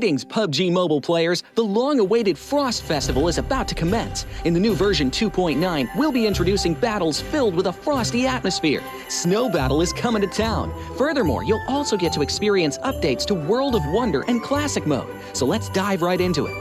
Greetings, PUBG Mobile players! The long-awaited Frost Festival is about to commence. In the new version 2.9, we'll be introducing battles filled with a frosty atmosphere. Snow Battle is coming to town. Furthermore, you'll also get to experience updates to World of Wonder and Classic Mode. So let's dive right into it.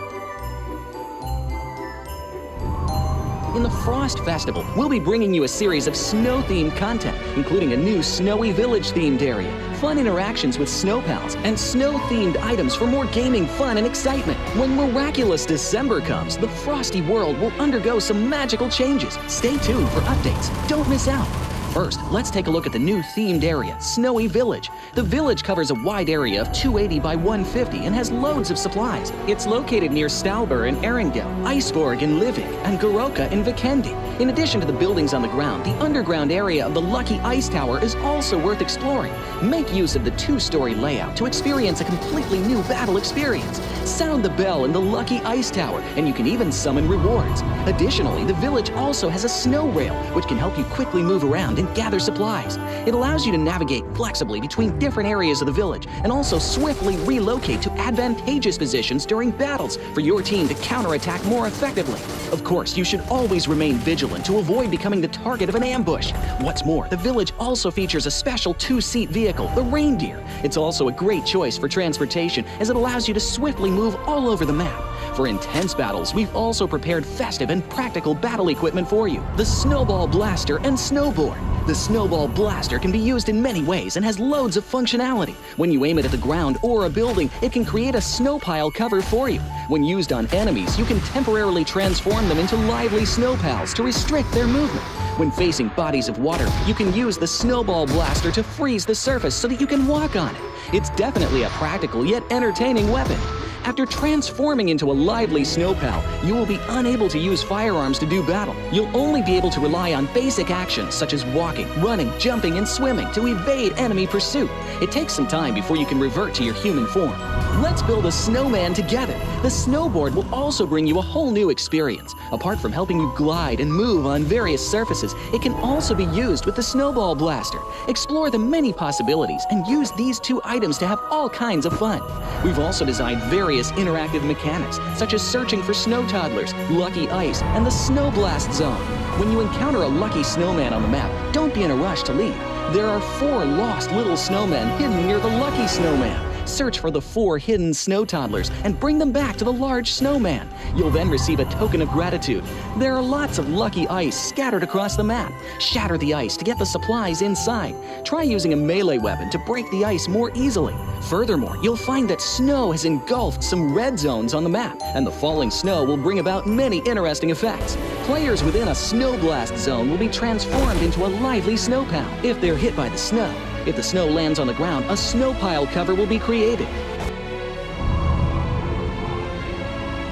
In the Frost Festival, we'll be bringing you a series of snow-themed content, including a new Snowy Village-themed area, fun interactions with snow pals, and snow-themed items for more gaming fun and excitement. When miraculous December comes, the frosty world will undergo some magical changes. Stay tuned for updates. Don't miss out. First, let's take a look at the new themed area, Snowy Village. The village covers a wide area of 280 by 150 and has loads of supplies. It's located near Stalber in Erringdale, Iceborg in Livik, and Goroka in Vikendi. In addition to the buildings on the ground, the underground area of the Lucky Ice Tower is also worth exploring. Make use of the two-story layout to experience a completely new battle experience. Sound the bell in the Lucky Ice Tower, and you can even summon rewards. Additionally, the village also has a snow rail, which can help you quickly move around and gather supplies. It allows you to navigate flexibly between different areas of the village and also swiftly relocate to advantageous positions during battles for your team to counterattack more effectively. Of course, you should always remain vigilant to avoid becoming the target of an ambush. What's more, the village also features a special two-seat vehicle, the Reindeer. It's also a great choice for transportation as it allows you to swiftly move all over the map. For intense battles, we've also prepared festive and practical battle equipment for you, the Snowball Blaster and Snowboard. The Snowball Blaster can be used in many ways and has loads of functionality. When you aim it at the ground or a building, it can create a snow pile cover for you. When used on enemies, you can temporarily transform them into lively snow pals to restrict their movement. When facing bodies of water, you can use the Snowball Blaster to freeze the surface so that you can walk on it. It's definitely a practical yet entertaining weapon. After transforming into a lively snow pal, you will be unable to use firearms to do battle. You'll only be able to rely on basic actions such as walking, running, jumping, and swimming to evade enemy pursuit. It takes some time before you can revert to your human form. Let's build a snowman together. The snowboard will also bring you a whole new experience. Apart from helping you glide and move on various surfaces, it can also be used with the Snowball Blaster. Explore the many possibilities and use these two items to have all kinds of fun. We've also designed various interactive mechanics, such as searching for snow toddlers, lucky ice, and the snow blast zone. When you encounter a lucky snowman on the map, don't be in a rush to leave. There are 4 lost little snowmen hidden near the lucky snowman. Search for the 4 hidden snow toddlers and bring them back to the large snowman. You'll then receive a token of gratitude. There are lots of lucky ice scattered across the map. Shatter the ice to get the supplies inside. Try using a melee weapon to break the ice more easily. Furthermore, you'll find that snow has engulfed some red zones on the map, and the falling snow will bring about many interesting effects. Players within a snow blast zone will be transformed into a lively snow pal if they're hit by the snow. If the snow lands on the ground, a snow pile cover will be created.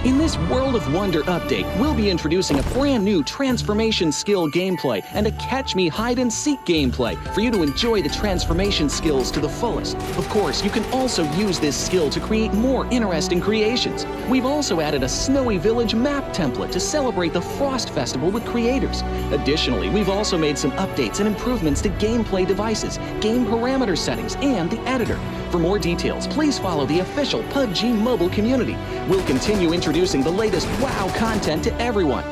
In this World of Wonder update, we'll be introducing a brand new transformation skill gameplay and a catch me hide-and-seek gameplay for you to enjoy the transformation skills to the fullest. Of course, you can also use this skill to create more interesting creations. We've also added a Snowy Village map template to celebrate the Frost Festival with creators. Additionally, we've also made some updates and improvements to gameplay devices, game parameter settings, and the editor. For more details, please follow the official PUBG Mobile community. We'll continue introducing the latest WoW content to everyone.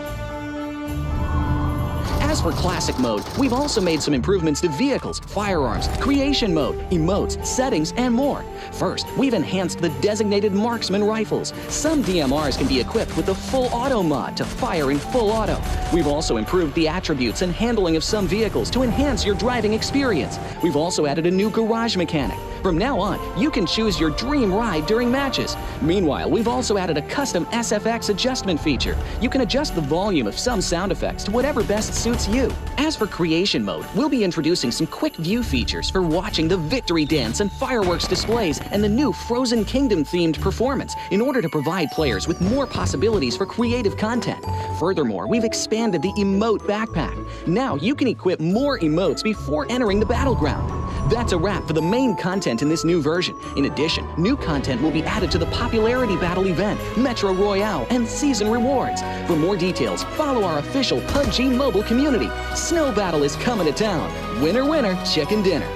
As for Classic Mode, we've also made some improvements to vehicles, firearms, creation mode, emotes, settings, and more. First, we've enhanced the designated marksman rifles. Some DMRs can be equipped with the full auto mod to fire in full auto. We've also improved the attributes and handling of some vehicles to enhance your driving experience. We've also added a new garage mechanic. From now on, you can choose your dream ride during matches. Meanwhile, we've also added a custom SFX adjustment feature. You can adjust the volume of some sound effects to whatever best suits you. As for creation mode, we'll be introducing some quick view features for watching the victory dance and fireworks displays and the new Frozen Kingdom themed performance in order to provide players with more possibilities for creative content. Furthermore, we've expanded the emote backpack. Now you can equip more emotes before entering the battleground. That's a wrap for the main content in this new version. In addition, new content will be added to the Popularity Battle event, Metro Royale, and Season Rewards. For more details, follow our official PUBG Mobile community. Snow Battle is coming to town. Winner, winner, chicken dinner.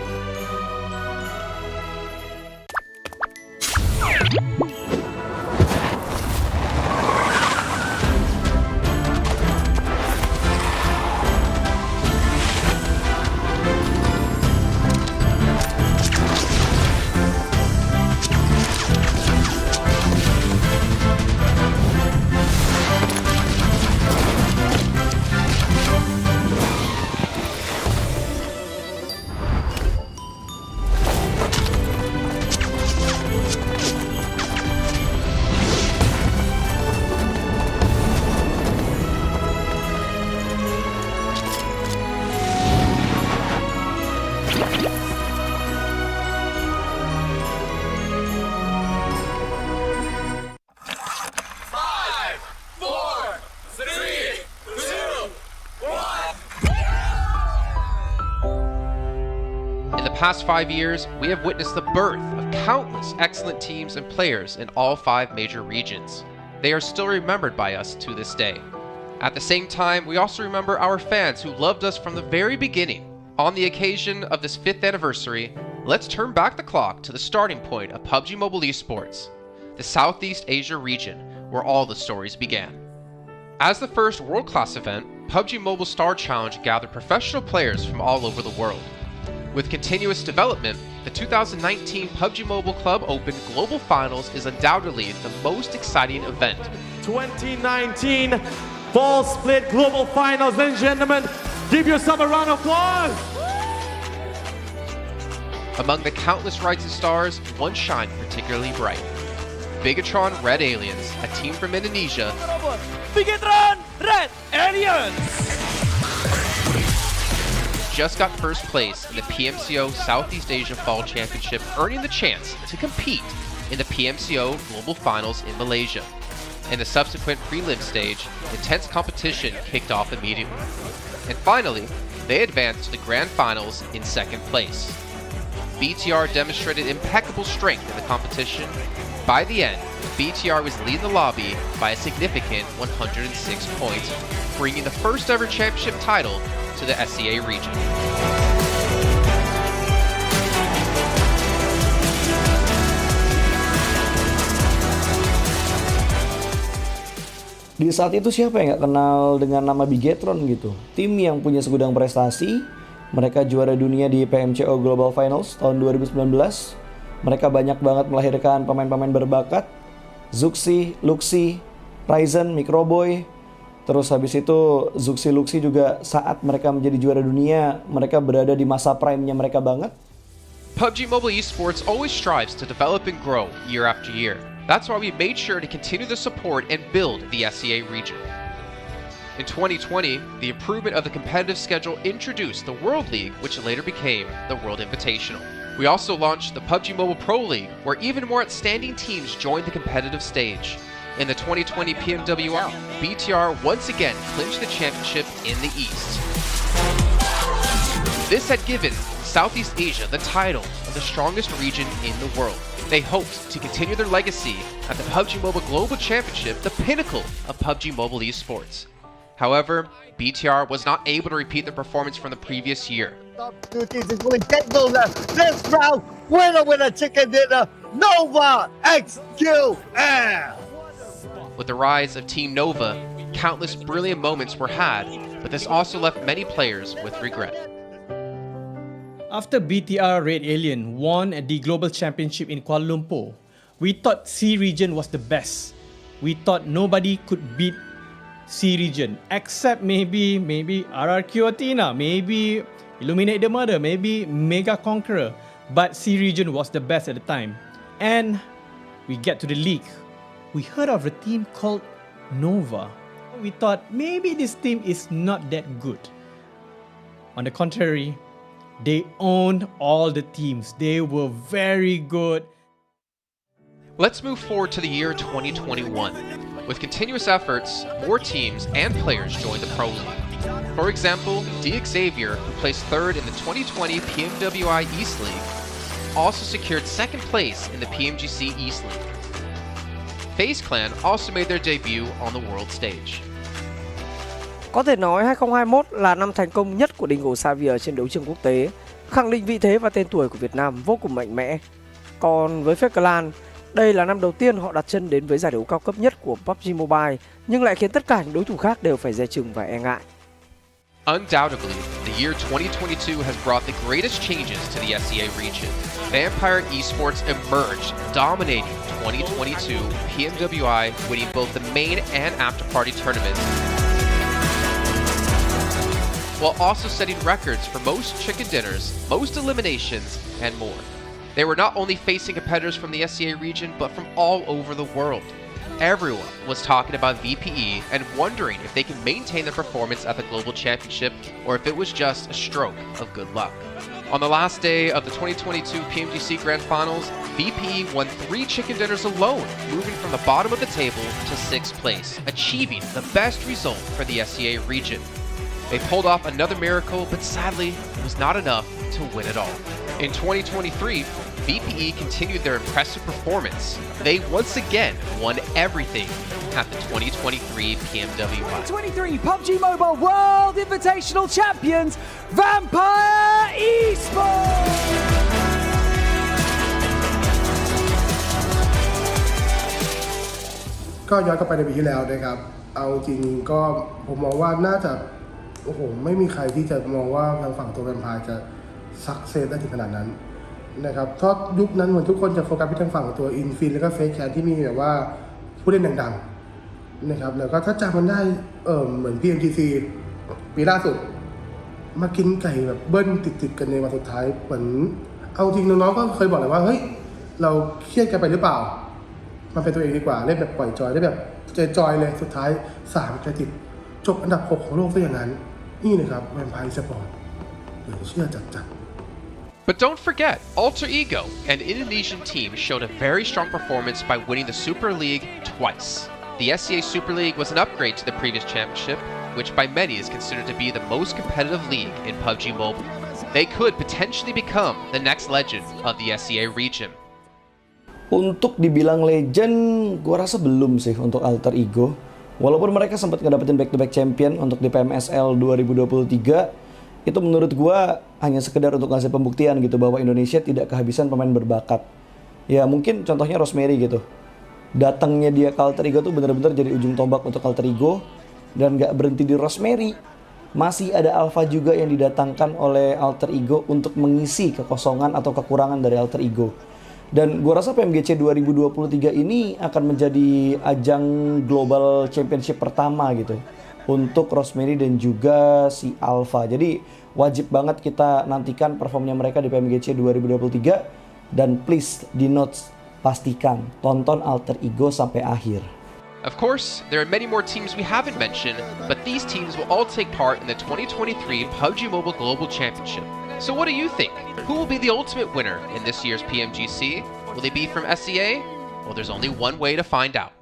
past 5 years, we have witnessed the birth of countless excellent teams and players in all 5 major regions. They are still remembered by us to this day. At the same time, we also remember our fans who loved us from the very beginning. On the occasion of this 5th anniversary, let's turn back the clock to the starting point of PUBG Mobile esports, the Southeast Asia region, where all the stories began. As the first world-class event, PUBG Mobile Star Challenge gathered professional players from all over the world. With continuous development, the 2019 PUBG Mobile Club Open Global Finals is undoubtedly the most exciting event. 2019 Fall Split Global Finals, ladies and gentlemen, give yourself a round of applause! Among the countless rising stars, one shined particularly bright. Bigatron Red Aliens, a team from Indonesia, Bigatron Red Aliens just got first place in the PMCO Southeast Asia Fall Championship, earning the chance to compete in the PMCO Global Finals in Malaysia. In the subsequent prelim stage, intense competition kicked off immediately. And finally, they advanced to the Grand Finals in 2nd place. BTR demonstrated impeccable strength in the competition. By the end, BTR was leading the lobby by a significant 106 points, bringing the first ever championship title to the SEA region. Di saat itu siapa yang nggak kenal dengan nama Bigatron gitu? Tim yang punya segudang prestasi, mereka juara dunia di PMCO Global Finals tahun 2019. Mereka banyak banget melahirkan pemain-pemain berbakat, Zuxi, Luxi, Ryzen, Microboy. Terus habis itu Zuxi, Luxi juga saat mereka menjadi juara dunia, mereka berada di masa prime-nya mereka banget. PUBG Mobile Esports always strives to develop and grow year after year. That's why we made sure to continue the support and build the SEA region. In 2020, the improvement of the competitive schedule introduced the World League, which later became the World Invitational. We also launched the PUBG Mobile Pro League, where even more outstanding teams joined the competitive stage. In the 2020 PMWL, BTR once again clinched the championship in the East. This had given Southeast Asia the title of the strongest region in the world. They hoped to continue their legacy at the PUBG Mobile Global Championship, the pinnacle of PUBG Mobile esports. However, BTR was not able to repeat their performance from the previous year. Top 2 teams is going to take those this round. Winner, chicken dinner, Nova XQL. With the rise of Team Nova, countless brilliant moments were had, but this also left many players with regret. After BTR Red Alien won at the Global Championship in Kuala Lumpur, we thought C region was the best. We thought nobody could beat C region except maybe RRQ Athena, maybe Illuminate the Murder, maybe Mega Conqueror, but C region was the best at the time. And we get to the league. We heard of a team called Nova. We thought maybe this team is not that good. On the contrary, they owned all the teams. They were very good. Let's move forward to the year 2021. With continuous efforts, more teams and players joined the Pro League. For example, Xavier, who placed 3rd in the 2020 PMWI East League, also secured 2nd place in the PMGC East League. FaZe Clan also made their debut on the world stage. Có thể nói 2021 là năm thành công nhất của Dingo Xavier trên đấu trường quốc tế, khẳng định vị thế và tên tuổi của Việt Nam vô cùng mạnh mẽ. Còn với FaZe Clan, đây là năm đầu tiên họ đặt chân đến với giải đấu cao cấp nhất của PUBG Mobile, nhưng lại khiến tất cả những đối thủ khác đều phải dè chừng và e ngại. Undoubtedly, the year 2022 has brought the greatest changes to the SEA region. Vampire Esports emerged, dominating 2022 PMWI, winning both the main and after-party tournaments, while also setting records for most chicken dinners, most eliminations, and more. They were not only facing competitors from the SEA region, but from all over the world. Everyone was talking about VPE and wondering if they can maintain their performance at the Global Championship or if it was just a stroke of good luck. On the last day of the 2022 PMGC Grand Finals, VPE won 3 chicken dinners alone, moving from the bottom of the table to 6th place, achieving the best result for the SEA region. They pulled off another miracle, but sadly, it was not enough to win it all. In 2023, VPE continued their impressive performance. They once again won everything at the 2023 PMWI. 2023 PUBG Mobile World Invitational Champions, Vampire Esports! ก็ย้อนกลับไปในปีที่แล้วนะครับเอาจริงก็ผมมองว่าน่าจะโอ้โหไม่มีใครที่จะมองว่าทางฝั่งตัวแวมไพร์จะซักเซสได้ถึงขนาดนั้นนะครับเพราะยุคนั้นเหมือนทุกคนจะโฟกัสไปทางฝั่งตัวอินฟินแล้วก็เฟซแคทที่มีแบบว่าผู้เล่นดังๆนะครับแล้วก็ถ้าจำมันได้เหมือน PMGC ปีล่าสุดมากินไก่แบบเบิ้ลติดๆกันในวันสุดท้ายเหมือนเอาจริงน้องๆก็เคยบอกเลยว่าเฮ้ยเราเครียดกันไปหรือเปล่ามันเป็นตัวเองดีกว่าเล่นแบบปล่อยจอยได้แบบจอยเลยสุดท้าย3จะติดจบอันดับ6ของโลกซะอย่างนั้นนี่นะครับแวมไพร์สปอร์ตเหลือเชื่อจัด But don't forget, Alter Ego, an Indonesian team, showed a very strong performance by winning the Super League twice. The SCA Super League was an upgrade to the previous championship, which by many is considered to be the most competitive league in PUBG Mobile. They could potentially become the next legend of the SCA region. Untuk dibilang legend, gua rasa belum sih untuk Alter Ego. Walaupun mereka sempat ngedapetin back-to-back champion untuk di PMSL 2023, itu menurut gua hanya sekedar untuk ngasih pembuktian gitu bahwa Indonesia tidak kehabisan pemain berbakat. Ya mungkin contohnya Rosemary gitu. Datangnya dia ke Alter Ego tuh bener-bener jadi ujung tombak untuk Alter Ego. Dan gak berhenti di Rosemary. Masih ada Alpha juga yang didatangkan oleh Alter Ego untuk mengisi kekosongan atau kekurangan dari Alter Ego. Dan gue rasa PMGC 2023 ini akan menjadi ajang global championship pertama gitu untuk Rosemary dan juga si Alpha. Jadi wajib banget kita nantikan performnya mereka di PMGC 2023 dan please di notes pastikan tonton Alter Ego sampai akhir. Of course, there are many more teams we haven't mentioned, but these teams will all take part in the 2023 PUBG Mobile Global Championship. So what do you think? Who will be the ultimate winner in this year's PMGC? Will they be from SCA? Well, there's only one way to find out.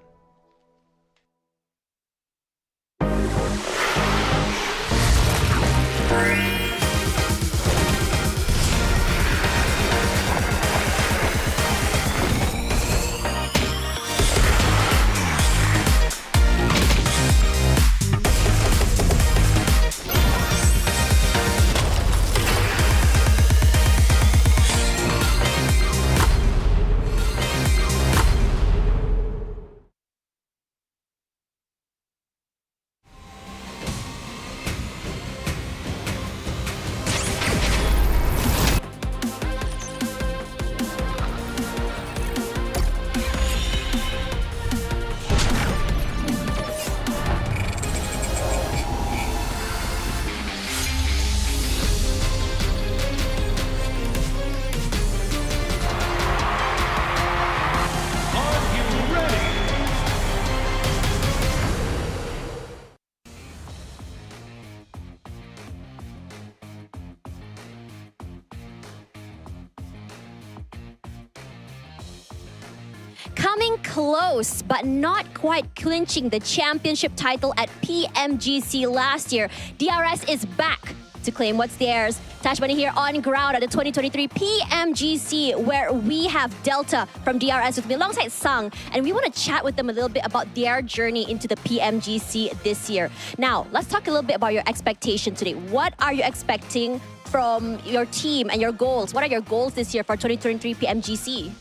Coming close, but not quite clinching the championship title at PMGC last year, DRS is back to claim what's theirs. Tash Bunny here on ground at the 2023 PMGC, where we have Delta from DRS with me alongside Sang, and we want to chat with them a little bit about their journey into the PMGC this year. Now, let's talk a little bit about your expectation today. What are you expecting from your team and your goals? What are your goals this year for 2023 PMGC?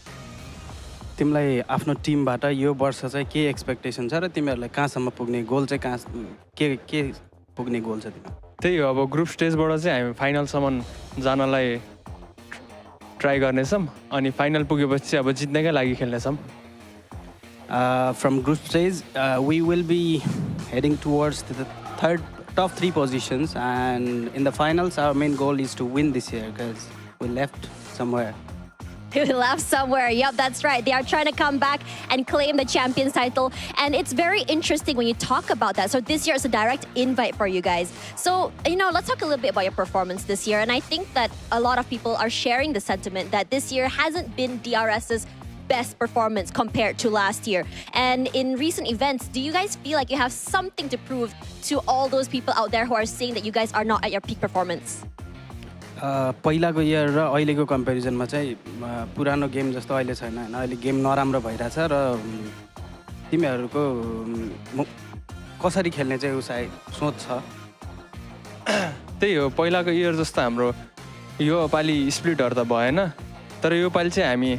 तिमीलाई आफ्नो टिमबाट यो वर्ष चाहिँ के expectation छ र तिमीहरूलाई कहाँसम्म पुग्ने गोल चाहिँ कहाँ के पुग्ने गोल छ तिम्रो त्यही हो अब ग्रुप स्टेजबाट चाहिँ हामी फाइनलसम्म जानलाई ट्राई गर्नेछौँ अनि फाइनल पुगेपछि अब जित्नैकै लागि खेल्नेछौँ from group stage we will be heading towards the top 3 positions, and in the finals our main goal is to win this year because we left somewhere. We left somewhere. Yep, that's right. They are trying to come back and claim the champions title. And it's very interesting when you talk about that. So this year is a direct invite for you guys. So, let's talk a little bit about your performance this year. And I think that a lot of people are sharing the sentiment that this year hasn't been DRS's best performance compared to last year. And in recent events, do you guys feel like you have something to prove to all those people out there who are saying that you guys are not at your peak performance? पहिलाको year र अहिलेको कम्पेरिजनमा चाहिँ पुरानो game जस्तो अहिले छैन हैन अहिले game नराम्रो भइरहेछ र तिमीहरूको कसरी खेल्ने चाहिँ उसai सोच छ त्यही हो पहिलाको इयर जस्तो हाम्रो यो पालि स्प्लिटहरु त भएन तर यो पालि चाहिँ हामी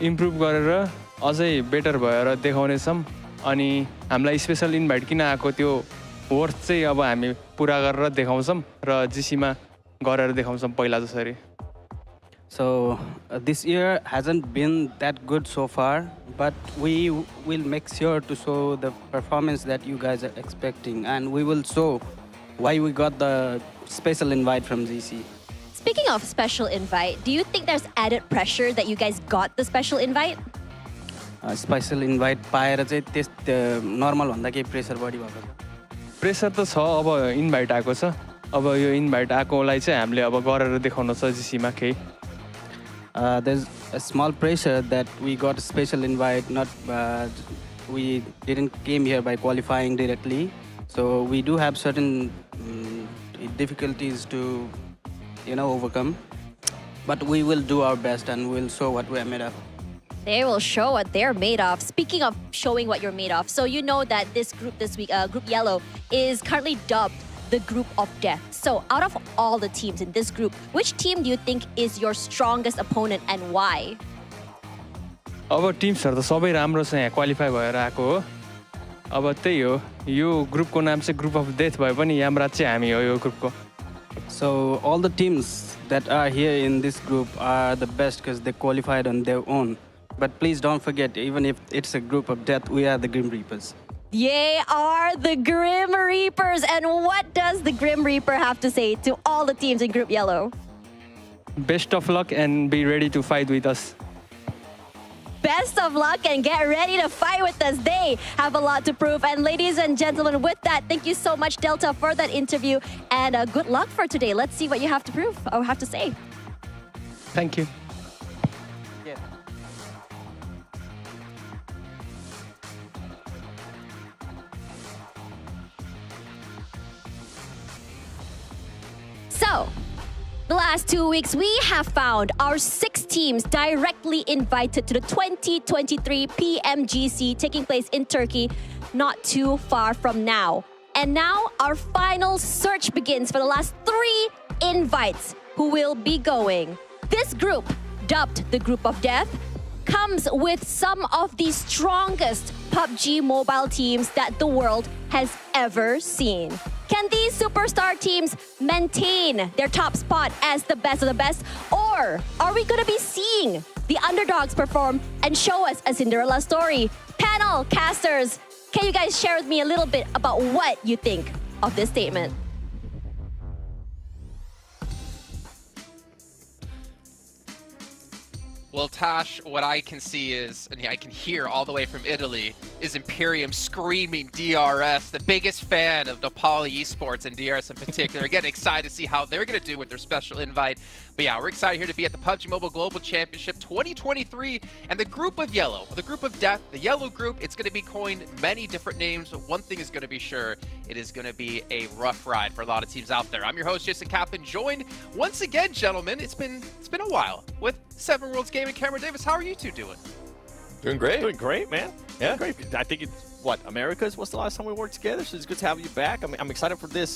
इम्प्रुभ गरेर अझै बेटर भएर देखाउने छौं अनि हामीलाई स्पेशल इन्भाइट किन आको त्यो वर्थ चाहिँ अब हामी पुरा गरेर देखाउँछौं र जीसीमा गरेर देखाउँछौं पहिला जसरी So this year hasn't been that good so far, but we will make sure to show the performance that you guys are expecting, and we will show why we got the special invite from GC. Speaking of special invite, do you think there's added pressure that you guys got the special invite? Special invite पाएर चाहिँ त्यस normal भन्दा केही pressure बढी भएको छ pressure त छ अब इन्भाइट आको छ अब यो इन्भाइट आकोलाई चाहिँ हामीले अब गरेर देखाउन छ जीसीमा केही There's a small pressure that we got a special invite, not we didn't came here by qualifying directly. So we do have certain difficulties to, overcome. But we will do our best and we'll show what we are made of. They will show what they're made of. Speaking of showing what you're made of, so you know that this group this week, Group Yellow, is currently dubbed the group of death. So out of all the teams in this group, which team do you think is your strongest opponent and why? अब टिम्सहरु त सबै राम्रो छ यहाँ qualify भएर आको हो अब त्यही हो यो ग्रुपको नाम चाहिँ ग्रुप अफ डेथ भए पनि यामराज चाहिँ हामी हो यो ग्रुपको So all the teams that are here in this group are the best because they qualified on their own. But please don't forget, even if it's a group of death, we are the Grim Reapers. They are the Grim Reapers. And what does the Grim Reaper have to say to all the teams in Group Yellow? Best of luck and be ready to fight with us. Best of luck and get ready to fight with us. They have a lot to prove. And ladies and gentlemen, with that, thank you so much, Delta, for that interview. And good luck for today. Let's see what you have to prove or have to say. Thank you. So, the last 2 weeks, we have found our 6 teams directly invited to the 2023 PMGC taking place in Turkey, not too far from now. And now our final search begins for the last 3 invites who will be going. This group, dubbed the Group of Death, comes with some of the strongest PUBG Mobile teams that the world has ever seen. Can these superstar teams maintain their top spot as the best of the best? Or are we going to be seeing the underdogs perform and show us a Cinderella story? Panel, casters, can you guys share with me a little bit about what you think of this statement? Well, Tash, what I can see is, and I can hear all the way from Italy, is Imperium screaming DRS, the biggest fan of Nepali esports and DRS in particular. Getting excited to see how they're going to do with their special invite. But yeah, we're excited here to be at the PUBG Mobile Global Championship 2023 and the Group of Yellow, the Group of Death, the Yellow Group. It's going to be coined many different names, but one thing is going to be sure, it is going to be a rough ride for a lot of teams out there. I'm your host, Jason Kaplan, joined once again, gentlemen. It's been a while with Seven Worlds Gaming. Cameron Davis, how are you two doing? Doing great. Doing great, man. Yeah, great. I think it's America's was the last time we worked together, so it's good to have you back. I'm excited for this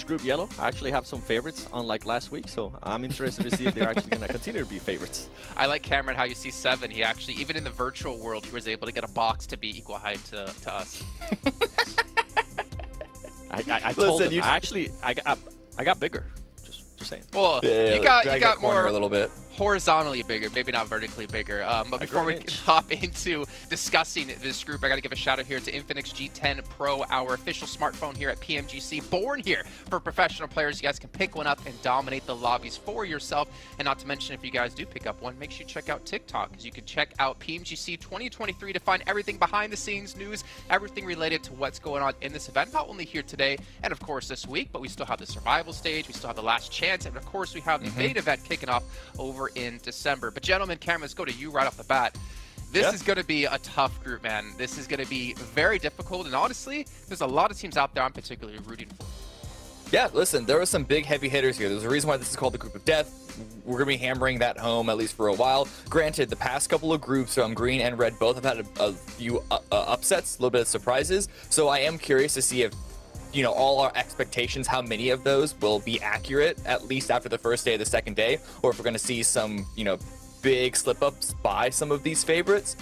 Group Yellow. I actually have some favorites, unlike last week, so I'm interested to see if they're actually going to continue to be favorites. I like Cameron how you see Seven. He actually, even in the virtual world, he was able to get a box to be equal height to us. I told him. I got bigger. Just saying. Well, yeah, you got more a little bit. horizontally bigger, maybe not vertically bigger. But before we hop into discussing this group, I got to give a shout out here to Infinix G10 Pro, our official smartphone here at PMGC, born here for professional players. You guys can pick one up and dominate the lobbies for yourself. And not to mention, if you guys do pick up one, make sure you check out TikTok, because you can check out PMGC 2023 to find everything behind the scenes news, everything related to what's going on in this event, not only here today and of course this week, but we still have the survival stage, we still have the last chance, and of course we have the main event kicking off over in December. But gentlemen, Cameron, let's go to you right off the bat. This is going to be a tough group, man. This is going to be very difficult, and honestly, there's a lot of teams out there I'm particularly rooting for. Yeah, listen, there were some big heavy hitters here. There's a reason why this is called the Group of Death. We're going to be hammering that home at least for a while. Granted, the past couple of groups, green and red, both have had a few upsets, a little bit of surprises. So I am curious to see if, all our expectations, how many of those will be accurate, at least after the first day or the second day, or if we're going to see some, big slip-ups by some of these favorites.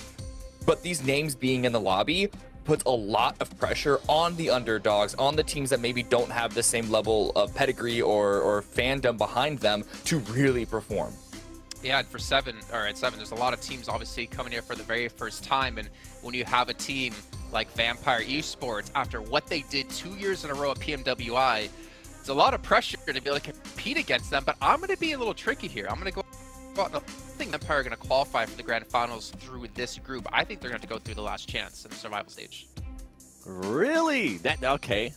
But these names being in the lobby puts a lot of pressure on the underdogs, on the teams that maybe don't have the same level of pedigree or fandom behind them to really perform. Yeah, and at 7, there's a lot of teams obviously coming here for the very first time, and when you have a team like Vampire Esports, after what they did 2 years in a row at PMWI, it's a lot of pressure to be able to compete against them, but I'm going to be a little tricky here. I'm going to go out, I think Vampire are going to qualify for the Grand Finals through this group. I think they're going to go through the last chance in the survival stage. Really? Okay.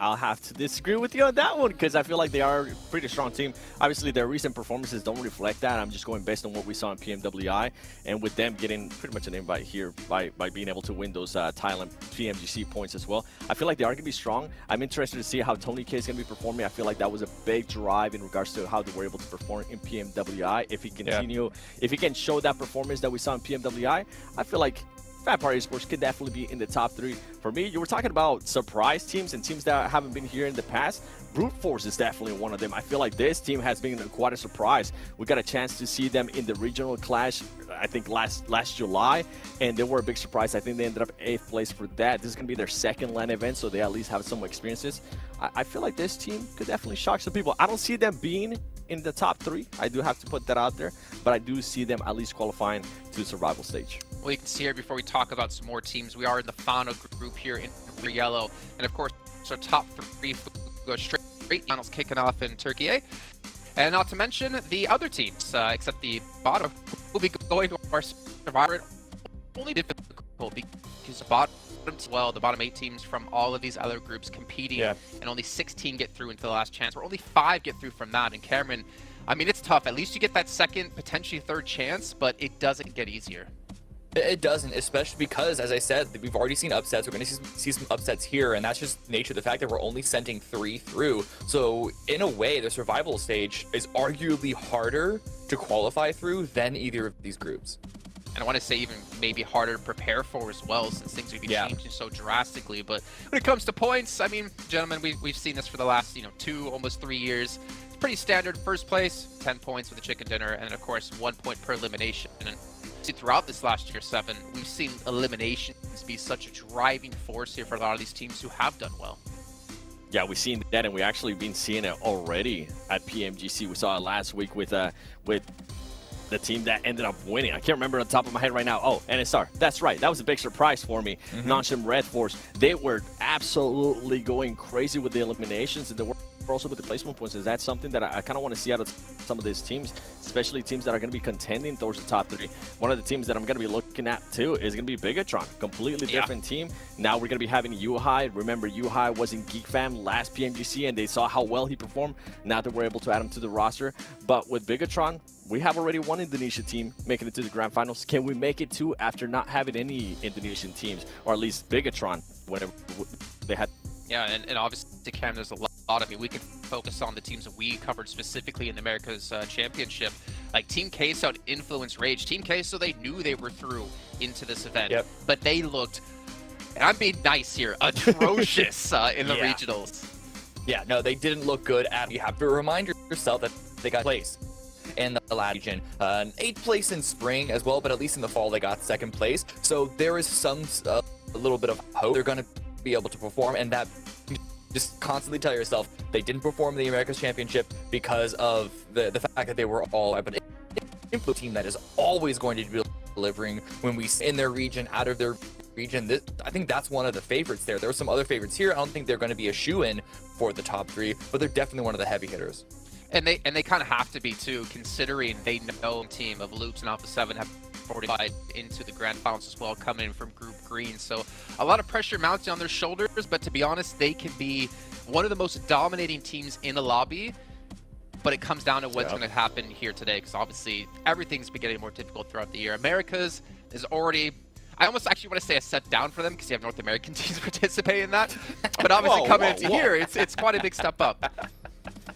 I'll have to disagree with you on that one because I feel like they are a pretty strong team. Obviously, their recent performances don't reflect that. I'm just going based on what we saw in PMWI, and with them getting pretty much an invite here by being able to win those Thailand PMGC points as well. I feel like they are going to be strong. I'm interested to see how Tony K is going to be performing. I feel like that was a big drive in regards to how they were able to perform in PMWI. If he if he can show that performance that we saw in PMWI, I feel like Vampire Esports could definitely be in the top 3. For me, you were talking about surprise teams and teams that haven't been here in the past. Brute Force is definitely one of them. I feel like this team has been quite a surprise. We got a chance to see them in the regional clash, I think last July, and they were a big surprise. I think they ended up 8th place for that. This is going to be their second LAN event, so they at least have some experiences. I feel like this team could definitely shock some people. I don't see them being in the top 3. I do have to put that out there, but I do see them at least qualifying to the survival stage. Well, you can see here before we talk about some more teams, we are in the final group here in yellow, and of course, our top 3 go straight finals kicking off in Türkiye. And not to mention the other teams, except the bottom, will be going to our survivor. Only difficult because the bottom as well, the bottom 8 teams from all of these other groups competing, and only 16 get through into the last chance, or only 5 get through from that. And Cameron, I mean, it's tough. At least you get that second, potentially third chance, but it doesn't get easier. It doesn't, especially because, as I said, we've already seen upsets. We're going to see some upsets here, and that's just the nature of the fact that we're only sending 3 through. So, in a way, the survival stage is arguably harder to qualify through than either of these groups. And I want to say even maybe harder to prepare for as well, since things would be changing so drastically. But when it comes to points, I mean, gentlemen, we've seen this for the last 2, almost 3 years. It's pretty standard. First place, 10 points with a chicken dinner, and of course 1 point per elimination. And throughout this last year 7, we've seen eliminations be such a driving force here for a lot of these teams who have done well. Yeah, we've seen that, and we actually been seeing it already at PMGC. We saw it last week with the team that ended up winning. I can't remember on top of my head right now. Oh, NSR. That's right. That was a big surprise for me. Non-Shim Red Force. They were absolutely going crazy with the eliminations, and they were also with the placement points. Is that something that I kind of want to see out of some of these teams, especially teams that are going to be contending towards the top 3? One of the teams that I'm going to be looking at too is going to be Bigatron. Completely different team. Now we're going to be having Yuhai. Remember, Yuhai was in Geek Fam last PMGC, and they saw how well he performed. Now that we're able to add him to the roster. But with Bigatron, we have already one Indonesia team making it to the Grand Finals. Can we make it too after not having any Indonesian teams, or at least Bigatron, whatever they had? Yeah, and obviously, Cam, there's a lot. I mean, we can focus on the teams that we covered specifically in the America's Championship. Like Team Queso out Influence Rage. Team Queso, they knew they were through into this event, but they looked, and I'm being nice here, atrocious in the regionals. Yeah, no, they didn't look good at. You have to remind yourself that they got place in the LAN region. 8th place in spring as well, but at least in the fall they got 2nd place. So there is some a little bit of hope they're going to be able to perform, and that just constantly tell yourself they didn't perform in the America's Championship because of the fact that they were all but an influence team that is always going to be delivering when we in their region, out of their region. I think that's one of the favorites there. There are some other favorites here. I don't think they're going to be a shoe-in for the top 3, but they're definitely one of the heavy hitters. And they kind of have to be too, considering they know a team of Loops and Alpha 7 have qualified into the Grand Finals as well, coming in from Group Green. So a lot of pressure mounting on their shoulders, but to be honest, they can be one of the most dominating teams in the lobby. But it comes down to what's going to happen here today, because obviously everything's been getting more difficult throughout the year. Americas is already, I almost actually want to say a set down for them because you have North American teams participating in that. But obviously coming into here, it's quite a big step up.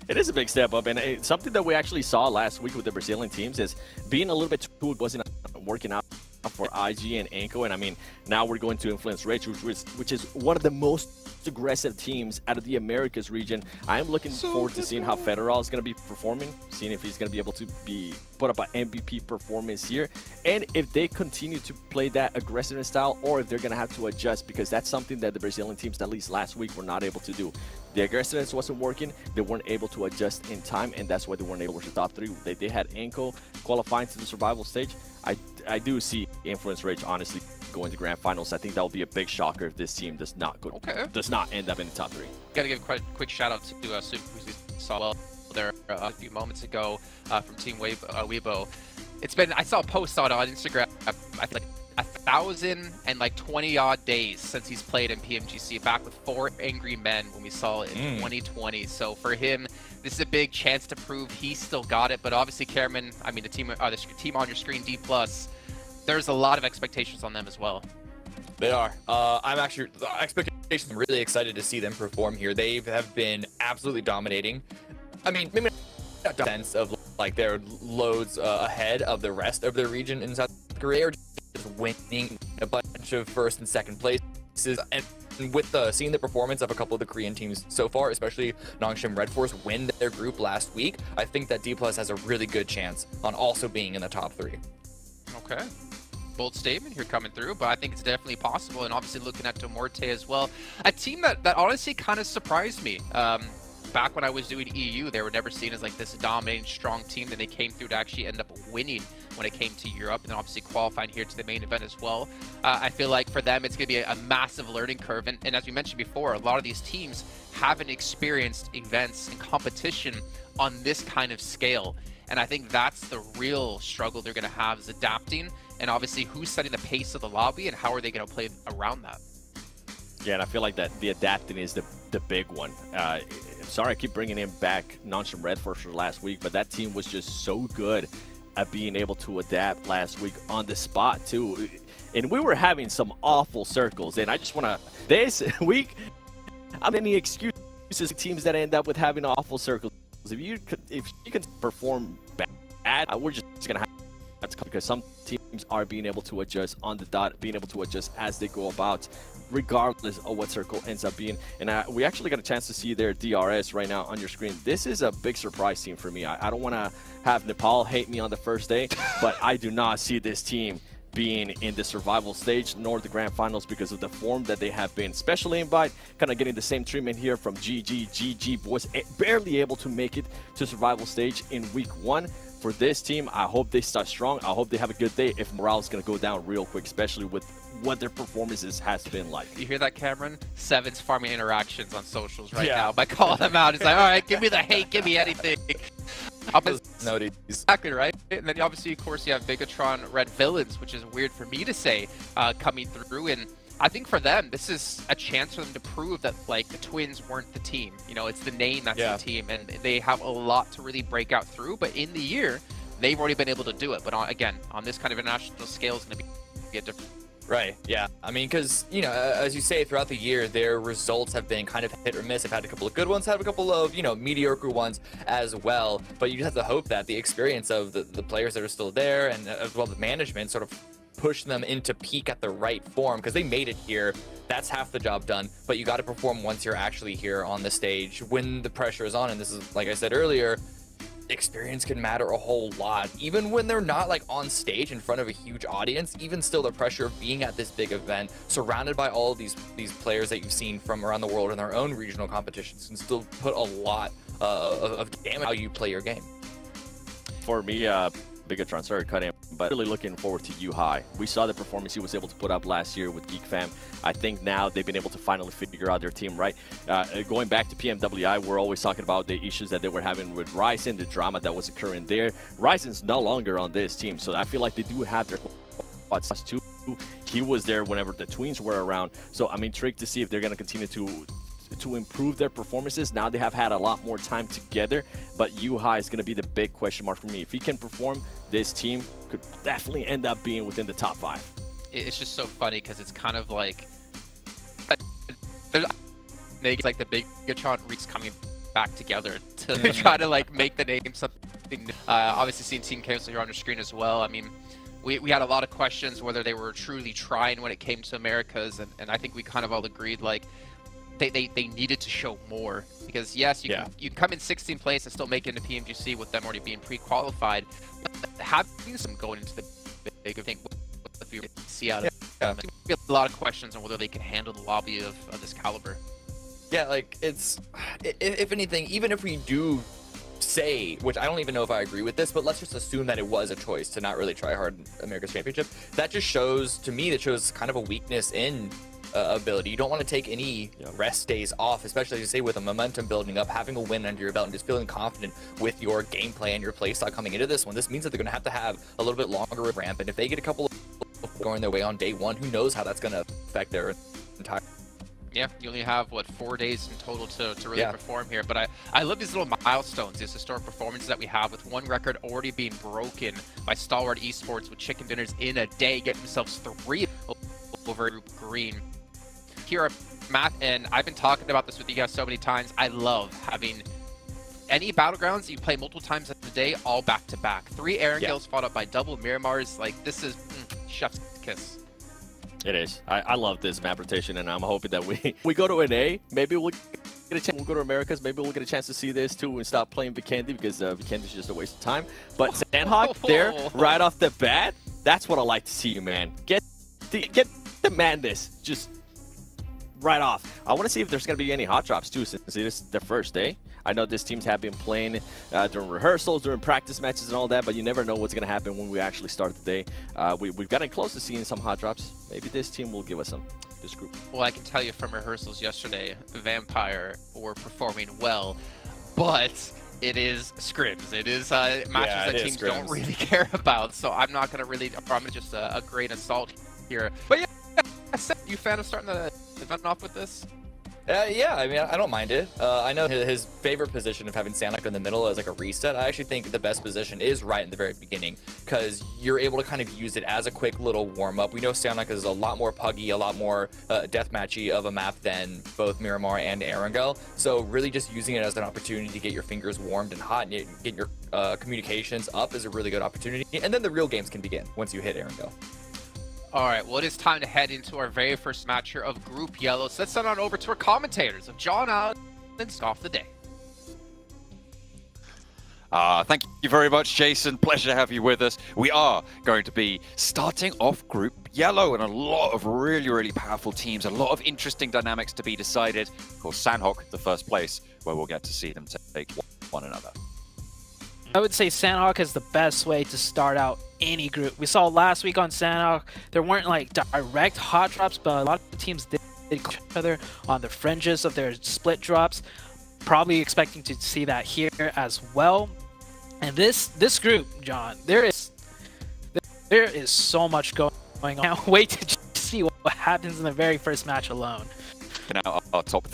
It is a big step up, and something that we actually saw last week with the Brazilian teams is being a little bit too wasn't working out for IG and Anko, and I mean now we're going to Influence Rage, which is one of the most aggressive teams out of the Americas region. I am looking forward to seeing how Federal is going to be performing, seeing if he's going to be able to put up an MVP performance here, and if they continue to play that aggressive style, or if they're going to have to adjust, because that's something that the Brazilian teams, at least last week, were not able to do. The aggressiveness wasn't working. They weren't able to adjust in time, and that's why they weren't able to top 3. They had Anko qualifying to the survival stage. I do see Influence Rage honestly going to Grand Finals. I think that will be a big shocker if this team does not end up in the top 3. Gotta give a quick shout out to Super, who we saw well there a few moments ago from Team Weibo. It's been, I saw a post on Instagram, I think like 1,020 odd days since he's played in PMGC, back with 4 Angry Men when we saw it in 2020. So for him, this is a big chance to prove he still got it. But obviously, Cameron, I mean, the team on your screen, D+, there's a lot of expectations on them as well. They are. I'm actually, the expectations, I'm really excited to see them perform here. They have been absolutely dominating. I mean, maybe not in the sense of like they're loads ahead of the rest of their region in South Korea, or just winning a bunch of first and second places. And with seeing the performance of a couple of the Korean teams so far, especially Nongshim Red Force win their group last week, I think that D+ has a really good chance on also being in the top 3. Okay. Bold statement here coming through, but I think it's definitely possible. And obviously looking at Demorte as well, a team that honestly kind of surprised me. Back when I was doing EU, they were never seen as like this dominating, strong team. Then they came through to actually end up winning when it came to Europe, and then obviously qualifying here to the main event as well. I feel like for them, it's going to be a massive learning curve. And as we mentioned before, a lot of these teams haven't experienced events and competition on this kind of scale. And I think that's the real struggle they're going to have, is adapting. And obviously, who's setting the pace of the lobby, and how are they going to play around that? Yeah, and I feel like that the adapting is the big one. Sorry, I keep bringing in back Nongshim Red Force for last week, but that team was just so good at being able to adapt last week on the spot, too. And we were having some awful circles, and I just want to, this week, how many excuses teams that end up with having awful circles? If you can perform bad, we're just going to have to, because some teams are being able to adjust on the dot, being able to adjust as they go about, regardless of what circle ends up being. And we actually got a chance to see their DRS right now on your screen. This is a big surprise team for me. I don't want to have Nepal hate me on the first day, but I do not see this team being in the survival stage nor the grand finals because of the form that they have been. Special invite, kind of getting the same treatment here from GG boys, barely able to make it to survival stage in week 1. For this team, I hope they start strong. I hope they have a good day if morale is going to go down real quick, especially with what their performances has been like. You hear that, Cameron? Seven's farming interactions on socials right now by calling them out. It's like, all right, give me the hate, give me anything. Exactly right. And then obviously, of course, you have Bigatron Red Villains, which is weird for me to say, coming through. And I think for them, this is a chance for them to prove that like the Twins weren't the team. You know, it's the name that's the team, and they have a lot to really break out through. But in the year, they've already been able to do it. But again, on this kind of international scale, it's going to be a different. Right, yeah. I mean, because, you know, as you say, throughout the year, their results have been kind of hit or miss. They've had a couple of good ones, had a couple of, you know, mediocre ones as well. But you just have to hope that the experience of the players that are still there, and as well the management, sort of push them into peak at the right form, because they made it here. That's half the job done. But you got to perform once you're actually here on the stage when the pressure is on. And this is, like I said earlier, experience can matter a whole lot, even when they're not like on stage in front of a huge audience. Even still, the pressure of being at this big event, surrounded by all of these players that you've seen from around the world in their own regional competitions, can still put a lot of damage how you play your game. For me, Bigatron, sorry to cut in, but really looking forward to U-High. We saw the performance he was able to put up last year with Geek Fam. I think now they've been able to finally figure out their team right. Going back to PMWI, we're always talking about the issues that they were having with Ryzen, the drama that was occurring there. Ryzen's no longer on this team, so I feel like they do have their spots too. He was there whenever the Twins were around, so I'm intrigued to see if they're going to continue to improve their performances. Now they have had a lot more time together, but U-High is going to be the big question mark for me. If he can perform, this team could definitely end up being within the top 5. it's just so funny because it's kind of like there's like the big Bigatron Reeks coming back together to try to like make the name something new. Obviously seeing Team Cancel here on your screen as well. I mean, we had a lot of questions whether they were truly trying when it came to Americas, and I think we kind of all agreed like they needed to show more, because yes, you can come in 16th place and still make it into PMGC with them already being pre-qualified, but having some going into the big thing, what we see out of them, we have a lot of questions on whether they can handle the lobby of this caliber. Yeah, like, it's, if anything, even if we do say, which I don't even know if I agree with this, but let's just assume that it was a choice to not really try hard in America's Championship, that just shows, to me, that shows kind of a weakness in ability. You don't want to take any rest days off, especially as you say, with a momentum building up, having a win under your belt, and just feeling confident with your gameplay and your playstyle coming into this one. This means that they're going to have a little bit longer of ramp, and if they get a couple of going their way on day one, who knows how that's going to affect their entire... Yeah, you only have, what, 4 days in total to really perform here. But I love these little milestones, these historic performances that we have, with one record already being broken by Stalwart Esports with chicken dinners in a day, getting themselves 3 over Group Green. Here at Matt, and I've been talking about this with you guys so many times, I love having any Battlegrounds you play multiple times a day, all back-to-back. 3 Erangels followed up by double Miramars. Like, this is chef's kiss. It is. I love this map rotation, and I'm hoping that we go to an A. Maybe we'll get a chance. We'll go to Americas. Maybe we'll get a chance to see this too and stop playing Vikendi, because Vikendi is just a waste of time. But Sandhawk there, right off the bat, that's what I like to see, you man. Get the madness just right off. I want to see if there's going to be any hot drops too, since it is their first day. I know this teams have been playing during rehearsals, during practice matches and all that, but you never know what's going to happen when we actually start the day. We've gotten close to seeing some hot drops. Maybe this team will give us some, this group. Well, I can tell you from rehearsals yesterday, Vampire were performing well, but it is scrims. It is matches that teams don't really care about, so I'm not going to really, I'm going to just a great assault here. But yeah, you fan of starting the event off with this? Yeah, I mean, I don't mind it. I know his favorite position of having Sandhawk in the middle as like a reset. I actually think the best position is right in the very beginning, because you're able to kind of use it as a quick little warm-up. We know Sandhawk is a lot more puggy, a lot more deathmatchy of a map than both Miramar and Erangel. So really just using it as an opportunity to get your fingers warmed and hot and get your communications up is a really good opportunity. And then the real games can begin once you hit Erangel. All right, well, it is time to head into our very first match here of Group Yellow. So let's send on over to our commentators of John Allen and Scoff the Day. Thank you very much, Jason. Pleasure to have you with us. We are going to be starting off Group Yellow, and a lot of really powerful teams, a lot of interesting dynamics to be decided. Of course, Sandhawk, the first place, where we'll get to see them take one another. I would say Sandhawk is the best way to start out any group. We saw last week on Sandhawk, there weren't like direct hot drops, but a lot of teams did each other on the fringes of their split drops. Probably expecting to see that here as well. And this group, John, there is so much going on. I can't wait to see what happens in the very first match alone. Now our top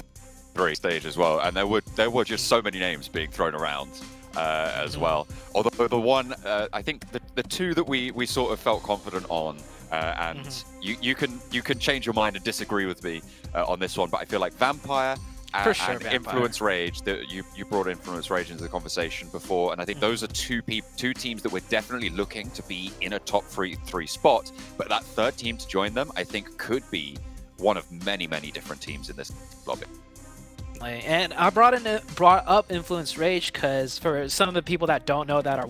3 stage as well, and there were just so many names being thrown around. As well. Although the one, I think the 2 that we sort of felt confident on, and you can change your mind and disagree with me on this one, but I feel like Vampire and Influence Rage, that you brought Influence Rage into the conversation before, and I think those are two teams that we're definitely looking to be in a top 3 spot, but that third team to join them, I think, could be one of many different teams in this lobby. And I brought up Influence Rage because for some of the people that don't know, that are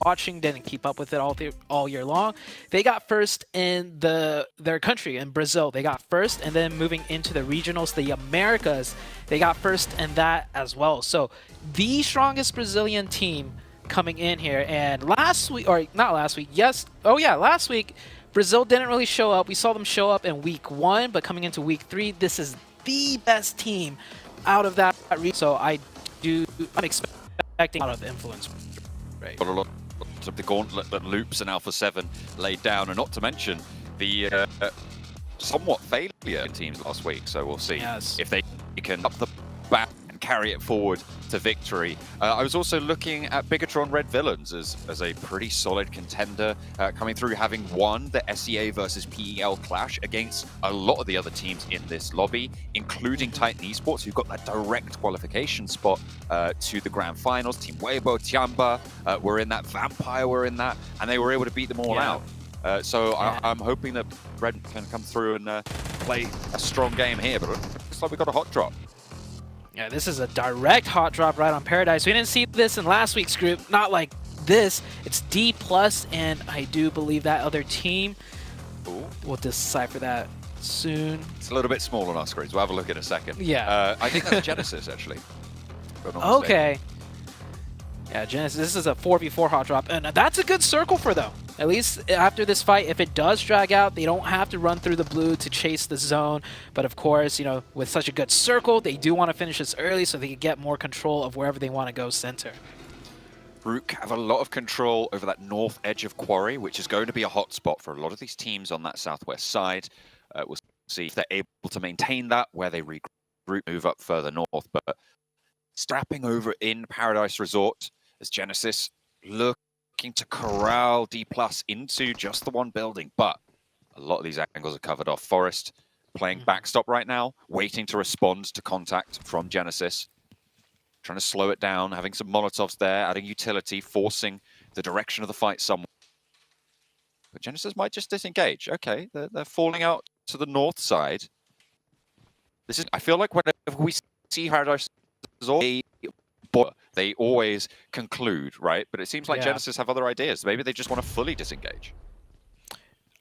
watching, didn't keep up with it all year long, they got first in their country, in Brazil. They got first, and then moving into the regionals, the Americas, they got first in that as well. So the strongest Brazilian team coming in here. And last week, Brazil didn't really show up. We saw them show up in week 1, but coming into week 3, this is the best team out of that region, so I'm expecting a lot of influence. Right. Got a lot of the gauntlet that Loops and Alpha 7 laid down, and not to mention the somewhat failure in teams last week. So we'll see if they can up the back and carry it forward to victory. I was also looking at Bigatron Red Villains as a pretty solid contender, coming through, having won the SEA versus PEL clash against a lot of the other teams in this lobby, including Titan Esports, who've got that direct qualification spot to the Grand Finals. Team Weibo, Tiamba were in that, Vampire were in that, and they were able to beat them all out. So I'm hoping that Red can come through and play a strong game here, but it looks like we got a hot drop. Yeah, this is a direct hot drop right on Paradise. We didn't see this in last week's group, not like this. It's D+, and I do believe that other team will decipher that soon. It's a little bit small on our screens. We'll have a look in a second. Yeah. I think that's Genesis, actually. Okay. Yeah, Genesis, this is a 4v4 hot drop, and that's a good circle for them. At least after this fight, if it does drag out, they don't have to run through the blue to chase the zone. But of course, you know, with such a good circle, they do want to finish this early so they can get more control of wherever they want to go center. Rook have a lot of control over that north edge of Quarry, which is going to be a hot spot for a lot of these teams on that southwest side. We'll see if they're able to maintain that, where they regroup, move up further north. But strapping over in Paradise Resort as Genesis looking to corral D+ into just the one building. But a lot of these angles are covered off. Forest playing backstop right now, waiting to respond to contact from Genesis. Trying to slow it down, having some Molotovs there, adding utility, forcing the direction of the fight somewhere. But Genesis might just disengage. Okay, they're falling out to the north side. This is, I feel like whenever we see Paradise Resort, they always conclude, right? But it seems like Genesis have other ideas. Maybe they just want to fully disengage.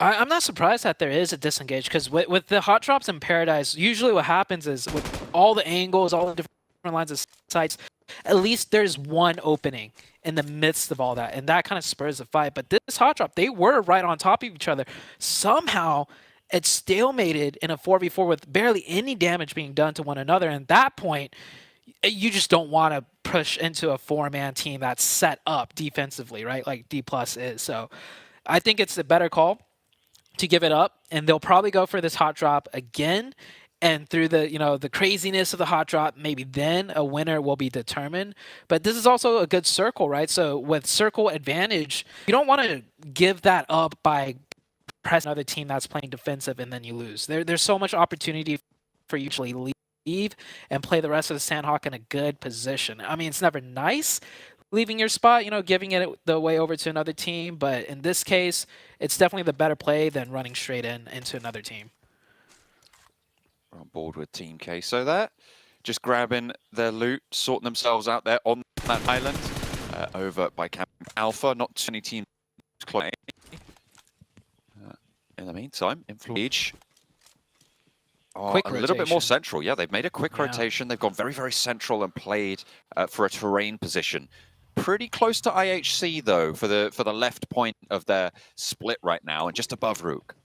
I'm not surprised that there is a disengage, because with the hot drops in Paradise, usually what happens is with all the angles, all the different lines of sights, at least there's one opening in the midst of all that, and that kind of spurs the fight. But this hot drop, they were right on top of each other. Somehow, it's stalemated in a 4v4 with barely any damage being done to one another. And at that point, you just don't want to push into a 4-man team that's set up defensively, right? Like D+ is. So I think it's a better call to give it up, and they'll probably go for this hot drop again. And through the, you know, the craziness of the hot drop, maybe then a winner will be determined. But this is also a good circle, right? So with circle advantage, you don't want to give that up by pressing another team that's playing defensive and then you lose. There's so much opportunity for you to leave and play the rest of the Sandhawk in a good position. I mean, it's never nice leaving your spot, you know, giving it the way over to another team. But in this case, it's definitely the better play than running straight into another team. We're on board with Team Queso there. Just grabbing their loot, sorting themselves out there on that island. Over by Camp Alpha. Not too many teams close. In the meantime, Influence quick a little bit more central. Yeah, they've made a quick rotation. They've gone very, very central and played for a terrain position. Pretty close to IHC, though, for the left point of their split right now, and just above Rook.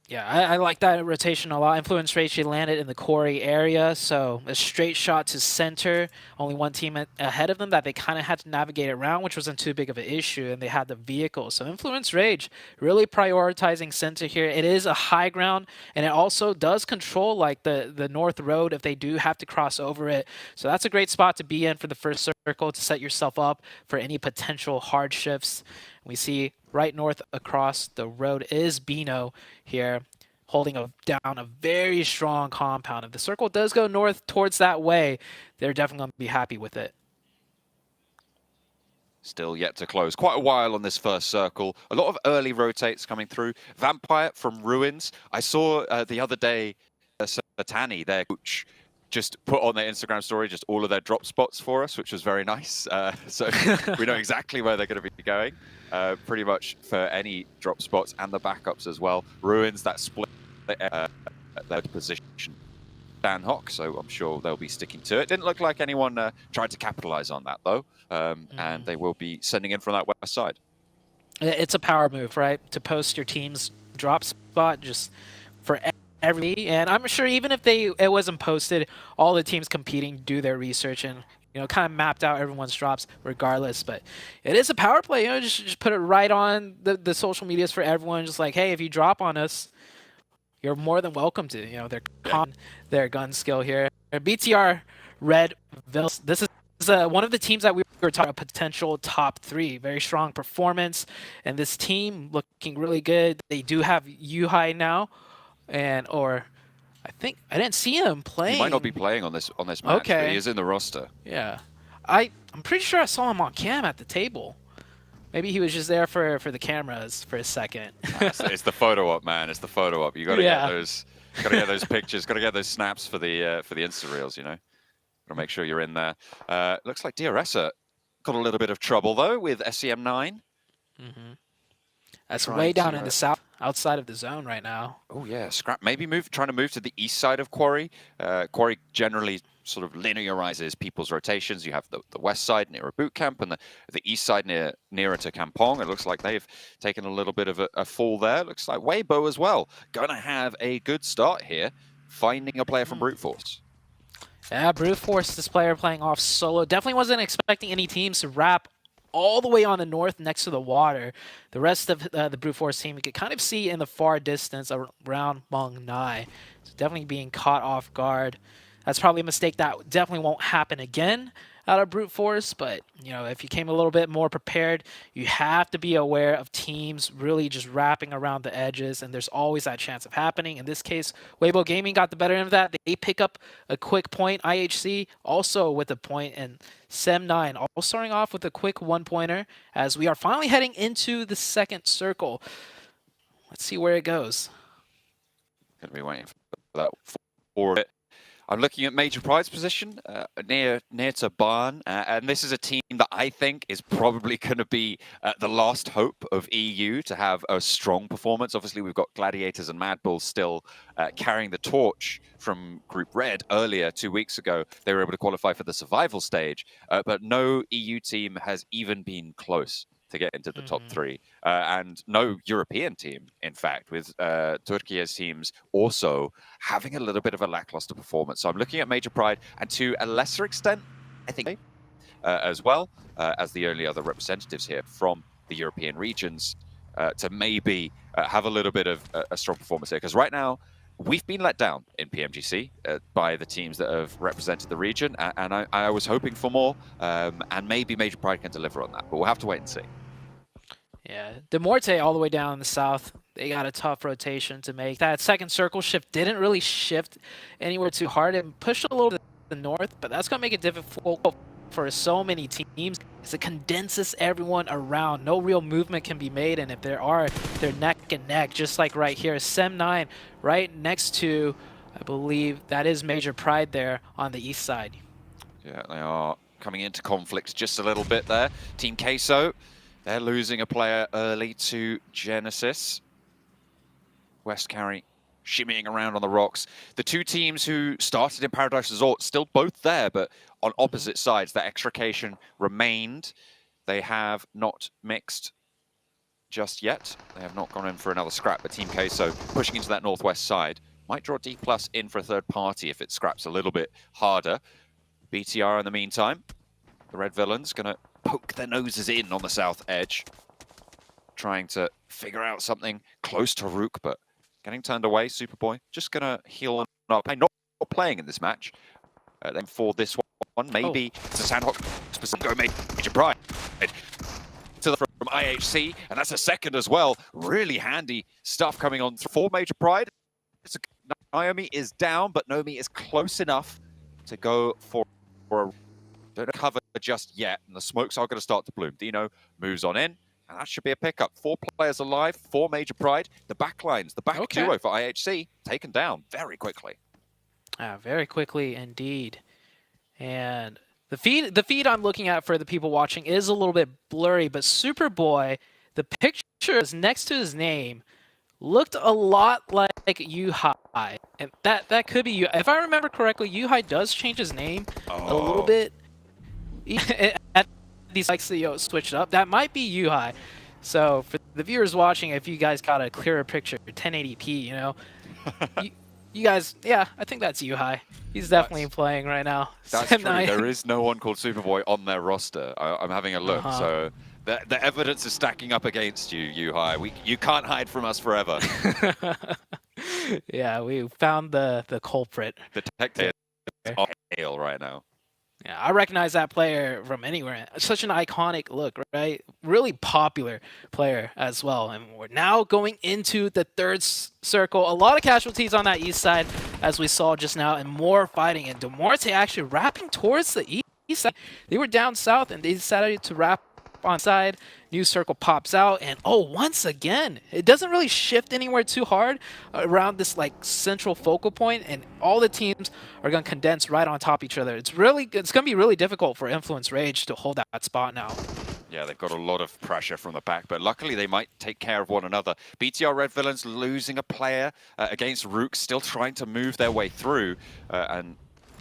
Yeah, I like that rotation a lot. Influence Rage landed in the quarry area, so a straight shot to center. Only one team ahead of them that they kind of had to navigate around, which wasn't too big of an issue, and they had the vehicle. So Influence Rage really prioritizing center here. It is a high ground, and it also does control like the north road if they do have to cross over it. So that's a great spot to be in for the first circle to set yourself up for any potential hardships. We see right north across the road is Bino here, holding down a very strong compound. If the circle does go north towards that way, they're definitely going to be happy with it. Still yet to close. Quite a while on this first circle. A lot of early rotates coming through. Vampire from Ruins. I saw the other day, Satani, their coach, just put on their Instagram story just all of their drop spots for us, which was very nice. So we know exactly where they're going to be going. Pretty much for any drop spots and the backups as well. Ruins that split their position Sandhawk, so I'm sure they'll be sticking to it. Didn't look like anyone tried to capitalize on that though, and they will be sending in from that west side. It's a power move, right? To post your team's drop spot just for every, and I'm sure even if it wasn't posted, all the teams competing do their research and, you know, kind of mapped out everyone's drops regardless. But it is a power play, you know, just put it right on the social medias for everyone. Just like, hey, if you drop on us, you're more than welcome to. You know, their gun skill here. BTR Red Villains. This is one of the teams that we were talking about, potential top 3. Very strong performance, and this team looking really good. They do have Yuhai now, or I think I didn't see him playing. He might not be playing on this match, but he is in the roster. Yeah, I'm pretty sure I saw him on cam at the table. Maybe he was just there for the cameras for a second. It's the photo op, man. It's the photo op. You got to get those. Got to get those pictures. Got to get those snaps for the Insta reels. You know, got to make sure you're in there. Looks like DRS got a little bit of trouble though with SEM9. That's way down in the south, outside of the zone right now. Oh yeah, Scrap maybe trying to move to the east side of Quarry. Quarry generally sort of linearizes people's rotations. You have the west side near a boot camp and the east side nearer to Kampong. It looks like they've taken a little bit of a fall there. Looks like Weibo as well. Going to have a good start here, finding a player from Brute Force. Yeah, Brute Force, this player playing off solo. Definitely wasn't expecting any teams to wrap all the way on the north next to the water. The rest of the Brute Force team, you could kind of see in the far distance around Mong Nai. So definitely being caught off guard. That's probably a mistake that definitely won't happen again out of Brute Force, but you know, if you came a little bit more prepared, you have to be aware of teams really just wrapping around the edges, and there's always that chance of happening. In this case, Weibo Gaming got the better end of that. They pick up a quick point. IHC also with a point, and Sem9 all starting off with a quick one-pointer as we are finally heading into the second circle. Let's see where it goes. Gonna be waiting for that for it. I'm looking at Major Pride's position near to Barn, and this is a team that I think is probably going to be the last hope of EU to have a strong performance. Obviously, we've got Gladiators and Mad Bulls still carrying the torch from Group Red earlier 2 weeks ago. They were able to qualify for the survival stage, but no EU team has even been close to get into the top 3, and no European team, in fact, with Turkey's teams also having a little bit of a lackluster performance. So I'm looking at Major Pride, and to a lesser extent, I think, as well as the only other representatives here from the European regions, to maybe have a little bit of a strong performance here. Because right now, we've been let down in PMGC by the teams that have represented the region, and I was hoping for more, and maybe Major Pride can deliver on that, but we'll have to wait and see. Yeah, De Morte all the way down in the south, they got a tough rotation to make. That second circle shift didn't really shift anywhere too hard and pushed a little to the north, but that's going to make it difficult for so many teams as it condenses everyone around. No real movement can be made, and if there are, they're neck and neck, just like right here. Sem9 right next to, I believe, that is Major Pride there on the east side. Yeah, they are coming into conflict just a little bit there. Team Queso, they're losing a player early to Genesis. West Carry shimmying around on the rocks. The two teams who started in Paradise Resort still both there, but on opposite sides. That extrication remained. They have not mixed just yet. They have not gone in for another scrap, but Team Queso pushing into that northwest side. Might draw D+ in for a third party if it scraps a little bit harder. BTR in the meantime. The Red Villains gonna poke their noses in on the south edge, trying to figure out something close to Rook, but getting turned away. Superboy just gonna heal up. Not playing in this match. Then for this one, maybe it's a Sandhawk specific. Go Major Pride to the from IHC, and that's a second as well. Really handy stuff coming on for Major Pride. Naomi is down, but Naomi is close enough to go for a don't cover just yet, and the smokes are going to start to bloom. Dino moves on in, and that should be a pickup. 4 players alive, 4 Major Pride. The back lines, the back duo for IHC, taken down very quickly. Very quickly indeed. And the feed I'm looking at for the people watching is a little bit blurry, but Superboy, the picture is next to his name, looked a lot like Yuhai. And that could be you. If I remember correctly, Yuhai does change his name a little bit. At these likes to switch it up. That might be Yuhai. So for the viewers watching, if you guys got a clearer picture, 1080p, you know, you guys, yeah, I think that's Yuhai. He's definitely playing right now. That's true. There is no one called Superboy on their roster. I'm having a look. So the evidence is stacking up against you, Yuhai. You can't hide from us forever. Yeah, we found the culprit. Detected. Hail right now. Yeah, I recognize that player from anywhere. Such an iconic look, right? Really popular player as well. And we're now going into the third circle. A lot of casualties on that east side, as we saw just now, and more fighting. And Demorte actually wrapping towards the east side. They were down south, and they decided to wrap on side. New circle pops out, and once again, it doesn't really shift anywhere too hard around this like central focal point, and all the teams are going to condense right on top of each other. It's going to be really difficult for Influence Rage to hold that spot now. Yeah, they've got a lot of pressure from the back, but luckily they might take care of one another. BTR Red Villains losing a player against Rook, still trying to move their way through and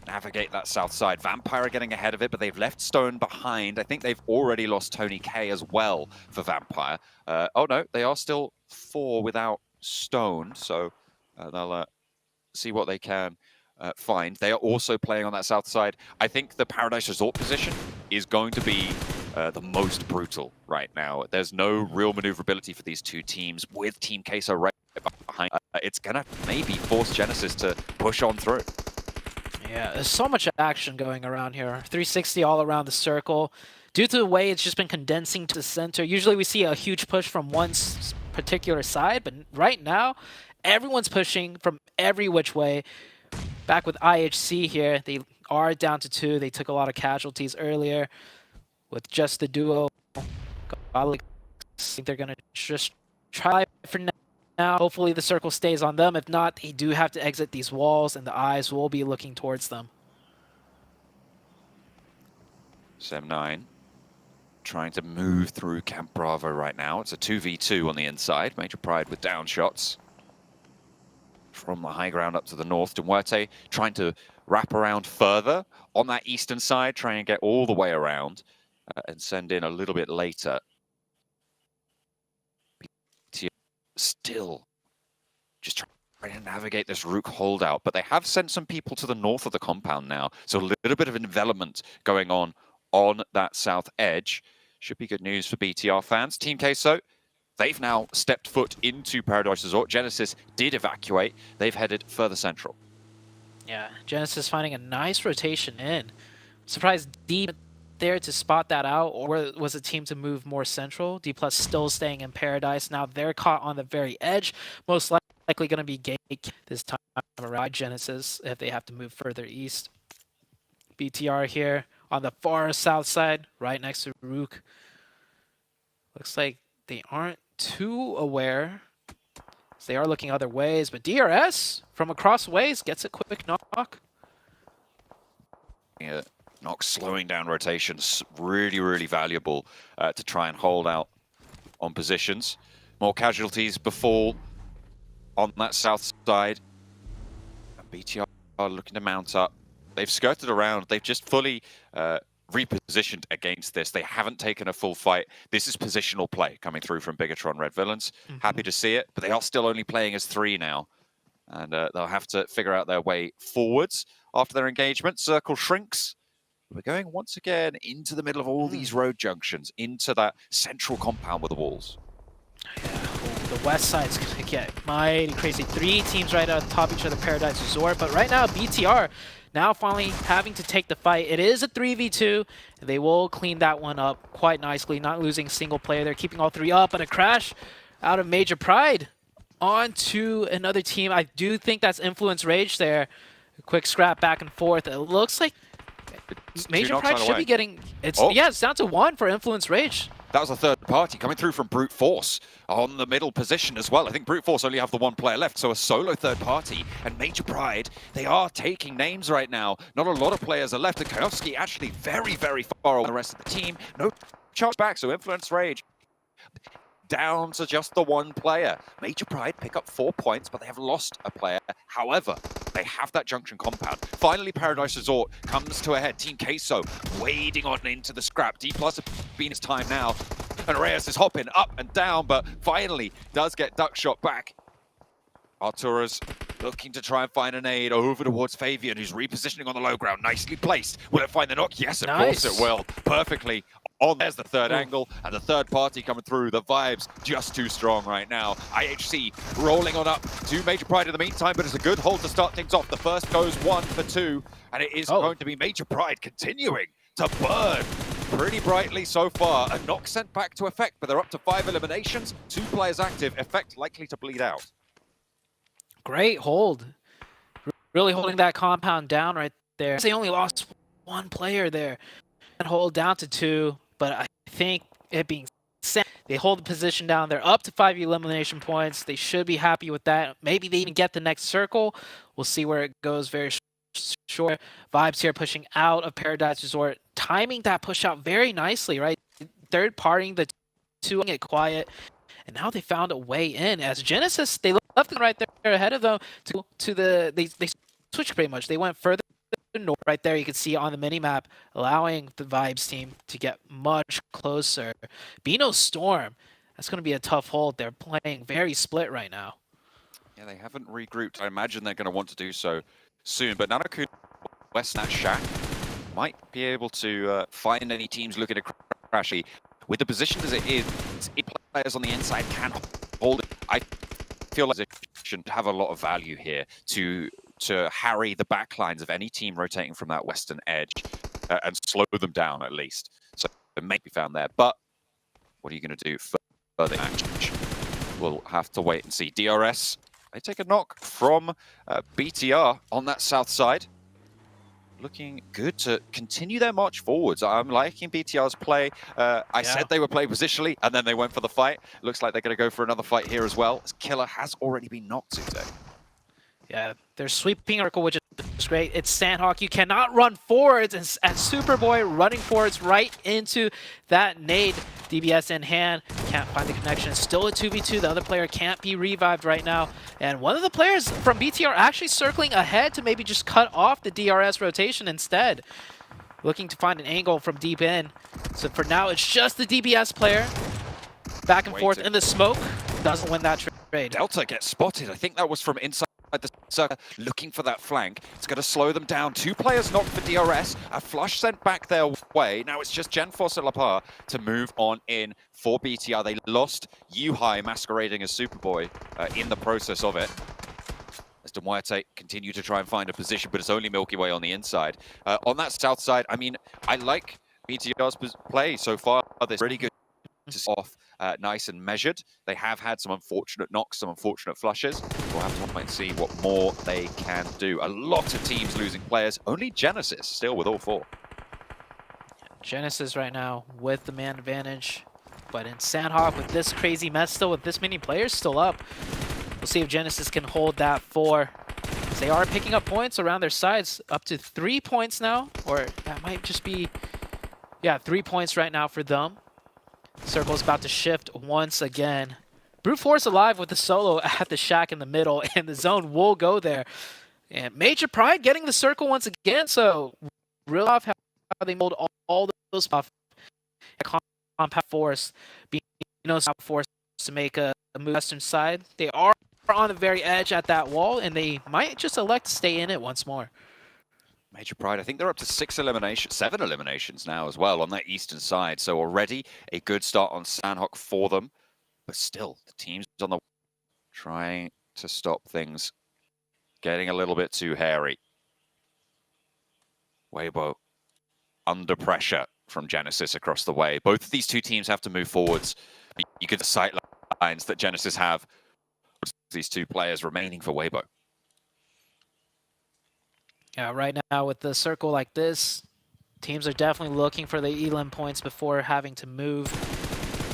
navigate that south side. Vampire getting ahead of it, but they've left Stone behind. I think they've already lost Tony K as well for Vampire. Oh no, they are still 4 without Stone, so they'll see what they can find. They are also playing on that south side. I think the Paradise Resort position is going to be the most brutal right now. There's no real maneuverability for these two teams with Team Queso right behind. It's gonna maybe force Genesis to push on through. Yeah, there's so much action going around here. 360 all around the circle. Due to the way it's just been condensing to the center, usually we see a huge push from one particular side, but right now, everyone's pushing from every which way. Back with IHC here, they are down to 2. They took a lot of casualties earlier with just the duo. I think they're going to just try for now. Hopefully the circle stays on them. If not, they do have to exit these walls, and the eyes will be looking towards them. Sem9 trying to move through Camp Bravo right now. It's a 2v2 on the inside. Major Pride with down shots. From the high ground up to the north, Duarte trying to wrap around further on that eastern side, trying to get all the way around and send in a little bit later. Still just trying to navigate this Rook holdout, but they have sent some people to the north of the compound now, so a little bit of envelopment going on that south edge. Should be good news for BTR fans. Team Queso, they've now stepped foot into Paradise Resort. Genesis did evacuate. They've headed further central. Yeah, Genesis finding a nice rotation in. Surprised D there to spot that out, or was the team to move more central? D+ still staying in Paradise. Now they're caught on the very edge. Most likely going to be gate this time around Genesis if they have to move further east. BTR here on the far south side, right next to Rook. Looks like they aren't too aware. They are looking other ways, but DRS from across ways gets a quick knock. Yeah. Knock slowing down rotations, really, really valuable to try and hold out on positions. More casualties befall on that south side. And BTR are looking to mount up. They've skirted around. They've just fully repositioned against this. They haven't taken a full fight. This is positional play coming through from Bigatron Red Villains. Happy to see it, but they are still only playing as 3 now. And they'll have to figure out their way forwards after their engagement. Circle shrinks. We're going once again into the middle of all these road junctions, into that central compound with the walls. Yeah, the west side's going to get mighty crazy. 3 teams right on top of each other, Paradise Resort. But right now, BTR now finally having to take the fight. It is a 3v2, and they will clean that one up quite nicely, not losing a single player. They're keeping all 3 up, and a crash out of Major Pride onto another team. I do think that's Influence Rage there. A quick scrap back and forth. It looks like Major Pride should be getting... Yeah, it's down to 1 for Influence Rage. That was a third party coming through from Brute Force on the middle position as well. I think Brute Force only have the 1 player left, so a solo third party. And Major Pride, they are taking names right now. Not a lot of players are left. And Kayovsky actually very, very far away from the rest of the team. No charge back, so Influence Rage down to just the 1 player. Major Pride pick up 4 points, but they have lost a player. However, they have that junction compound. Finally, Paradise Resort comes to a head. Team Queso wading on into the scrap. D+ have been his time now. And Reyes is hopping up and down, but finally does get duck shot back. Arturas looking to try and find an aid over towards Fabian, who's repositioning on the low ground. Nicely placed. Will it find the knock? Yes, of course it will. Perfectly on. There's the third angle, and the third party coming through. The vibes just too strong right now. IHC rolling on up to Major Pride in the meantime, but it's a good hold to start things off. The first goes 1 for 2, and it is going to be Major Pride continuing to burn pretty brightly so far. A knock sent back to Effect, but they're up to 5 eliminations. 2 players active. Effect likely to bleed out. Great hold. Really holding that compound down right there. They only lost 1 player there. And hold down to 2, but I think it being said, they hold the position down. They're up to 5 elimination points. They should be happy with that. Maybe they even get the next circle. We'll see where it goes very short. Vibes here pushing out of Paradise Resort. Timing that push out very nicely, right? Third partying the 2, it quiet. And now they found a way in. As Genesis, they left them right there ahead of them to the... They switched pretty much. They went further north. Right there, you can see on the minimap, allowing the Vibes team to get much closer. Bino Storm, that's going to be a tough hold. They're playing very split right now. Yeah, they haven't regrouped. I imagine they're going to want to do so soon. But Nanaku West that shack might be able to find any teams looking to crash. With the position as it is, 8 players on the inside can hold it. I feel like they should have a lot of value here to harry the backlines of any team rotating from that western edge and slow them down at least. So it may be found there. But what are you going to do for further match? We'll have to wait and see. DRS, they take a knock from BTR on that south side. Looking good to continue their march forwards. I'm liking BTR's play. I said they would play positionally, and then they went for the fight. Looks like they're going to go for another fight here as well, as Killer has already been knocked today. Yeah, they're sweeping circle, which is great. It's Sandhawk. You cannot run forwards, and Superboy running forwards right into that nade. DBS in hand, can't find the connection. It's still a 2v2. The other player can't be revived right now. And one of the players from BTR actually circling ahead to maybe just cut off the DRS rotation instead. Looking to find an angle from deep in. So for now, it's just the DBS player. Back and forth in the smoke. Doesn't win that trade. Delta gets spotted. I think that was from inside the circle, looking for that flank. It's going to slow them down. 2 players knocked for DRS. A flush sent back their way. Now it's just Genforce and Lapar to move on in for BTR. They lost Yuhai masquerading as Superboy in the process of it. As Demuerte continue to try and find a position, but it's only Milky Way on the inside. On that south side, I mean, I like BTR's play so far. This really good off, nice and measured. They have had some unfortunate knocks, some unfortunate flushes. We'll have to wait and see what more they can do. A lot of teams losing players. Only Genesis still with all 4. Genesis right now with the man advantage. But in Sandhawk, with this crazy mess still, with this many players still up, we'll see if Genesis can hold that 4. They are picking up points around their sides, up to 3 points now. Or that might just be, yeah, 3 points right now for them. Circle's about to shift once again. Brute Force alive with the solo at the shack in the middle, and the zone will go there. And Major Pride getting the circle once again, so real off how they mold all those off. Compact Force, being forced to make a move western side. They are on the very edge at that wall, and they might just elect to stay in it once more. Major Pride, I think they're up to 7 eliminations now as well on that eastern side. So already a good start on Sandhawk for them. But still, the team's on the trying to stop things getting a little bit too hairy. Weibo under pressure from Genesis across the way. Both of these 2 teams have to move forwards. You get the sight lines that Genesis have. These 2 players remaining for Weibo. Yeah, right now with the circle like this, teams are definitely looking for the elim points before having to move.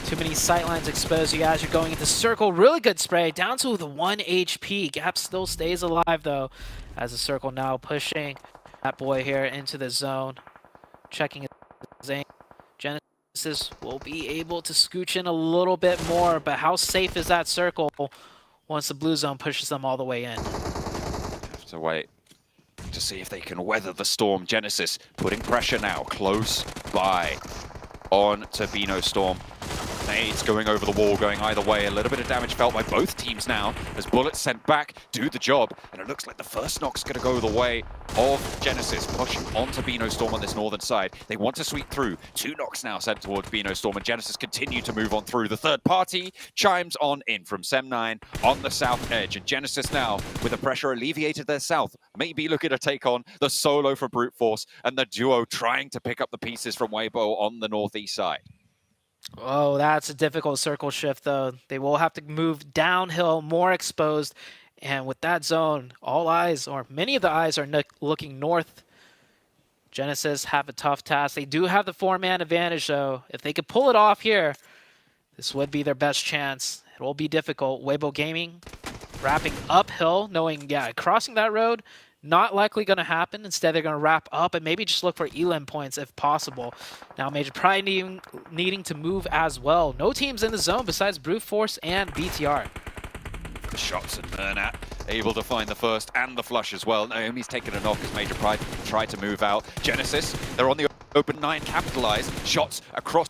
Too many sightlines exposed. You guys are going into circle. Really good spray. Down to the 1 HP. Gap still stays alive, though, as the circle now pushing that boy here into the zone. Checking his aim. Genesis will be able to scooch in a little bit more, but how safe is that circle once the blue zone pushes them all the way in? Have to wait to see if they can weather the storm. Genesis putting pressure now close by on to Bino Storm. Nades going over the wall, going either way. A little bit of damage felt by both teams now as bullets sent back do the job. And it looks like the first knock's going to go the way of Genesis, pushing onto Beano Storm on this northern side. They want to sweep through. 2 knocks now sent towards Beano Storm, and Genesis continue to move on through. The third party chimes on in from Sem9 on the south edge. And Genesis now, with the pressure alleviated their south, maybe looking to take on the solo for Brute Force and the duo trying to pick up the pieces from Weibo on the northeast side. Oh, that's a difficult circle shift, though. They will have to move downhill, more exposed. And with that zone, all eyes, or many of the eyes, are looking north. Genesis have a tough task. They do have the 4-man advantage, though. If they could pull it off here, this would be their best chance. It will be difficult. Weibo Gaming wrapping uphill, knowing, yeah, crossing that road, not likely going to happen. Instead, they're going to wrap up and maybe just look for elim points if possible. Now, Major Pride needing to move as well. No teams in the zone besides Brute Force and BTR. Shots and Mernat able to find the first and the flush as well. Naomi's taken a knock as Major Pride tried to move out. Genesis, they're on the open 9, capitalized. Shots across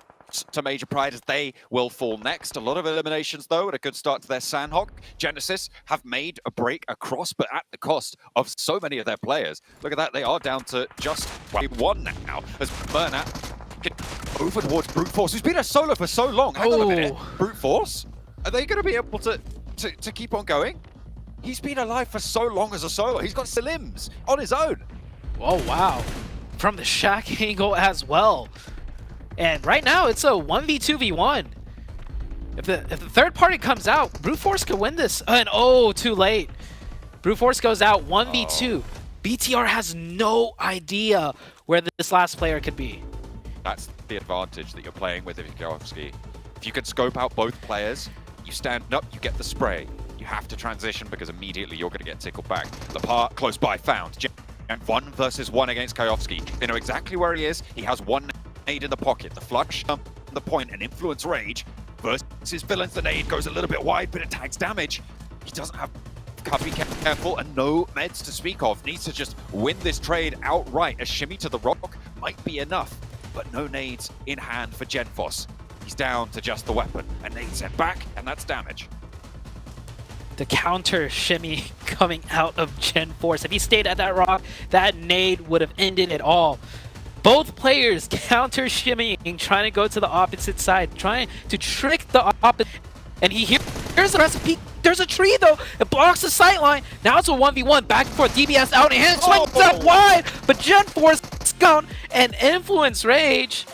to Major Pride as they will fall next. A lot of eliminations though, and a good start to their Sandhawk. Genesis have made a break across, but at the cost of so many of their players. Look at that, they are down to just 1 now as Mernat get over towards Brute Force, who's been a solo for so long. Hang on a minute, Brute Force? Are they going to be able to keep on going? He's been alive for so long as a solo. He's got Slims on his own. Oh, wow. From the Shaq angle as well. And right now, it's a 1v2v1. If the third party comes out, Brute Force could win this. And oh, too late. Brute Force goes out 1v2. BTR has no idea where this last player could be. That's the advantage that you're playing with Ivikovsky. If you can scope out both players, you stand up, you get the spray. You have to transition because immediately you're going to get tickled back. Lepar close by, found. And 1 versus 1 against Kayovsky. They know exactly where he is. He has 1 nade in the pocket. The flush, the point, and influence rage versus Villains. The nade goes a little bit wide, but it tags damage. He doesn't have cover, be careful, and no meds to speak of. Needs to just win this trade outright. A shimmy to the rock might be enough, but no nades in hand for Genfos. He's down to just the weapon. A nade sent back, and that's damage. The counter shimmy coming out of Genforce. If he stayed at that rock, that nade would have ended it all. Both players counter shimmying, trying to go to the opposite side, trying to trick the opposite. And here's the recipe. There's a tree though. It blocks the sight line. Now it's a 1v1. Back and forth. DBS out and hand swings out wide. But Genforce scout and Influence Rage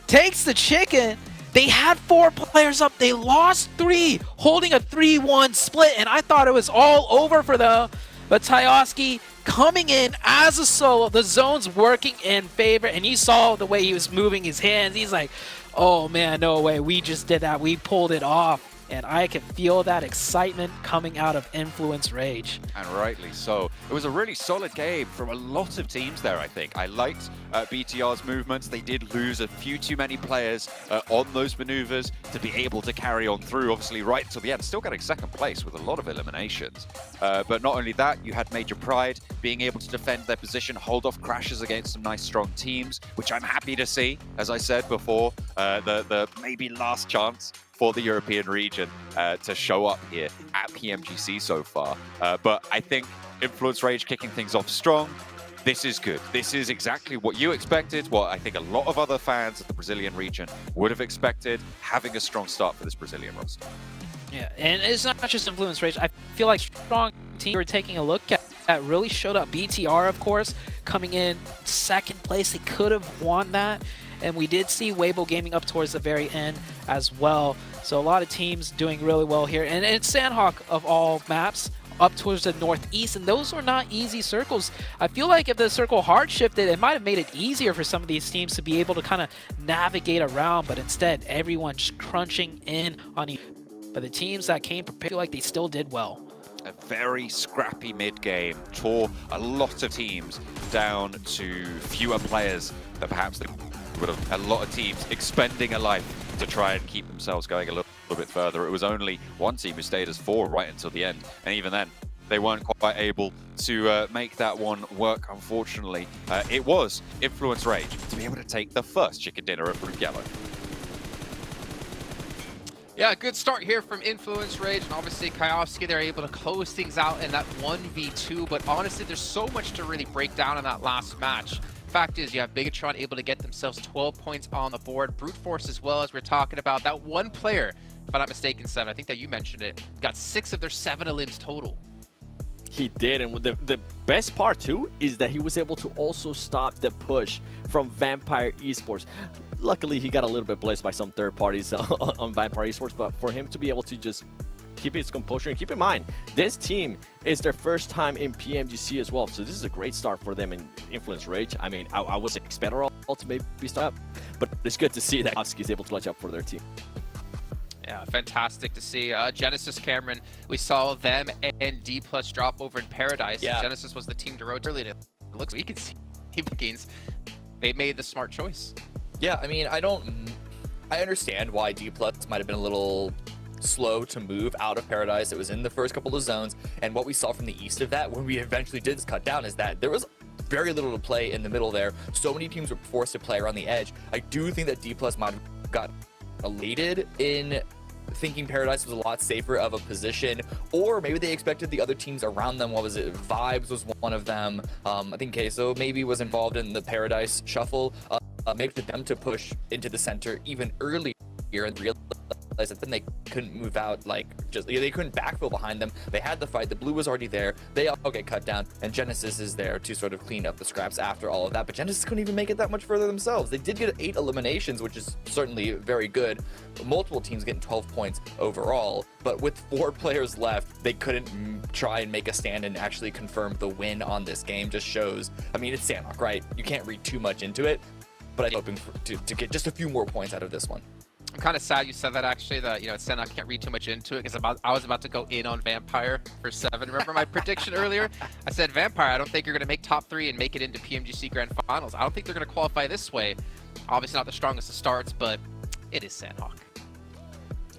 takes the chicken. They had 4 players up. They lost 3, holding a 3-1 split. And I thought it was all over for them. But Tyoski coming in as a solo. The zone's working in favor. And you saw the way he was moving his hands. He's like, oh man, no way. We just did that. We pulled it off. And I can feel that excitement coming out of Influence Rage. And rightly so. It was a really solid game from a lot of teams there, I think. I liked BTR's movements. They did lose a few too many players on those maneuvers to be able to carry on through, obviously, right till the end. Still getting second place with a lot of eliminations. But not only that, you had Major Pride being able to defend their position, hold off crashes against some nice, strong teams, which I'm happy to see. As I said before, the maybe last chance for the European region to show up here at PMGC so far. But I think Influence Rage kicking things off strong. This is good. This is exactly what you expected, what I think a lot of other fans of the Brazilian region would have expected, having a strong start for this Brazilian roster. Yeah, and it's not just Influence Rage. I feel like strong team we're taking a look at really showed up. BTR, of course, coming in second place. They could have won that. And we did see Weibo Gaming up towards the very end as well. So a lot of teams doing really well here. And it's Sandhawk of all maps up towards the northeast. And those were not easy circles. I feel like if the circle hard shifted, it might have made it easier for some of these teams to be able to kind of navigate around. But instead, everyone's crunching in on each. But the teams that came prepared, I feel like they still did well. A very scrappy mid-game, tore a lot of teams down to fewer players than perhaps they would have. A lot of teams expending a life to try and keep themselves going a little bit further. It was only one team who stayed as 4 right until the end, and even then they weren't quite able to make that one work, unfortunately. It was Influence Rage to be able to take the first chicken dinner at Fruit Yellow. Yeah, good start here from Influence Rage, and obviously Kayovsky, they're able to close things out in that 1v2, but honestly, there's so much to really break down in that last match. Fact is, you have Bigatron able to get themselves 12 points on the board. Brute Force as well, as we're talking about. That one player, if I'm not mistaken, 7, I think that you mentioned it, got 6 of their 7 elims total. He did, and the best part too is that he was able to also stop the push from Vampire Esports. Luckily, he got a little bit blessed by some third parties on Vampire Esports, but for him to be able to just keep his composure, and keep in mind, this team is their first time in PMGC as well, so this is a great start for them in Influence Rage. I mean, I was expecting all to maybe start up, but it's good to see that Kayovsky is able to clutch up for their team. Yeah, fantastic to see. Genesis Cameron, we saw them and D+ drop over in Paradise. Yeah. Genesis was the team to rotate early. It looks we can see bookings. They made the smart choice. Yeah, I mean, I understand why D+ might have been a little slow to move out of Paradise. It was in the first couple of zones, and what we saw from the east of that when we eventually did cut down is that there was very little to play in the middle there. So many teams were forced to play around the edge. I do think that D+ might have got elated in thinking Paradise was a lot safer of a position, or maybe they expected the other teams around them. What was it? Vibes was one of them. I think Queso maybe was involved in the Paradise shuffle. Maybe for them to push into the center even earlier and realize that then they couldn't move out, like they couldn't backfill behind them. They had the fight. The blue was already there. They all get cut down, and Genesis is there to sort of clean up the scraps after all of that. But Genesis couldn't even make it that much further themselves. They did get 8 eliminations, which is certainly very good. Multiple teams getting 12 points overall, but with 4 players left, they couldn't try and make a stand and actually confirm the win on this game. Just shows, I mean, it's Sandhawk, right? You can't read too much into it, but I'm hoping to get just a few more points out of this one. I'm kind of sad you said that, actually, that, Sen, I can't read too much into it, because I was about to go in on Vampire for 7. Remember my prediction earlier? I said, Vampire, I don't think you're going to make top 3 and make it into PMGC Grand Finals. I don't think they're going to qualify this way. Obviously not the strongest of starts, but it is Sandhawk.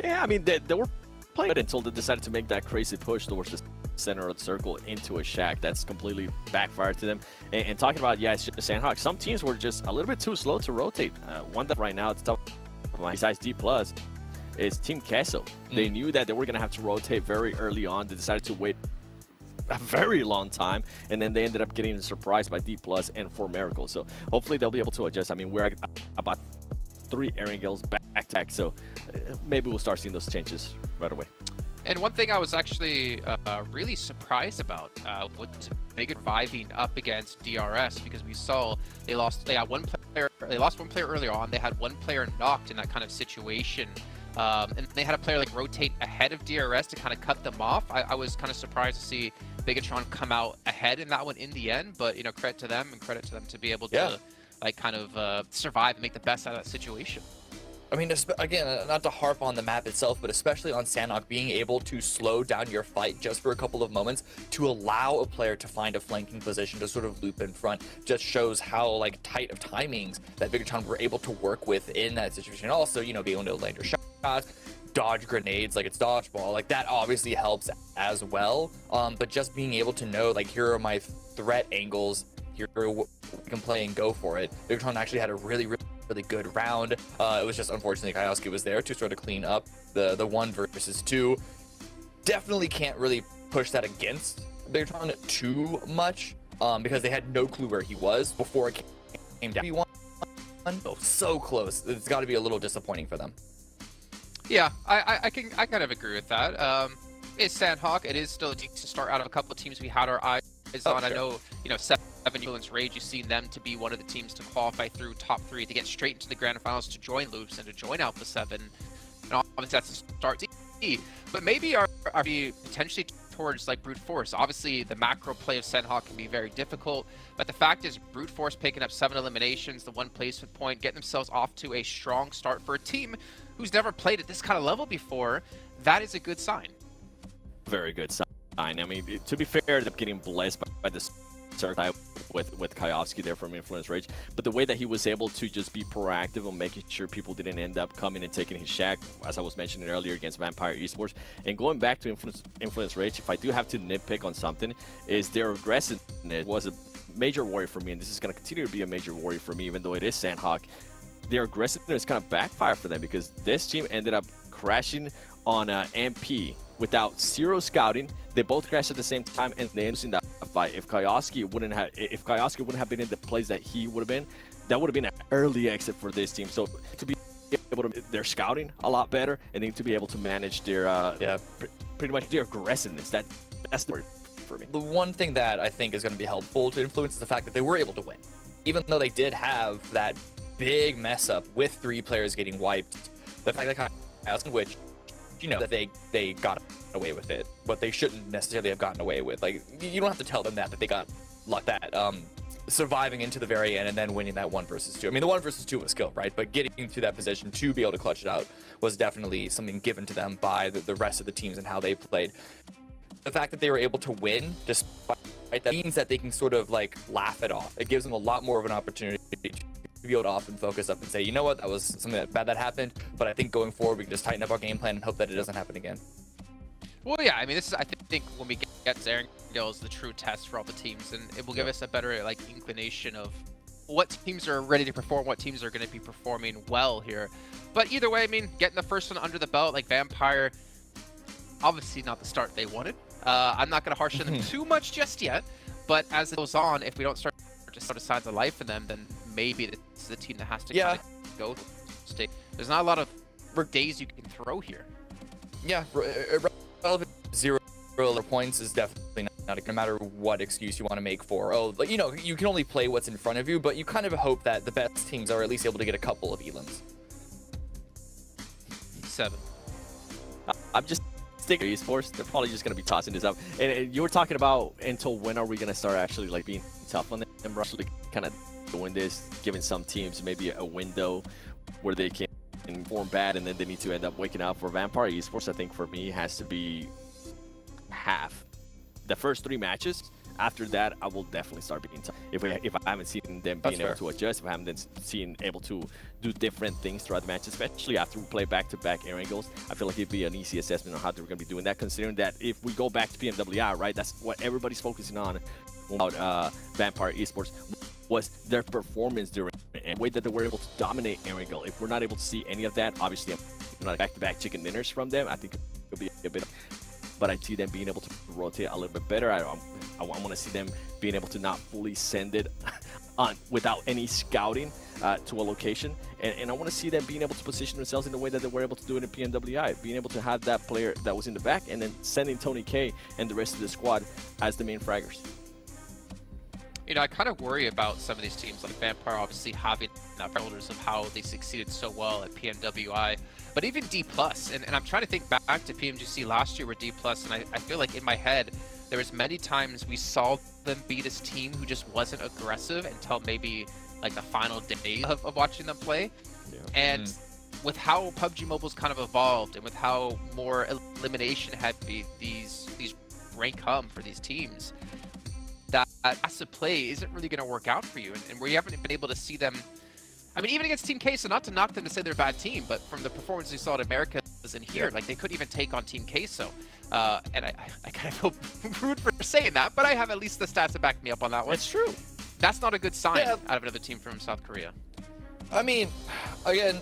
Yeah, I mean, they were playing it until they decided to make that crazy push towards the center of the circle into a shack. That's completely backfired to them. And talking about, yeah, it's just Sandhawk, some teams were just a little bit too slow to rotate. One that right now, it's tough. Besides D+, is Team Queso. They knew that they were going to have to rotate very early on. They decided to wait a very long time, and then they ended up getting surprised by D+ and 4 Miracles. So hopefully they'll be able to adjust. I mean, we're about 3 Erangels back to back, so maybe we'll start seeing those changes right away. And one thing I was actually really surprised about was Big surviving up against DRS, because we saw they lost one player earlier on. They had 1 player knocked in that kind of situation, and they had a player like rotate ahead of DRS to kind of cut them off. I was kind of surprised to see Bigatron come out ahead in that one in the end, but credit to them, and credit to them to be able to like kind of survive and make the best out of that situation. I mean, again, not to harp on the map itself, but especially on Sandhawk, being able to slow down your fight just for a couple of moments to allow a player to find a flanking position to sort of loop in front just shows how like tight of timings that Bigatron were able to work with in that situation. And also, being able to land your shots, dodge grenades like it's dodgeball, like that obviously helps as well. But just being able to know, like, here are my threat angles, here we can play and go for it. Bigatron actually had a really good round. It was just unfortunately Kayovsky was there to sort of clean up the 1 versus 2. Definitely can't really push that against Bigatron too much, because they had no clue where he was before it came down. Oh, so close. It's got to be a little disappointing for them. Yeah, I kind of agree with that. It's Sandhawk. It is still a decent start out of a couple of teams we had our eyes on. Sure. I know, 7 Influence Rage, you've seen them to be one of the teams to qualify through top 3 to get straight into the Grand Finals, to join Loops and to join Alpha 7. And obviously that's a start to see. But maybe are we potentially towards like Brute Force? Obviously the macro play of Sandhawk can be very difficult, but the fact is Brute Force picking up 7 eliminations, the 1 placement point, getting themselves off to a strong start for a team who's never played at this kind of level before, that is a good sign. Very good sign. I mean, to be fair, they're getting blessed by this circle with Kayovsky there from Influence Rage, but the way that he was able to just be proactive on making sure people didn't end up coming and taking his shack, as I was mentioning earlier, against Vampire Esports. And going back to Influence Rage, if I do have to nitpick on something, is their aggressiveness was a major worry for me, and this is going to continue to be a major worry for me, even though it is Sandhawk. Their aggressiveness kind of backfired for them, because this team ended up crashing on MP without zero scouting. They both crashed at the same time, and they ended in that fight. If Kioski wouldn't have been in the place that he would have been, that would have been an early exit for this team. So to be able to, they're scouting a lot better, and they need to be able to manage their pretty much their aggressiveness. That's the word for me. The one thing that I think is going to be helpful to influence is the fact that they were able to win, even though they did have that big mess up with 3 players getting wiped. The fact that which, you know, that they got away with it, but they shouldn't necessarily have gotten away with. Like, you don't have to tell them that they got like that. Surviving into the very end and then winning that 1 versus 2. I mean, the 1 versus 2 was skill, right? But getting to that position to be able to clutch it out was definitely something given to them by the rest of the teams and how they played. The fact that they were able to win, despite that, means that they can sort of like laugh it off. It gives them a lot more of an opportunity to be able to often focus up and say, you know what, that was something bad that happened, but I think going forward we can just tighten up our game plan and hope that it doesn't happen again. Well, yeah, I mean, this is, I think when we get to Erangel is the true test for all the teams, and it will give us a better like inclination of what teams are ready to perform, what teams are going to be performing well here. But either way, I mean, getting the first one under the belt, like Vampire, obviously not the start they wanted. I'm not going to harsh on them too much just yet, but as it goes on, if we don't start to show signs of life in them, then maybe this is the team that has to kind of go stay. There's not a lot of days you can throw here. Yeah, relevant 0 points is definitely not, no matter what excuse you want to make for, oh, like, you know, you can only play what's in front of you, but you kind of hope that the best teams are at least able to get a couple of elims. 7. I'm just sticking to esports. They're probably just going to be tossing this up. And you were talking about until when are we going to start actually like being tough on them? We're actually kind of doing this, giving some teams maybe a window where they can form bad and then they need to end up waking up. For Vampire Esports, I think for me has to be half. The first 3 matches. After that, I will definitely start being tough. If I haven't seen them being able to adjust, if I haven't seen able to do different things throughout the match, especially after we play back-to-back Erangels, I feel like it'd be an easy assessment on how they're going to be doing that, considering that if we go back to PMWI, right, that's what everybody's focusing on about Vampire Esports, was their performance during and the way that they were able to dominate Erangel. If we're not able to see any of that, obviously I'm not back-to-back chicken dinners from them. I think it could be a bit, but I see them being able to rotate a little bit better. I want to see them being able to not fully send it on without any scouting to a location, and I want to see them being able to position themselves in the way that they were able to do it in PMWI, being able to have that player that was in the back and then sending Tony K and the rest of the squad as the main fraggers. You know, I kind of worry about some of these teams, like Vampire obviously having shoulders of how they succeeded so well at PMWI, but even D+, and I'm trying to think back to PMGC last year with D+, and I feel like in my head, there was many times we saw them beat this team who just wasn't aggressive until maybe like the final days of watching them play. Yeah. And with how PUBG Mobile's kind of evolved and with how more elimination heavy these rank come for these teams, that passive play isn't really going to work out for you, and where you haven't been able to see them. I mean, even against Team Queso, not to knock them to say they're a bad team, but from the performance we saw at Americas and here, like they couldn't even take on Team Queso. And I kind of feel rude for saying that, but I have at least the stats to back me up on that one. It's true. That's not a good sign out of another team from South Korea. I mean, again,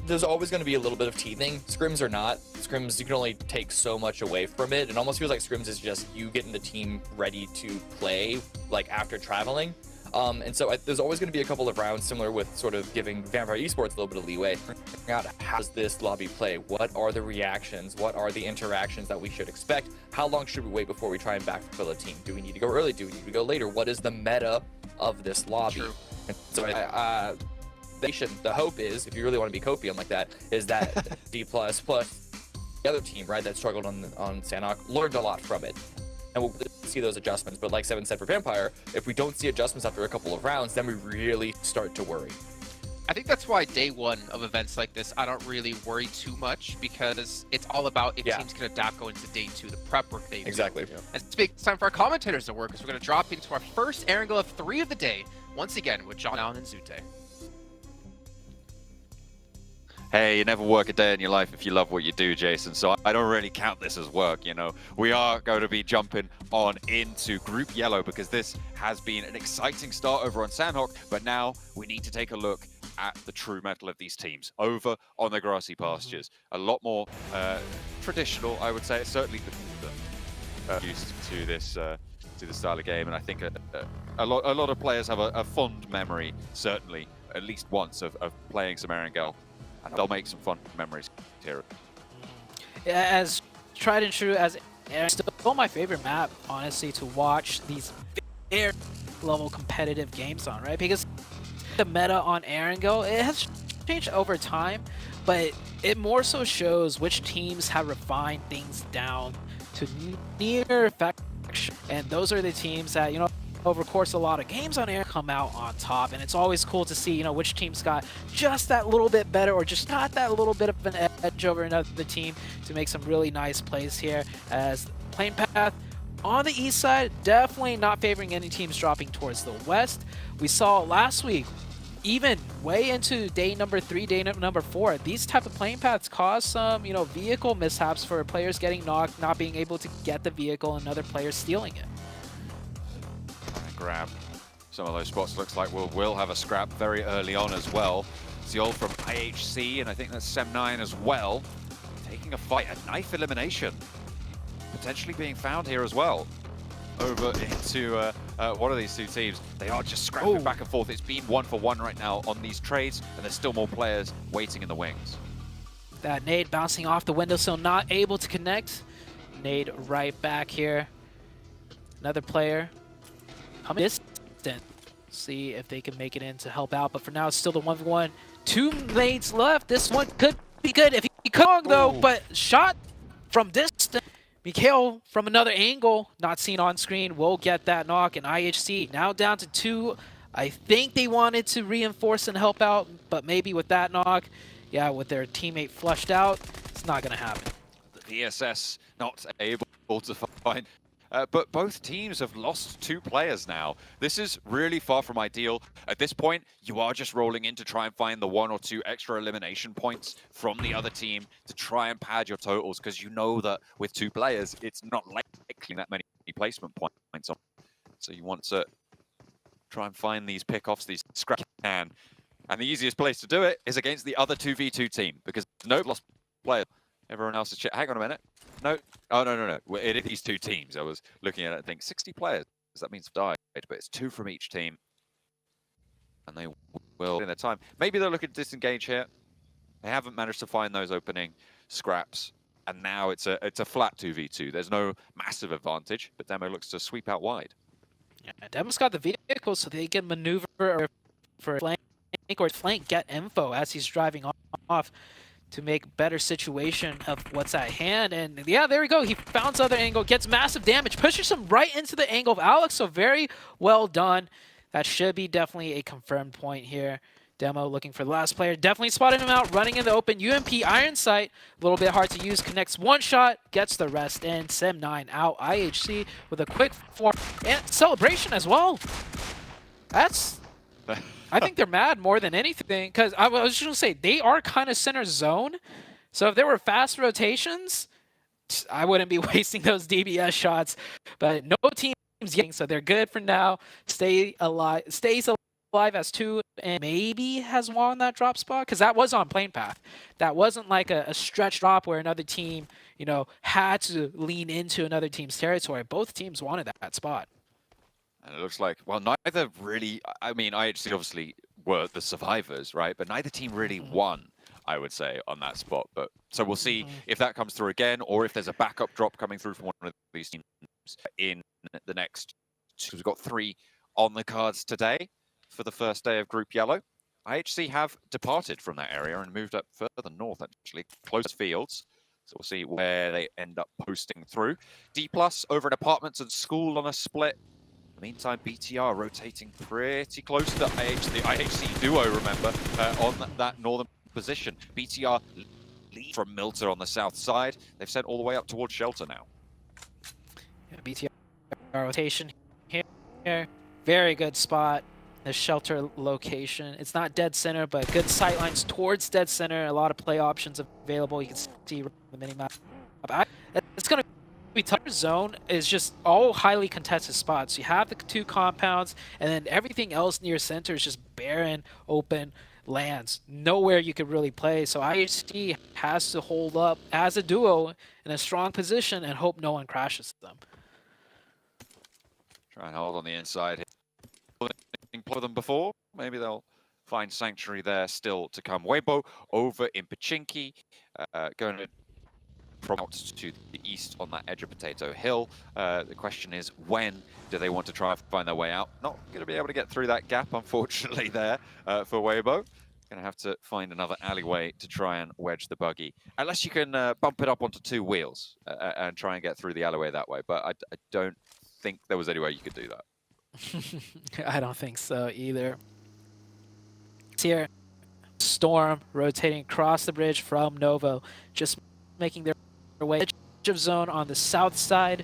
there's always going to be a little bit of teething. Scrims or not, scrims, you can only take so much away from it. It almost feels like scrims is just you getting the team ready to play, like after traveling. And so there's always going to be a couple of rounds, similar with sort of giving Vampire Esports a little bit of leeway. Figuring out how does this lobby play? What are the reactions? What are the interactions that we should expect? How long should we wait before we try and backfill a team? Do we need to go early? Do we need to go later? What is the meta of this lobby? And so the hope is, if you really want to be copium like that, is that D++ plus the other team, right, that struggled on Sanhok, learned a lot from it. And we'll see those adjustments. But like Seven said for Vampire, if we don't see adjustments after a couple of rounds, then we really start to worry. I think that's why day one of events like this, I don't really worry too much, because it's all about if teams can adapt going into day 2, the prep work day 2. Exactly. And it's time for our commentators to work, because we're going to drop into our first Erangel of 3 of the day, once again with John Allen and Zute. Hey, you never work a day in your life if you love what you do, Jason, so I don't really count this as work, you know. We are going to be jumping on into Group Yellow because this has been an exciting start over on Sanhok, but now we need to take a look at the true mettle of these teams over on the grassy pastures. A lot more traditional, I would say. Certainly used to this style of game, and I think a lot of players have a fond memory, certainly at least once, of playing some Erangel, and they'll make some fun memories here. As tried and true as still my favorite map, honestly, to watch these very level competitive games on, right? Because the meta on Erangel, it has changed over time, but it more so shows which teams have refined things down to near perfection, and those are the teams that, you know, over the course of a lot of games on air come out on top, and it's always cool to see, you know, which team's got just that little bit better or just got that little bit of an edge over another team to make some really nice plays here. As playing path on the east side, definitely not favoring any teams dropping towards the west. We saw last week, even way into day number 3, day number 4, these type of playing paths cause some, you know, vehicle mishaps for players getting knocked, not being able to get the vehicle, and other players stealing it. Grab some of those spots. Looks like we'll have a scrap very early on as well. Zeol from IHC, and I think that's Sem9 as well, taking a fight. A knife elimination potentially being found here as well. Over into one of these two teams. They are just scrapping back and forth. It's been 1-for-1 right now on these trades, and there's still more players waiting in the wings. That nade bouncing off the windowsill, not able to connect. Nade right back here. Another player coming distant. See if they can make it in to help out, but for now it's still the 1v1. 2 nades left. This one could be good if he comes though, but shot from distance. Mikhail from another angle, not seen on screen, will get that knock, and IHC now down to 2. I think they wanted to reinforce and help out, but maybe with that knock, yeah, with their teammate flushed out, it's not going to happen. The VSS not able to find, but both teams have lost 2 players now. This is really far from ideal. At this point, you are just rolling in to try and find the 1 or 2 extra elimination points from the other team to try and pad your totals, because you know that with 2 players, it's not likely that many placement points on. So you want to try and find these pickoffs, these scraps you can. And the easiest place to do it is against the other 2v2 team, because no lost player. Everyone else is hang on a minute. No. Oh, no. It is these 2 teams. I was looking at it and think 60 players. That means died, but it's 2 from each team. And they will in their time. Maybe they're looking to disengage here. They haven't managed to find those opening scraps. And now it's a flat 2v2. There's no massive advantage, but Demo looks to sweep out wide. Yeah, Demo's got the vehicle so they can maneuver for flank or flank, get info as he's driving off to make better situation of what's at hand. And yeah, there we go. He found other angle, gets massive damage, pushes him right into the angle of Alex. So very well done. That should be definitely a confirmed point here. Demo looking for the last player. Definitely spotted him out, running in the open. UMP Iron Sight, a little bit hard to use. Connects 1 shot, gets the rest in. Sem9 out. IHC with a quick form and celebration as well. That's... I think they're mad more than anything, because I was just going to say, they are kind of center zone. So if there were fast rotations, I wouldn't be wasting those DBS shots. But no team's getting, so they're good for now. Stays alive as 2, and maybe has won that drop spot, because that was on plane path. That wasn't like a stretch drop where another team, you know, had to lean into another team's territory. Both teams wanted that spot. And it looks like, well, neither really, I mean, IHC obviously were the survivors, right? But neither team really won, I would say, on that spot. But so we'll see if that comes through again, or if there's a backup drop coming through from one of these teams in the next. We've got 3 on the cards today for the first day of Group Yellow. IHC have departed from that area and moved up further north, actually, close fields. So we'll see where they end up posting through. D+ over in apartments and school on a split. In the meantime, BTR rotating pretty close to the IHC duo, remember, on that northern position. BTR lead from Milter on the south side. They've sent all the way up towards Shelter now. Yeah, BTR rotation here. Very good spot. The Shelter location. It's not dead center, but good sight lines towards dead center. A lot of play options available. You can see the mini-map. It's going to be tough. Zone is just all highly contested spots. You have the 2 compounds, and then everything else near center is just barren, open. lands. Nowhere you could really play. So IHC has to hold up as a duo in a strong position and hope no one crashes them. Try and hold on the inside here. For them before, maybe they'll find sanctuary there still to come. Weibo over in Pachinki, going to out to the east on that edge of Potato Hill. The question is, when do they want to try and find their way out? Not going to be able to get through that gap, unfortunately, there for Weibo. Going to have to find another alleyway to try and wedge the buggy. Unless you can bump it up onto 2 wheels and try and get through the alleyway that way. But I don't think there was any way you could do that. I don't think so either. Here, Storm rotating across the bridge from Novo, just making their way edge of zone on the south side.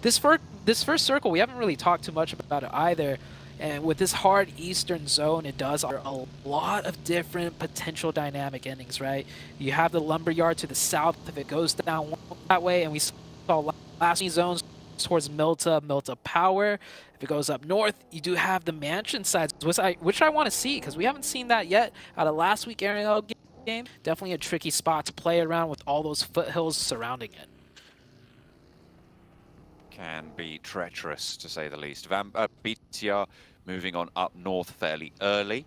This first circle, we haven't really talked too much about it either. And with this hard eastern zone, it does offer a lot of different potential dynamic endings, right? You have the lumberyard to the south if it goes down that way, and we saw last zones towards Milta Power. If it goes up north, you do have the mansion sides, which I want to see because we haven't seen that yet out of last week Ariel game. Definitely a tricky spot to play around with all those foothills surrounding it. Can be treacherous, to say the least. BTR moving on up north fairly early.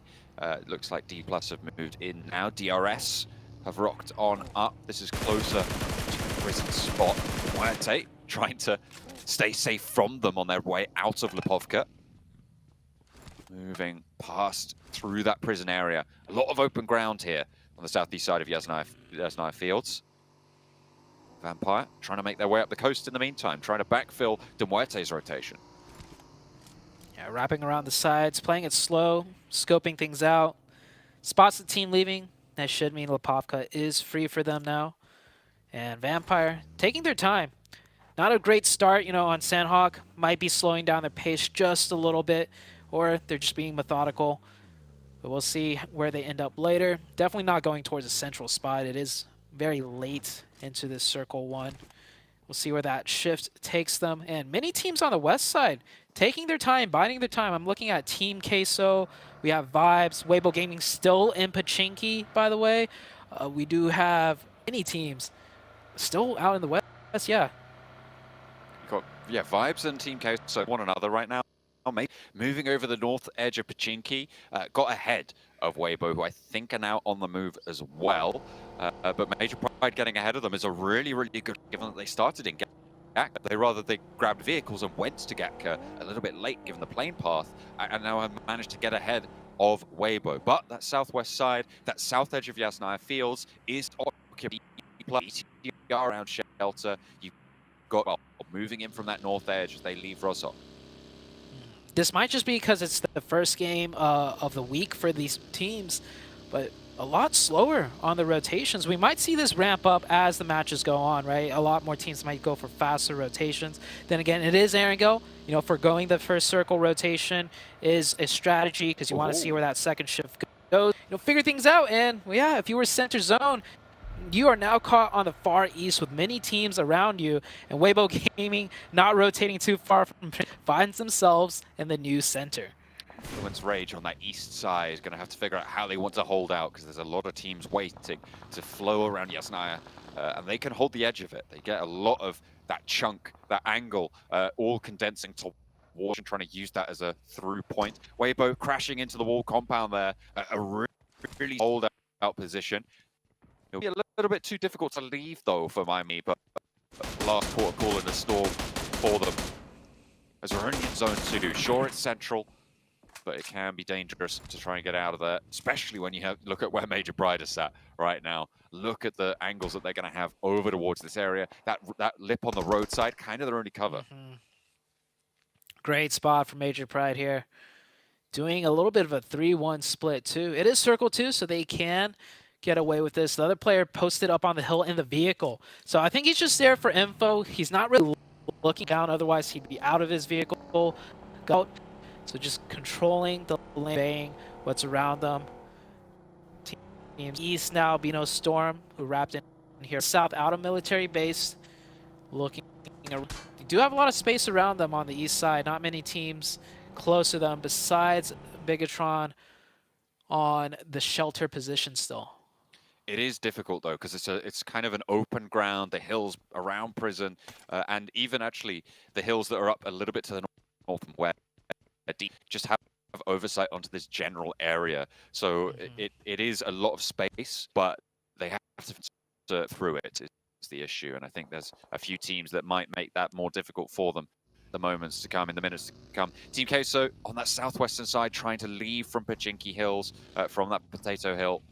Looks like D+ have moved in now. DRS have rocked on up. This is closer to the prison spot. Muerte trying to stay safe from them on their way out of Lipovka. Moving past through that prison area. A lot of open ground here on the southeast side of Yasnaya Fields. Vampire trying to make their way up the coast in the meantime, trying to backfill De Muerte's rotation. Yeah, wrapping around the sides, playing it slow, scoping things out. Spots the team leaving. That should mean Lipovka is free for them now. And Vampire taking their time. Not a great start, you know, on Sandhawk. Might be slowing down their pace just a little bit, or they're just being methodical. But we'll see where they end up later. Definitely not going towards a central spot. It is very late into this Circle 1. We'll see where that shift takes them. And many teams on the west side taking their time, biding their time. I'm looking at Team Queso. We have Vibes. Weibo Gaming still in Pachinki, by the way. We do have many teams still out in the west. Yeah. Yeah, Vibes and Team Queso one another right now. Moving over the north edge of Pachinki, got ahead of Weibo, who I think are now on the move as well. But Major Pride getting ahead of them is a really, really good, given that they started in Gatka. They grabbed vehicles and went to Gatka a little bit late, given the plane path, and now have managed to get ahead of Weibo. But that southwest side, that south edge of Yasnaya Fields is occupied around shelter. You've got moving in from that north edge as they leave Rosok. This might just be because it's the first game of the week for these teams, but a lot slower on the rotations. We might see this ramp up as the matches go on, right? A lot more teams might go for faster rotations. Then again, it is Erangel. You know, forgoing the first circle rotation is a strategy because you want to see where that second shift goes. You know, figure things out. And well, yeah, if you were center zone, you are now caught on the far east with many teams around you, and Weibo Gaming, not rotating too far from, finds themselves in the new center. Fluence Rage on that east side is going to have to figure out how they want to hold out, because there's a lot of teams waiting to flow around Yasnaya, and they can hold the edge of it. They get a lot of that chunk, that angle, all condensing towards and trying to use that as a through point. Weibo crashing into the wall compound there, a really hold out position. It'll be a little bit too difficult to leave, though, for Miami, but last port of call in the storm for them. As we're only in zone 2, sure, it's central, but it can be dangerous to try and get out of there, especially when you look at where Major Pride is sat right now. Look at the angles that they're going to have over towards this area. That lip on the roadside, kind of their only cover. Great spot for Major Pride here. Doing a little bit of a 3-1 split, too. It is Circle 2, so they can get away with this. The other player posted up on the hill in the vehicle. So I think he's just there for info. He's not really looking down, otherwise he'd be out of his vehicle. So just controlling the lane, baying what's around them. Teams east now, Bino Storm, who wrapped in here. South out of military base. Looking, you do have a lot of space around them on the east side. Not many teams close to them besides Bigatron on the shelter position still. It is difficult though, because it's kind of an open ground, the hills around prison, and even actually the hills that are up a little bit to the north and west, just have oversight onto this general area. So it is a lot of space, but they have to filter through it. Is the issue, and I think there's a few teams that might make that more difficult for them. The moments to come, in the minutes to come. Team Queso on that southwestern side, trying to leave from Pachinki Hills, from that Potato Hill.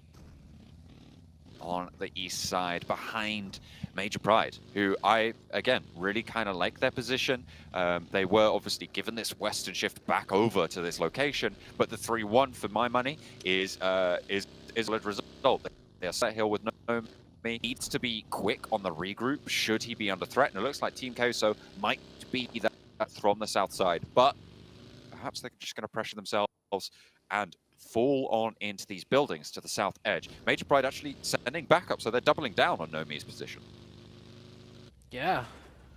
On the east side, behind Major Pride, who I, again, really kind of like their position. They were obviously given this western shift back over to this location, but the 3-1 for my money is a solid result. They're set hill with no needs to be quick on the regroup should he be under threat, and it looks like Team Queso might be that from the south side, but perhaps they're just going to pressure themselves and fall on into these buildings to the south edge. Major Pride actually sending backup, so they're doubling down on Nomi's position. Yeah.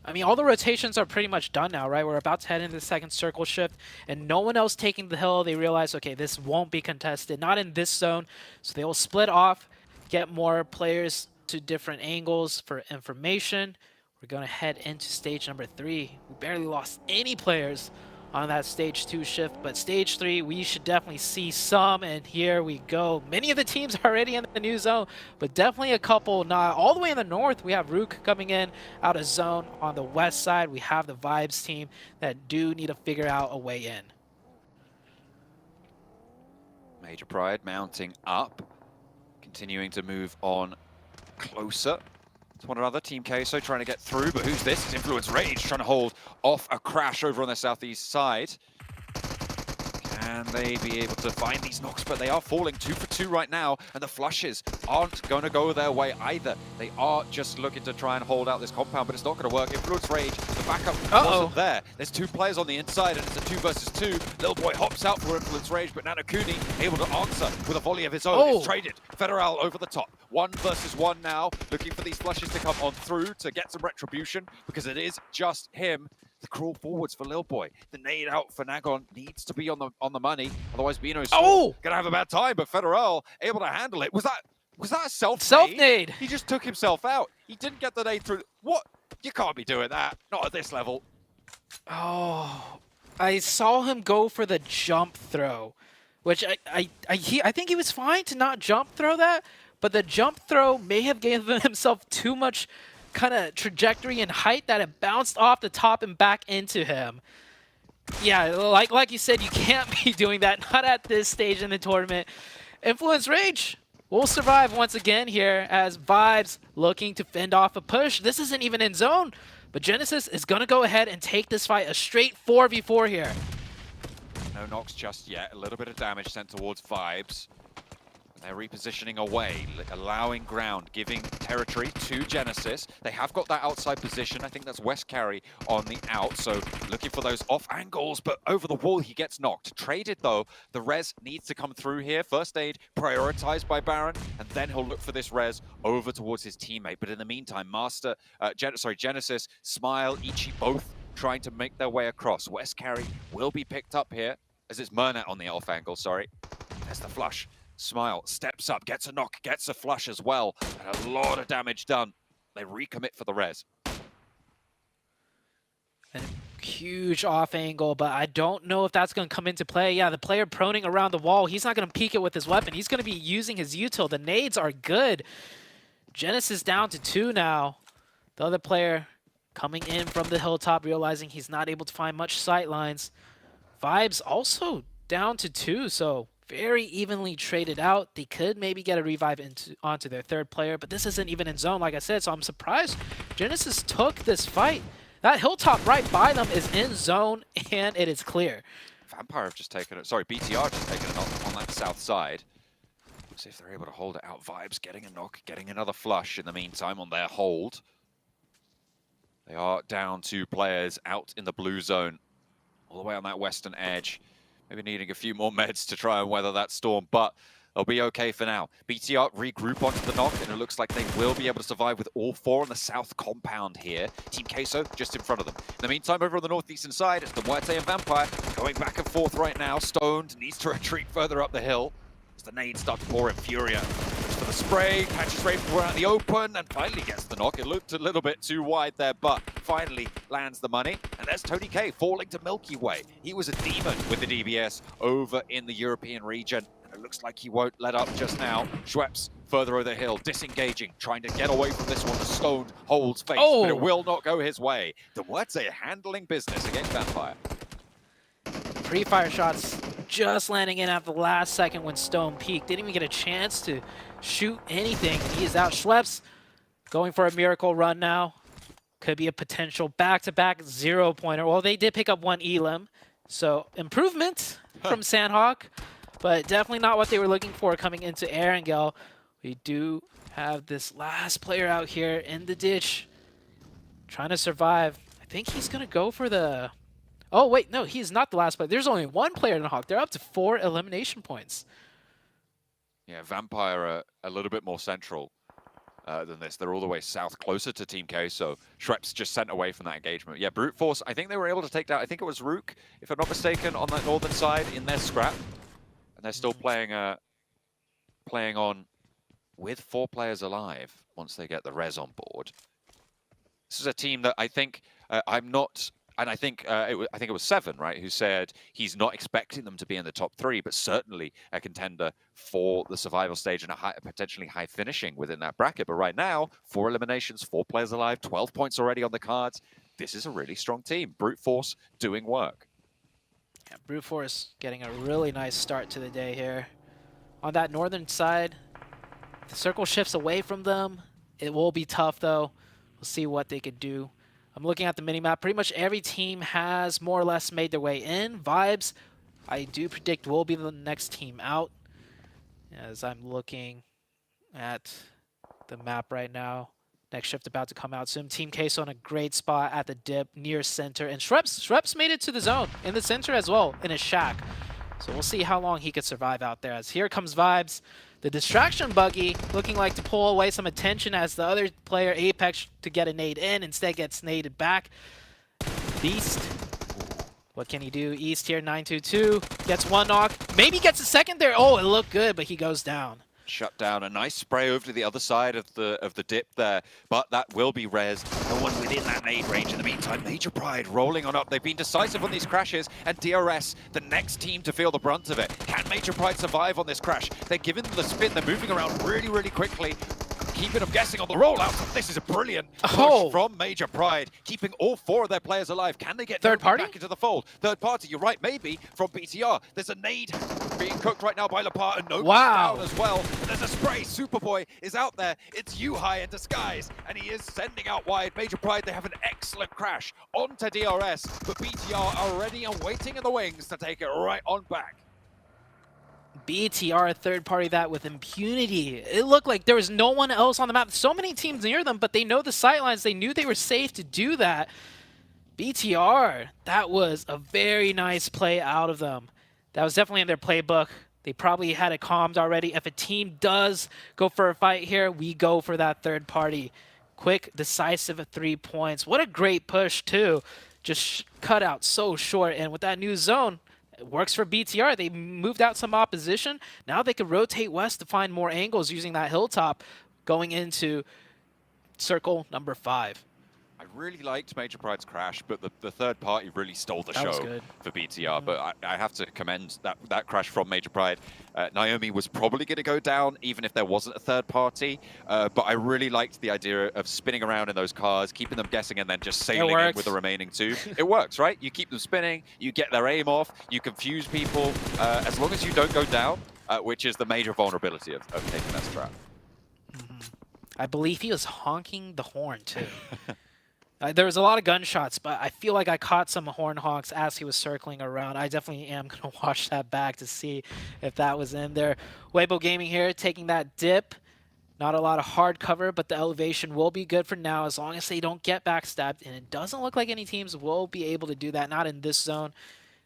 I mean, all the rotations are pretty much done now, right? We're about to head into the second circle shift, and no one else taking the hill. They realize, okay, this won't be contested, not in this zone, so they will split off, get more players to different angles for information. We're going to head into stage number 3. We barely lost any players on that stage 2 shift, but stage 3 we should definitely see some, and here we go. Many of the teams are already in the new zone, but definitely a couple not all the way in the north. We have Rook coming in out of zone. On the west side we have the Vibes team that do need to figure out a way in. Major Pride mounting up, continuing to move on closer to one another. Team Queso trying to get through, but who's this? It's Influence Rage trying to hold off a crash over on the southeast side. Can they be able to find these knocks? But they are falling 2 for 2 right now, and the flushes aren't going to go their way either. They are just looking to try and hold out this compound, but it's not going to work. Influence Rage, the backup wasn't there. There's 2 players on the inside, and it's a 2 versus 2. Little Boy hops out for Influence Rage, but Nanakuni able to answer with a volley of his own. It's traded. Federal over the top. 1 versus 1 now, looking for these flushes to come on through to get some retribution, because it is just him. The crawl forwards for Lil Boy. The nade out for Nagon needs to be on the money. Otherwise, Bino's gonna have a bad time. But Federal able to handle it. Was that a self-nade? He just took himself out. He didn't get the nade through. What? You can't be doing that. Not at this level. Oh, I saw him go for the jump throw, which I think he was fine to not jump throw that, but the jump throw may have given himself too much kind of trajectory and height that it bounced off the top and back into him. Yeah, like you said, you can't be doing that, not at this stage in the tournament. Influence Rage will survive once again here as Vibes looking to fend off a push. This isn't even in zone, but Genesis is going to go ahead and take this fight a straight 4v4 here. No knocks just yet. A little bit of damage sent towards Vibes. They're repositioning away, allowing ground, giving territory to Genesis. They have got that outside position. I think that's West Carry on the out, so looking for those off angles, but over the wall he gets knocked. Traded though, the res needs to come through here. First aid prioritized by Baron, and then he'll look for this res over towards his teammate. But in the meantime, Genesis, Smile, Ichi both trying to make their way across. West Carry will be picked up here, as it's Murnat on the off angle, sorry. There's the flush. Smile steps up, gets a knock, gets a flush as well, and a lot of damage done. They recommit for the res. And a huge off angle, but I don't know if that's going to come into play. Yeah, the player proning around the wall, he's not going to peek it with his weapon. He's going to be using his util. The nades are good. Genesis down to 2 now. The other player coming in from the hilltop, realizing he's not able to find much sight lines. Vibes also down to 2, so very evenly traded out. They could maybe get a revive onto their third player, but this isn't even in zone, like I said, so I'm surprised Genesis took this fight. That hilltop right by them is in zone, and it is clear. Vampire have just taken it. Sorry, BTR just taken it on that south side. See if they're able to hold it out. Vibes getting a knock, getting another flush in the meantime on their hold. They are down 2 players out in the blue zone, all the way on that western edge. Maybe needing a few more meds to try and weather that storm, but they'll be okay for now. BTR regroup onto the knock, and it looks like they will be able to survive with all 4 on the south compound here. Team Queso just in front of them. In the meantime, over on the northeastern side, it's the Muerte and Vampire going back and forth right now. Stoned needs to retreat further up the hill. As the nades start to pour in, Furia looks for the spray, catches Raven out in the open, and finally gets the knock. It looked a little bit too wide there, but finally lands the money. And there's Tony K falling to Milky Way. He was a demon with the DBS over in the European region. And it looks like he won't let up just now. Schweppes further over the hill, disengaging, trying to get away from this one. The stone holds face, but it will not go his way. The Duarte handling business against Vampire. Pre-fire shots just landing in at the last second when Stone peaked. Didn't even get a chance to shoot anything. He is out. Schweppes going for a miracle run now. Could be a potential back-to-back 0-pointer. Well, they did pick up one elim, so improvement from Sandhawk, but definitely not what they were looking for coming into Erangel. We do have this last player out here in the ditch trying to survive. I think he's going to go for the... Oh, wait, no, he's not the last player. There's only one player in Hawk. They're up to 4 elimination points. Yeah, Vampire are a little bit more central than this. They're all the way south, closer to Team K, so Schweppes just sent away from that engagement. Yeah, Brute Force, I think they were able to take down, I think it was Rook, if I'm not mistaken, on that northern side in their scrap. And they're still playing on with 4 players alive once they get the res on board. This is a team that I think I think it was Seven, right, who said he's not expecting them to be in the top 3, but certainly a contender for the survival stage and a potentially high finishing within that bracket. But right now, 4 eliminations, 4 players alive, 12 points already on the cards. This is a really strong team. Brute Force doing work. Yeah, Brute Force getting a really nice start to the day here. On that northern side, the circle shifts away from them. It will be tough, though. We'll see what they could do. I'm looking at the minimap. Pretty much every team has more or less made their way in. Vibes, I do predict, will be the next team out. As I'm looking at the map right now. Next shift about to come out soon. Team Queso in a great spot at the dip near center. And Schweppes made it to the zone in the center as well in his shack. So we'll see how long he could survive out there. As here comes Vibes. The distraction buggy looking like to pull away some attention as the other player, Apex, to get a nade in, instead gets naded back. Beast, what can he do? East here, 922, gets one knock, maybe gets a second there. Oh, it looked good, but he goes down. Shut down. A nice spray over to the other side of the dip there, but that will be res. No one within that nade range in the meantime. Major Pride rolling on up. They've been decisive on these crashes, and DRS, the next team to feel the brunt of it. Can Major Pride survive on this crash? They're giving them the spin. They're moving around really, really quickly. Keeping them guessing on the rollout. This is a brilliant push from Major Pride, keeping all 4 of their players alive. Can they get third party back into the fold? Third party, you're right, maybe from BTR. There's a nade being cooked right now by Lepar, and no down as well. There's a spray. Superboy is out there. It's Yuhai in disguise, and he is sending out wide. Major Pride, they have an excellent crash onto DRS, but BTR are ready and waiting in the wings to take it right on back. BTR third party that with impunity. It looked like there was no one else on the map. So many teams near them, but they know the sightlines. They knew they were safe to do that. BTR, that was a very nice play out of them. That was definitely in their playbook. They probably had it calmed already. If a team does go for a fight here, we go for that third party. Quick, decisive 3 points. What a great push, too. Just cut out so short. And with that new zone, it works for BTR. They moved out some opposition. Now they can rotate west to find more angles using that hilltop going into circle number 5. I really liked Major Pride's crash, but the third party really stole the show for BTR. But I have to commend that crash from Major Pride. Naomi was probably going to go down even if there wasn't a third party. But I really liked the idea of spinning around in those cars, keeping them guessing, and then just sailing in with the remaining 2. It works, right? You keep them spinning, you get their aim off, you confuse people. As long as you don't go down, which is the major vulnerability of taking that strat. I believe he was honking the horn, too. There was a lot of gunshots, but I feel like I caught some horn honks as he was circling around. I definitely am going to watch that back to see if that was in there. Weibo Gaming here taking that dip. Not a lot of hard cover, but the elevation will be good for now as long as they don't get backstabbed. And it doesn't look like any teams will be able to do that, not in this zone.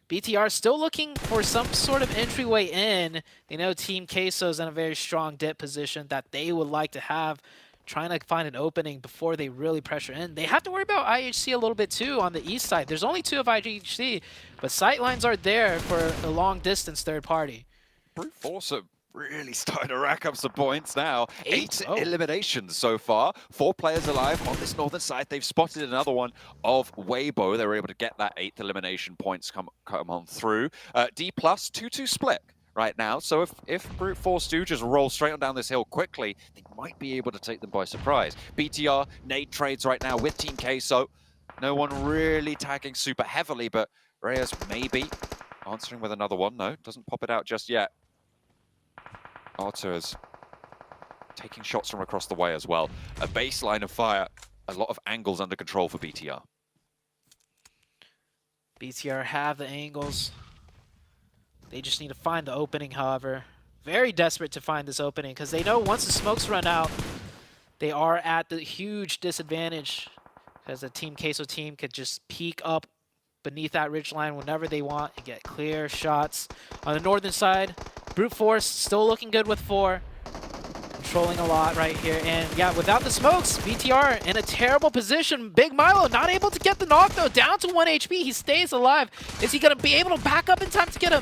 BTR still looking for some sort of entryway in. They know Team Queso's in a very strong dip position that they would like to have, trying to find an opening before they really pressure in. They have to worry about IHC a little bit too on the east side. There's only 2 of IHC, but sightlines are there for a long distance third party. Brute Force are really starting to rack up some points now. 8 eliminations so far. 4 players alive on this northern side. They've spotted another one of Weibo. They were able to get that 8th elimination points come on through. D+, 2-2 split right now. So if Brute Force do just roll straight on down this hill quickly, they might be able to take them by surprise. BTR, nade trades right now with Team Queso. No one really tagging super heavily, but Reyes maybe answering with another one. No, doesn't pop it out just yet. Arthur's taking shots from across the way as well. A baseline of fire, a lot of angles under control for BTR. BTR have the angles. They just need to find the opening, however. Very desperate to find this opening because they know once the smokes run out, they are at the huge disadvantage because the Team Queso team could just peek up beneath that ridgeline whenever they want and get clear shots. On the northern side, Brute Force still looking good with 4. Controlling a lot right here. And yeah, without the smokes, BTR in a terrible position. Big Milo not able to get the knock though, down to 1 HP. He stays alive. Is he going to be able to back up in time to get a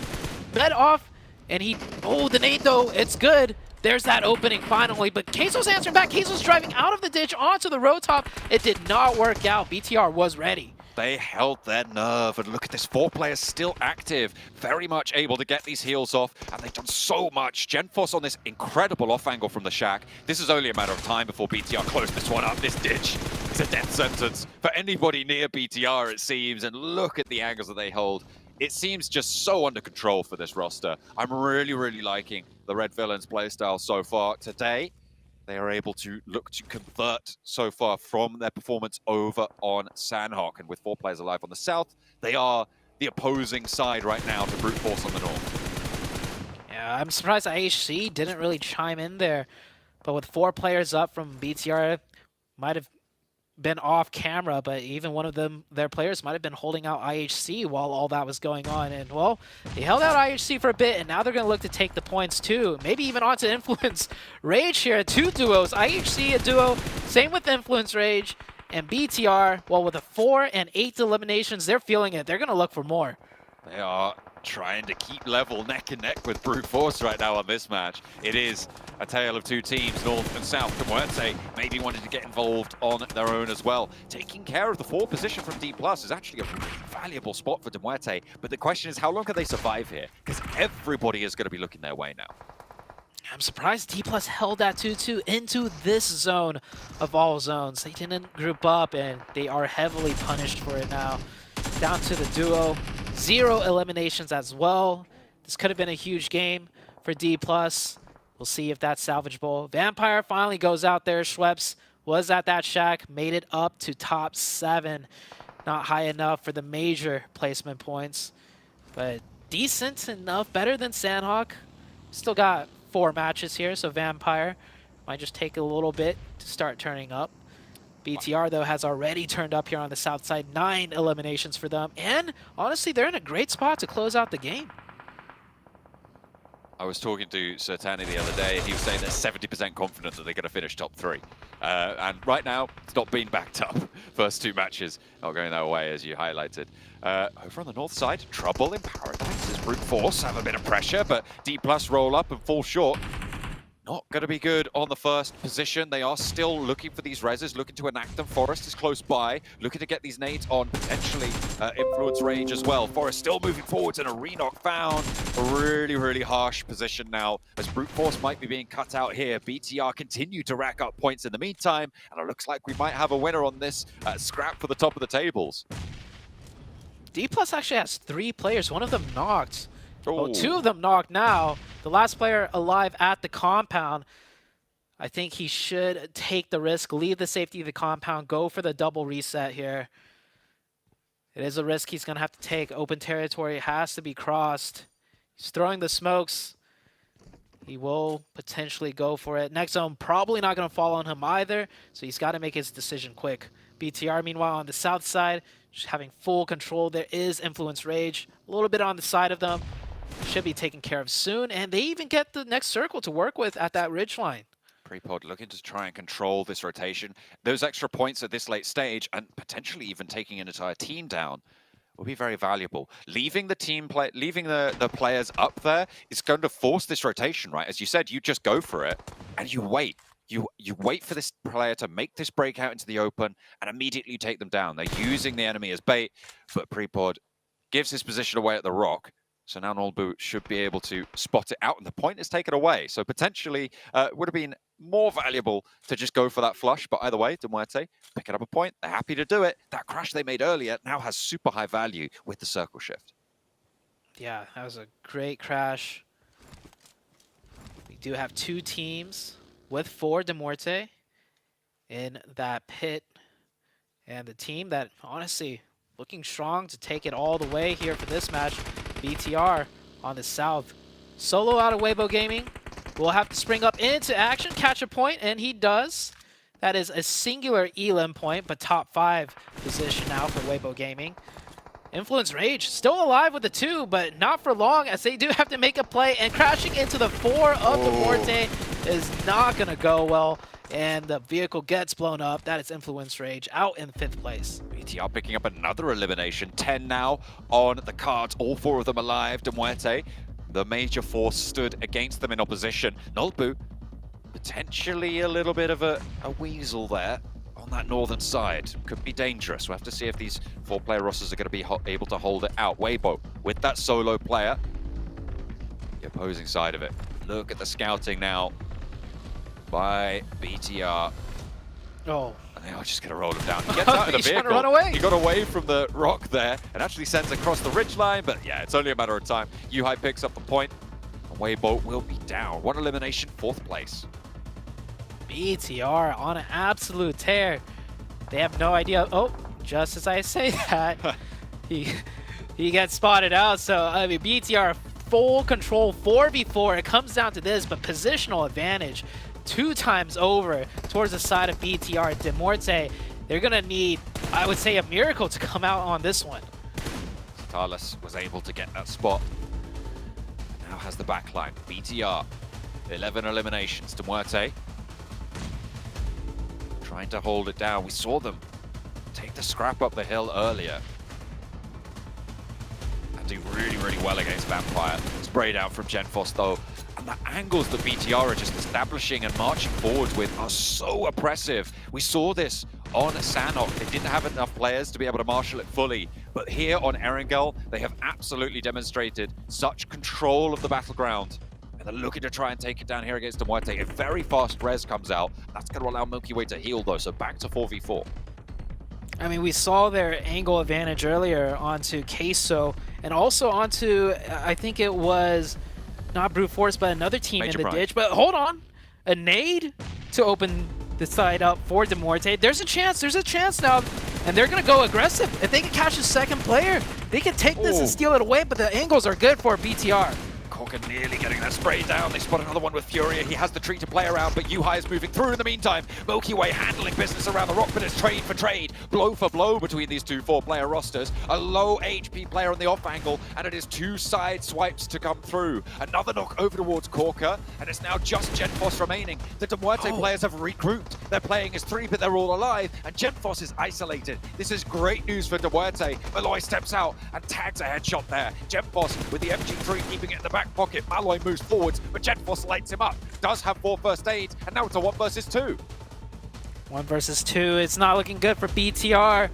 bed off? And he, oh, the nade though, it's good. There's that opening finally, but Queso's answering back. Queso's driving out of the ditch onto the road top. It did not work out. BTR was ready. They held their nerve, and look at this, 4 players still active, very much able to get these heals off, and they've done so much. GenForce on this incredible off angle from the shack. This is only a matter of time before BTR close this one up. This ditch is a death sentence for anybody near BTR, it seems, and look at the angles that they hold. It seems just so under control for this roster. I'm really, really liking the Red Villains playstyle so far today. They are able to look to convert so far from their performance over on Sandhawk. And with 4 players alive on the south, they are the opposing side right now to Brute Force on the north. Yeah, I'm surprised IHC didn't really chime in there. But with 4 players up from BTR, might have been off camera, but even one of their players might have been holding out IHC while all that was going on. And well, they held out IHC for a bit, and now they're going to look to take the points too. Maybe even onto Influence Rage here. 2 duos, IHC a duo, same with Influence Rage, and BTR, well, with a 4 and 8 eliminations, they're feeling it. They're going to look for more. They are trying to keep level neck and neck with Brute Force right now on this match. It is a tale of 2 teams, north and south. Muerte maybe wanted to get involved on their own as well. Taking care of the 4 position from D+ is actually a really valuable spot for Muerte, but the question is how long can they survive here? Because everybody is going to be looking their way now. I'm surprised D+ held that 2-2 into this zone of all zones. They didn't group up, and they are heavily punished for it now. Down to the duo. 0 eliminations as well. This could have been a huge game for D+. We'll see if that's salvageable. Vampire finally goes out there. Schweppes was at that shack, made it up to top 7. Not high enough for the major placement points, but decent enough, better than Sandhawk. Still got 4 matches here, so Vampire might just take a little bit to start turning up. BTR, though, has already turned up here on the south side. 9 eliminations for them. And, honestly, they're in a great spot to close out the game. I was talking to Sertani the other day, and he was saying they're 70% confident that they're going to finish top 3. And right now, it's not being backed up. First 2 matches not going their way, as you highlighted. Over on the north side, trouble in Paradise as Brute Force have a bit of pressure, but D+ roll up and fall short. Not going to be good on the first position. They are still looking for these reses, looking to enact them. Forest is close by, looking to get these nades on, potentially Influence Rage as well. Forest still moving forwards and a re-knock found. A really, really harsh position now as Brute Force might be being cut out here. BTR continue to rack up points in the meantime, and it looks like we might have a winner on this scrap for the top of the tables. D+ actually has 3 players, one of them knocked. Oh. Oh, 2 of them knocked now. The last player alive at the compound. I think he should take the risk, leave the safety of the compound, go for the double reset here. It is a risk he's going to have to take. Open territory has to be crossed. He's throwing the smokes. He will potentially go for it. Next zone probably not going to fall on him either, so he's got to make his decision quick. BTR, meanwhile, on the south side, just having full control. There is Influence Rage, a little bit on the side of them. Should be taken care of soon, and they even get the next circle to work with at that ridgeline. Prepod looking to try and control this rotation. Those extra points at this late stage, and potentially even taking an entire team down, will be very valuable. Leaving the the players up there is going to force this rotation, right? As you said, you just go for it and you wait. You wait for this player to make this breakout into the open and immediately take them down. They're using the enemy as bait, but Prepod gives his position away at the rock. So now Nolbu should be able to spot it out, and the point is taken away. So potentially would have been more valuable to just go for that flush. But either way, Demuerte picking up a point. They're happy to do it. That crash they made earlier now has super high value with the circle shift. Yeah, that was a great crash. We do have 2 teams with 4 Demuerte in that pit. And the team that, honestly, looking strong to take it all the way here for this match, BTR on the south. Solo out of Weibo Gaming will have to spring up into action, catch a point, and he does. That is a singular elim point, but top 5 position now for Weibo Gaming. Influence Rage still alive with the 2, but not for long, as they do have to make a play, and crashing into the 4 of the Morte is not going to go well, and the vehicle gets blown up. That is Influence Rage out in 5th place. BTR picking up another elimination. 10 now on the cards, all 4 of them alive. Demuerte, the major force, stood against them in opposition. Nolbu, potentially a little bit of a weasel there on that northern side. Could be dangerous. We'll have to see if these 4-player rosters are going to be able to hold it out. Weibo with that solo player. The opposing side of it. Look at the scouting now by BTR. Oh. And they are just going to roll him down. He gets out of the vehicle. Run away. He got away from the rock there and actually sends across the ridgeline. But yeah, it's only a matter of time. Yuhai picks up the point. And Weibo will be down. 1 elimination, 4th place. BTR on an absolute tear. They have no idea. Oh, just as I say that, he gets spotted out. So, I mean, BTR full control 4v4. It comes down to this, but positional advantage 2 times over towards the side of BTR. Demuerte, they're going to need, I would say, a miracle to come out on this one. Talis was able to get that spot. Now has the backline. BTR, 11 eliminations. Demuerte trying to hold it down. We saw them take the scrap up the hill earlier and do really, really well against Vampire. Sprayed out from Genfos though. And the angles that BTR are just establishing and marching forward with are so oppressive. We saw this on Sanhok. They didn't have enough players to be able to marshal it fully. But here on Erangel, they have absolutely demonstrated such control of the battleground. And they're looking to try and take it down here against Demuerte. A very fast res comes out. That's going to allow Milky Way to heal though, so back to 4v4. I mean, we saw their angle advantage earlier onto Queso, and also onto, I think it was not Brute Force, but another team Major in the Prime. ditch. But hold on, a nade to open the side up for Demuerte. There's a chance now, and they're gonna go aggressive. If they can catch the 2nd player, they can take this and steal it away, but the angles are good for BTR. Corkin nearly getting that spray down. They spot another one with Furia. He has the tree to play around, but Yuhai is moving through in the meantime. Milky Way handling business around the rock, but it's trade for trade. Blow for blow between these 2 4-player rosters. A low HP player on the off angle, and it is 2 side swipes to come through. Another knock over towards Corker, and it's now just Genfos remaining. The Demuerte players have regrouped. They're playing as 3, but they're all alive, and Genfos is isolated. This is great news for Demuerte. Malloy steps out and tags a headshot there. Genfos with the MG3 keeping it in the back pocket. Malloy moves forwards, but Genfos lights him up. Does have 4 first aids, and now it's a 1 versus 2. 1 versus 2. It's not looking good for BTR.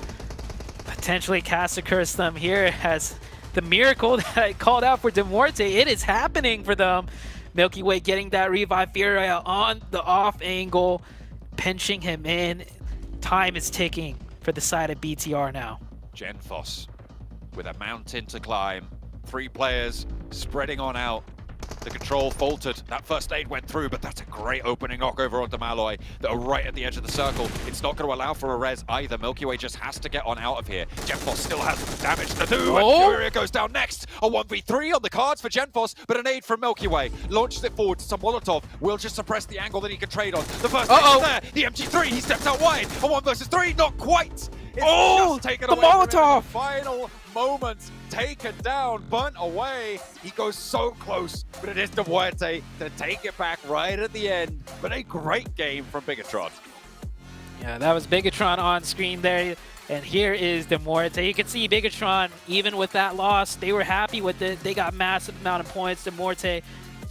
Potentially Cassacurse them here as the miracle that I called out for Demuerte. It is happening for them. Milky Way getting that revive Furia on the off angle, pinching him in. Time is ticking for the side of BTR now. Genfos with a mountain to climb. 3 players spreading on out. The control faltered. That first aid went through, but that's a great opening knock over onto Malloy. That are right at the edge of the circle. It's not going to allow for a res either. Milky Way just has to get on out of here. Genfos still has damage to do, and Furia goes down next. A 1v3 on the cards for Genfos, but an aid from Milky Way. Launches it forward. Some Molotov will just suppress the angle that he can trade on. The first aid is there. The MG3, he steps out wide. A 1 versus 3, not quite. It's just taken the away from him in Molotov! the final moments, taken down, burnt away. He goes so close, but it is Demuerte to take it back right at the end. But a great game from Bigatron. Yeah, that was Bigatron on screen there. And here is Demorte. You can see Bigatron, even with that loss, they were happy with it. They got massive amount of points. Demorte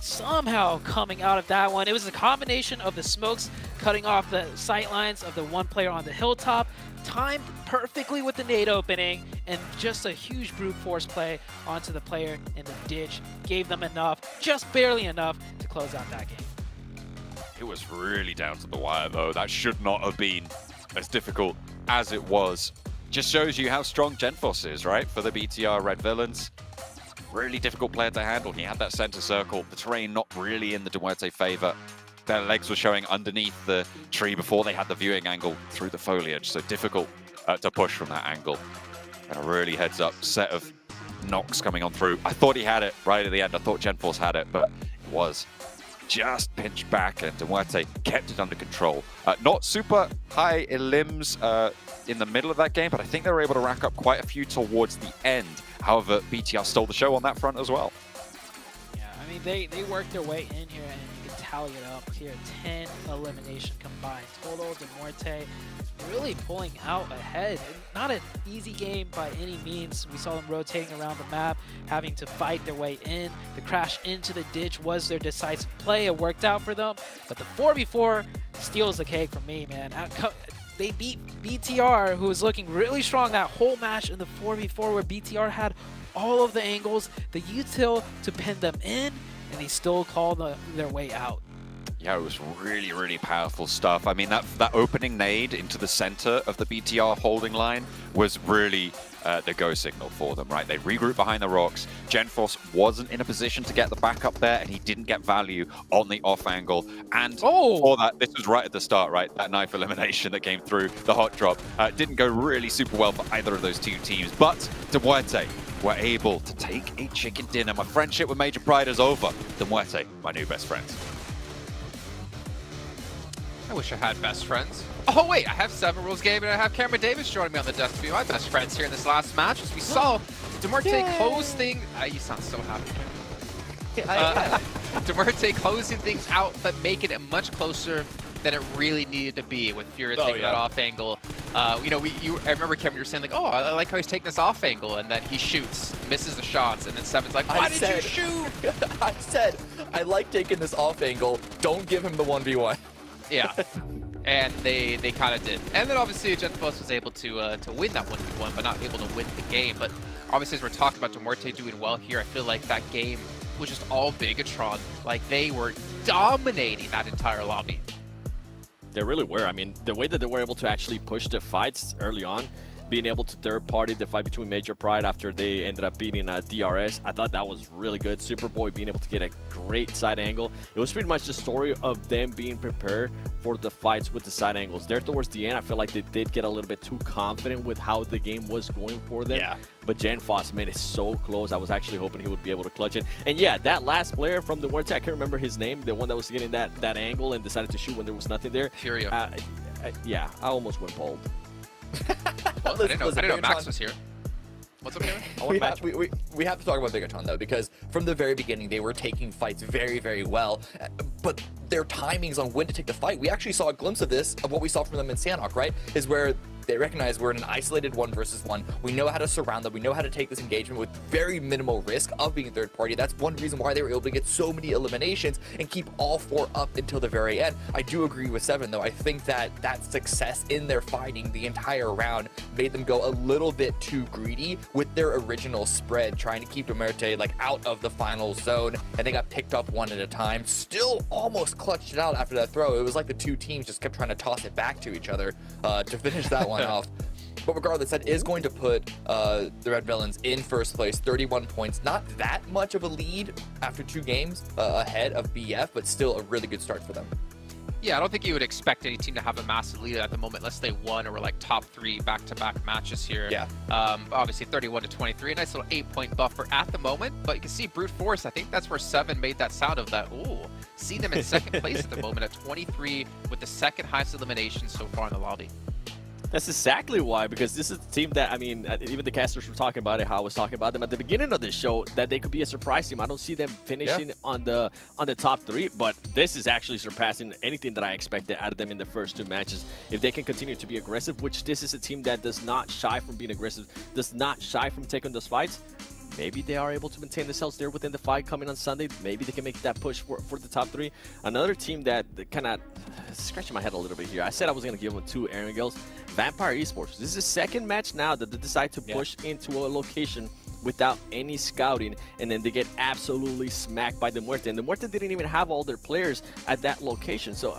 somehow coming out of that one. It was a combination of the smokes cutting off the sight lines of the one player on the hilltop, timed perfectly with the nade opening, and just a huge brute force play onto the player in the ditch gave them enough, just barely enough, to close out that game. It was really down to the wire, though. That should not have been as difficult as it was. Just shows you how strong Genfos is, right? For the BTR Red Villains. Really difficult player to handle. He had that center circle. The terrain not really in the Demorte favor. Their legs were showing underneath the tree before they had the viewing angle through the foliage. So difficult to push from that angle. And a really heads up set of knocks coming on through. I thought he had it right at the end. I thought Genforce had it, but it was just pinched back, and Demorte kept it under control. Not super high limbs in the middle of that game, but I think they were able to rack up quite a few towards the end. However, BTR stole the show on that front as well. Yeah, I mean, they worked their way in here, and you can tally it up here. 10 elimination combined total. Demorte really pulling out ahead. Not an easy game by any means. We saw them rotating around the map, having to fight their way in. The crash into the ditch was their decisive play. It worked out for them. But the 4v4 steals the cake for me, man. They beat BTR, who was looking really strong that whole match in the 4v4, where BTR had all of the angles, the util to pin them in, and they still called their way out. Yeah, it was really, really powerful stuff. I mean, that opening nade into the center of the BTR holding line was really the go signal for them, right? They regrouped behind the rocks. Genforce wasn't in a position to get the backup there, and he didn't get value on the off angle. And for that, this was right at the start, right? That knife elimination that came through, the hot drop, didn't go really super well for either of those two teams. But Demorte were able to take a chicken dinner. My friendship with Major Pride is over. Demorte, my new best friend. I wish I had best friends. Oh wait, I have 7 Rules Game and I have Cameron Davis joining me on the desk to be my best friends here in this last match. As we saw Demorte close things. You sound so happy. Demorte closing things out, but making it much closer than it really needed to be with Fury taking that off angle. You know, I remember Cameron, you were saying like, oh, I like how he's taking this off angle, and then he shoots, misses the shots, and then Seven's like, why did you shoot? I said, I like taking this off angle. Don't give him the 1v1. Yeah, and they kind of did. And then obviously Genfos was able to win that 1v1, but not able to win the game. But obviously, as we're talking about Demorte doing well here, I feel like that game was just all Bigatron. Like, they were dominating that entire lobby. They really were. I mean, the way that they were able to actually push the fights early on, being able to third party the fight between Major Pride after they ended up beating DRS, I thought that was really good. Superboy being able to get a great side angle. It was pretty much the story of them being prepared for the fights with the side angles. There towards the end, I feel like they did get a little bit too confident with how the game was going for them. Yeah. But Genfos made it so close. I was actually hoping he would be able to clutch it. And yeah, that last player from the Demorte, I can't remember his name, the one that was getting that angle and decided to shoot when there was nothing there. Furio. Yeah, I almost went bold. Well, I didn't know Max was here. What's up, Kevin? We have to talk about Bigatron, though, because from the very beginning, they were taking fights very, very well. But their timings on when to take the fight, we actually saw a glimpse of this, of what we saw from them in Sanhok, right? Is where they recognize we're in an isolated 1v1. We know how to surround them. We know how to take this engagement with very minimal risk of being third party. That's one reason why they were able to get so many eliminations and keep all 4 up until the very end. I do agree with 7, though. I think that success in their fighting the entire round made them go a little bit too greedy with their original spread, trying to keep Demorte like out of the final zone, and they got picked up one at a time. Still almost clutched it out after that throw. It was like the two teams just kept trying to toss it back to each other to finish that one off. But regardless, that is going to put the Red Villains in first place, 31 points. Not that much of a lead after 2 games ahead of BF, but still a really good start for them. Yeah, I don't think you would expect any team to have a massive lead at the moment unless they won or were like top 3 back-to-back matches here. Yeah. Obviously 31-23, a nice little 8-point buffer at the moment, but you can see brute force. I think that's where 7 made that sound of that. Ooh, see them in second place at the moment at 23 with the second highest elimination so far in the lobby. That's exactly why, because this is a team that, I mean, even the casters were talking about it, how I was talking about them at the beginning of the show, that they could be a surprise team. I don't see them finishing on the top 3, but this is actually surpassing anything that I expected out of them in the first 2 matches. If they can continue to be aggressive, which this is a team that does not shy from being aggressive, does not shy from taking those fights, maybe they are able to maintain themselves there within the fight coming on Sunday. Maybe they can make that push for the top 3. Another team that kind of scratching my head a little bit here. I said I was going to give them 2 Aaron Gills. Vampire Esports. This is the second match now that they decide to push into a location without any scouting, and then they get absolutely smacked by the Muerte. And the Muerte didn't even have all their players at that location. So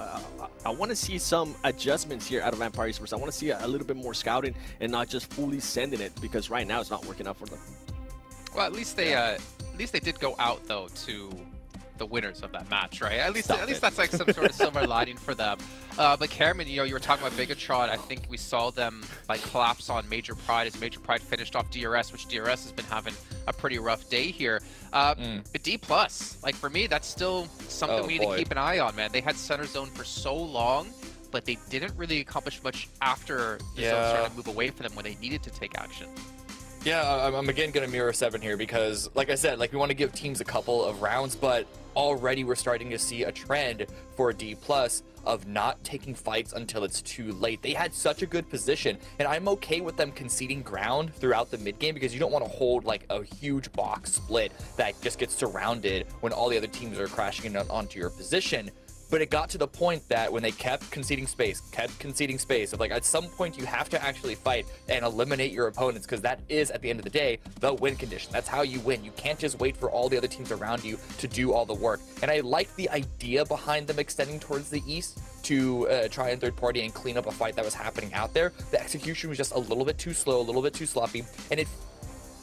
I want to see some adjustments here out of Vampire Esports. I want to see a little bit more scouting and not just fully sending it, because right now it's not working out for them. Well, at least they did go out though to the winners of that match, right? At least that's like some sort of silver lining for them. But Cameron, you know, you were talking about Bigatron. I think we saw them like collapse on Major Pride as Major Pride finished off DRS, which DRS has been having a pretty rough day here. But D+, like for me, that's still something we need to keep an eye on, man. They had center zone for so long, but they didn't really accomplish much after the zone started to move away from them when they needed to take action. Yeah, I'm again going to mirror 7 here because, like I said, like we want to give teams a couple of rounds, but already we're starting to see a trend for D+ of not taking fights until it's too late. They had such a good position, and I'm okay with them conceding ground throughout the mid game because you don't want to hold like a huge box split that just gets surrounded when all the other teams are crashing in onto your position. But it got to the point that when they kept conceding space, of like at some point you have to actually fight and eliminate your opponents, because that is, at the end of the day, the win condition. That's how you win. You can't just wait for all the other teams around you to do all the work. And I like the idea behind them extending towards the east to try and third party and clean up a fight that was happening out there. The execution was just a little bit too slow, a little bit too sloppy, and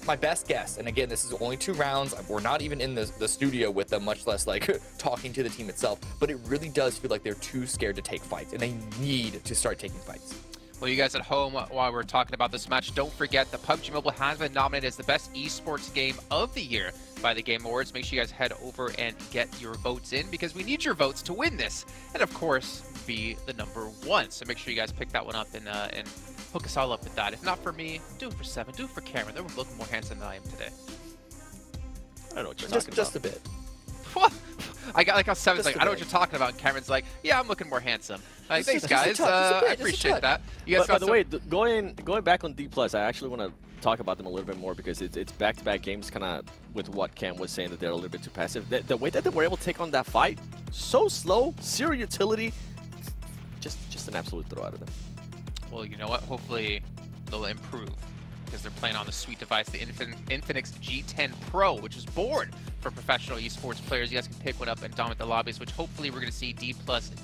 my best guess, and again, this is only 2 rounds, we're not even in the studio with them, much less like talking to the team itself, but it really does feel like they're too scared to take fights, and they need to start taking fights. Well, you guys at home, while we're talking about this match, don't forget that PUBG Mobile has been nominated as the best esports game of the year by the Game Awards. Make sure you guys head over and get your votes in, because we need your votes to win this, and of course, be the #1. So make sure you guys pick that one up and hook us all up with that. If not for me, do it for 7, do it for Cameron. They're looking more handsome than I am today. I don't know what you're talking about. Just a bit. I got like how 7's like, I know what you're talking about, and Cameron's like, yeah, I'm looking more handsome. Like, thanks guys, I appreciate that. You guys by the way, going back on D+, I actually want to talk about them a little bit more, because it's back-to-back games, kind of with what Cam was saying, that they're a little bit too passive. The way that they were able to take on that fight, so slow, zero utility, just an absolute throw out of them. Well, you know what? Hopefully they'll improve, because they're playing on the sweet device, the Infinix G10 Pro, which is born for professional esports players. You guys can pick one up and dominate the lobbies, which hopefully we're going to see D+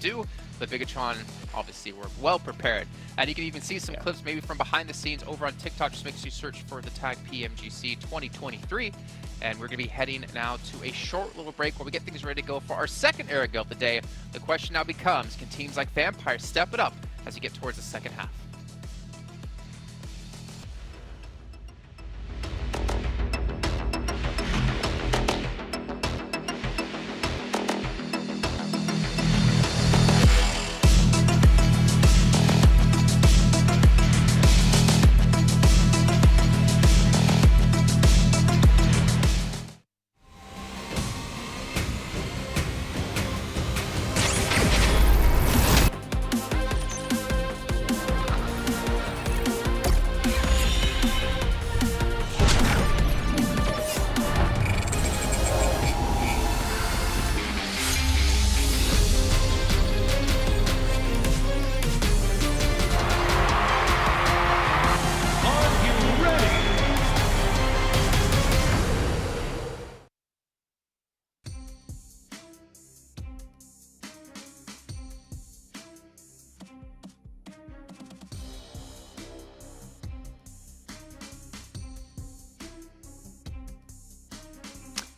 do. But Bigatron, obviously, we're well prepared. And you can even see some clips maybe from behind the scenes over on TikTok. Just make sure you search for the tag PMGC 2023. And we're going to be heading now to a short little break where we get things ready to go for our second Aaron Gill of the day. The question now becomes, can teams like Vampire step it up as we get towards the second half?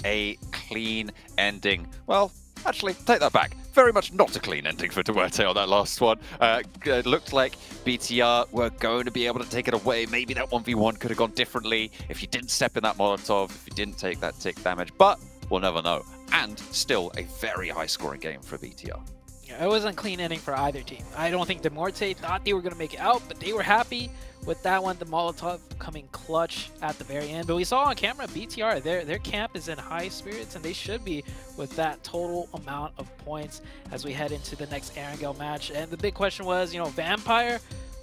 A clean ending. Well, actually, take that back. Very much not a clean ending for Duarte on that last one. It looked like BTR were going to be able to take it away. Maybe that 1v1 could have gone differently if you didn't step in that Molotov, if you didn't take that tick damage, but we'll never know. And still a very high scoring game for BTR. It wasn't a clean inning for either team. I don't think Demorte thought they were going to make it out, but they were happy with that one. The Molotov coming clutch at the very end. But we saw on camera, BTR, their camp is in high spirits, and they should be with that total amount of points as we head into the next Erangel match. And the big question was, you know, Vampire,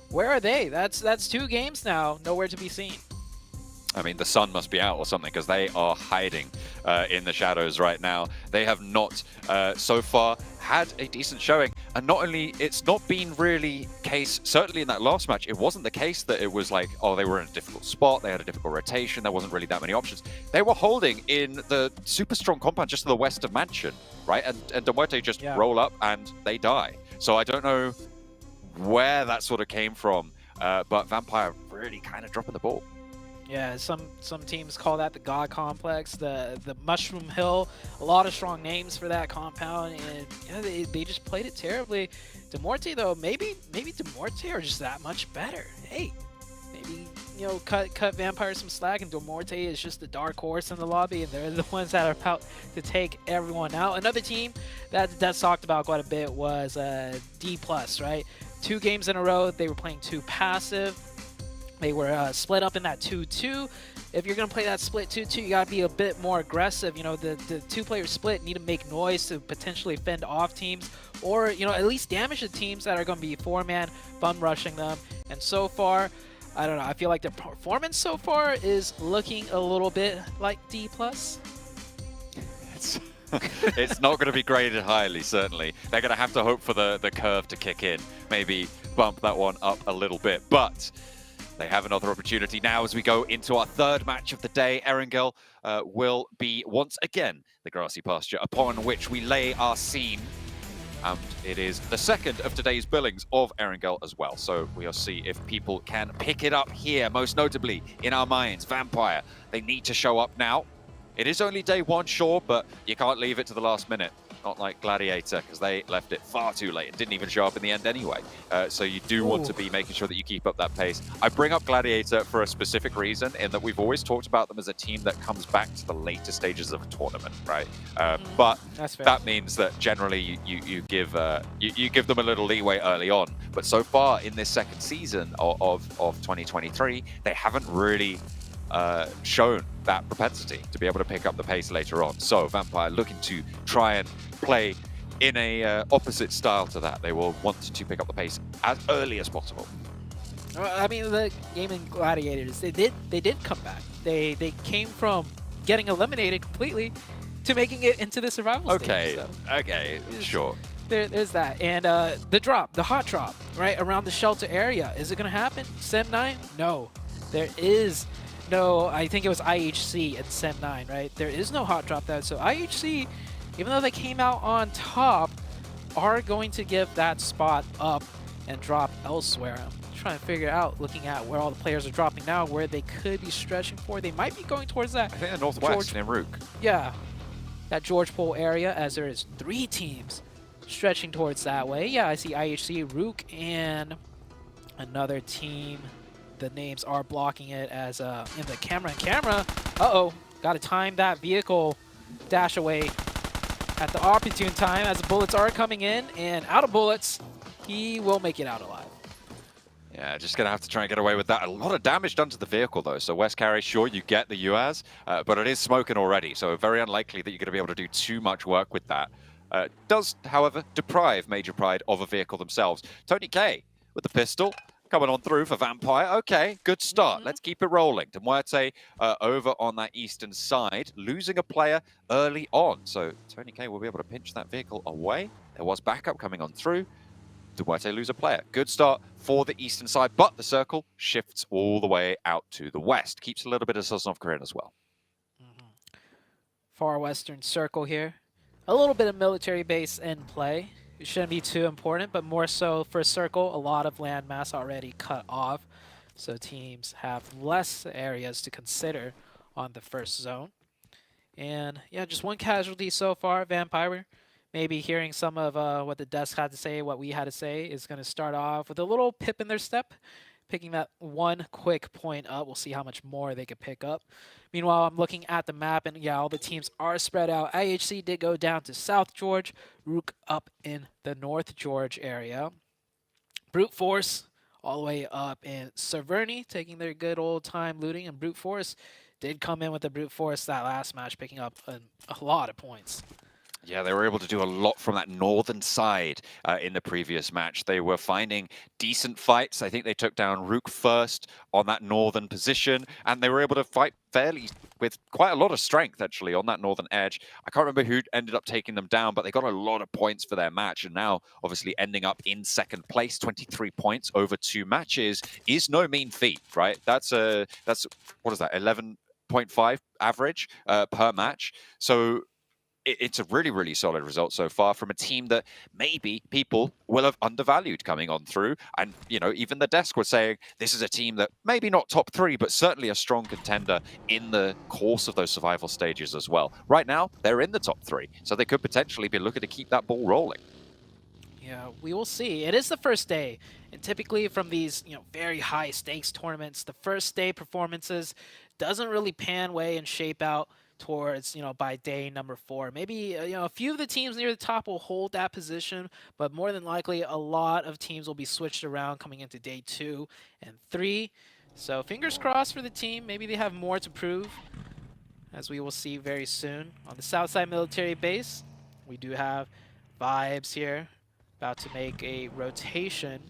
where are they? That's 2 games now, nowhere to be seen. I mean, the sun must be out or something, because they are hiding in the shadows right now. They have not, so far, had a decent showing. And not only, it's not been really case, certainly in that last match, it wasn't the case that it was like, oh, they were in a difficult spot, they had a difficult rotation, there wasn't really that many options. They were holding in the super strong compound just to the west of Mansion, right? And Demuerte just roll up and they die. So I don't know where that sort of came from, but Vampire really kind of dropping the ball. Yeah, some teams call that the God Complex, the Mushroom Hill. A lot of strong names for that compound, and yeah, they just played it terribly. Demorte though, maybe Demorte are just that much better. Hey, maybe, you know, cut Vampire some slack, and Demorte is just the dark horse in the lobby, and they're the ones that are about to take everyone out. Another team that's talked about quite a bit was D+, right? 2 games in a row, they were playing too passive. They were split up in that 2-2. If you're going to play that split 2-2, you got to be a bit more aggressive. You know, the 2-player split need to make noise to potentially fend off teams, or, you know, at least damage the teams that are going to be 4-man bum rushing them. And so far, I don't know, I feel like their performance so far is looking a little bit like D+. It's not going to be graded highly, certainly. They're going to have to hope for the curve to kick in, maybe bump that one up a little bit. But they have another opportunity now as we go into our 3rd match of the day. Erangel will be once again the grassy pasture upon which we lay our scene. And it is the 2nd of today's billings of Erangel as well. So we'll see if people can pick it up here, most notably in our minds. Vampire, they need to show up now. It is only day 1, sure, but you can't leave it to the last minute. Not like Gladiator, because they left it far too late and didn't even show up in the end anyway. So you do want to be making sure that you keep up that pace. I bring up Gladiator for a specific reason, in that we've always talked about them as a team that comes back to the later stages of a tournament, right? But that means that generally you give them a little leeway early on. But so far in this 2nd season of 2023, they haven't really shown that propensity to be able to pick up the pace later on. So Vampire looking to try and play in a opposite style to that. They will want to pick up the pace as early as possible. I mean, the Gaming Gladiators, they did come back. They came from getting eliminated completely to making it into the survival stage. Okay, sure. There's that. And the hot drop, right, around the shelter area. Is it going to happen? Sem9? No. There is no, I think it was IHC at Sem9, right? There is no hot drop there. So IHC, even though they came out on top, are going to give that spot up and drop elsewhere. I'm trying to figure out, looking at where all the players are dropping now, where they could be stretching for. They might be going towards that. I think the northwest in Rook. Yeah, that George Pole area, as there is 3 teams stretching towards that way. Yeah, I see IHC, Rook, and another team. The names are blocking it as in the camera. Uh-oh, got to time that vehicle dash away at the opportune time as the bullets are coming in, and out of bullets, he will make it out alive. Yeah, just going to have to try and get away with that. A lot of damage done to the vehicle, though. So West Carry, sure, you get the UAZ, but it is smoking already, so very unlikely that you're going to be able to do too much work with that. Does, however, deprive Major Pride of a vehicle themselves. Tony K with the pistol. Coming on through for Vampire. Okay, good start. Let's keep it rolling. Demuerte over on that eastern side, losing a player early on. So Tony K will be able to pinch that vehicle away. There was backup coming on through. Demuerte lose a player. Good start for the eastern side, but the circle shifts all the way out to the west. Keeps a little bit of Sosnov Korean as well. Far western circle here. A little bit of military base in play. It shouldn't be too important, but more so for Circle, a lot of landmass already cut off. So teams have less areas to consider on the first zone. And yeah, just 1 casualty so far. Vampire, maybe hearing some of what the desk had to say, what we had to say, is going to start off with a little pip in their step. picking that one quick point up. We'll see how much more they could pick up. Meanwhile, I'm looking at the map, and yeah, all the teams are spread out. IHC did go down to South George, Rook up in the North George area. Brute Force all the way up in Severny, taking their good old time looting, and Brute Force did come in with the Brute Force that last match, picking up a lot of points. Yeah, they were able to do a lot from that northern side in the previous match. They were finding decent fights. I think they took down Rook first on that northern position, and they were able to fight fairly with quite a lot of strength, actually, on that northern edge. I can't remember who ended up taking them down, but they got a lot of points for their match, and now, obviously, ending up in second place, 23 points over 2 matches is no mean feat, right? That's what is that, 11.5 average per match. So it's a really, really solid result so far from a team that maybe people will have undervalued coming on through. And, you know, even the desk was saying this is a team that maybe not top 3, but certainly a strong contender in the course of those survival stages as well. Right now, they're in the top 3, so they could potentially be looking to keep that ball rolling. Yeah, we will see. It is the first day, and typically from these, you know, very high stakes tournaments, the first day performances doesn't really pan way and shape out towards, you know, by day number 4. Maybe, you know, a few of the teams near the top will hold that position, but more than likely a lot of teams will be switched around coming into day 2 and 3. So fingers crossed for the team. Maybe they have more to prove, as we will see very soon. On the Southside military base, we do have Vibes here about to make a rotation.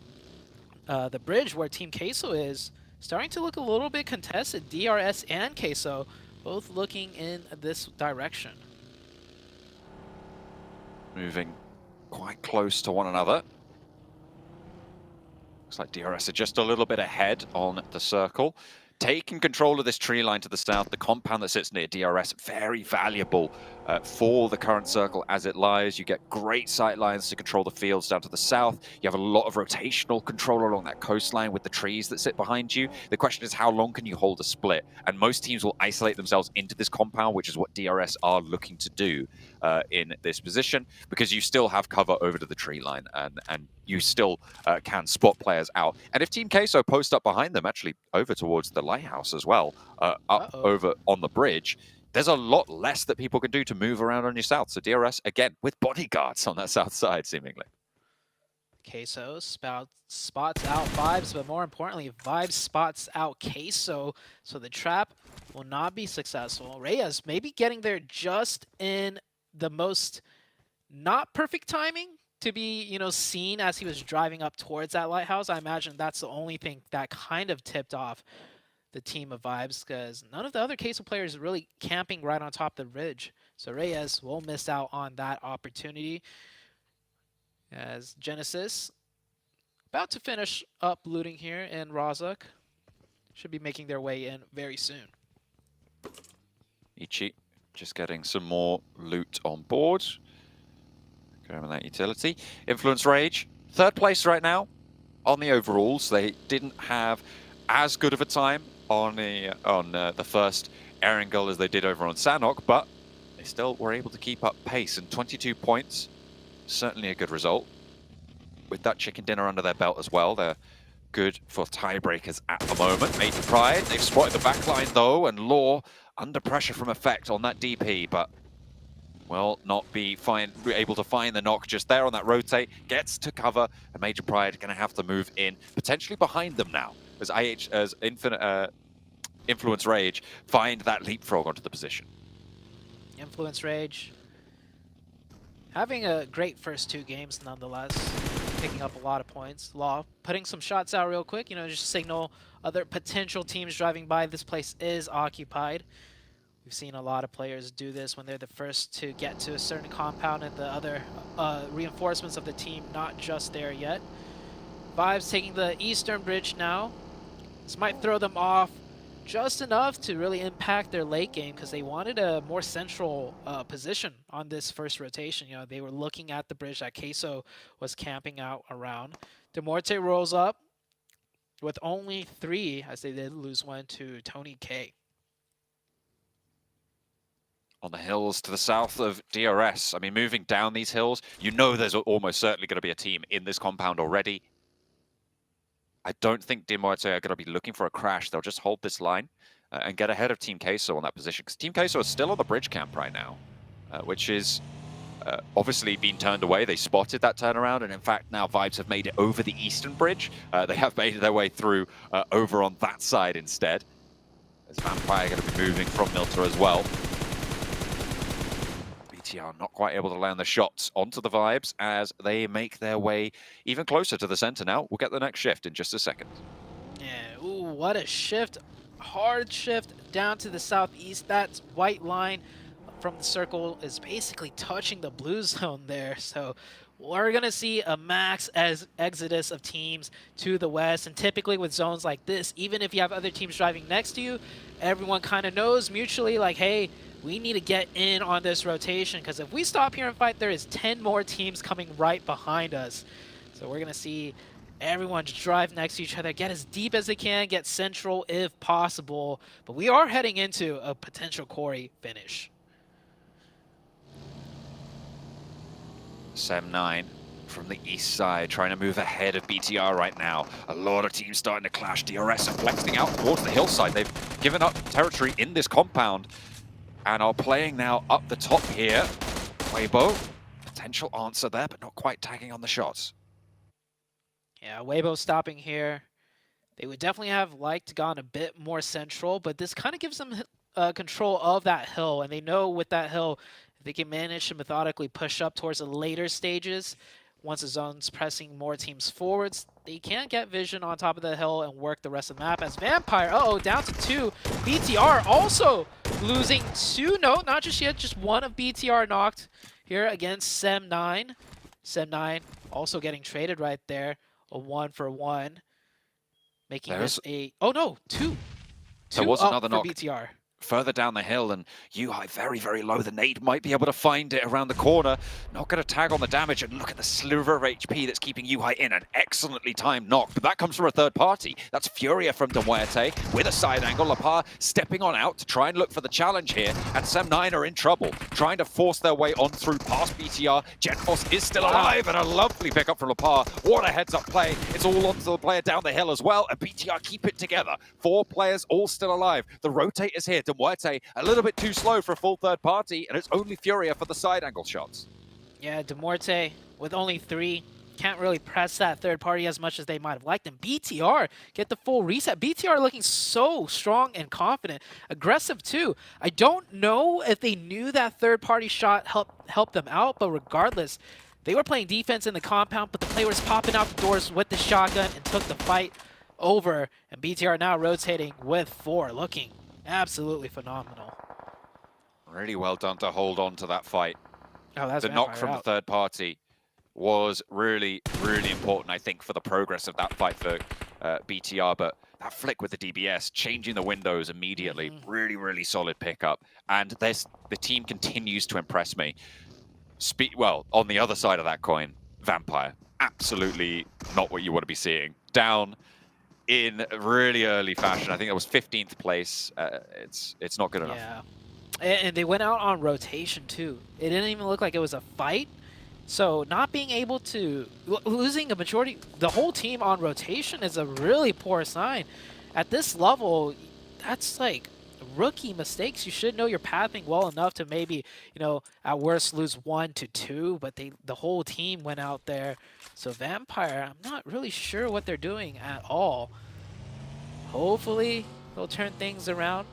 The bridge where Team Queso is starting to look a little bit contested. DRS and Queso both looking in this direction. Moving quite close to one another. Looks like DRS are just a little bit ahead on the circle. Taking control of this tree line to the south, the compound that sits near DRS, very valuable for the current circle as it lies. You get great sight lines to control the fields down to the south. You have a lot of rotational control along that coastline with the trees that sit behind you. The question is, how long can you hold a split? And most teams will isolate themselves into this compound, which is what DRS are looking to do in this position, because you still have cover over to the tree line, and you still can spot players out. And if Team Queso post up behind them, actually over towards the lighthouse as well, up over on the bridge, there's a lot less that people can do to move around on your south. So DRS, again, with bodyguards on that south side, seemingly. Queso spots out Vibes, but more importantly, Vibes spots out Queso, so the trap will not be successful. Reyes maybe getting there just in the most not perfect timing to be, you know, seen as he was driving up towards that lighthouse. I imagine that's the only thing that kind of tipped off the team of Vibes, because none of the other Queso players really camping right on top of the ridge. So Reyes will miss out on that opportunity, as Genesis about to finish up looting here, and Razak should be making their way in very soon. Ichi just getting some more loot on board. Grabbing that utility. Influence Rage, 3rd place right now on the overalls. They didn't have as good of a time on the first Erangel as they did over on Sanhok, but they still were able to keep up pace, and 22 points, certainly a good result. With that chicken dinner under their belt as well, they're good for tiebreakers at the moment. Major Pride, they've spotted the backline though, and Law under pressure from Effect on that DP, but will not be able to find the knock just there on that rotate. Gets to cover, and Major Pride going to have to move in, potentially behind them now, as Influence Rage find that leapfrog onto the position. Influence Rage having a great first 2 games nonetheless, picking up a lot of points. Law putting some shots out real quick, you know, just signal other potential teams driving by. This place is occupied. We've seen a lot of players do this when they're the first to get to a certain compound and the other reinforcements of the team not just there yet. Vibes taking the eastern bridge now. This might throw them off just enough to really impact their late game, because they wanted a more central position on this first rotation. You know, they were looking at the bridge that Queso was camping out around. Demorte rolls up with only 3, as they did lose 1 to Tony K. On the hills to the south of DRS. I mean, moving down these hills, you know there's almost certainly going to be a team in this compound already. I don't think Dimwarte are going to be looking for a crash. They'll just hold this line and get ahead of Team Queso on that position, because Team Queso is still on the bridge camp right now, which is obviously been turned away. They spotted that turnaround, and in fact now Vibes have made it over the eastern bridge. They have made their way through over on that side instead. As Vampire going to be moving from Milta as well. BTR not quite able to land the shots onto the Vibes as they make their way even closer to the center now. We'll get the next shift in just a second. Yeah, ooh, what a shift. Hard shift down to the southeast. That white line from the circle is basically touching the blue zone there. So we're going to see a max exodus of teams to the west. And typically with zones like this, even if you have other teams driving next to you, everyone kind of knows mutually like, hey, we need to get in on this rotation, because if we stop here and fight, there is 10 more teams coming right behind us. So we're going to see everyone just drive next to each other, get as deep as they can, get central if possible. But we are heading into a potential Corey finish. Sem9 from the east side trying to move ahead of BTR right now. A lot of teams starting to clash. DRS are flexing out towards the hillside. They've given up territory in this compound and are playing now up the top here. Weibo, potential answer there, but not quite tagging on the shots. Yeah, Weibo stopping here. They would definitely have liked to gone a bit more central, but this kind of gives them control of that hill, and they know with that hill, they can manage to methodically push up towards the later stages. Once the zone's pressing more teams forwards, they can get vision on top of the hill and work the rest of the map. As Vampire, down to 2. BTR also losing 2. No, not just yet, just 1 of BTR knocked here against Sem9. Sem9 also getting traded right there. A 1-for-1. Making this a... Oh no, 2. There was another knock. BTR. Further down the hill, and Yuhai very, very low. The nade might be able to find it around the corner. Not going to tag on the damage, and look at the sliver of HP that's keeping Yuhai in. An excellently timed knock, but that comes from a third party. That's Furia from Dimwarte with a side angle. Lapar stepping on out to try and look for the challenge here, and Sem9 are in trouble, trying to force their way on through past BTR. Genforce is still alive, and a lovely pickup from Lapar. What a heads-up play. It's all onto the player down the hill as well, and BTR keep it together. 4 players all still alive. The rotate is here. Dimwarte a little bit too slow for a full third party, and it's only Furia for the side angle shots. Yeah, Dimwarte with only 3 can't really press that third party as much as they might have liked. And BTR get the full reset. BTR looking so strong and confident, aggressive too. I don't know if they knew that third party shot helped them out, but regardless, they were playing defense in the compound, but the player was popping out the doors with the shotgun and took the fight over. And BTR now rotating with 4, looking absolutely phenomenal. Really well done to hold on to that fight. Oh, that's the knock from the third party was really, really important, I think, for the progress of that fight for BTR. But that flick with the DBS, changing the windows immediately, really, really solid pickup. And the team continues to impress me. Well, on the other side of that coin, Vampire, absolutely not what you want to be seeing. Down in really early fashion. I think that was 15th place. It's not good enough. Yeah, and they went out on rotation too. It didn't even look like it was a fight. So not being able to, losing a majority, the whole team on rotation is a really poor sign. At this level, that's like rookie mistakes. You should know your pathing well enough to maybe, at worst lose 1 to 2, but the whole team went out there. So Vampire, I'm not really sure what they're doing at all. Hopefully they'll turn things around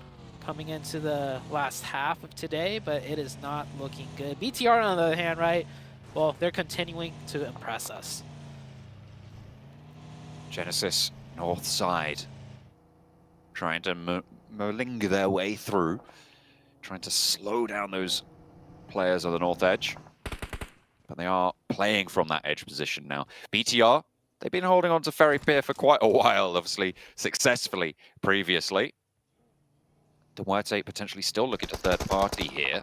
coming into the last half of today, but it is not looking good. BTR on the other hand, right? Well, they're continuing to impress us. Genesis, north side, trying to moling their way through, trying to slow down those players on the north edge. But they are playing from that edge position now. BTR, they've been holding on to Ferry Pier for quite a while, obviously successfully previously. Dimwarte potentially still looking to third party here,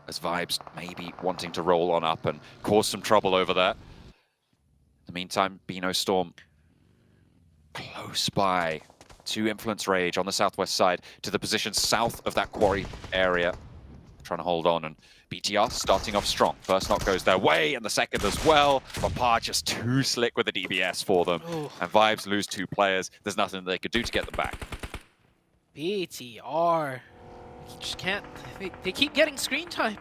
as Vibes maybe wanting to roll on up and cause some trouble over there. In the meantime, Beano Storm close by to Influence Rage on the southwest side to the position south of that quarry area, trying to hold on, and BTR starting off strong. First knock goes their way, and the second as well. But Pa just too slick with the DBS for them. Ooh. And Vibes lose 2 players. There's nothing they could do to get them back. BTR. Just can't. They keep getting screen time.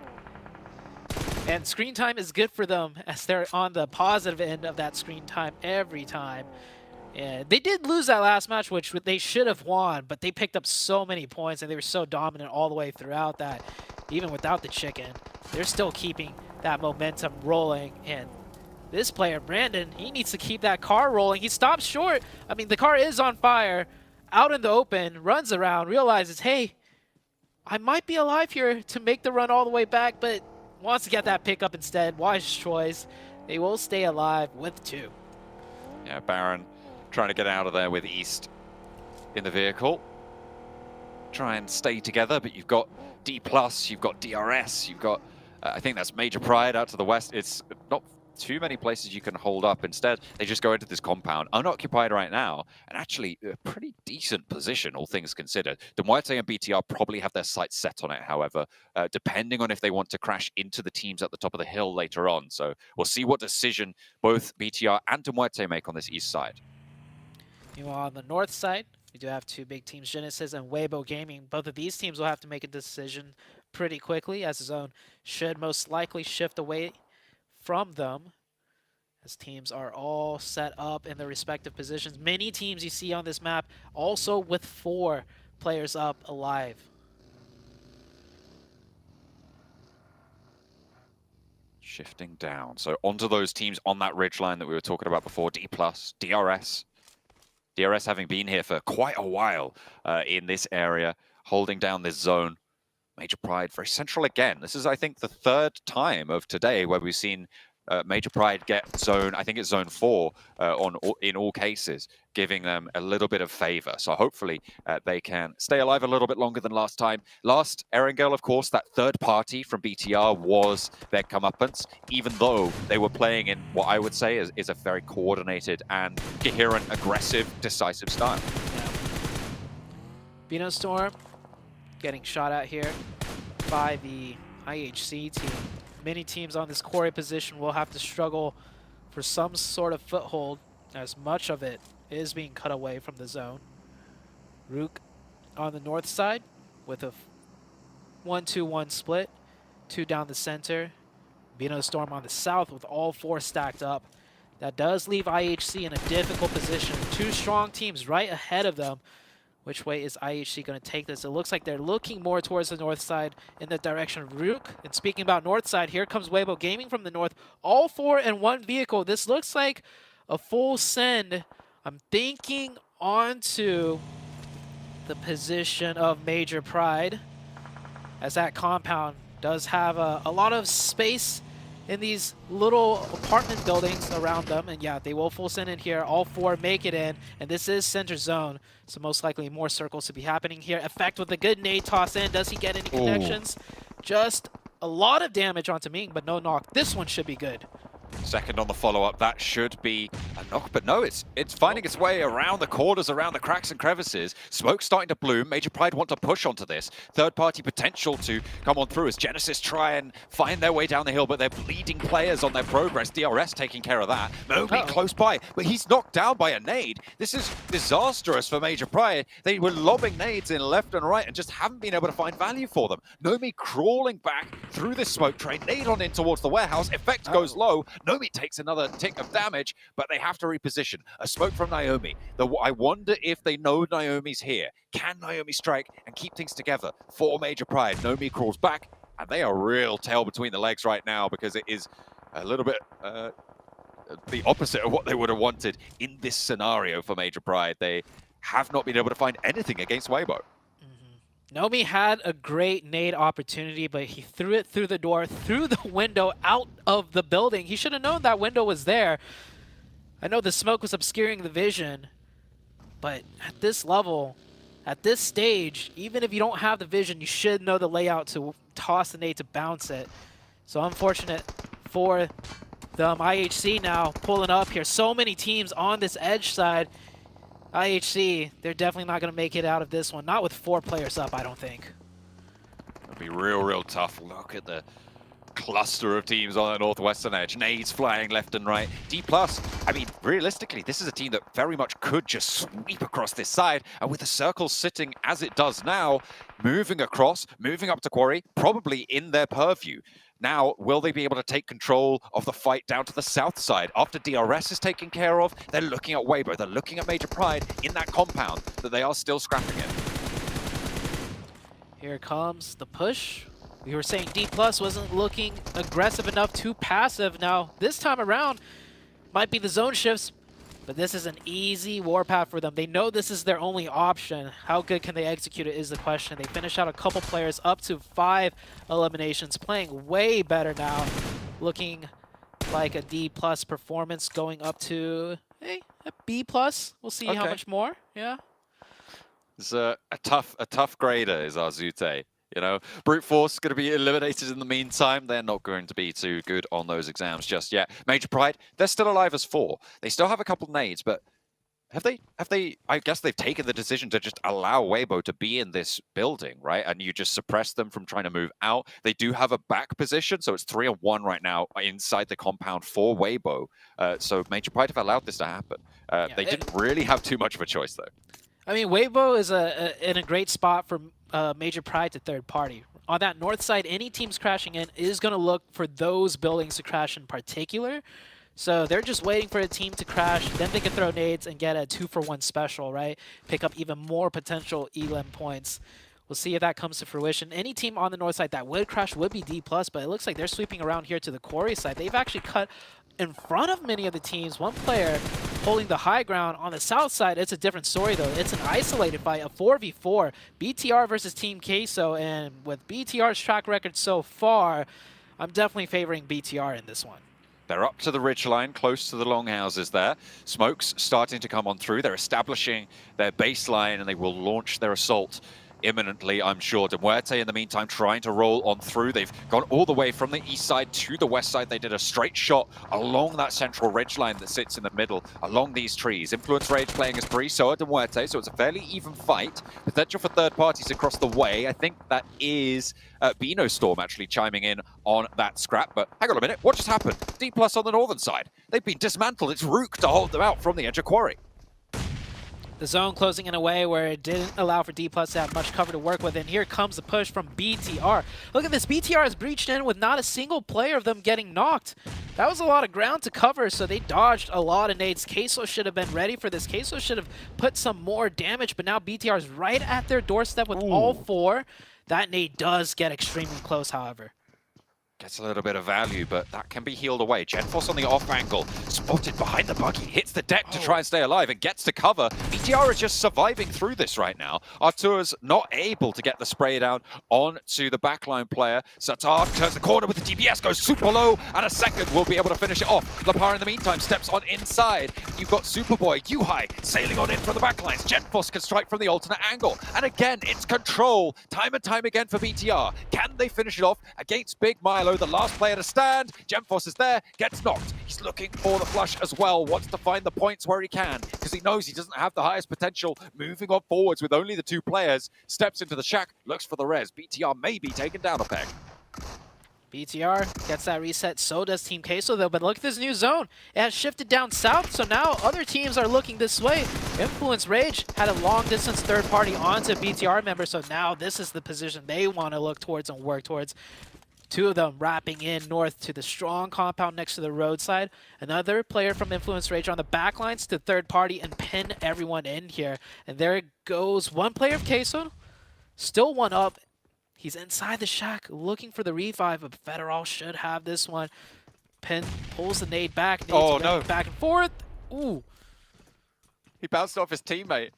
And screen time is good for them as they're on the positive end of that screen time every time. And they did lose that last match, which they should have won, but they picked up so many points and they were so dominant all the way throughout that. Even without the chicken, they're still keeping that momentum rolling. And this player, Brandon, he needs to keep that car rolling. He stops short. I mean, the car is on fire, out in the open, runs around, realizes, hey, I might be alive here to make the run all the way back, but wants to get that pickup instead. Wise choice. They will stay alive with 2. Yeah, Baron trying to get out of there with East in the vehicle. Try and stay together, but you've got D+, you've got DRS, you've got, I think that's Major Pride out to the west. It's not too many places you can hold up. Instead, they just go into this compound, unoccupied right now, and actually a pretty decent position, all things considered. The Muerte and BTR probably have their sights set on it, however, depending on if they want to crash into the teams at the top of the hill later on. So we'll see what decision both BTR and Muerte make on this east side. Meanwhile, on the north side, we do have 2 big teams, Genesis and Weibo Gaming. Both of these teams will have to make a decision pretty quickly, as the zone should most likely shift away from them, as teams are all set up in their respective positions. Many teams you see on this map also with 4 players up alive. Shifting down. So onto those teams on that ridgeline that we were talking about before, D+, DRS. DRS having been here for quite a while in this area, holding down this zone. Major Pride very central again. This is, I think, the 3rd time of today where we've seen Major Pride get zone, I think it's zone 4 in all cases, giving them a little bit of favor. So hopefully they can stay alive a little bit longer than last time. Last Erangel, of course, that third party from BTR was their comeuppance, even though they were playing in what I would say is a very coordinated and coherent, aggressive, decisive style. Yeah. Bino Storm getting shot at here by the IHC team. Many teams on this quarry position will have to struggle for some sort of foothold, as much of it is being cut away from the zone. Rook on the north side with a 1-2-1 split, 2 down the center. Bino Storm on the south with all 4 stacked up. That does leave IHC in a difficult position. 2 strong teams right ahead of them. Which way is IHC going to take this? It looks like they're looking more towards the north side in the direction of Rook. And speaking about north side, here comes Weibo Gaming from the north. All 4 in 1 vehicle. This looks like a full send. I'm thinking onto the position of Major Pride, as that compound does have a lot of space in these little apartment buildings around them. And yeah, they will full send in here. All 4 make it in, and this is center zone, so most likely more circles to be happening here. Effect with a good nade toss in. Does he get any connections? Just a lot of damage onto Ming, but no knock. This one should be good. Second on the follow-up, that should be a knock, but no, it's finding its way around the corners, around the cracks and crevices. Smoke's starting to bloom. Major Pride want to push onto this. Third-party potential to come on through as Genesis try and find their way down the hill, but they're bleeding players on their progress. DRS taking care of that. Moby close by, but he's knocked down by a nade. This is disastrous for Major Pride. They were lobbing nades in left and right and just haven't been able to find value for them. Nomi crawling back through this smoke train, nade on in towards the warehouse. Effect goes low. Nomi takes another tick of damage, but they have to reposition. A smoke from Naomi. I wonder if they know Naomi's here. Can Naomi strike and keep things together for Major Pride? Naomi crawls back, and they are real tail between the legs right now, because it is a little bit the opposite of what they would have wanted in this scenario for Major Pride. They have not been able to find anything against Weibo. Nomi had a great nade opportunity, but he threw it through the door, through the window, out of the building. He should have known that window was there. I know the smoke was obscuring the vision, but at this level, at this stage, even if you don't have the vision, you should know the layout to toss the nade to bounce it. So unfortunate for them. IHC now pulling up here. So many teams on this edge side. IHC, they're definitely not going to make it out of this one. Not with 4 players up, I don't think. It'll be be real tough. Look at the cluster of teams on the northwestern edge. Nades flying left and right. D+, I mean, realistically, this is a team that very much could just sweep across this side. And with the circle sitting as it does now, moving across, moving up to Quarry, probably in their purview. Now, will they be able to take control of the fight down to the south side? After DRS is taken care of, they're looking at Weibo. They're looking at Major Pride in that compound that they are still scrapping it. Here comes the push. We were saying D+ wasn't looking aggressive enough, too passive. Now, this time around, might be the zone shifts, but this is an easy warpath for them. They know this is their only option. How good can they execute it is the question. They finish out a couple players up to 5 eliminations, playing way better now. Looking like a D+ performance going up to a B+. We'll see how much more. Yeah. It's a tough grader is our Zute. You know, Brute Force going to be eliminated in the meantime. They're not going to be too good on those exams just yet. Major Pride, they're still alive as 4. They still have a couple nades, but have they, I guess they've taken the decision to just allow Weibo to be in this building, right? And you just suppress them from trying to move out. They do have a back position, so it's 3-on-1 right now inside the compound for Weibo. So Major Pride have allowed this to happen. They didn't really have too much of a choice, though. I mean, Weibo is in a great spot for Major Pride to third party. On that north side, any teams crashing in is going to look for those buildings to crash in particular. So they're just waiting for a team to crash, then they can throw nades and get a 2-for-1 special, right? Pick up even more potential elim points. We'll see if that comes to fruition. Any team on the north side that would crash would be D+, but it looks like they're sweeping around here to the Quarry side. They've actually cut in front of many of the teams. One player holding the high ground. On the south side, it's a different story, though. It's an isolated fight, a 4v4. BTR versus Team Queso, and with BTR's track record so far, I'm definitely favoring BTR in this one. They're up to the ridgeline, close to the longhouses there. Smoke's starting to come on through. They're establishing their baseline, and they will launch their assault imminently, I'm sure. De Muerte, in the meantime, trying to roll on through. They've gone all the way from the east side to the west side. They did a straight shot along that central ridgeline that sits in the middle, along these trees. Influence Rage playing as free, so are De Muerte, so it's a fairly even fight. Potential for third parties across the way. I think that is Beano Storm actually chiming in on that scrap, but hang on a minute, what just happened? D+ on the northern side. They've been dismantled. It's Rook to hold them out from the edge of Quarry. The zone closing in a way where it didn't allow for D+ to have much cover to work with, and here comes the push from BTR. Look at this, BTR has breached in with not a single player of them getting knocked. That was a lot of ground to cover, so they dodged a lot of nades. Queso should have been ready for this. Queso should have put some more damage, but now BTR is right at their doorstep with all 4. That nade does get extremely close, however. Gets a little bit of value, but that can be healed away. Genforce on the off angle, spotted behind the buggy, hits the deck to try and stay alive and gets to cover. BTR is just surviving through this right now. Artur's not able to get the spray down onto the backline player. Satar turns the corner with the DBS, goes super low, and a second will be able to finish it off. Lapar in the meantime steps on inside. You've got Superboy, Yuhai sailing on in from the backlines. Genforce can strike from the alternate angle. And again, it's control, time and time again for BTR. Can they finish it off against Big Milo? The last player to stand. Genforce is there, gets knocked. He's looking for the flush as well, wants to find the points where he can, because he knows he doesn't have the highest potential. Moving on forwards with only the 2 players, steps into the shack, looks for the res. BTR may be taken down a peg. BTR gets that reset, so does Team Queso though, but look at this new zone. It has shifted down south, so now other teams are looking this way. Influence Rage had a long distance third party onto BTR member, so now this is the position they want to look towards and work towards. 2 of them wrapping in north to the strong compound next to the roadside. Another player from Influence Rage on the backlines to third party and pin everyone in here. And there goes one player of Queso, still 1 up. He's inside the shack looking for the revive, but Federal should have this one. Pin pulls the nade back. Oh no! Back and forth. Ooh. He bounced off his teammate.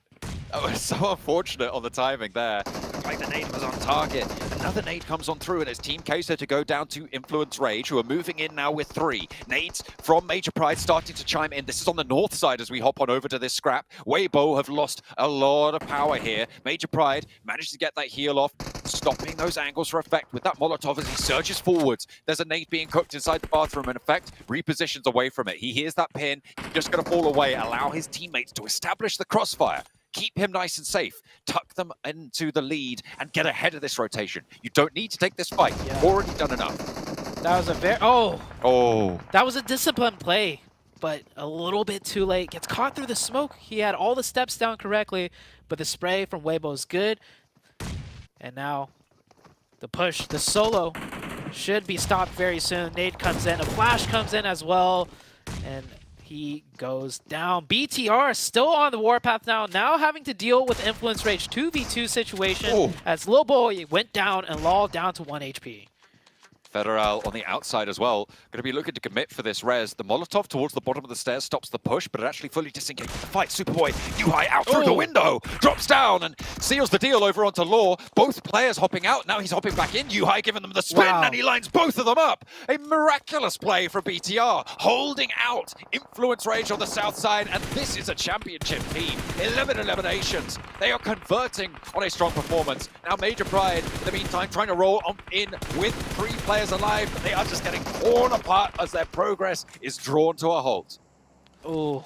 That was so unfortunate on the timing there. Like the nade was on target. Another nade comes on through, and it's Team Queso to go down to Influence Rage, who are moving in now with 3. Nades from Major Pride starting to chime in. This is on the north side as we hop on over to this scrap. Weibo have lost a lot of power here. Major Pride managed to get that heal off, stopping those angles for effect with that Molotov as he surges forwards. There's a nade being cooked inside the bathroom, and effect repositions away from it. He hears that pin, he's just going to fall away, allow his teammates to establish the crossfire. Keep him nice and safe. Tuck them into the lead and get ahead of this rotation. You don't need to take this fight. You've already done enough. That was a very... That was a disciplined play, but a little bit too late. Gets caught through the smoke. He had all the steps down correctly, but the spray from Weibo is good. And now the push, the solo should be stopped very soon. Nade comes in, a flash comes in as well, and he goes down. BTR still on the warpath now having to deal with Influence Rage 2v2 situation as Lil Boy went down and lulled down to 1 HP. Federal on the outside as well. Going to be looking to commit for this res. The Molotov towards the bottom of the stairs stops the push, but it actually fully disengages the fight. Superboy, Yuhai out through the window, drops down and seals the deal over onto Law. Both players hopping out. Now he's hopping back in. Yuhai giving them the spin, and he lines both of them up. A miraculous play from BTR, holding out Influence Rage on the south side, and this is a championship team. 11 eliminations. They are converting on a strong performance. Now Major Pride, in the meantime, trying to roll on in with 3 players alive, but they are just getting torn apart as their progress is drawn to a halt. Oh,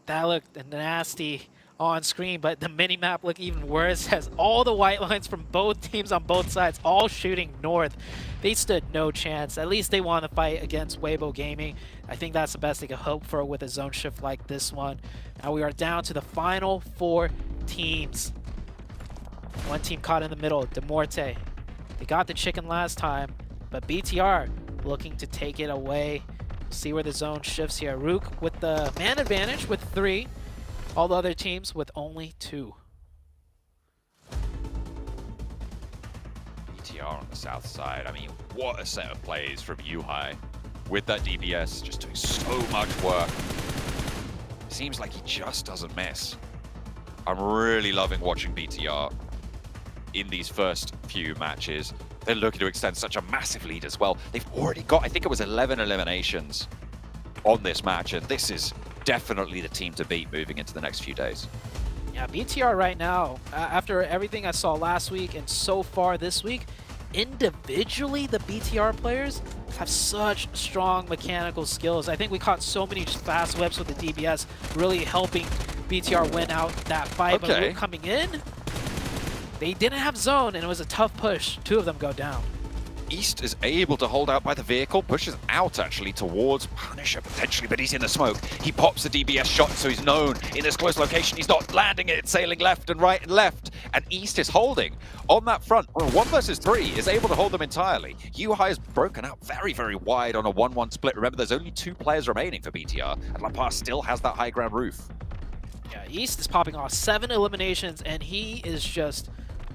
that looked nasty on screen, but the mini-map looked even worse as all the white lines from both teams on both sides all shooting north. They stood no chance. At least they won the fight against Weibo Gaming. I think that's the best they could hope for with a zone shift like this one. Now we are down to the final 4 teams. One team caught in the middle, Demorte. They got the chicken last time, but BTR looking to take it away. See where the zone shifts here. Rook with the man advantage with 3. All the other teams with only 2. BTR on the south side. I mean, what a set of plays from Yuhai. With that DBS, just doing so much work. Seems like he just doesn't miss. I'm really loving watching BTR in these first few matches. They're looking to extend such a massive lead as well. They've already got, I think it was 11 eliminations on this match, and this is definitely the team to beat moving into the next few days. Yeah, BTR right now, after everything I saw last week and so far this week, individually the BTR players have such strong mechanical skills. I think we caught so many fast whips with the DBS, really helping BTR win out that fight. But Luke coming in, they didn't have zone, and it was a tough push. 2 of them go down. East is able to hold out by the vehicle, pushes out actually towards Punisher potentially, but he's in the smoke. He pops the DBS shot, so he's known in this close location. He's not landing it, it's sailing left and right and left. And East is holding on that front. 1 versus 3 is able to hold them entirely. Yuhai is broken out very, very wide on a 1-1 split. Remember, there's only 2 players remaining for BTR, and La Paz still has that high ground roof. Yeah, East is popping off 7 eliminations, and he is just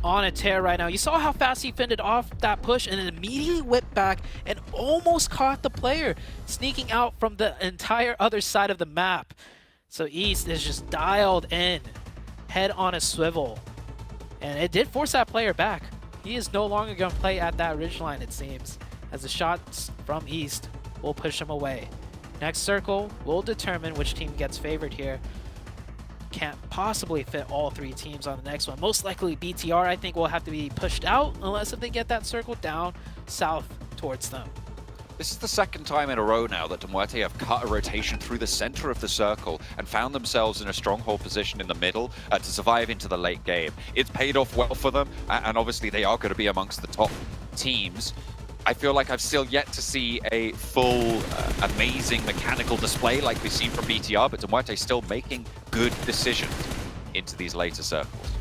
on a tear right now. You saw how fast he fended off that push and then immediately whipped back and almost caught the player, sneaking out from the entire other side of the map. So East is just dialed in, head on a swivel. And it did force that player back. He is no longer going to play at that ridgeline, it seems, as the shots from East will push him away. Next circle will determine which team gets favored here. Can't possibly fit all 3 teams on the next one. Most likely BTR, I think, will have to be pushed out unless if they get that circle down south towards them. This is the 2nd time in a row now that Demorte have cut a rotation through the center of the circle and found themselves in a stronghold position in the middle to survive into the late game. It's paid off well for them, and obviously they are going to be amongst the top teams. I feel like I've still yet to see a full, amazing mechanical display like we've seen from BTR, but Demorte still making good decisions into these later circles.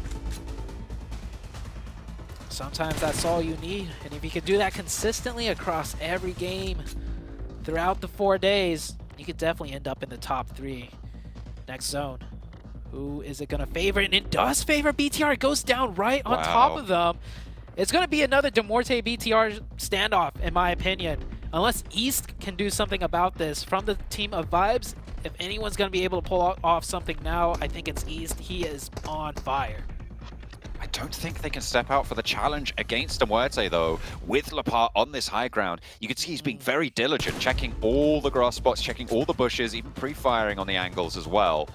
Sometimes that's all you need, and if you can do that consistently across every game throughout the 4 days, you could definitely end up in the top 3. Next zone. Who is it going to favor? And it does favor BTR. It goes down right on top of them. It's going to be another Demorte BTR standoff, in my opinion. Unless East can do something about this. From the team of Vibes, if anyone's going to be able to pull off something now, I think it's East. He is on fire. I don't think they can step out for the challenge against Demorte, though. With Lapart on this high ground, you can see he's being very diligent, checking all the grass spots, checking all the bushes, even pre-firing on the angles as well.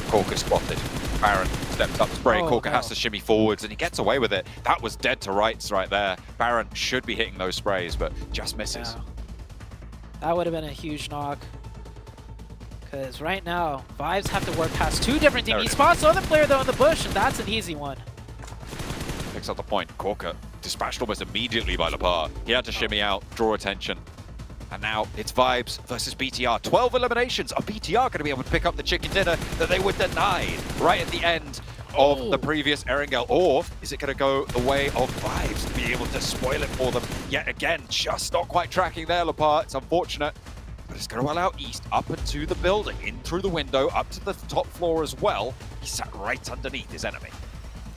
Corker spotted. Baron steps up spray. Corker has to shimmy forwards, and he gets away with it. That was dead to rights right there. Baron should be hitting those sprays, but just misses. Yeah. That would have been a huge knock. Because right now, Vibes have to work past 2 different teams. He spots the other player though in the bush, and that's an easy one. Picks up the point. Corker dispatched almost immediately by Lepar. He had to shimmy out, draw attention. And now it's Vibes versus BTR. 12 eliminations. Are BTR going to be able to pick up the chicken dinner that they were denied right at the end of the previous Erangel? Or is it going to go the way of Vibes to be able to spoil it for them? Yet again, just not quite tracking there, Lepar. It's unfortunate. But it's going to allow East up into the building, in through the window, up to the top floor as well. He sat right underneath his enemy.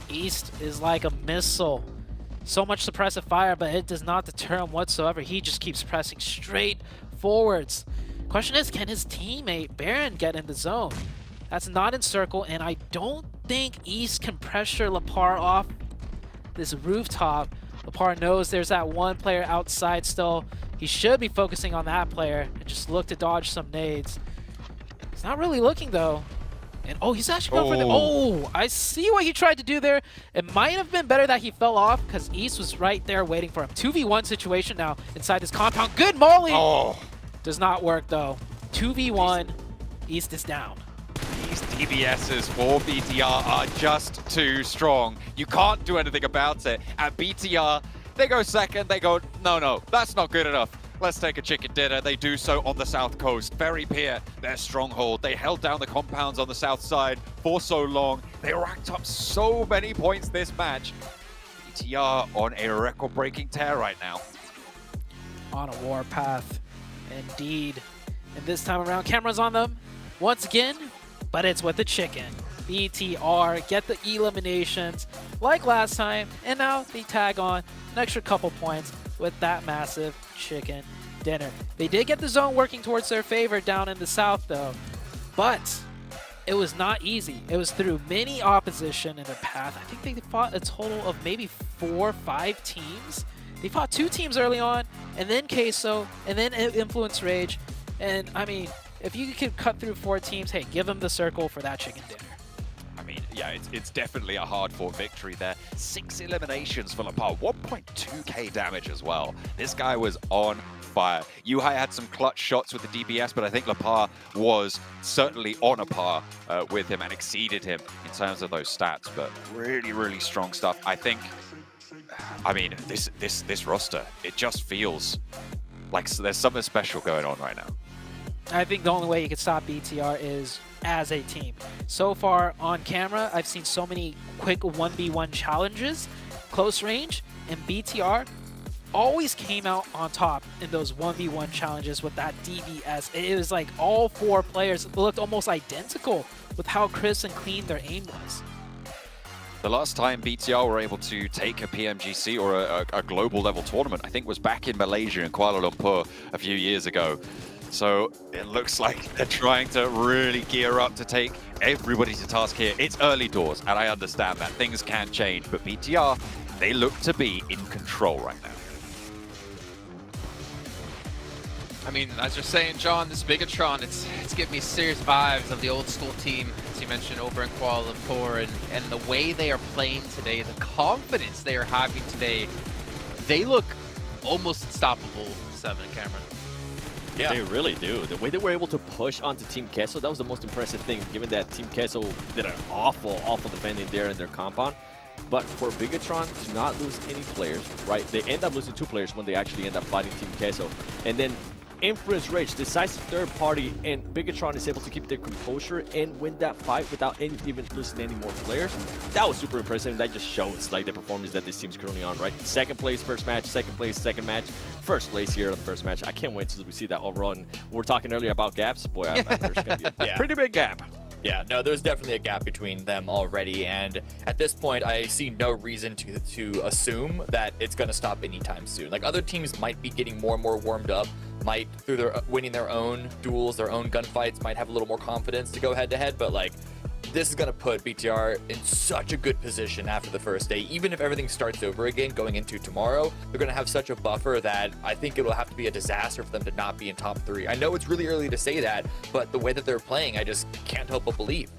East is like a missile. So much suppressive fire, but it does not deter him whatsoever. He just keeps pressing straight forwards. Question is, can his teammate Baron get in the zone? That's not in circle, and I don't think East can pressure Lepar off this rooftop. Lepar knows there's that one player outside still. He should be focusing on that player and just look to dodge some nades. He's not really looking though. And oh, he's actually going for the... Oh, I see what he tried to do there. It might have been better that he fell off because East was right there waiting for him. 2v1 situation now inside this compound. Good molly! Oh. Does not work though. 2v1, East is down. These DBSs for BTR are just too strong. You can't do anything about it. And BTR, they go second, they go, no, that's not good enough. Let's take a chicken dinner. They do so on the south coast. Very Pier, their stronghold. They held down the compounds on the south side for so long. They racked up so many points this match. BTR on a record-breaking tear right now. On a warpath, indeed. And this time around, cameras on them once again, but it's with the chicken. BTR get the eliminations like last time, and now they tag on an extra couple points with that massive chicken dinner. They did get the zone working towards their favor down in the south though, but it was not easy. It was through many opposition in the path. I think they fought a total of maybe 4 or 5 teams. They fought 2 teams early on, and then Queso, and then Influence Rage. And I mean, if you could cut through 4 teams, hey, give them the circle for that chicken dinner. I mean, yeah, it's definitely a hard-fought victory there. 6 eliminations for Lepar, 1.2k damage as well. This guy was on fire. Yuhai had some clutch shots with the DBS, but I think Lepar was certainly on a par with him and exceeded him in terms of those stats. But really, really strong stuff. I think, I mean, this roster, it just feels like there's something special going on right now. I think the only way you can stop BTR is as a team. So far on camera, I've seen so many quick 1v1 challenges, close range, and BTR always came out on top in those 1v1 challenges with that DBS. It was like all 4 players looked almost identical with how crisp and clean their aim was. The last time BTR were able to take a PMGC or a global level tournament, I think was back in Malaysia in Kuala Lumpur a few years ago. So it looks like they're trying to really gear up to take everybody to task here. It's early doors, and I understand that things can change, but BTR, they look to be in control right now. I mean, as you're saying, John, this Bigatron, it's giving me serious vibes of the old school team, as you mentioned, over in Kuala Lumpur, and the way they are playing today, the confidence they are having today, they look almost unstoppable, Seven and Cameron. Yeah. They really do. The way they were able to push onto Team Queso, that was the most impressive thing, given that Team Queso did an awful defending there in their compound. But for Bigatron to not lose any players, right? They end up losing 2 players when they actually end up fighting Team Queso. And then Influence Rage decides third party, and Bigatron is able to keep their composure and win that fight without even losing any more players. That was super impressive, and that just shows like the performance that this team's currently on, right? Second place, first match, second place, second match, first place here on the first match. I can't wait till we see that overall. And we were talking earlier about gaps. Boy, I there's gonna be a pretty big gap. Yeah, no, there's definitely a gap between them already, and at this point, I see no reason to assume that it's going to stop anytime soon. Like, other teams might be getting more and more warmed up, might, through their winning their own duels, their own gunfights, might have a little more confidence to go head-to-head, but, like, this is going to put BTR in such a good position after the first day. Even if everything starts over again going into tomorrow, they're going to have such a buffer that I think it'll have to be a disaster for them to not be in top 3. I know it's really early to say that, but the way that they're playing, I just can't help but believe.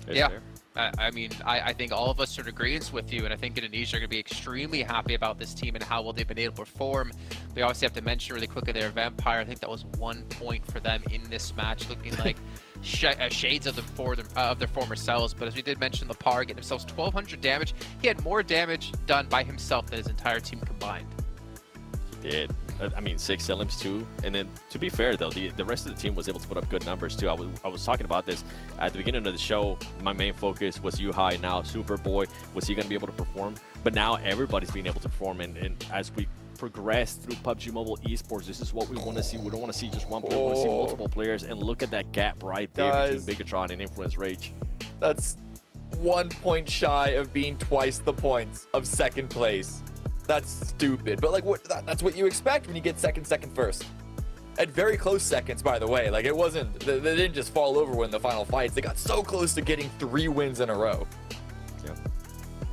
Yeah. I mean, I think all of us are in agreement with you, and I think Indonesia are going to be extremely happy about this team and how well they've been able to perform. We obviously have to mention really quickly their Vampire. I think that was 1 point for them in this match, looking like shades of their former selves. But as we did mention, Lepar getting himself 1,200 damage. He had more damage done by himself than his entire team combined. He did. I mean, 6 elims too. And then, to be fair though, the rest of the team was able to put up good numbers too. I was talking about this at the beginning of the show. My main focus was Yuhai, now Superboy. Was he going to be able to perform? But now everybody's being able to perform. And as we progress through PUBG Mobile esports, this is what we want to see. We don't want to see just one player. We want to see multiple players. And look at that gap right there between Bigatron and Influence Rage. That's 1 point shy of being twice the points of second place. That's stupid, but like that's what you expect when you get second, first. At very close seconds, by the way. Like, it wasn't, they didn't just fall over when the final fights. They got so close to getting 3 wins in a row. Yeah.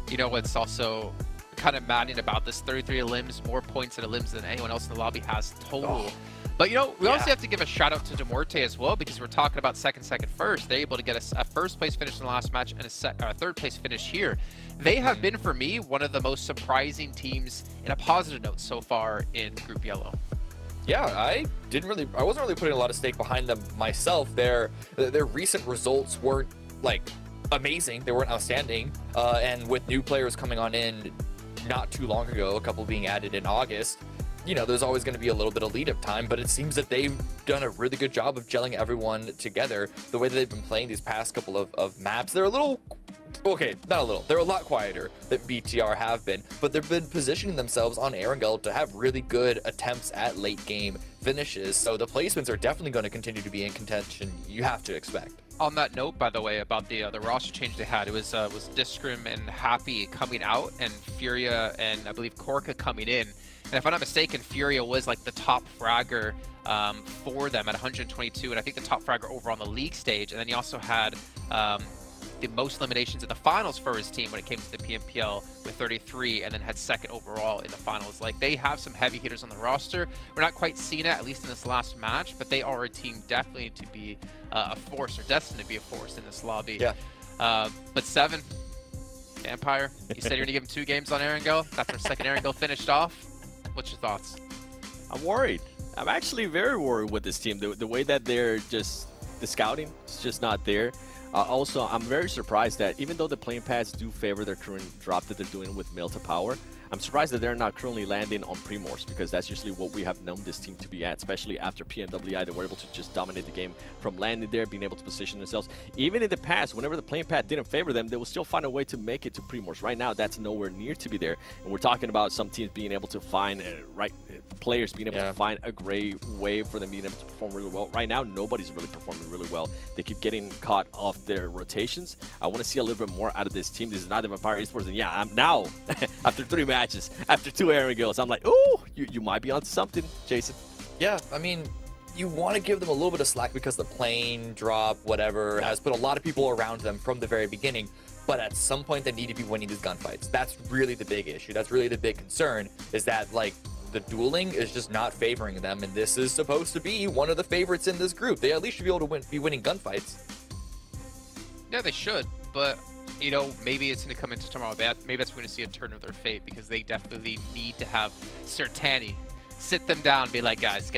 You know what's also kind of maddening about this? 33 limbs, more points in limbs than anyone else in the lobby has total. But you know, we also have to give a shout out to Demorte as well, because we're talking about second, first. They're able to get a first place finish in the last match and a third place finish here. They have been, for me, one of the most surprising teams in a positive note so far in Group Yellow. Yeah, I wasn't really putting a lot of stake behind them myself. Their recent results weren't like amazing. They weren't outstanding. And with new players coming on in not too long ago, a couple being added in August, you know, there's always going to be a little bit of lead-up time, but it seems that they've done a really good job of gelling everyone together. The way that they've been playing these past couple of maps, they're a little, okay, not a little, they're a lot quieter than BTR have been, but they've been positioning themselves on Erangel to have really good attempts at late-game finishes, so the placements are definitely going to continue to be in contention, you have to expect. On that note, by the way, about the roster change they had, it was Discrim and Happy coming out, and Furia and I believe Korka coming in. And if I'm not mistaken, Furia was like the top fragger for them at 122, and I think the top fragger over on the league stage. And then he also had the most eliminations in the finals for his team when it came to the PMPL with 33, and then had second overall in the finals. Like, they have some heavy hitters on the roster. We're not quite seeing it, at least in this last match, but they are a team definitely to be a force, or destined to be a force in this lobby. Yeah. But 7, Vampire, you said you're gonna give him 2 games on Erangel after second Erangel finished off. What's your thoughts? I'm worried. I'm actually very worried with this team. The way that they're just, the scouting is just not there. Also, I'm very surprised that even though the playing pads do favor their current drop that they're doing with Mill to Power, I'm surprised that they're not currently landing on Primors, because that's usually what we have known this team to be at, especially after PMWI. They were able to just dominate the game from landing there, being able to position themselves. Even in the past, whenever the playing pad didn't favor them, they will still find a way to make it to Primors. Right now, that's nowhere near to be there. And we're talking about some teams being able to find players being able to find a great way for them being able to perform really well. Right now, nobody's really performing really well. They keep getting caught off their rotations. I want to see a little bit more out of this team. This is not the Vampire Esports, and yeah, I'm now, after 3 matches, after 2 Erangels, I'm like, ooh, you might be onto something, Jason. Yeah, I mean, you want to give them a little bit of slack because the plane drop, whatever, has put a lot of people around them from the very beginning. But at some point, they need to be winning these gunfights. That's really the big issue. That's really the big concern, is that, like, the dueling is just not favoring them, and this is supposed to be one of the favorites in this group. They at least should be able to be winning gunfights. Yeah, they should, but you know, maybe it's going to come into tomorrow. Maybe that's when we're going to see a turn of their fate, because they definitely need to have Sertani sit them down and be like, guys,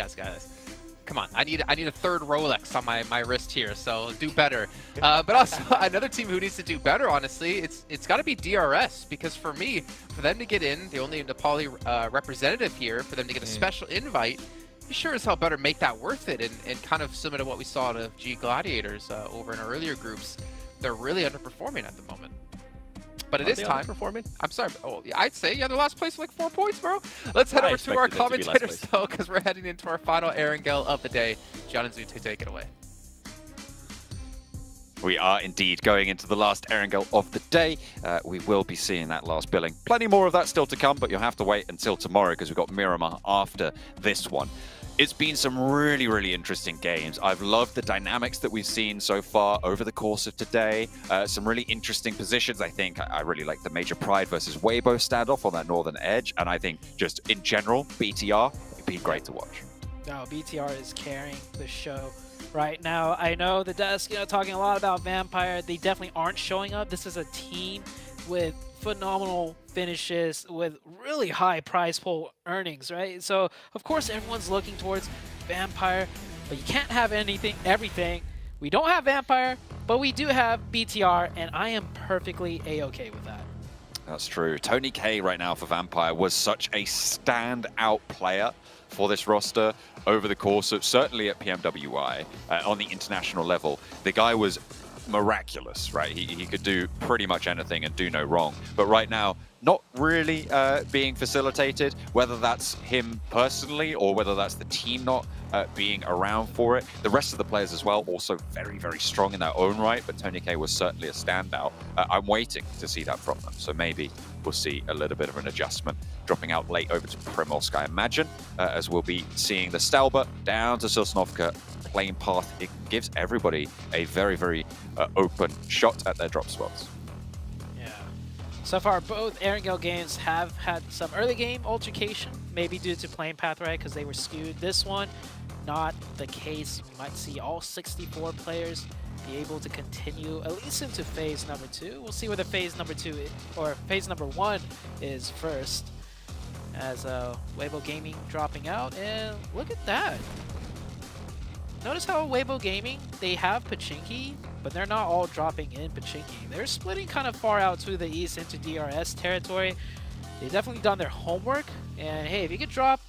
come on, I need a third Rolex on my wrist here, so do better. But also, another team who needs to do better, honestly, it's got to be DRS, because for me, for them to get in, the only Nepali representative here, for them to get a special invite, you sure as hell better make that worth it, and kind of similar to what we saw out of G Gladiators over in our earlier groups. They're really underperforming at the moment. But it is time. Performing? I'm sorry. Oh, I'd say, yeah, they're last place with like 4 points, bro. Let's head over to our commentators, though, because we're heading into our final Erangel of the day. John and Zute, take it away. We are indeed going into the last Erangel of the day. We will be seeing that last billing. Plenty more of that still to come, but you'll have to wait until tomorrow, because we've got Miramar after this one. It's been some really, really interesting games. I've loved the dynamics that we've seen so far over the course of today. Some really interesting positions, I think. I really like the Major Pride versus Weibo standoff on that northern edge. And I think just in general, BTR, it's been great to watch. No, BTR is carrying the show. right now. I know the desk, talking a lot about Vampire. They definitely aren't showing up. This is a team with phenomenal finishes, with really high prize pool earnings, right? So of course everyone's looking towards Vampire, but you can't have everything. We don't have Vampire, but we do have BTR, and I am perfectly A-okay with that. That's true. Tony K right now for Vampire was such a standout player for this roster over the course of, certainly at PMWI, on the international level. The guy was miraculous, right? He could do pretty much anything and do no wrong. But right now, not really being facilitated, whether that's him personally or whether that's the team not being around for it. The rest of the players as well, also very, very strong in their own right, but Tony K was certainly a standout. I'm waiting to see that from them, so maybe we'll see a little bit of an adjustment, dropping out late over to Primorsk, I imagine, as we'll be seeing the Stalber down to Sosnovka. Playing path, it gives everybody a very, very open shot at their drop spots. So far, both Erangel games have had some early game altercation, maybe due to playing path right because they were skewed. This one, not the case. We might see all 64 players be able to continue at least into phase number 2. We'll see whether phase number 2 or phase number 1 is first. As Weibo Gaming dropping out, and look at that. Notice how Weibo Gaming, they have Pachinki, but they're not all dropping in Pachinki. They're splitting kind of far out to the east into DRS territory. They've definitely done their homework, and hey, if you could drop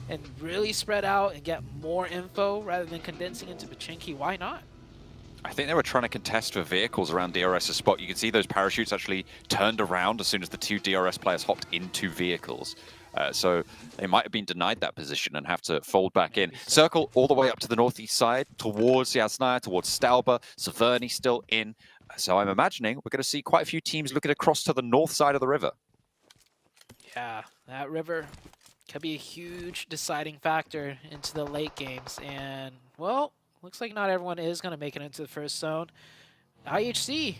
and really spread out and get more info rather than condensing into Pachinki, why not? I think they were trying to contest for vehicles around DRS's spot. You can see those parachutes actually turned around as soon as the 2 DRS players hopped into vehicles. So they might have been denied that position and have to fold back in. Circle all the way up to the northeast side, towards Yasnaya, towards Stalber. Severny still in. So I'm imagining we're going to see quite a few teams looking across to the north side of the river. Yeah, that river could be a huge deciding factor into the late games. And, well, looks like not everyone is going to make it into the first zone. IHC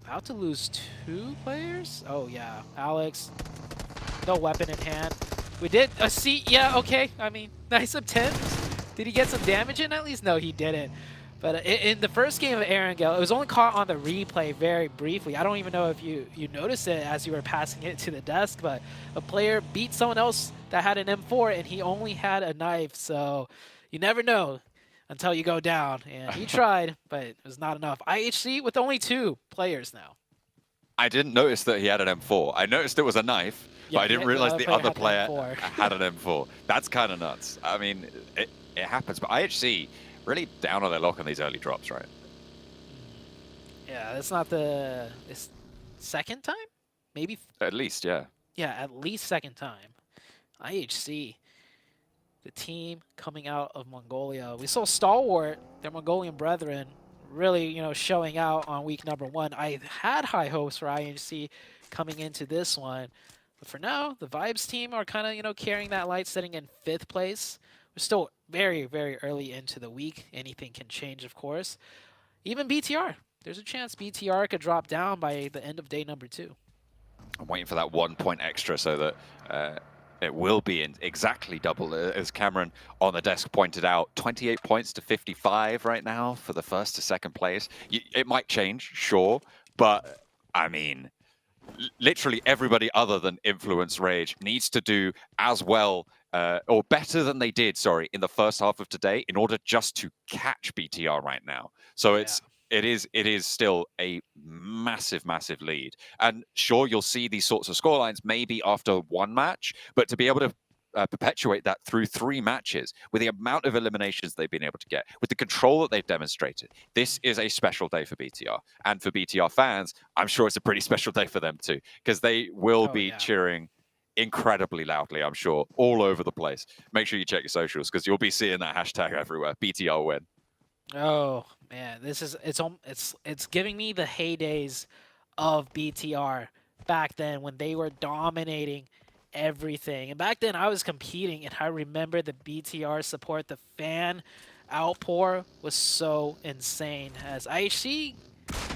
about to lose 2 players? Oh, yeah. Alex, no weapon in hand. We did a yeah, okay. I mean, nice attempt. Did he get some damage in at least? No, he didn't. But in the first game of Erangel, it was only caught on the replay very briefly. I don't even know if you noticed it as you were passing it to the desk, but a player beat someone else that had an M4 and he only had a knife. So you never know until you go down. And he tried, but it was not enough. IHC with only 2 players now. I didn't notice that he had an M4. I noticed it was a knife, but I didn't realize the other player had an M4. That's kind of nuts. I mean, it happens, but IHC really down on their luck on these early drops, right? Yeah, that's not the second time? Maybe? At least, yeah. Yeah, at least second time. IHC, the team coming out of Mongolia. We saw Stalwart, their Mongolian brethren, really, showing out on week number 1. I had high hopes for IHC coming into this one. But for now, the Vibes team are kind of, carrying that light, sitting in 5th place. We're still very, very early into the week. Anything can change, of course. Even BTR. There's a chance BTR could drop down by the end of day number 2. I'm waiting for that 1 point extra so that it will be in exactly double, as Cameron on the desk pointed out. 28 points to 55 right now for the 1st to 2nd place. It might change, sure, but I mean, literally everybody other than Influence Rage needs to do as well or better than they did, in the first half of today in order just to catch BTR right now. So it is still a massive, massive lead. And sure, you'll see these sorts of scorelines maybe after 1 match, but to be able to perpetuate that through 3 matches with the amount of eliminations they've been able to get, with the control that they've demonstrated, this is a special day for BTR. And for BTR fans, I'm sure it's a pretty special day for them too, because they will be cheering incredibly loudly, I'm sure, all over the place. Make sure you check your socials because you'll be seeing that hashtag everywhere. BTR win. Oh man, it's giving me the heydays of BTR back then when they were dominating everything. And back then I was competing and I remember the BTR support, the fan outpour was so insane. As IHC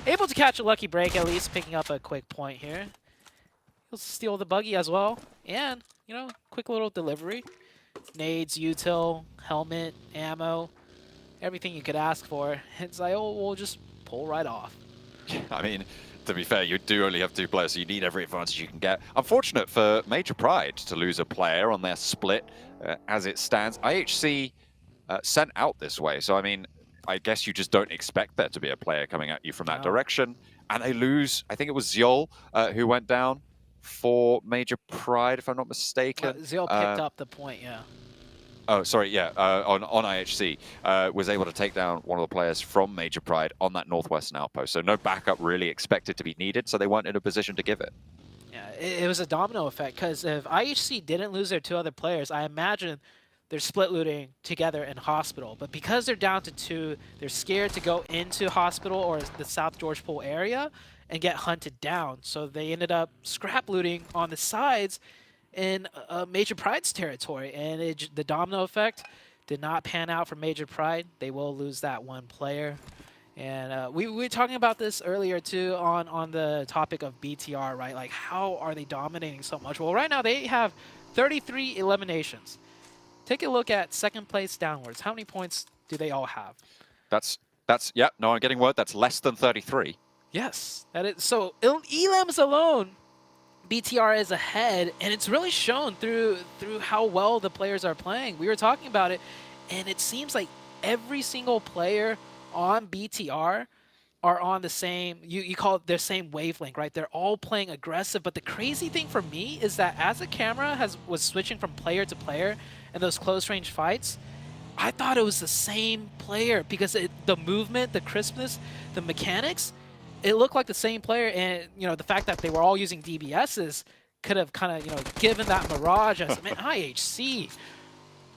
able to catch a lucky break, at least picking up a quick point here. He'll steal the buggy as well. And, quick little delivery. Nades, util, helmet, ammo. everything you could ask for, and Ziol will just pull right off. I mean, to be fair, you do only have 2 players, so you need every advantage you can get. Unfortunate for Major Pride to lose a player on their split as it stands. IHC sent out this way, so I mean, I guess you just don't expect there to be a player coming at you from that direction. And they lose, I think it was Ziol who went down for Major Pride, if I'm not mistaken. Ziol picked up the point, yeah. Oh, sorry, yeah, on IHC, was able to take down one of the players from Major Pride on that northwestern outpost. So no backup really expected to be needed, so they weren't in a position to give it. Yeah, it was a domino effect, because if IHC didn't lose their 2 other players, I imagine they're split looting together in Hospital. But because they're down to 2, they're scared to go into Hospital or the South George Pool area and get hunted down. So they ended up scrap looting on the sides in Major Pride's territory. And the domino effect did not pan out for Major Pride. They will lose that 1 player. And we were talking about this earlier too on the topic of BTR, right? Like, how are they dominating so much? Well, right now they have 33 eliminations. Take a look at second place downwards. How many points do they all have? That's yeah, no, I'm getting word. That's less than 33. Yes. That is, so elims alone, BTR is ahead, and it's really shown through how well the players are playing. We were talking about it, and it seems like every single player on BTR are on the same, you call it their same wavelength, right? They're all playing aggressive, but the crazy thing for me is that as the camera was switching from player to player in those close range fights, I thought it was the same player because the movement, the crispness, the mechanics, it looked like the same player. And, you know, the fact that they were all using DBSs could have kind of, you know, given that mirage as, man, IHC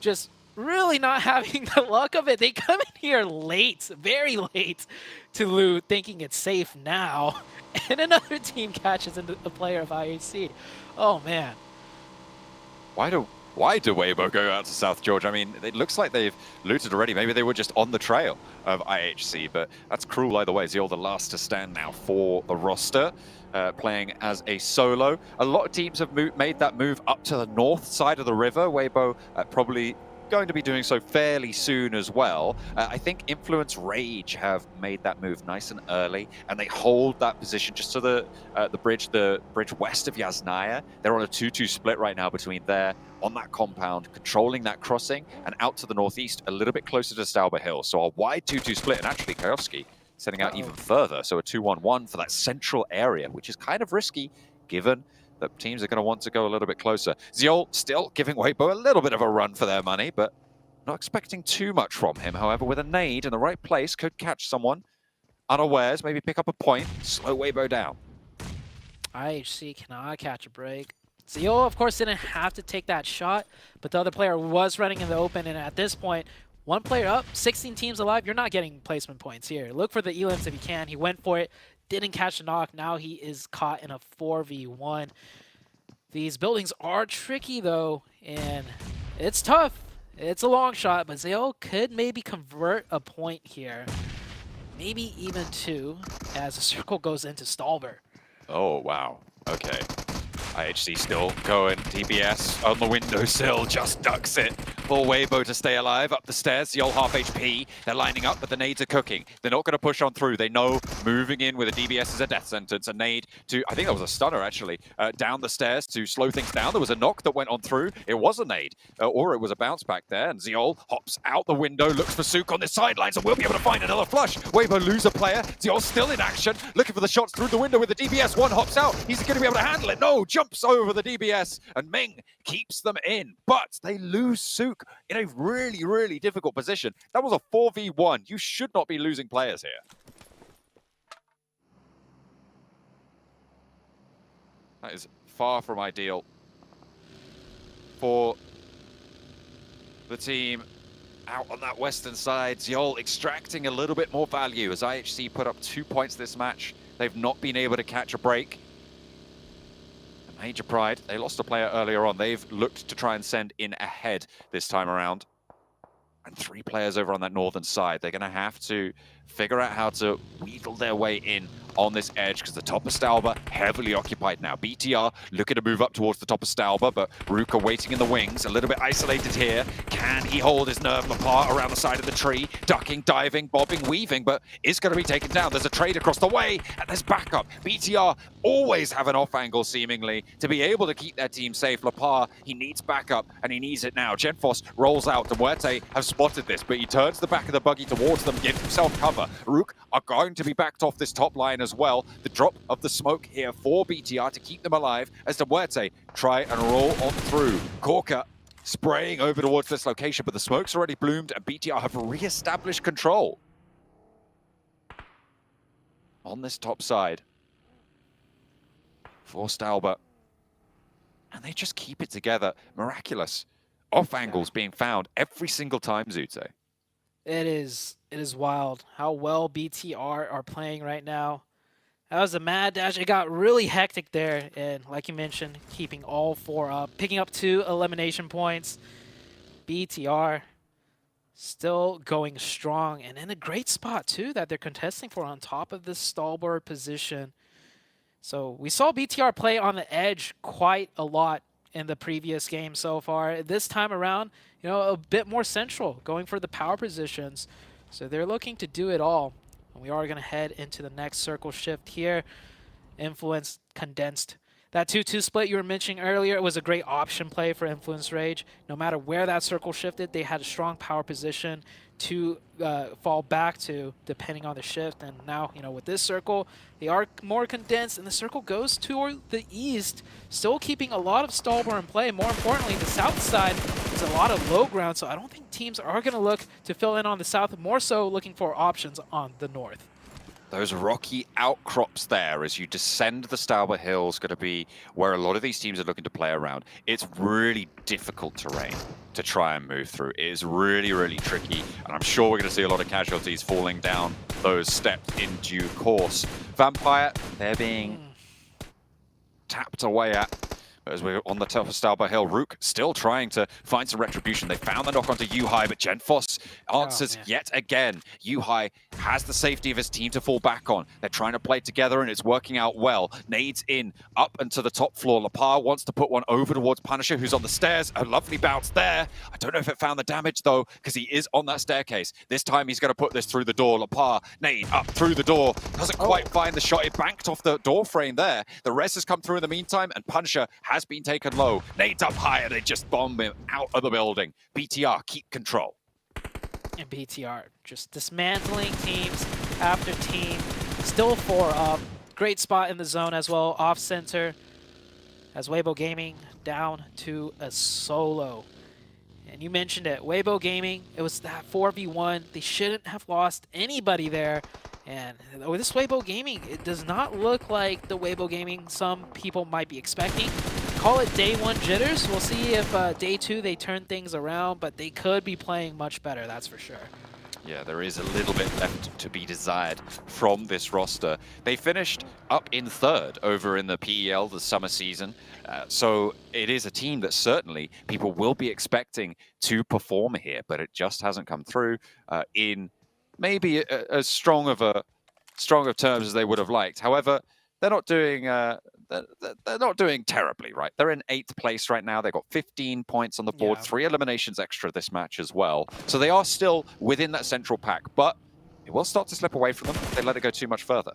just really not having the luck of it. They come in here late, very late to loot, thinking it's safe now, and another team catches into a player of IHC. Oh, man. Why do Weibo go out to South George? I mean, it looks like they've looted already. Maybe they were just on the trail of IHC, but that's cruel either way. Ziol the last to stand now for the roster, playing as a solo. A lot of teams have made that move up to the north side of the river. Weibo probably going to be doing so fairly soon as well. I think Influence Rage have made that move nice and early, and they hold that position just to the bridge west of Yasnaya. They're on a 2-2 split right now between there on that compound, controlling that crossing, and out to the northeast, a little bit closer to Stauber Hill. So a wide 2-2 split, and actually Kioski setting out even further. So a 2-1-1 for that central area, which is kind of risky given that teams are going to want to go a little bit closer. Ziol still giving Weibo a little bit of a run for their money, but not expecting too much from him. However, with a nade in the right place, could catch someone unawares, maybe pick up a point, slow Weibo down. IHC cannot catch a break. Ziol, of course, didn't have to take that shot, but the other player was running in the open, and at this point, 1 player up, 16 teams alive, you're not getting placement points here. Look for the elims if you can. He went for it. Didn't catch a knock. Now he is caught in a 4v1. These buildings are tricky, though, and it's tough. It's a long shot, but Ziol could maybe convert a point here. Maybe even 2, as the circle goes into Stauber. Oh, wow. Okay. IHC still going. DBS on the windowsill, just ducks it. For Weibo to stay alive up the stairs. Ziol half HP. They're lining up, but the nades are cooking. They're not going to push on through. They know moving in with a DBS is a death sentence. A nade to, I think that was a stunner actually, down the stairs to slow things down. There was a knock that went on through. It was a nade, or it was a bounce back there. And Ziol hops out the window, looks for Sook on the sidelines, and we'll be able to find another flush. Weibo lose a player. Ziol still in action, looking for the shots through the window with the DBS. One hops out. He's going to be able to handle it. No, jumps over the DBS, and Ming keeps them in. But they lose Sook in a really, really difficult position. That was a 4v1. You should not be losing players here. That is far from ideal for the team out on that western side. Ziol extracting a little bit more value as IHC put up 2 points this match. They've not been able to catch a break. Major Pride, they lost a player earlier on. They've looked to try and send in ahead this time around. and 3 players over on that northern side. They're going to have to figure out how to wheedle their way in on this edge, because the top of Stauber heavily occupied now. BTR looking to move up towards the top of Stauber, but Ruka waiting in the wings, a little bit isolated here. Can he hold his nerve apart around the side of the tree? Ducking, diving, bobbing, weaving, but is going to be taken down. There's a trade across the way, and there's backup. BTR always have an off angle, seemingly, to be able to keep their team safe. Lapar, he needs backup, and he needs it now. Genfos rolls out. The Muerte have spotted this, but he turns the back of the buggy towards them, gives himself cover. Rook are going to be backed off this top line as well. The drop of the smoke here for BTR to keep them alive as the Muerte try and roll on through. Corker spraying over towards this location, but the smoke's already bloomed and BTR have re-established control on this top side for Stauber. And they just keep it together. Miraculous off angles being found every single time, Zute. It is wild how well BTR are playing right now. That was a mad dash. It got really hectic there, and like you mentioned, keeping all 4 up, picking up 2 elimination points. BTR still going strong, and in a great spot too that they're contesting for on top of this Stauber position. So we saw BTR play on the edge quite a lot in the previous game so far. This time around, you know, a bit more central, going for the power positions. So they're looking to do it all. And we are going to head into the next circle shift here. Influence condensed. That 2-2 split you were mentioning earlier, it was a great option play for Influence Rage. No matter where that circle shifted, they had a strong power position to fall back to, depending on the shift. And now, you know, with this circle, they are more condensed, and the circle goes toward the east, still keeping a lot of Stauber in play. More importantly, the south side is a lot of low ground, so I don't think teams are going to look to fill in on the south, more so looking for options on the north. Those rocky outcrops there as you descend the Stauber Hills going to be where a lot of these teams are looking to play around. It's really difficult terrain to try and move through. It is really, really tricky, and I'm sure we're going to see a lot of casualties falling down those steps in due course. Vampire, they're being tapped away at as we're on the top of Stauber Hill. Rook still trying to find some retribution. They found the knock onto Yuhai, but Genfos answers yet again. Yuhai has the safety of his team to fall back on. They're trying to play together, and it's working out well. Nades in, up and to the top floor. Lapar wants to put one over towards Punisher, who's on the stairs. A lovely bounce there. I don't know if it found the damage, though, because he is on that staircase. This time, he's going to put this through the door. Lapar, nade up through the door. Doesn't quite find the shot. It banked off the door frame there. The res has come through in the meantime, and Punisher has been taken low. Nades up higher. They just bomb him out of the building. BTR keep control. And BTR just dismantling teams after team. Still 4 up. Great spot in the zone as well. Off center as Weibo Gaming down to a solo. And you mentioned it. Weibo Gaming, it was that 4v1. They shouldn't have lost anybody there. And with this Weibo Gaming, it does not look like the Weibo Gaming some people might be expecting. Call it day 1 jitters. We'll see if day 2 they turn things around, but they could be playing much better, that's for sure. Yeah, there is a little bit left to be desired from this roster. They finished up in 3rd over in the PEL, the summer season. So it is a team that certainly people will be expecting to perform here, but it just hasn't come through in maybe as strong of terms as they would have liked. However, they're not doing terribly, right? They're in 8th place right now. They've got 15 points on the board, 3 eliminations extra this match as well. So they are still within that central pack, but it will start to slip away from them if they let it go too much further.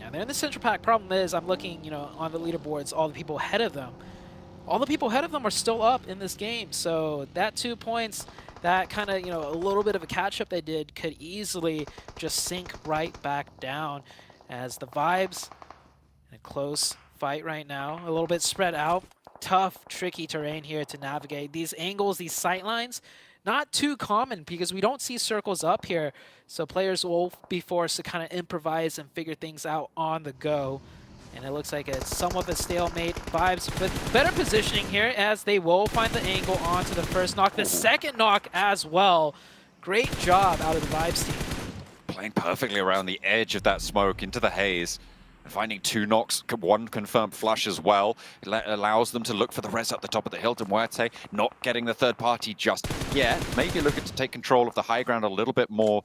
Yeah, they're in the central pack. Problem is, I'm looking, you know, on the leaderboards, all the people ahead of them. All the people ahead of them are still up in this game. So that 2 points, that kind of, you know, a little bit of a catch-up they did could easily just sink right back down as the vibes in a close fight right now. A little bit spread out. Tough, tricky terrain here to navigate. These angles, these sight lines, not too common because we don't see circles up here. So players will be forced to kind of improvise and figure things out on the go. And it looks like it's somewhat of a stalemate. Vibes with better positioning here as they will find the angle onto the first knock. The second knock as well. Great job out of the Vibes team. Playing perfectly around the edge of that smoke into the haze. Finding 2 knocks, 1 confirmed flush as well. It allows them to look for the res at the top of the hill. Muerte not getting the third party just yet. Maybe looking to take control of the high ground a little bit more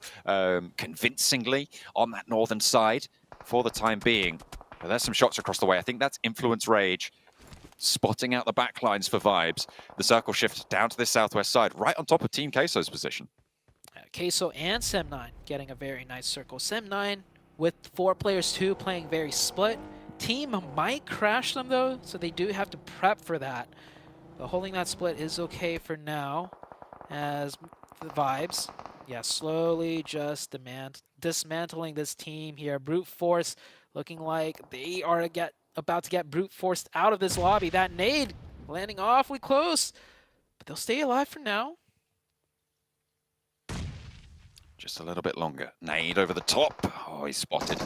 convincingly on that northern side for the time being. But there's some shots across the way. I think that's Influence Rage spotting out the backlines for Vibes. The circle shift down to this southwest side, right on top of Team Queso's position. Queso and Sem9 getting a very nice circle. Sem9 with 4 players too, playing very split. Team might crash them though, so they do have to prep for that. But holding that split is okay for now, as the Vibes, yeah, slowly just dismantling this team here. Brute Force looking like they are about to get brute forced out of this lobby. That nade landing awfully close, but they'll stay alive for now. Just a little bit longer. Nade over the top. Oh, he's spotted.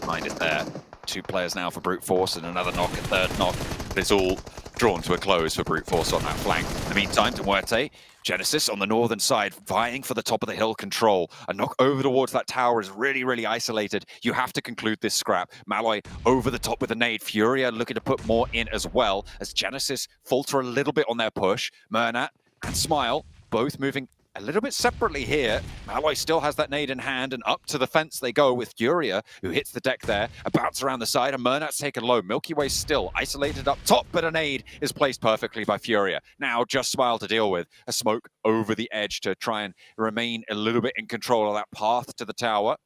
Behind it there. 2 players now for Brute Force and another knock, a third knock. But it's all drawn to a close for Brute Force on that flank. In the meantime, Muerte, Genesis on the northern side, vying for the top of the hill control. A knock over towards that tower is really, really isolated. You have to conclude this scrap. Malloy over the top with a nade. Furia looking to put more in as well, as Genesis falter a little bit on their push. Mernat and Smile both moving a little bit separately here. Malloy still has that nade in hand, and up to the fence they go with Furia, who hits the deck there. A bounce around the side, and Mernat's taken low. Milky Way still isolated up top, but a nade is placed perfectly by Furia. Now just Smile to deal with. A smoke over the edge to try and remain a little bit in control of that path to the tower.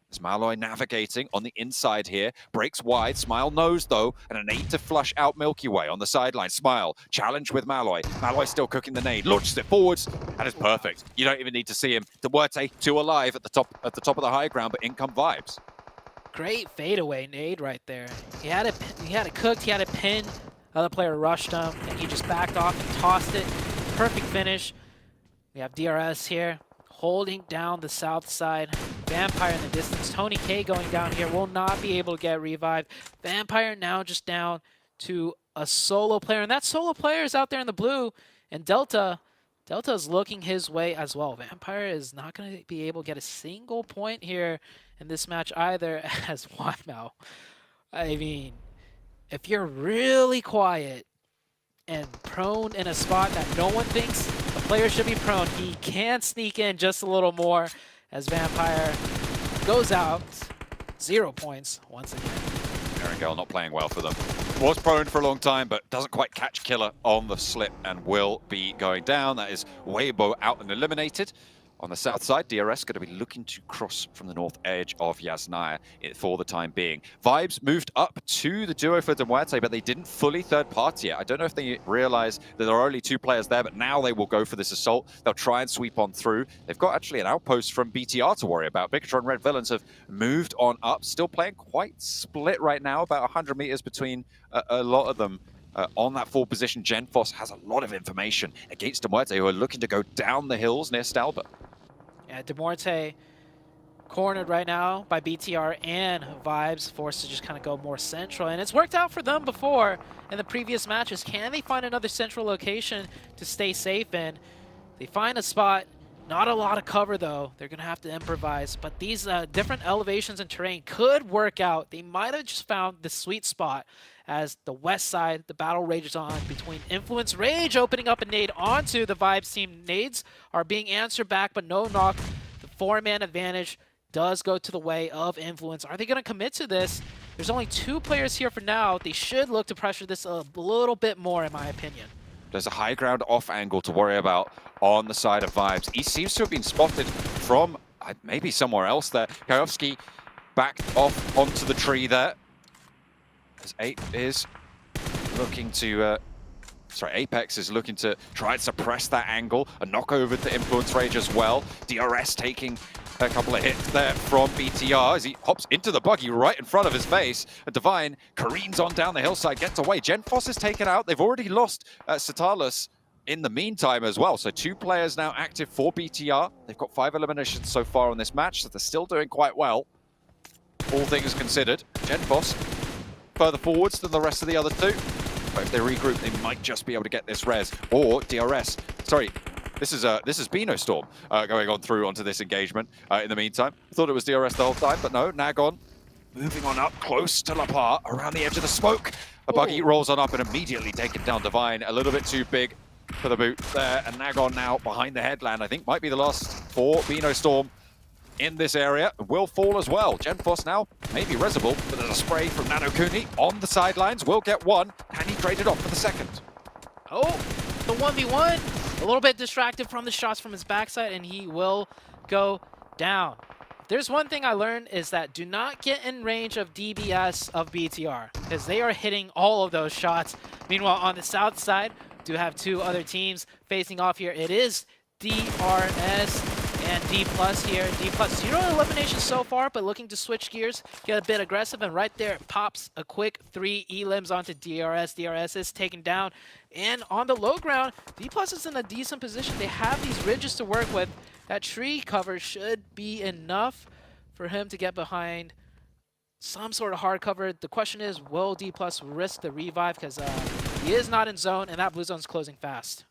As Malloy navigating on the inside here, breaks wide. Smile knows though, and a nade to flush out Milky Way on the sideline. Smile challenge with Malloy. Malloy still cooking the nade, launches it forwards, and it's perfect. You don't even need to see him. Muerte 2 alive at the top of the high ground, but in come Vibes. Great fadeaway nade right there. He had it cooked. He had it pinned. Other player rushed him, and he just backed off and tossed it. Perfect finish. We have DRS here, holding down the south side. Vampire in the distance. Tony K going down here will not be able to get revived. Vampire now just down to a solo player, and that solo player is out there in the blue. And Delta is looking his way as well. Vampire is not going to be able to get a single point here in this match either, as Wildmouth. I mean, if you're really quiet and prone in a spot that no one thinks the player should be prone, he can sneak in just a little more, as Vampire goes out. 0 points once again. Erangel not playing well for them. Was prone for a long time, but doesn't quite catch Killer on the slip and will be going down. That is Weibo out and eliminated. On the south side, DRS going to be looking to cross from the north edge of Yasnaya for the time being. Vibes moved up to the duo for Muerte, but they didn't fully third party it. I don't know if they realize that there are only 2 players there, but now they will go for this assault. They'll try and sweep on through. They've got actually an outpost from BTR to worry about. Bigotron Red Villains have moved on up, still playing quite split right now, about 100 meters between a lot of them. On that 4 position, Genfos has a lot of information against Muerte, who are looking to go down the hills near Stalba. Yeah, Muerte cornered right now by BTR and Vibes, forced to just kind of go more central. And it's worked out for them before in the previous matches. Can they find another central location to stay safe in? They find a spot. Not a lot of cover, though. They're going to have to improvise. But these different elevations and terrain could work out. They might have just found the sweet spot as the west side, the battle rages on between Influence Rage opening up a nade onto the Vibes team. Nades are being answered back, but no knock. The 4-man advantage does go to the way of Influence. Are they going to commit to this? There's only 2 players here for now. They should look to pressure this a little bit more, in my opinion. There's a high ground off angle to worry about on the side of Vibes. He seems to have been spotted from maybe somewhere else there. Kajowski back off onto the tree there. As Apex is looking to try and suppress that angle. A knock over to Influence Rage as well. DRS taking a couple of hits there from BTR as he hops into the buggy right in front of his face. And Divine careens on down the hillside, gets away. Genfos is taken out. They've already lost Satalis in the meantime as well. So 2 players now active for BTR. They've got 5 eliminations so far in this match, so they're still doing quite well. All things considered, Genfos further forwards than the rest of the other 2. But if they regroup, they might just be able to get this res. Or DRS. Sorry, this is Beano Storm going on through onto this engagement in the meantime. I thought it was DRS the whole time, but no, Nagon moving on up close to Lapar, around the edge of the smoke. A buggy rolls on up and immediately taken down Divine. A little bit too big for the boot there. And Nagon now behind the headland. I think might be the last for Beano Storm in this area. Will fall as well. Genforce now maybe resible, but there's a spray from Nanokuni on the sidelines. Will get one. Can he trade it off for the second? Oh, the 1v1. A little bit distracted from the shots from his backside, and he will go down. There's one thing I learned is that do not get in range of DBS of BTR, because they are hitting all of those shots. Meanwhile, on the south side, do have two other teams facing off here. It is DRS and D+ here. D+ 0 eliminations so far, but looking to switch gears, get a bit aggressive, and right there it pops a quick 3 elims onto DRS. DRS is taken down, and on the low ground, D+ is in a decent position. They have these ridges to work with. That tree cover should be enough for him to get behind some sort of hard cover. The question is, will D+ risk the revive? Because he is not in zone, and that blue zone's closing fast.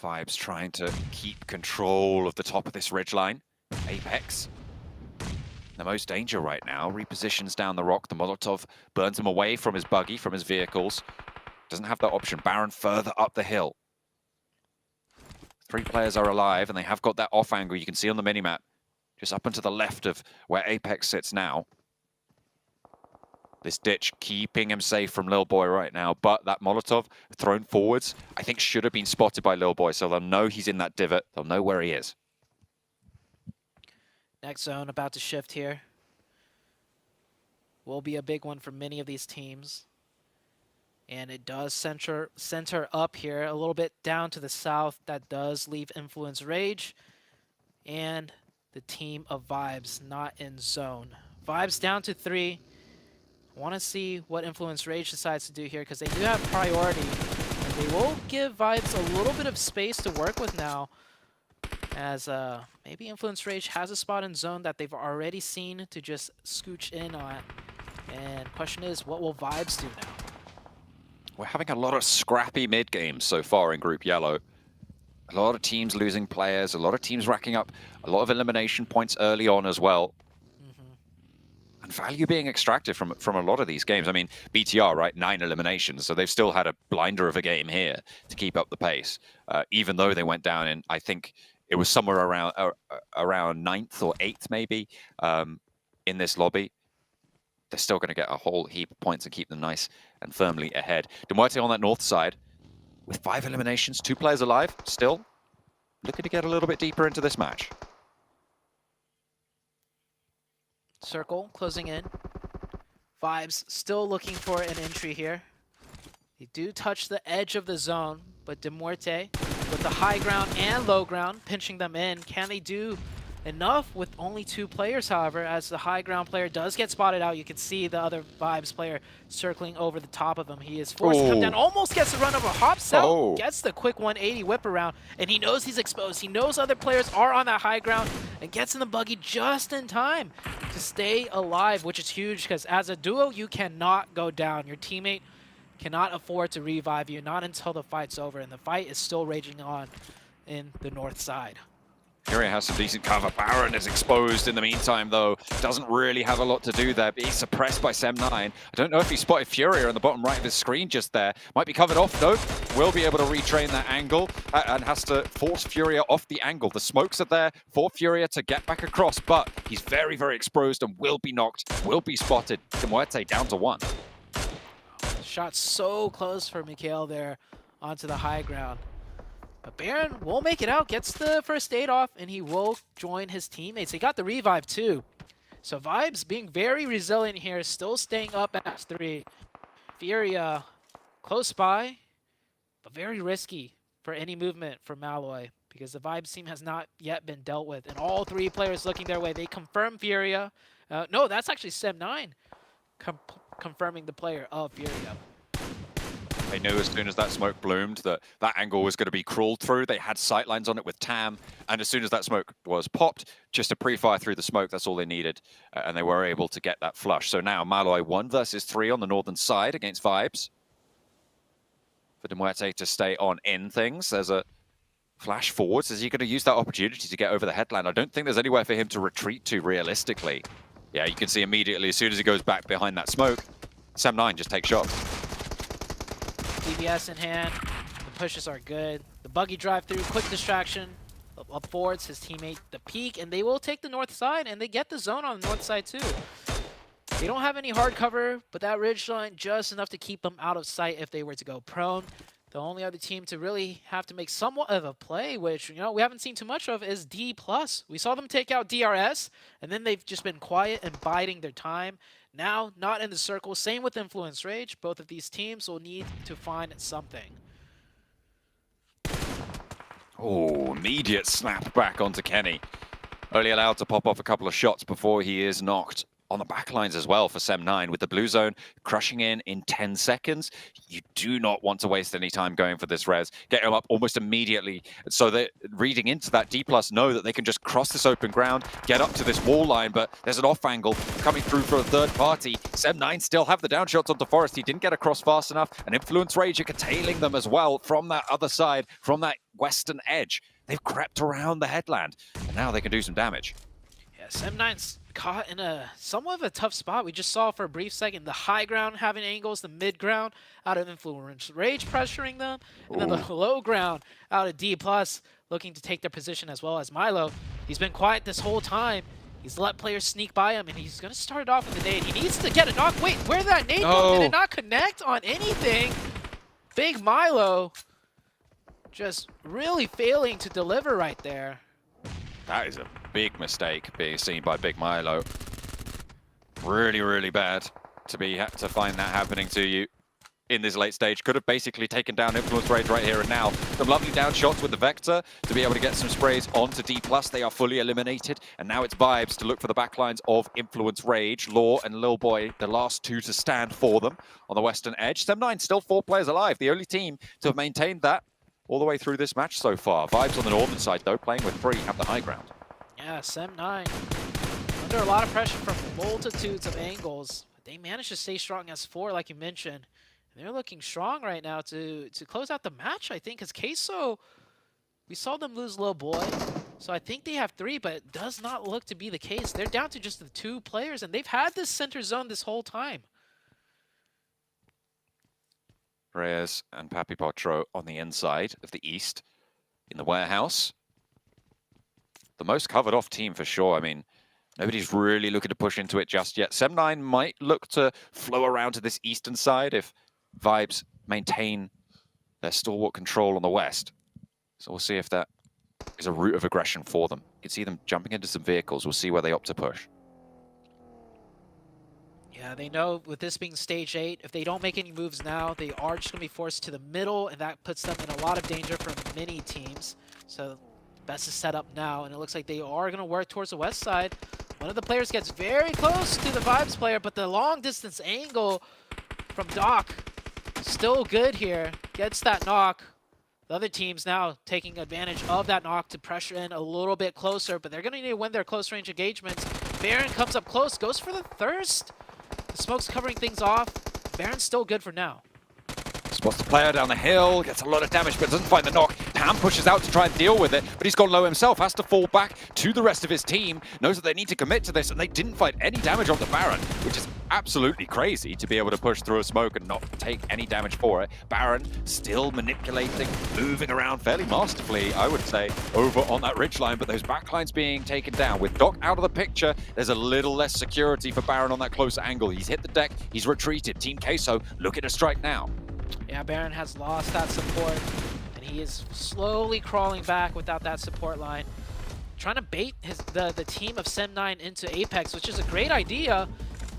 Vibes trying to keep control of the top of this ridgeline. Apex, the most danger right now, repositions down the rock. The Molotov burns him away from his buggy, from his vehicles. Doesn't have that option. Baron further up the hill. 3 players are alive, and they have got that off angle you can see on the minimap, just up and to the left of where Apex sits now. This ditch keeping him safe from Lil Boy right now, but that Molotov thrown forwards, I think should have been spotted by Lil Boy, so they'll know he's in that divot. They'll know where he is. Next zone about to shift here. Will be a big one for many of these teams. And it does center up here, a little bit down to the south. That does leave Influence Rage. And the team of Vibes not in zone. Vibes down to 3. I want to see what Influence Rage decides to do here, because they do have priority. And they will give Vibes a little bit of space to work with now, as maybe Influence Rage has a spot in zone that they've already seen to just scooch in on. And question is, what will Vibes do now? We're having a lot of scrappy mid games so far in Group Yellow. A lot of teams losing players, a lot of teams racking up a lot of elimination points early on as well. And value being extracted from a lot of these games. I mean, BTR, right, 9 eliminations, so they've still had a blinder of a game here to keep up the pace. Even though they went down in, I think it was somewhere around 9th or 8th maybe in this lobby. They're still going to get a whole heap of points and keep them nice and firmly ahead. Demuerte on that north side with 5 eliminations, 2 players alive, still looking to get a little bit deeper into this match. Circle closing in. Vibes still looking for an entry here. They do touch the edge of the zone, but Demuerte with the high ground and low ground pinching them in. Can they do enough with only 2 players, however, as the high ground player does get spotted out? You can see the other Vibes player circling over the top of him. He is forced to come down, almost gets the run over, hops out, gets the quick 180 whip around, and he knows he's exposed. He knows other players are on that high ground and gets in the buggy just in time to stay alive, which is huge because as a duo, you cannot go down. Your teammate cannot afford to revive you, not until the fight's over, and the fight is still raging on in the north side. Furia has some decent cover. Baron is exposed in the meantime, though. Doesn't really have a lot to do there. Being suppressed by Sem9. I don't know if he spotted Furia on the bottom right of his screen just there. Might be covered off, though. Will be able to retrain that angle and has to force Furia off the angle. The smokes are there for Furia to get back across, but he's very, very exposed and will be knocked, will be spotted. Demuerte down to 1. Shot so close for Mikhail there onto the high ground. But Baron will make it out, gets the first aid off, and he will join his teammates. He got the revive too. So Vibes being very resilient here, still staying up at 3. Furia close by, but very risky for any movement from Malloy because the Vibes team has not yet been dealt with. And all 3 players looking their way. They confirm Furia. No, that's actually Sem9 confirming the player of Furia. They knew as soon as that smoke bloomed that that angle was going to be crawled through. They had sightlines on it with Tam, and as soon as that smoke was popped, just a pre-fire through the smoke, that's all they needed, and they were able to get that flush. So now Malloy 1 versus 3 on the northern side against Vibes. For Demuerte to stay on in things, there's a flash forwards. Is he going to use that opportunity to get over the headland? I don't think there's anywhere for him to retreat to realistically. Yeah, you can see immediately as soon as he goes back behind that smoke, Sem9 just takes shots. DBS in hand. The pushes are good. The buggy drive through, quick distraction. Up forwards, his teammate the peak, and they will take the north side, and they get the zone on the north side too. They don't have any hard cover, but that ridge line just enough to keep them out of sight if they were to go prone. The only other team to really have to make somewhat of a play, which we haven't seen too much of, is D+. We saw them take out DRS, and then they've just been quiet and biding their time. Now, not in the circle. Same with Influence Rage. Both of these teams will need to find something. Oh, immediate snap back onto Kenny. Only allowed to pop off a couple of shots before he is knocked on the backlines as well for Sem9 with the blue zone crushing in 10 seconds. You do not want to waste any time going for this res. Get him up almost immediately. So they're reading into that. D+ know that they can just cross this open ground, get up to this wall line, but there's an off angle coming through for a third party. Sem9 still have the down shots onto Forest. He didn't get across fast enough, and Influence Rage are curtailing them as well from that other side, from that western edge. They've crept around the headland, and now they can do some damage. Yeah, Sem9's caught in a somewhat of a tough spot. We just saw for a brief second the high ground having angles, the mid ground out of Influence Rage pressuring them, and then the low ground out of D+, looking to take their position as well as Milo. He's been quiet this whole time. He's let players sneak by him, and he's going to start off with the nade. He needs to get a knock. Wait, where did that nade go? Did it not connect on anything? Big Milo just really failing to deliver right there. That is a big mistake being seen by Big Milo. Really, really bad to find that happening to you in this late stage. Could have basically taken down Influence Rage right here and now. Some lovely down shots with the Vector to be able to get some sprays onto D+. They are fully eliminated. And now it's Vibes to look for the backlines of Influence Rage. Law and Lil Boy, the last two to stand for them on the western edge. Sem9 still 4 players alive. The only team to have maintained that all the way through this match so far. Vibes on the northern side, though, playing with 3, have the high ground. Yeah, Sem9 under a lot of pressure from multitudes of angles. But they managed to stay strong as 4, like you mentioned. And they're looking strong right now to close out the match, I think, because Queso, we saw them lose Lil Boy. So I think they have 3, but it does not look to be the case. They're down to just the 2 players, and they've had this center zone this whole time. Reyes and Papi Potro on the inside of the east in the warehouse. The most covered off team for sure. I mean, nobody's really looking to push into it just yet. Sem9 might look to flow around to this eastern side if Vibes maintain their stalwart control on the west. So we'll see if that is a route of aggression for them. You can see them jumping into some vehicles. We'll see where they opt to push. Yeah, they know with this being stage 8, if they don't make any moves now, they are just going to be forced to the middle, and that puts them in a lot of danger from many teams. So best is set up now, and it looks like they are going to work towards the west side. One of the players gets very close to the Vibes player, but the long distance angle from Doc, still good here, gets that knock. The other team's now taking advantage of that knock to pressure in a little bit closer, but they're going to need to win their close range engagements. Baron comes up close, goes for the thirst. The smoke's covering things off. Baron's still good for now. Spots the player down the hill, gets a lot of damage, but doesn't find the knock. Pam pushes out to try and deal with it, but he's gone low himself, has to fall back to the rest of his team, knows that they need to commit to this, and they didn't find any damage on the Baron, which is absolutely crazy to be able to push through a smoke and not take any damage for it. Baron still manipulating, moving around fairly masterfully, I would say, over on that ridgeline, but those backlines being taken down. With Doc out of the picture, there's a little less security for Baron on that closer angle. He's hit the deck, he's retreated. Team Queso looking to strike now. Yeah, Baron has lost that support, and he is slowly crawling back without that support line. Trying to bait the team of Sem9 into Apex, which is a great idea.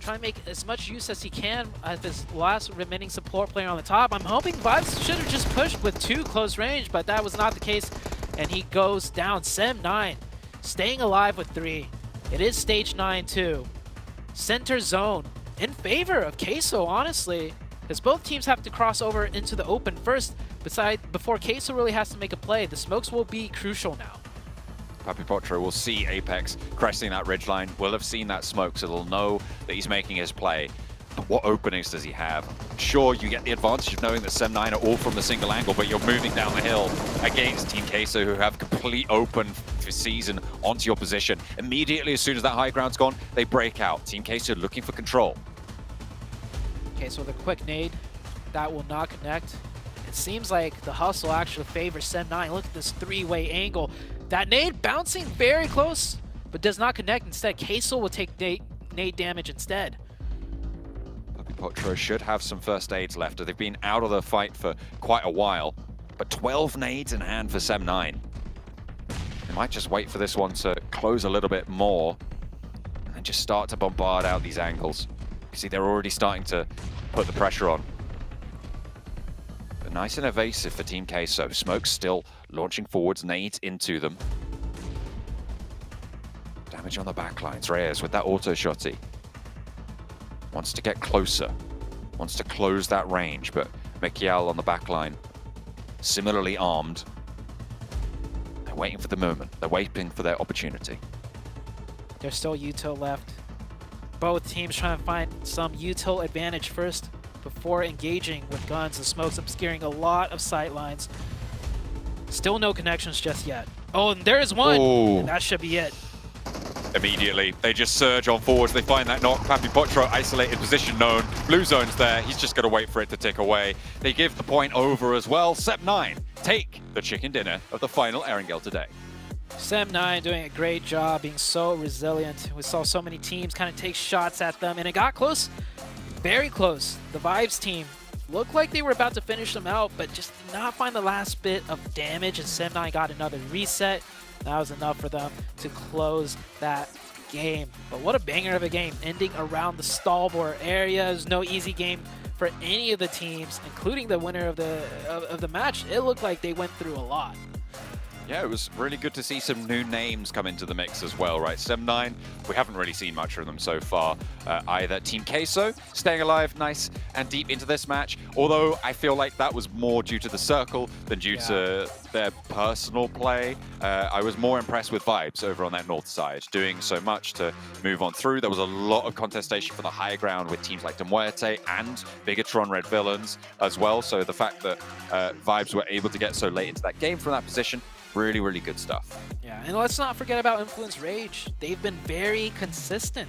Try and make as much use as he can as his last remaining support player on the top. I'm hoping Vibes should have just pushed with 2 close range, but that was not the case, and he goes down. Sem9 staying alive with 3. It is stage 9 too. Center zone in favor of Queso, honestly, because both teams have to cross over into the open first before Queso really has to make a play. The smokes will be crucial now. Papi Potro will see Apex cresting that ridgeline, will have seen that smoke, so they'll know that he's making his play. But what openings does he have? Sure, you get the advantage of knowing that Sem9 are all from the single angle, but you're moving down the hill against Team Queso, who have complete open his season onto your position. Immediately, as soon as that high ground's gone, they break out. Team Queso looking for control. Okay, so the quick nade, that will not connect. It seems like the hustle actually favors Sem9. Look at this three-way angle. That nade bouncing very close, but does not connect. Instead, Queso will take nade damage instead. Potro should have some first aids left. They've been out of the fight for quite a while, but 12 nades in hand for Sem9. They might just wait for this one to close a little bit more and just start to bombard out these angles. You see, they're already starting to put the pressure on. But nice and evasive for Team Queso. Smoke's still launching forwards, nades into them. Damage on the backlines. Reyes with that auto shotty. Wants to get closer, wants to close that range, but Mikiel on the backline, similarly armed. They're waiting for the moment. They're waiting for their opportunity. There's still util left. Both teams trying to find some util advantage first before engaging with guns. The smoke's obscuring a lot of sight lines. Still no connections just yet. Oh, and there is one. Oh. And that should be it. Immediately, they just surge on forwards. They find that knock. Papi Potro isolated position known. Blue zone's there. He's just going to wait for it to tick away. They give the point over as well. Sem9 take the chicken dinner of the final Erangel today. Sem9 doing a great job, being so resilient. We saw so many teams kind of take shots at them, and it got close, very close. The Vibes team looked like they were about to finish them out, but just did not find the last bit of damage, and Sem9 got another reset. That was enough for them to close that game. But what a banger of a game, ending around the Stalbor area. It was no easy game for any of the teams, including the winner of the match. It looked like they went through a lot. Yeah, it was really good to see some new names come into the mix as well, right? Sem9, we haven't really seen much of them so far either. Team Queso staying alive nice and deep into this match, although I feel like that was more due to the circle than due to their personal play. I was more impressed with Vibes over on that north side, doing so much to move on through. There was a lot of contestation for the high ground with teams like Demuerte and Bigatron Red Villains as well, so the fact that Vibes were able to get so late into that game from that position, really, really good stuff. Yeah, and let's not forget about Influence Rage. They've been very consistent.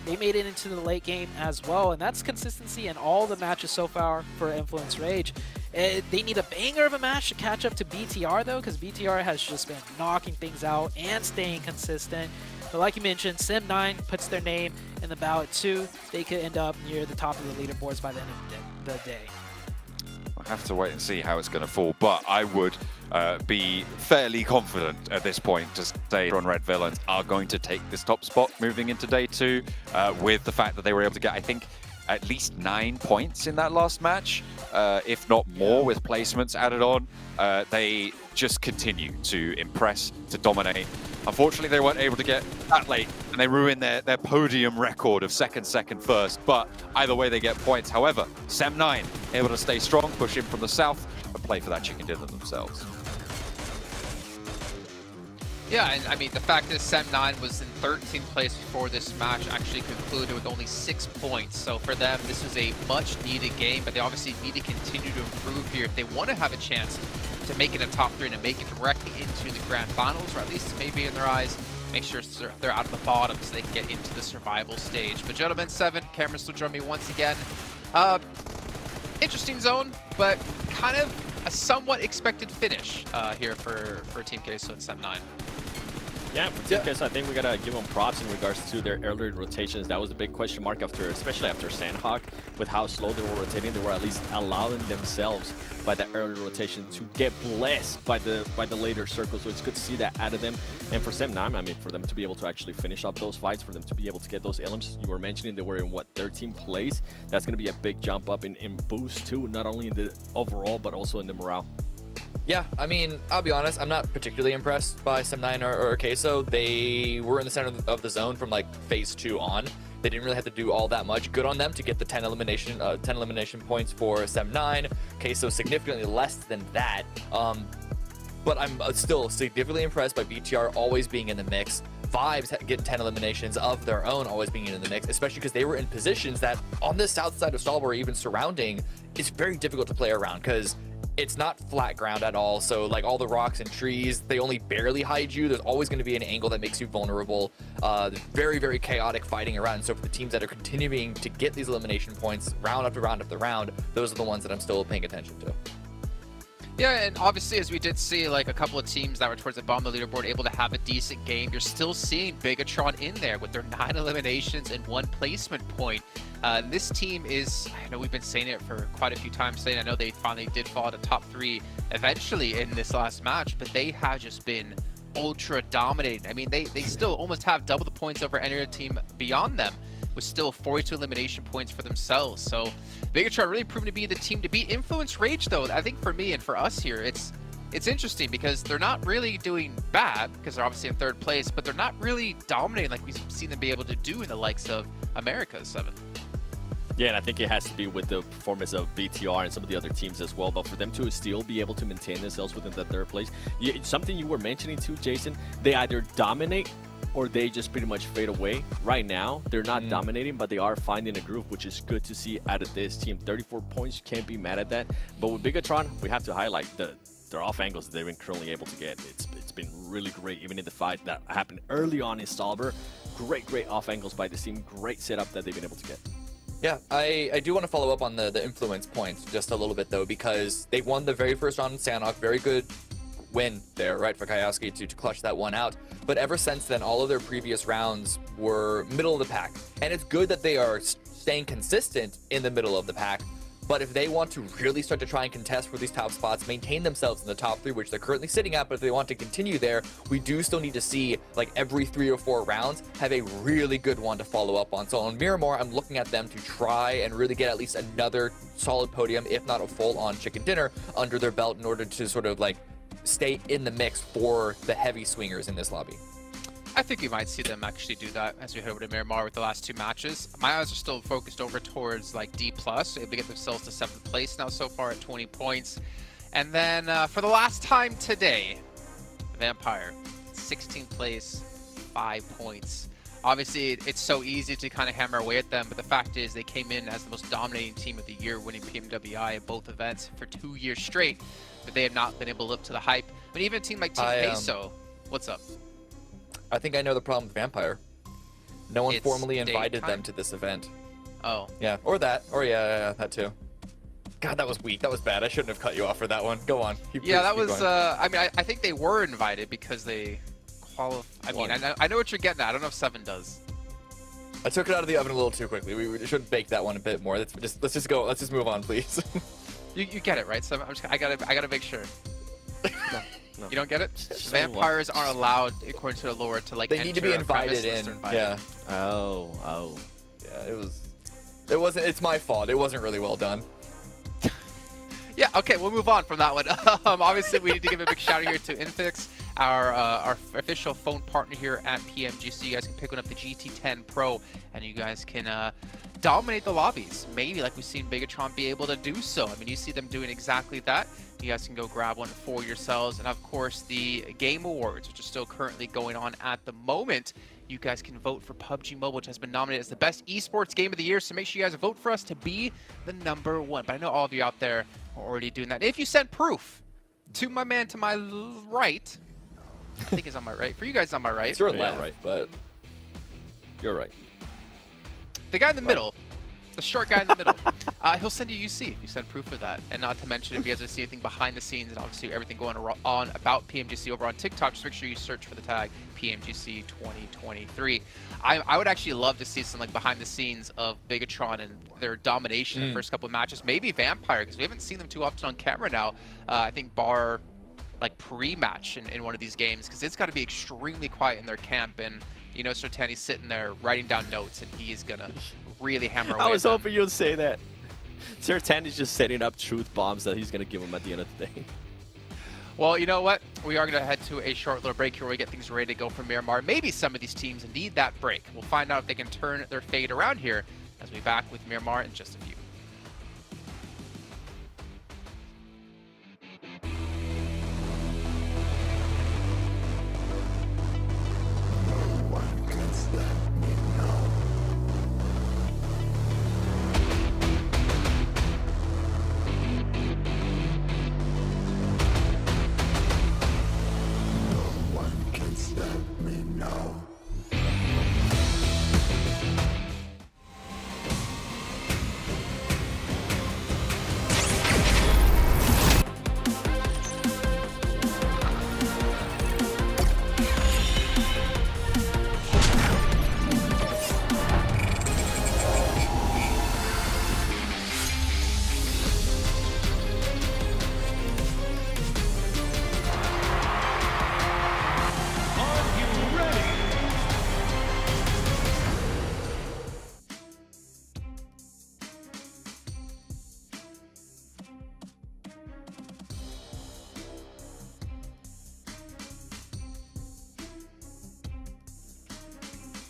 They made it into the late game as well, and that's consistency in all the matches so far for Influence Rage. They need a banger of a match to catch up to BTR, though, because BTR has just been knocking things out and staying consistent. But like you mentioned, Sem9 puts their name in the ballot, too. They could end up near the top of the leaderboards by the end of the day. I'll have to wait and see how it's going to fall, but I would be fairly confident at this point to say Red Villains are going to take this top spot moving into day 2 with the fact that they were able to get, I think, at least 9 points in that last match, if not more, with placements added on. They just continue to impress, to dominate. Unfortunately, they weren't able to get that late, and they ruined their podium record of second, first, but either way, they get points. However, Sem9 able to stay strong, push in from the south, and play for that chicken dinner themselves. Yeah, and I mean, the fact that Sem9 was in 13th place before this match actually concluded with only 6 points. So for them, this was a much-needed game, but they obviously need to continue to improve here if they want to have a chance to make it a top 3 and to make it directly into the Grand Finals, or at least maybe in their eyes, make sure they're out of the bottom so they can get into the survival stage. But gentlemen, 7, cameras will join me once again. Interesting zone, but kind of a somewhat expected finish here for Team Queso and Sem9. Yeah, for Team Queso, I think we gotta give them props in regards to their early rotations. That was a big question mark especially after Sandhawk, with how slow they were rotating. They were at least allowing themselves by that early rotation to get blessed by the later circles. So it's good to see that out of them. And for Sem9, I mean, for them to be able to actually finish up those fights, for them to be able to get those elements, you were mentioning they were in 13th place. That's gonna be a big jump up in boost too, not only in the overall but also in the morale. Yeah, I mean, I'll be honest, I'm not particularly impressed by Sem9 or Queso. They were in the center of the zone from like phase 2 on. They didn't really have to do all that much. Good on them to get the 10 elimination points for Sem9. Queso significantly less than that. But I'm still significantly impressed by BTR always being in the mix. Vibes getting 10 eliminations of their own, always being in the mix, especially because they were in positions that on the south side of Stalbor, even surrounding, it's very difficult to play around because it's not flat ground at all. So like all the rocks and trees, they only barely hide you. There's always going to be an angle that makes you vulnerable. Very, very chaotic fighting around. So for the teams that are continuing to get these elimination points round after round after round, those are the ones that I'm still paying attention to. Yeah, and obviously, as we did see, like a couple of teams that were towards the bottom of the leaderboard able to have a decent game, you're still seeing Bigatron in there with their 9 eliminations and 1 placement point. This team is, I know we've been saying it for quite a few times, saying I know they finally did fall to top 3 eventually in this last match, but they have just been ultra dominating. I mean, they still almost have double the points over any other team beyond them, with still 42 elimination points for themselves. So Bigatron really proven to be the team to beat. Influence Rage, though, I think for me and for us here, it's interesting because they're not really doing bad because they're obviously in 3rd place, but they're not really dominating like we've seen them be able to do in the likes of America 7. Yeah, and I think it has to be with the performance of BTR and some of the other teams as well. But for them to still be able to maintain themselves within the 3rd place, something you were mentioning too, Jason, they either dominate or they just pretty much fade away. Right now, they're not dominating, but they are finding a groove, which is good to see out of this team. 34 points, you can't be mad at that. But with Bigatron, we have to highlight their off angles that they've been currently able to get. It's been really great, even in the fight that happened early on in Stalber. Great off angles by this team. Great setup that they've been able to get. Yeah, I do want to follow up on the influence points just a little bit, though, because they won the very first round in Sanhok. Very good win there, right, for Kayowski to clutch that one out. But ever since then, all of their previous rounds were middle of the pack. And it's good that they are staying consistent in the middle of the pack. But if they want to really start to try and contest for these top spots, maintain themselves in the top 3, which they're currently sitting at, but if they want to continue there, we do still need to see, like, every 3 or 4 rounds have a really good one to follow up on. So on Miramar, I'm looking at them to try and really get at least another solid podium, if not a full-on chicken dinner, under their belt in order to sort of, like, stay in the mix for the heavy swingers in this lobby. I think we might see them actually do that as we head over to Miramar with the last 2 matches. My eyes are still focused over towards like D+, able to get themselves to 7th place now so far at 20 points. And then for the last time today, Vampire, 16th place, 5 points. Obviously, it's so easy to kind of hammer away at them, but the fact is they came in as the most dominating team of the year, winning PMWI at both events for 2 years straight, but they have not been able to live up to the hype. But even a team like Team Peso, what's up? I think I know the problem with Vampire. No one formally invited them to this event. Oh. Yeah, or that. Or yeah, that too. God, that was weak. That was bad. I shouldn't have cut you off for that one. Go on. Yeah, that was, I mean, I think they were invited because they qualified. I mean, I know what you're getting at. I don't know if 7 does. I took it out of the oven a little too quickly. We should bake that one a bit more. Let's just go. Let's just move on, please. you get it, right? So I gotta make sure. No. You don't get it? Vampires aren't allowed, according to the lore, to like. They need to be invited in. Yeah. Oh. Yeah, it wasn't. It's my fault. It wasn't really well done. Yeah. Okay, we'll move on from that one. Obviously, we need to give a big shout out here to Infix, our official phone partner here at PMGC. You guys can pick one up the GT10 Pro, and you guys can dominate the lobbies. Maybe like we've seen Bigatron be able to do so. I mean, you see them doing exactly that. You guys can go grab one for yourselves. And of course, the Game Awards, which are still currently going on at the moment. You guys can vote for PUBG Mobile, which has been nominated as the best esports game of the year. So make sure you guys vote for us to be the #1. But I know all of you out there are already doing that. If you send proof to my man to my right, I think he's on my right. For you guys on my right. It's your left, right, but you're right. The guy in the middle, the short guy in the middle, he'll send you UC if you send proof of that. And not to mention, if you guys want to see anything behind the scenes and obviously everything going on about PMGC over on TikTok, just make sure you search for the tag PMGC 2023. I would actually love to see some like behind the scenes of Bigatron and their domination in the first couple of matches. Maybe Vampire, because we haven't seen them too often on camera now. I think bar like pre-match in one of these games, because it's got to be extremely quiet in their camp. And you know, Sertani's sitting there writing down notes, and he's gonna really hammer away. I was hoping you'd say that. Sertani's just setting up truth bombs that he's gonna give him at the end of the day. Well, you know what? We are gonna head to a short little break here where we get things ready to go for Miramar. Maybe some of these teams need that break. We'll find out if they can turn their fate around here as we back with Miramar in just a few.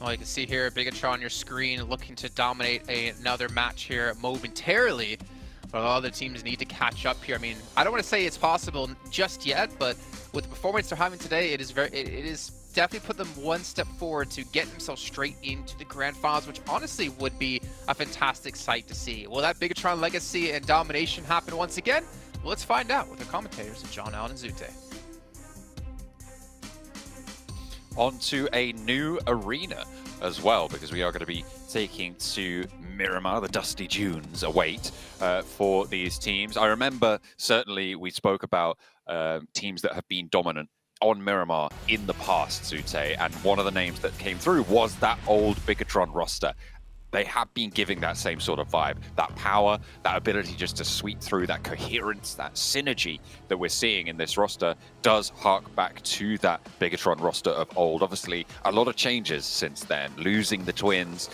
Well, you can see here Bigatron on your screen looking to dominate another match here momentarily. But all other teams need to catch up here. I mean, I don't want to say it's possible just yet, but with the performance they're having today, it is definitely put them one step forward to get themselves straight into the Grand Finals, which honestly would be a fantastic sight to see. Will that Bigatron legacy and domination happen once again? Well, let's find out with the commentators, John, Allen, and Zute. Onto a new arena as well, because we are going to be taking to Miramar. The dusty dunes await for these teams. I remember certainly we spoke about teams that have been dominant on Miramar in the past, Zute, and one of the names that came through was that old Bigatron roster. They have been giving that same sort of vibe, that power, that ability just to sweep through, that coherence, that synergy that we're seeing in this roster does hark back to that Bigatron roster of old. Obviously, a lot of changes since then, losing the twins,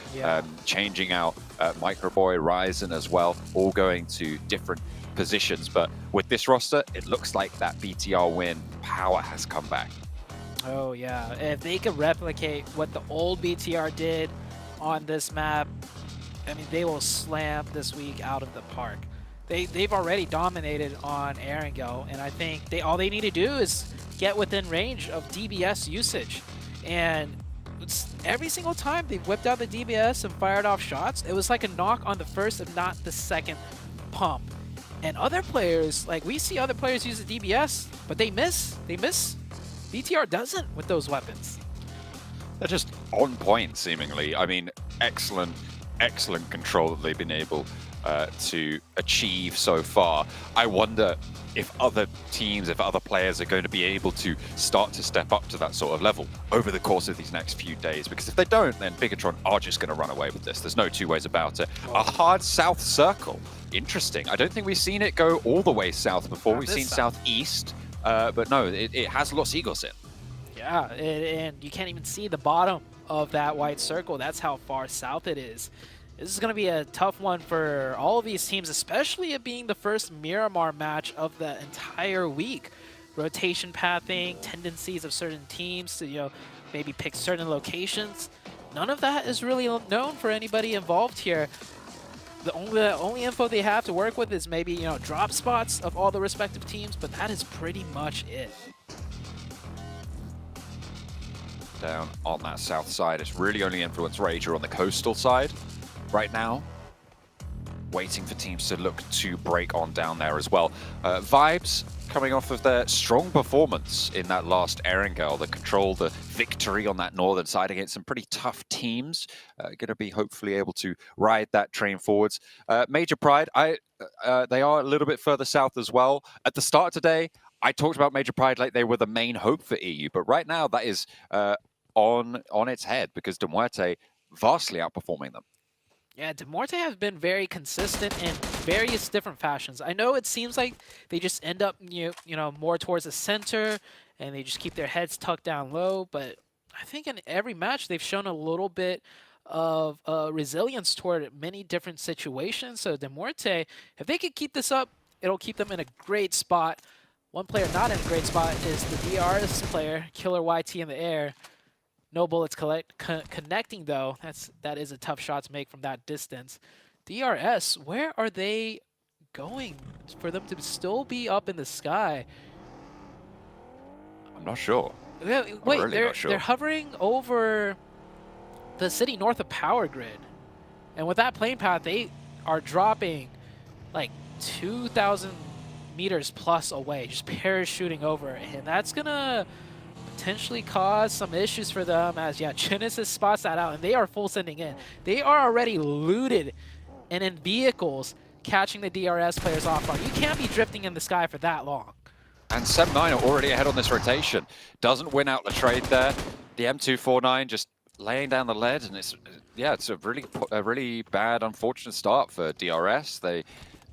changing out Microboy, Ryzen as well, all going to different positions. But with this roster, it looks like that BTR win power has come back. Oh yeah, if they could replicate what the old BTR did on this map, I mean, they will slam this week out of the park. They've already dominated on Erangel, and I think all they need to do is get within range of DBS usage. And every single time they whipped out the DBS and fired off shots, it was like a knock on the first, if not the second pump. And other players, like we see other players use the DBS, but they miss. BTR doesn't with those weapons. They're just on point, seemingly. I mean, excellent control that they've been able to achieve so far. I wonder if other teams, if other players are going to be able to start to step up to that sort of level over the course of these next few days. Because if they don't, then Bigatron are just going to run away with this. There's no two ways about it. A hard south circle. Interesting. I don't think we've seen it go all the way south before. We've seen southeast, but no, it has Los Eagles in. Yeah, and you can't even see the bottom of that white circle. That's how far south it is. This is going to be a tough one for all of these teams, especially it being the first Miramar match of the entire week. Rotation pathing, tendencies of certain teams to, maybe pick certain locations. None of that is really known for anybody involved here. The only info they have to work with is maybe, drop spots of all the respective teams, but that is pretty much it. Down on that south side, it's really only influenced Rager on the coastal side right now. Waiting for teams to look to break on down there as well. Vibes coming off of their strong performance in that last Erangel, the control, the victory on that northern side against some pretty tough teams. Going to be hopefully able to ride that train forwards. Major Pride, they are a little bit further south as well. At the start today, I talked about Major Pride like they were the main hope for EU, but right now that is on its head because De Muerte vastly outperforming them. Yeah, De Muerte has been very consistent in various different fashions. I know it seems like they just end up, more towards the center, and they just keep their heads tucked down low. But I think in every match they've shown a little bit of resilience toward many different situations. So De Muerte, if they could keep this up, it'll keep them in a great spot. One player not in a great spot is the DRS player, Killer YT in the air. No bullets connecting though. That is a tough shot to make from that distance. DRS, where are they going for them to still be up in the sky? I'm not sure. Wait, really not sure. They're hovering over the city north of Power Grid. And with that plane path, they are dropping like 2,000 meters plus away, just parachuting over. And that's going to potentially cause some issues for them as, Genesis spots that out, and they are full sending in. They are already looted and in vehicles catching the DRS players off guard. You can't be drifting in the sky for that long. And 7-9 are already ahead on this rotation. Doesn't win out the trade there. The M249 just laying down the lead, and it's a really bad, unfortunate start for DRS. They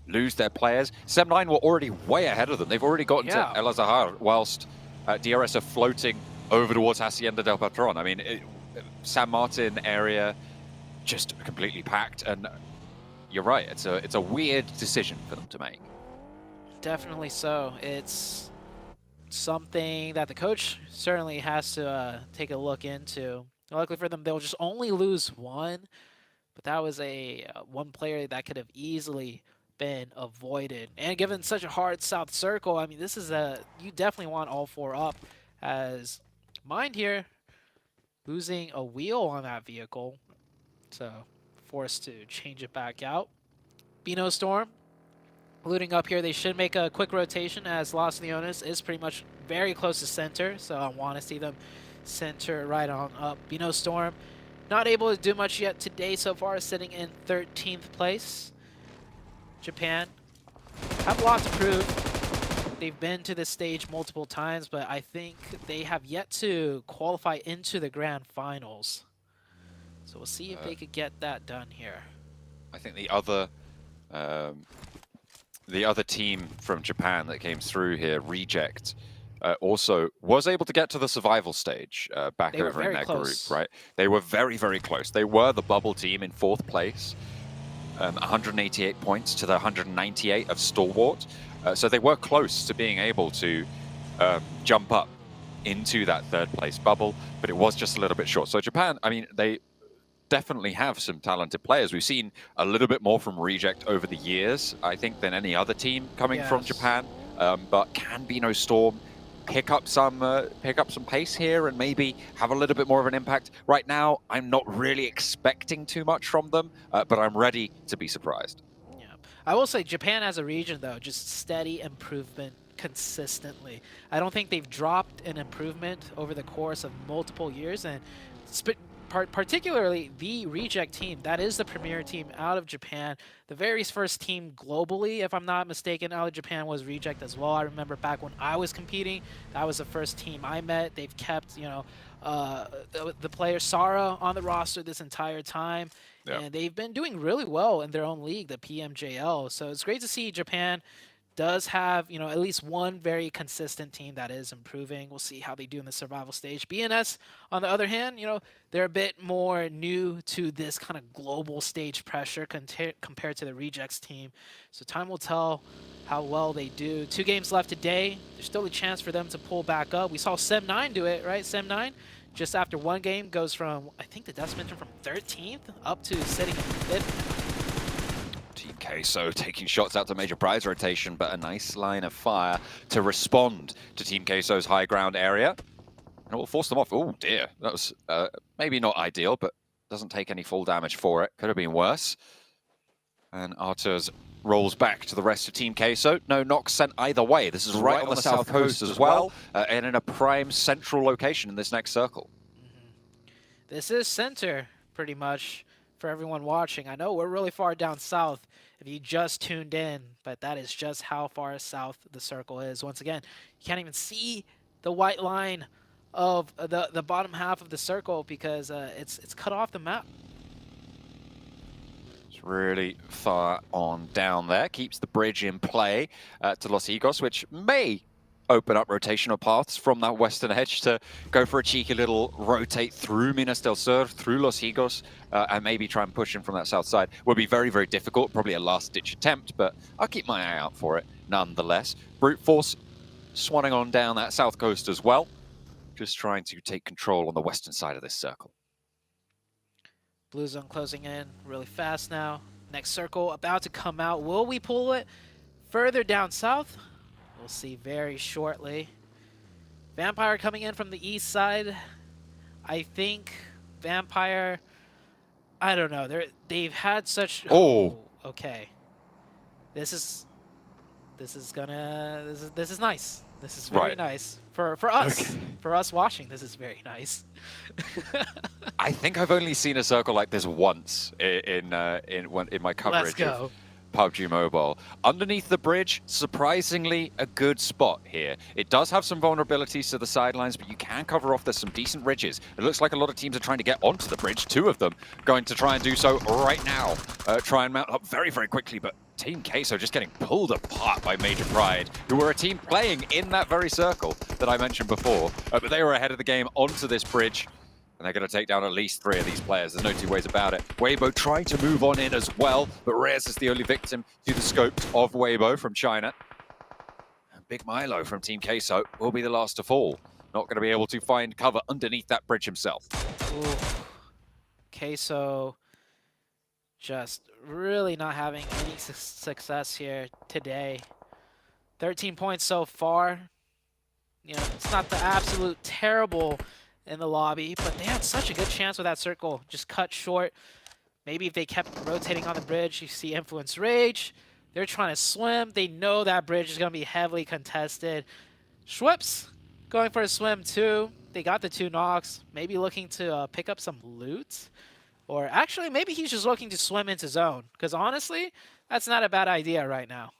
lose their players. 7-9 were already way ahead of them. They've already gotten to El Azahar, whilst DRS are floating over towards Hacienda del Patron. I mean, San Martin area just completely packed, and you're right. It's a weird decision for them to make. Definitely so. It's something that the coach certainly has to take a look into. Luckily for them, they'll just only lose one. But that was a one player that could have easily been avoided. And given such a hard South Circle, I mean, this is you definitely want all 4 up. As Mind here, losing a wheel on that vehicle. So forced to change it back out. Bino Storm looting up here. They should make a quick rotation as Los Leones is pretty much very close to center. So I want to see them center right on up. Bino Storm not able to do much yet today so far, sitting in 13th place. Japan have a lot to prove. They've been to this stage multiple times, but I think they have yet to qualify into the Grand Finals. So we'll see if they could get that done here. I think the other team from Japan that came through here, Reject, also was able to get to the survival stage back over in their group, right? They were very, very close. They were the bubble team in 4th place, 188 points to the 198 of Stalwart. So they were close to being able to jump up into that 3rd place bubble, but it was just a little bit short. So Japan, I mean, they definitely have some talented players. We've seen a little bit more from Reject over the years, I think, than any other team coming from Japan. But can Bino Storm pick up some pace here and maybe have a little bit more of an impact? Right now, I'm not really expecting too much from them, but I'm ready to be surprised. Yeah, I will say Japan as a region, though, just steady improvement consistently. I don't think they've dropped an improvement over the course of multiple years, and particularly the Reject team, that is the premier team out of Japan. The very first team globally, if I'm not mistaken, out of Japan was Reject as well. I remember back when I was competing, that was the first team I met. They've kept, you know, the player Sara on the roster this entire time, and they've been doing really well in their own league, the PMJL. So it's great to see Japan does have, you know, at least one very consistent team that is improving. We'll see how they do in the survival stage. BNS, on the other hand, you know, they're a bit more new to this kind of global stage pressure compared to the Rejects team. So time will tell how well they do. 2 games left today. There's still a chance for them to pull back up. We saw Sem9 do it, right? Sem9, just after 1 game, goes from, I think the Deaths mentioned, from 13th up to sitting in 5th. Team Queso taking shots out to Major Prize rotation, but a nice line of fire to respond to Team Queso's high ground area. And it will force them off. Oh dear, that was maybe not ideal, but doesn't take any full damage for it. Could have been worse. And Arturs rolls back to the rest of Team Queso. No knocks sent either way. This is right on the south coast as well, and in a prime central location in this next circle. This is center, pretty much, for everyone watching. I know we're really far down south if you just tuned in, but that is just how far south the circle is. Once again, you can't even see the white line of the bottom half of the circle because it's cut off the map. It's really far on down there. Keeps the bridge in play to Los Higos, which may open up rotational paths from that western edge to go for a cheeky little rotate through Minas del Sur, through Los Higos, and maybe try and push in from that south side. Will be very, very difficult, probably a last-ditch attempt, but I'll keep my eye out for it nonetheless. Brute Force swanning on down that south coast as well, just trying to take control on the western side of this circle. Blue zone closing in really fast now. Next circle about to come out. Will we pull it further down south? We'll see very shortly. Vampire coming in from the east side. I think Vampire, I don't know. They've had such. Oh, okay. This is nice. This is very nice for us. Okay. For us watching, this is very nice. I think I've only seen a circle like this once in my coverage of PUBG Mobile. Underneath the bridge, surprisingly a good spot here. It does have some vulnerabilities to the sidelines, but you can cover off. There's some decent ridges. It looks like a lot of teams are trying to get onto the bridge. 2 of them going to try and do so right now. Try and mount up very, very quickly, but Team Queso just getting pulled apart by Major Pride, who were a team playing in that very circle that I mentioned before. But they were ahead of the game onto this bridge. And they're going to take down at least 3 of these players. There's no 2 ways about it. Weibo trying to move on in as well, but Reyes is the only victim to the scopes of Weibo from China. And Big Milo from Team Queso will be the last to fall. Not going to be able to find cover underneath that bridge himself. Ooh. Queso just really not having any success here today. 13 points so far. You know, it's not the absolute terrible in the lobby, but they had such a good chance with that circle. Just cut short. Maybe if they kept rotating on the bridge, you see Influence Rage. They're trying to swim. They know that bridge is going to be heavily contested. Schwips going for a swim too. They got the 2 knocks. Maybe looking to pick up some loot. Or actually, maybe he's just looking to swim into zone. Because honestly, that's not a bad idea right now.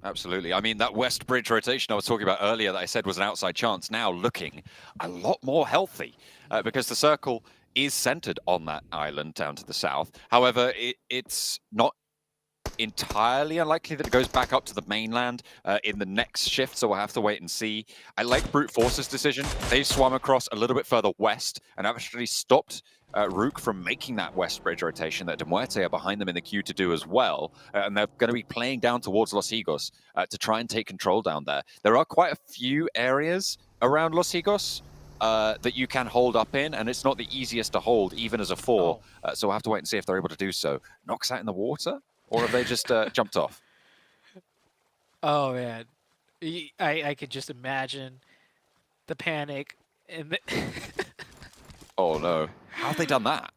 Absolutely. I mean, that west bridge rotation I was talking about earlier that I said was an outside chance, now looking a lot more healthy because the circle is centered on that island down to the south. However, it's not entirely unlikely that it goes back up to the mainland in the next shift, so we'll have to wait and see. I like Brute Force's decision. They swam across a little bit further west and actually stopped Rook from making that west bridge rotation that Demuerte are behind them in the queue to do as well. And they're going to be playing down towards Los Higos to try and take control down there. There are quite a few areas around Los Higos that you can hold up in, and it's not the easiest to hold, even as a 4. So we'll have to wait and see if they're able to do so. Knocks out in the water? Or have they just jumped off? Oh, man. I could just imagine the panic. And Oh, no. How have they done that?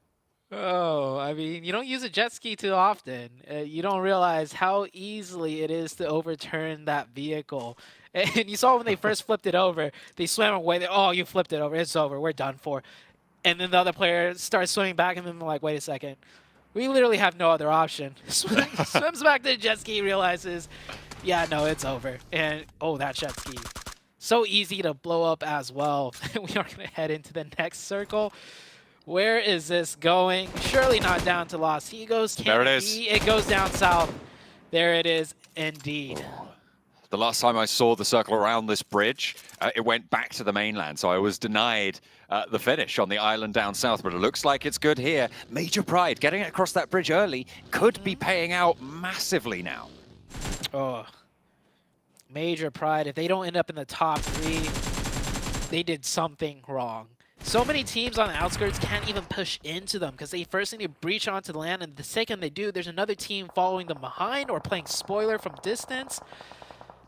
Oh, I mean, you don't use a jet ski too often. You don't realize how easily it is to overturn that vehicle. And you saw when they first flipped it over, they swam away. Oh, you flipped it over. It's over. We're done for. And then the other player starts swimming back, and then they're like, wait a second. We literally have no other option. Swims back to the jet ski, realizes, yeah, no, it's over. And, oh, that jet ski. So easy to blow up as well. We are going to head into the next circle. Where is this going? Surely not down to Los Higos. There it is. It goes down south. There it is, indeed. The last time I saw the circle around this bridge, it went back to the mainland, so I was denied the finish on the island down south, but it looks like it's good here. Major Pride, getting it across that bridge early, could be paying out massively now. Oh, Major Pride, if they don't end up in the top 3, they did something wrong. So many teams on the outskirts can't even push into them because they first need to breach onto the land, and the second they do, there's another team following them behind or playing spoiler from distance.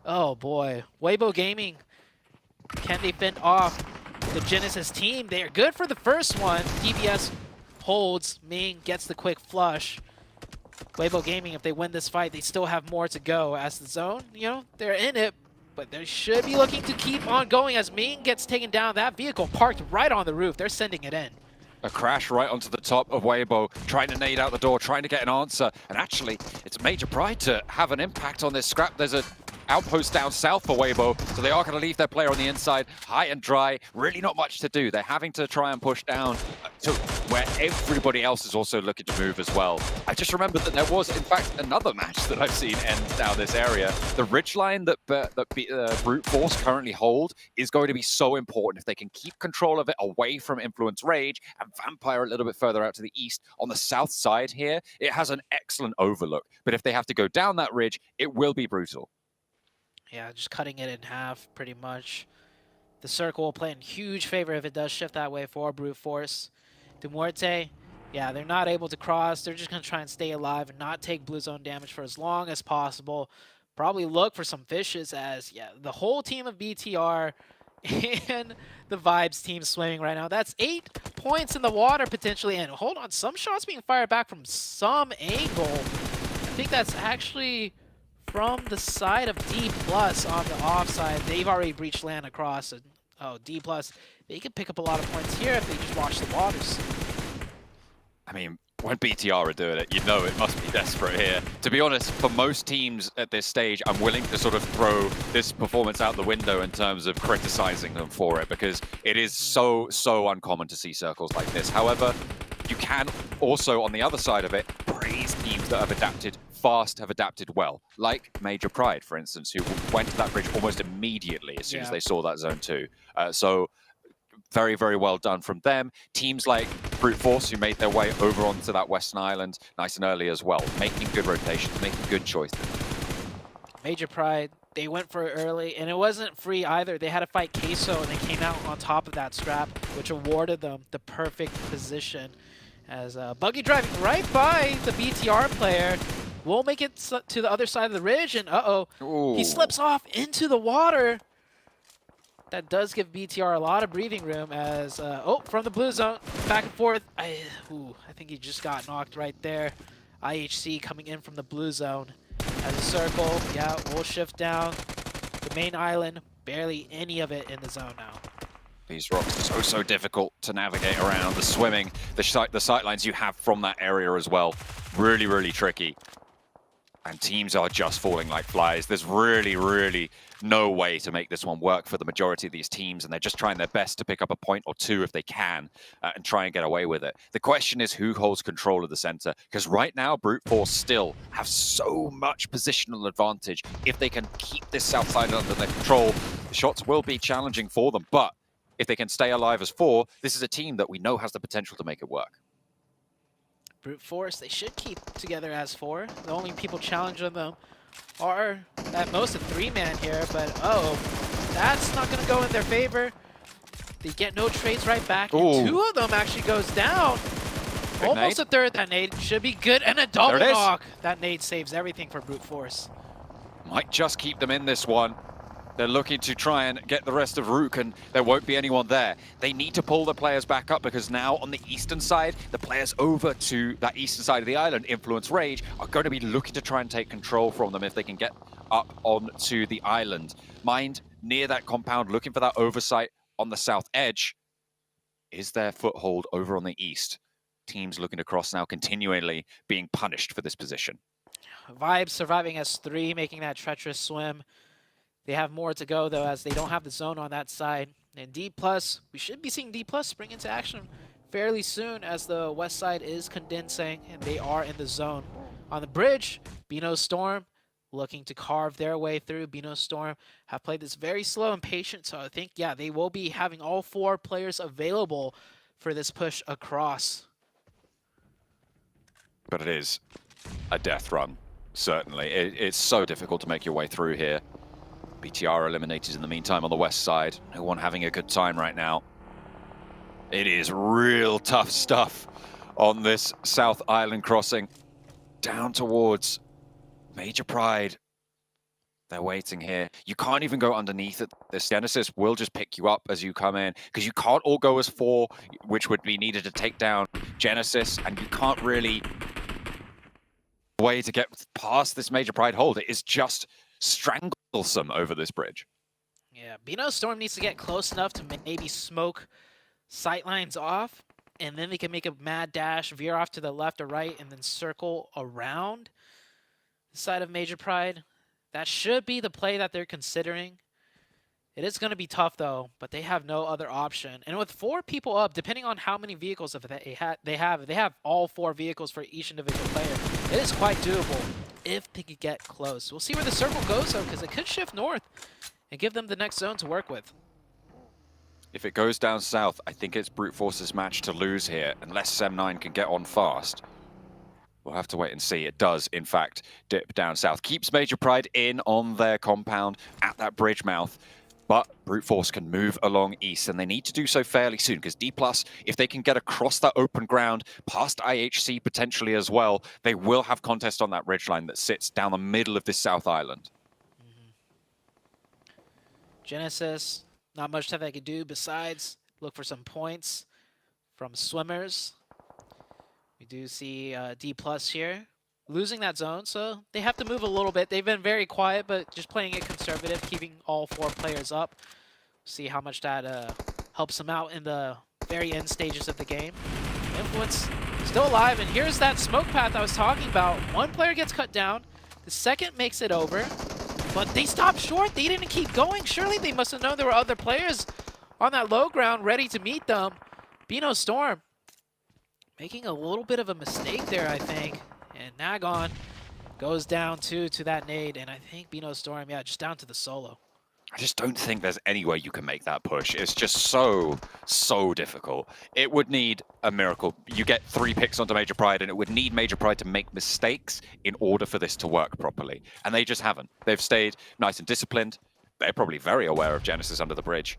Oh boy, Weibo Gaming, can they fend off the Genesis team? They are good for the first one. DBS holds, Ming gets the quick flush. Weibo Gaming, if they win this fight, they still have more to go as the zone, you know, they're in it, but they should be looking to keep on going as Ming gets taken down. That vehicle parked right on the roof. They're sending it in. A crash right onto the top of Weibo, trying to nade out the door, trying to get an answer. And actually, it's Major Pride to have an impact on this scrap. There's a outpost down south for Weibo, so they are going to leave their player on the inside, high and dry. Really not much to do. They're having to try and push down to where everybody else is also looking to move as well. I just remembered that there was, in fact, another match that I've seen end down this area. The ridgeline that Brute Force currently hold is going to be so important. If they can keep control of it away from Influence Rage and Vampire a little bit further out to the east, on the south side here, it has an excellent overlook. But if they have to go down that ridge, it will be brutal. Yeah, just cutting it in half, pretty much. The circle will play in huge favor if it does shift that way for Brute Force. Demuerte, yeah, they're not able to cross. They're just going to try and stay alive and not take blue zone damage for as long as possible. Probably look for some fishes as, yeah, the whole team of BTR and the Vibes team swimming right now. That's 8 points in the water potentially. And hold on, some shots being fired back from some angle. I think that's actually from the side of D+ on the offside. They've already breached land across. And, oh, D+, they could pick up a lot of points here if they just watch the waters. I mean, when BTR are doing it, you know it must be desperate here. To be honest, for most teams at this stage, I'm willing to sort of throw this performance out the window in terms of criticizing them for it, because it is so uncommon to see circles like this. However, you can also, on the other side of it, praise teams that have adapted fast, have adapted well. Like Major Pride, for instance, who went to that bridge almost immediately as soon as they saw that zone 2. So very, very well done from them. Teams like Brute Force, who made their way over onto that Western Island nice and early as well, making good rotations, making good choices. Major Pride, they went for it early, and it wasn't free either. They had to fight Queso, and they came out on top of that strap, which awarded them the perfect position. As Buggy driving right by the BTR player, will make it to the other side of the ridge, and he slips off into the water. That does give BTR a lot of breathing room as, from the blue zone, back and forth. I think he just got knocked right there. IHC coming in from the blue zone. As a circle, we'll shift down. The main island, barely any of it in the zone now. These rocks are so difficult to navigate around. The swimming, the sight lines you have from that area as well, really, really tricky. And teams are just falling like flies. There's really no way to make this one work for the majority of these teams, and they're just trying their best to pick up a point or two if they can and try and get away with it. The question is who holds control of the center, because right now Brute Force still have so much positional advantage. If they can keep this south side under their control, the shots will be challenging for them, but if they can stay alive as 4, this is a team that we know has the potential to make it work. Brute Force, they should keep together as 4. The only people challenging them are at most a 3-man here, but that's not going to go in their favor. They get no trades right back, and 2 of them actually goes down. Almost a third. That nade should be good, and a double knock. That nade saves everything for Brute Force. Might just keep them in this one. They're looking to try and get the rest of Rook, and there won't be anyone there. They need to pull the players back up, because now on the eastern side, the players over to that eastern side of the island, Influence Rage, are going to be looking to try and take control from them if they can get up onto the island. Mind near that compound, looking for that oversight on the south edge. Is their foothold over on the east? Teams looking to cross now, continually being punished for this position. Vibes surviving as 3, making that treacherous swim. They have more to go, though, as they don't have the zone on that side. And D+, we should be seeing D+ spring into action fairly soon, as the west side is condensing, and they are in the zone. On the bridge, Bino Storm looking to carve their way through. Bino Storm have played this very slow and patient, so I think, they will be having all 4 players available for this push across. But it is a death run, certainly. It's so difficult to make your way through here. BTR eliminated in the meantime on the west side. No one having a good time right now. It is real tough stuff on this South Island crossing. Down towards Major Pride. They're waiting here. You can't even go underneath it. This Genesis will just pick you up as you come in, because you can't all go as 4, which would be needed to take down Genesis, and you can't really way to get past this Major Pride hold. It is just stranglesome over this bridge. Yeah, Bino Storm needs to get close enough to maybe smoke sightlines off, and then they can make a mad dash, veer off to the left or right, and then circle around the side of Major Pride. That should be the play that they're considering. It is going to be tough, though, but they have no other option. And with 4 people up, depending on how many vehicles they have all 4 vehicles for each individual player, it is quite doable if they could get close. We'll see where the circle goes, though, because it could shift north and give them the next zone to work with. If it goes down south, I think it's Brute Force's match to lose here, unless Sem9 can get on fast. We'll have to wait and see. It does, in fact, dip down south. Keeps Major Pride in on their compound at that bridge mouth. But Brute Force can move along east, and they need to do so fairly soon, because D+, if they can get across that open ground, past IHC potentially as well, they will have contest on that ridgeline that sits down the middle of this South Island. Genesis, not much that they could do besides look for some points from swimmers. We do see D+ here losing that zone, so they have to move a little bit. They've been very quiet, but just playing it conservative, keeping all 4 players up. See how much that helps them out in the very end stages of the game. Influence still alive, and here's that smoke path I was talking about. 1 player gets cut down, the second makes it over, but they stopped short. They didn't keep going. Surely they must have known there were other players on that low ground ready to meet them. Bino Storm making a little bit of a mistake there, I think. And Nagon goes down to that nade, and I think Bino Storm, just down to the solo. I just don't think there's any way you can make that push. It's just so difficult. It would need a miracle. You get 3 picks onto Major Pride, and it would need Major Pride to make mistakes in order for this to work properly. And they just haven't. They've stayed nice and disciplined. They're probably very aware of Genesis under the bridge.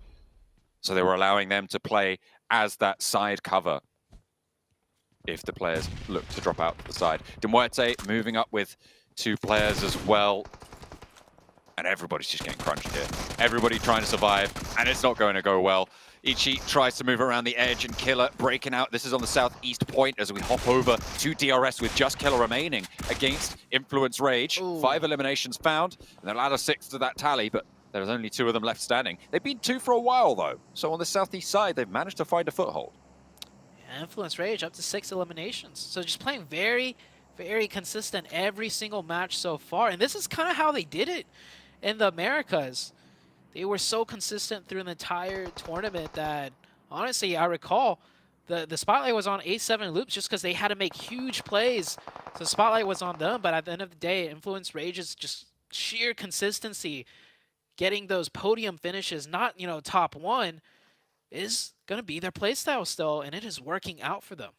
So they were allowing them to play as that side cover if the players look to drop out to the side. Demuerte moving up with 2 players as well. And everybody's just getting crunched here. Everybody trying to survive, and it's not going to go well. Ichi tries to move around the edge, and Killer breaking out. This is on the southeast point as we hop over to DRS with just Killer remaining against Influence Rage. Ooh. 5 eliminations found, and they'll add a 6th to that tally, but there's only 2 of them left standing. They've been 2 for a while, though. So on the southeast side, they've managed to find a foothold. Yeah, Influence Rage up to 6 eliminations. So just playing very, very consistent every single match so far. And this is kind of how they did it in the Americas. They were so consistent through the entire tournament that, honestly, I recall the spotlight was on A7 Loops just because they had to make huge plays. So the spotlight was on them, but at the end of the day, Influence Rage is just sheer consistency. Getting those podium finishes, not, you know, top 1, is going to be their playstyle still, and it is working out for them.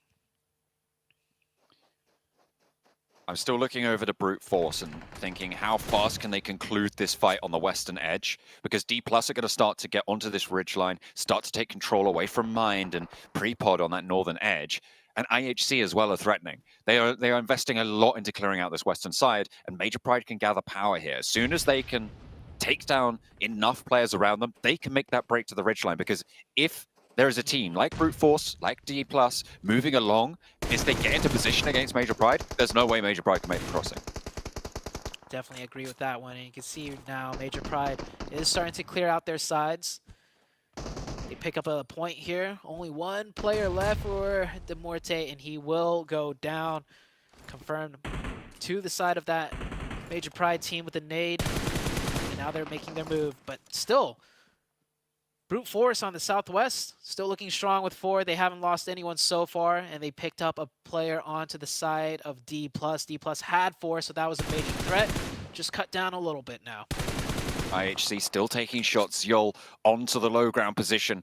I'm still looking over to Brute Force and thinking how fast can they conclude this fight on the western edge, because D+ are going to start to get onto this ridgeline, start to take control away from Mind and Prepod on that northern edge, and IHC as well are threatening. They are investing a lot into clearing out this western side, and Major Pride can gather power here. As soon as they can take down enough players around them, they can make that break to the ridgeline, because if there is a team like Brute Force, like D+, moving along, if they get into position against Major Pride, there's no way Major Pride can make the crossing. Definitely agree with that one. And you can see now Major Pride is starting to clear out their sides. They pick up a point here. Only 1 player left for Demuerte, and he will go down. Confirmed to the side of that Major Pride team with a nade. And now they're making their move. But still, Brute Force on the southwest, still looking strong with 4. They haven't lost anyone so far, and they picked up a player onto the side of D+. D+ had 4, so that was a major threat. Just cut down a little bit now. IHC still taking shots. Yol onto the low ground position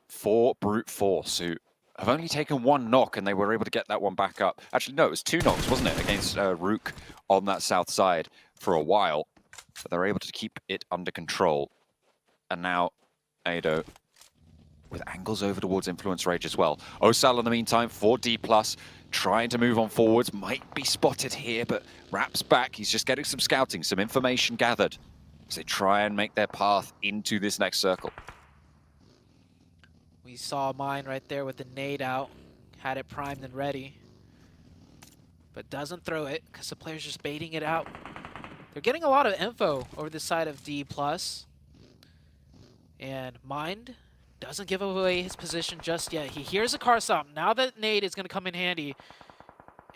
for Brute Force, who have only taken 1 knock, and they were able to get that one back up. Actually, no, it was 2 knocks, wasn't it, against Rook on that south side for a while. But they're able to keep it under control. And now Ado with angles over towards Influence Rage as well. Osal in the meantime for D+, trying to move on forwards, might be spotted here, but Rap's back. He's just getting some scouting, some information gathered as they try and make their path into this next circle. We saw mine right there with the nade out, had it primed and ready, but doesn't throw it because the player's just baiting it out. They're getting a lot of info over the side of D+. And Mind doesn't give away his position just yet. He hears a car stop. Now that nade is going to come in handy.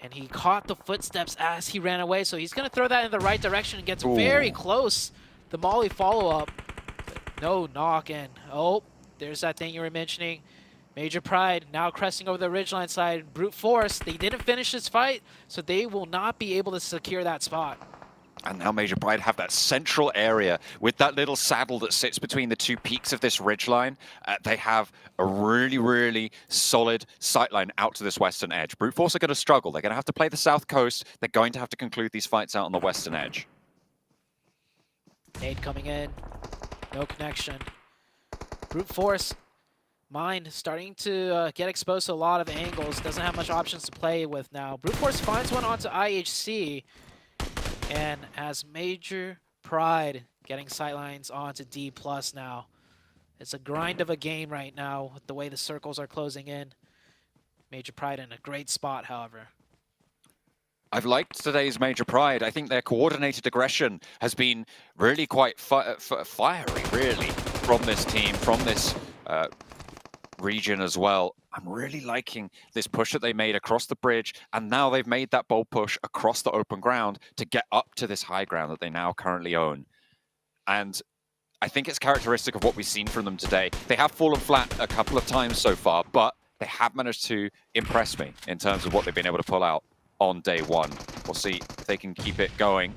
And he caught the footsteps as he ran away. So he's going to throw that in the right direction and gets very close. The Molly follow-up. No knock. And oh, there's that thing you were mentioning. Major Pride now cresting over the ridgeline side. Brute Force, they didn't finish this fight, so they will not be able to secure that spot. And now Major Pride have that central area with that little saddle that sits between the 2 peaks of this ridgeline. They have a really, really solid sightline out to this western edge. Brute Force are going to struggle. They're going to have to play the south coast. They're going to have to conclude these fights out on the western edge. Nade coming in. No connection. Brute Force, Mind starting to get exposed to a lot of angles. Doesn't have much options to play with now. Brute Force finds one onto IHC. And as Major Pride getting sightlines onto D+ now. It's a grind of a game right now with the way the circles are closing in. Major Pride in a great spot, however. I've liked today's Major Pride. I think their coordinated aggression has been really quite fiery, really, from this team, from this region as well. I'm really liking this push that they made across the bridge, and now they've made that bold push across the open ground to get up to this high ground that they now currently own. And I think it's characteristic of what we've seen from them today. They have fallen flat a couple of times so far, but they have managed to impress me in terms of what they've been able to pull out on day 1. We'll see if they can keep it going.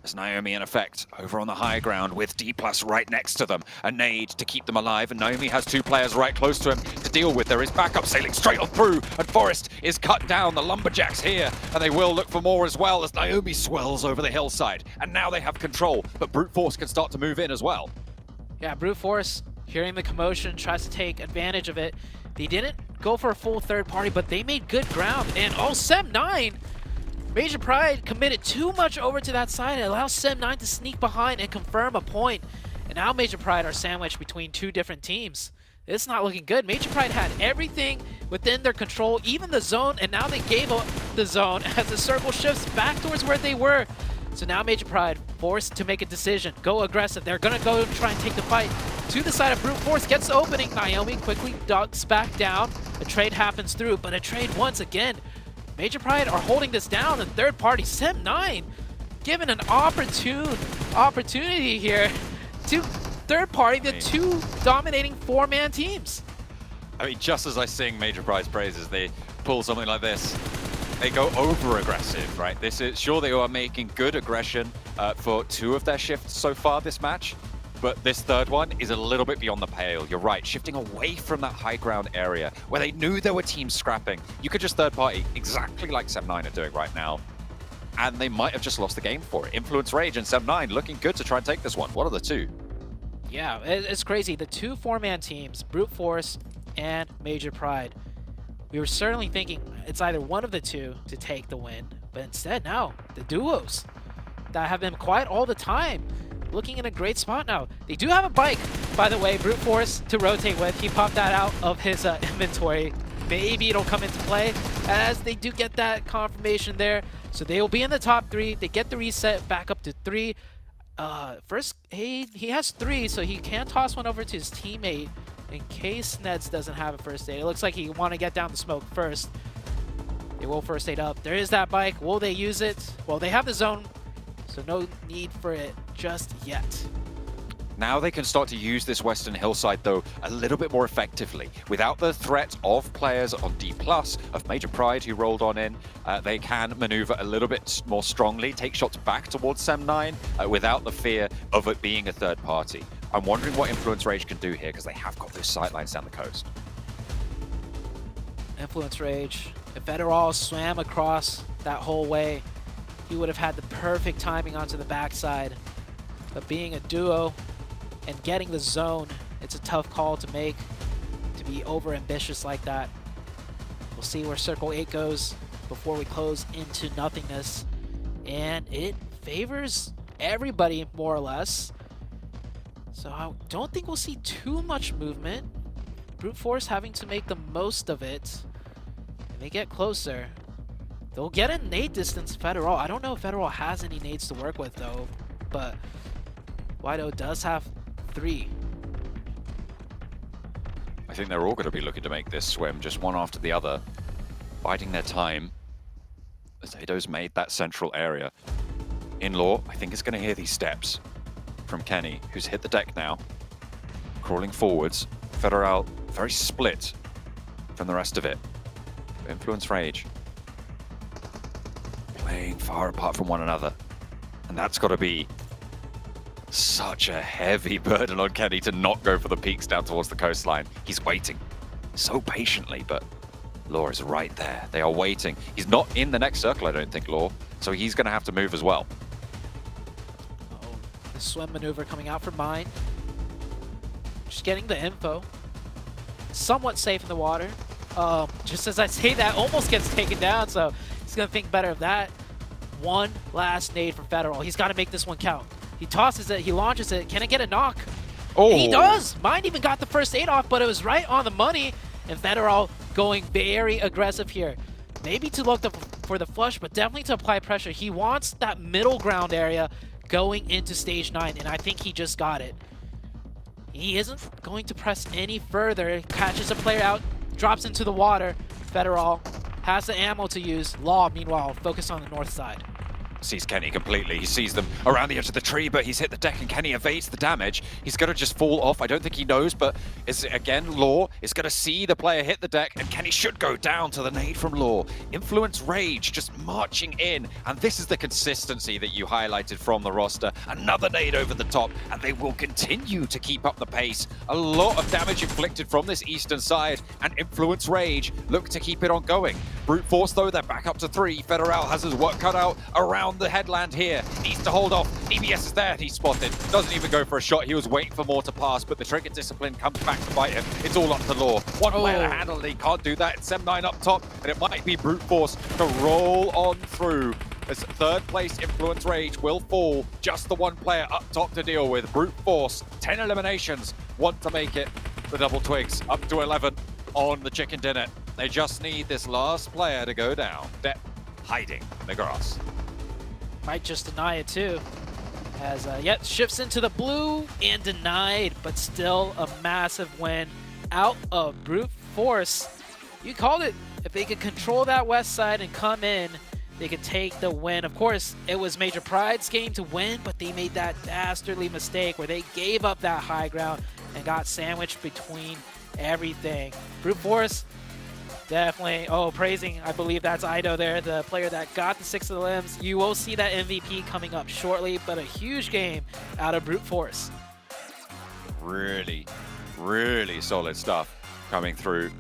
As Naomi, in effect, over on the high ground with D+ right next to them. A nade to keep them alive, and Naomi has 2 players right close to him to deal with. There is backup sailing straight on through, and Forest is cut down. The Lumberjacks here, and they will look for more as well as Naomi swells over the hillside. And now they have control, but Brute Force can start to move in as well. Yeah, Brute Force, hearing the commotion, tries to take advantage of it. They didn't go for a full third party, but they made good ground. And oh, Sem9! Major Pride committed too much over to that side. It allows Sem9 to sneak behind and confirm a point. And now Major Pride are sandwiched between 2 different teams. It's not looking good. Major Pride had everything within their control, even the zone, and now they gave up the zone as the circle shifts back towards where they were. So now Major Pride forced to make a decision, go aggressive. They're gonna go try and take the fight to the side of Brute Force, gets the opening. Naomi quickly ducks back down. A trade happens through, but a trade once again. Major Pride are holding this down, and third party, Sem9, given an opportunity here to third party the 2 dominating 4-man teams. I mean, just as I sing Major Pride's praises, they pull something like this. They go over-aggressive, right? This is sure they are making good aggression for 2 of their shifts so far this match, but this third one is a little bit beyond the pale. You're right, shifting away from that high ground area where they knew there were teams scrapping. You could just third party exactly like Sem9 are doing right now, and they might have just lost the game for it. Influence Rage and Sem9 looking good to try and take this one. What are the 2? Yeah, it's crazy. The 2 4-man teams, Brute Force and Major Pride. We were certainly thinking it's either one of the 2 to take the win, but instead now, the duos that have been quiet all the time, looking in a great spot now. They do have a bike, by the way, Brute Force to rotate with. He popped that out of his inventory. Maybe it'll come into play as they do get that confirmation there. So they will be in the top 3. They get the reset back up to 3. First aid, he has 3, so he can toss one over to his teammate in case Neds doesn't have a first aid. It looks like he want to get down the smoke first. They will first aid up. There is that bike. Will they use it? Well, they have the zone, so no need for it just yet. Now they can start to use this western hillside, though, a little bit more effectively. Without the threat of players on D+, of Major Pride who rolled on in, they can maneuver a little bit more strongly, take shots back towards Sem9 without the fear of it being a third party. I'm wondering what Influence Rage can do here, because they have got those sightlines down the coast. Influence Rage, if Federal swam across that whole way, he would have had the perfect timing onto the backside. But being a duo and getting the zone, it's a tough call to make, to be over-ambitious like that. We'll see where Circle 8 goes before we close into nothingness. And it favors everybody, more or less. So I don't think we'll see too much movement. Brute Force having to make the most of it. And they get closer. They'll get a nade distance, Federal. I don't know if Federal has any nades to work with, though. But Wido does have 3. I think they're all going to be looking to make this swim, just one after the other, biding their time. Zato's made that central area. In-law, I think, is going to hear these steps from Kenny, who's hit the deck now, crawling forwards. Federal very split from the rest of it. Influence Rage playing far apart from one another, and that's got to be such a heavy burden on Kenny to not go for the peaks down towards the coastline. He's waiting so patiently, but Law is right there. They are waiting. He's not in the next circle, I don't think, Law, so he's going to have to move as well. The swim maneuver coming out for Mine. Just getting the info. Somewhat safe in the water. Just as I say that, almost gets taken down, so he's going to think better of that. One last nade for Federal. He's got to make this one count. He tosses it, he launches it. Can it get a knock? Oh. He does! Mine even got the first aid off, but it was right on the money. And Federal going very aggressive here. Maybe to look for the flush, but definitely to apply pressure. He wants that middle ground area going into stage 9, and I think he just got it. He isn't going to press any further. Catches a player out, drops into the water. Federal has the ammo to use. Law, meanwhile, focused on the north side. sees Kenny completely. He sees them around the edge of the tree, but he's hit the deck and Kenny evades the damage. He's going to just fall off. I don't think he knows, but is again, Law is going to see the player hit the deck and Kenny should go down to the nade from Law. Influence Rage just marching in, and this is the consistency that you highlighted from the roster. Another nade over the top, and they will continue to keep up the pace. A lot of damage inflicted from this eastern side, and Influence Rage look to keep it on going. Brute Force, though, they're back up to 3. Federal has his work cut out around the headland here. Needs to hold off. EBS is there. He's spotted. Doesn't even go for a shot. He was waiting for more to pass, but the Trigger Discipline comes back to bite him. It's all up to Law. One player to handle it. He can't do that. It's Sem9 up top, and it might be Brute Force to roll on through. As third place Influence Rage will fall. Just the one player up top to deal with. Brute Force, 10 eliminations. Want to make it. The Double Twigs up to 11 on the chicken dinner. They just need this last player to go down. They're hiding in the grass. Might just deny it too. As yet shifts into the blue and denied, but still a massive win out of Brute Force. You called it. If they could control that west side and come in, they could take the win. Of course, it was Major Pride's game to win, but they made that dastardly mistake where they gave up that high ground and got sandwiched between everything. Brute Force definitely, praising, I believe that's Ido there, the player that got the 6 of the limbs. You will see that MVP coming up shortly, but a huge game out of Brute Force. Really, really solid stuff coming through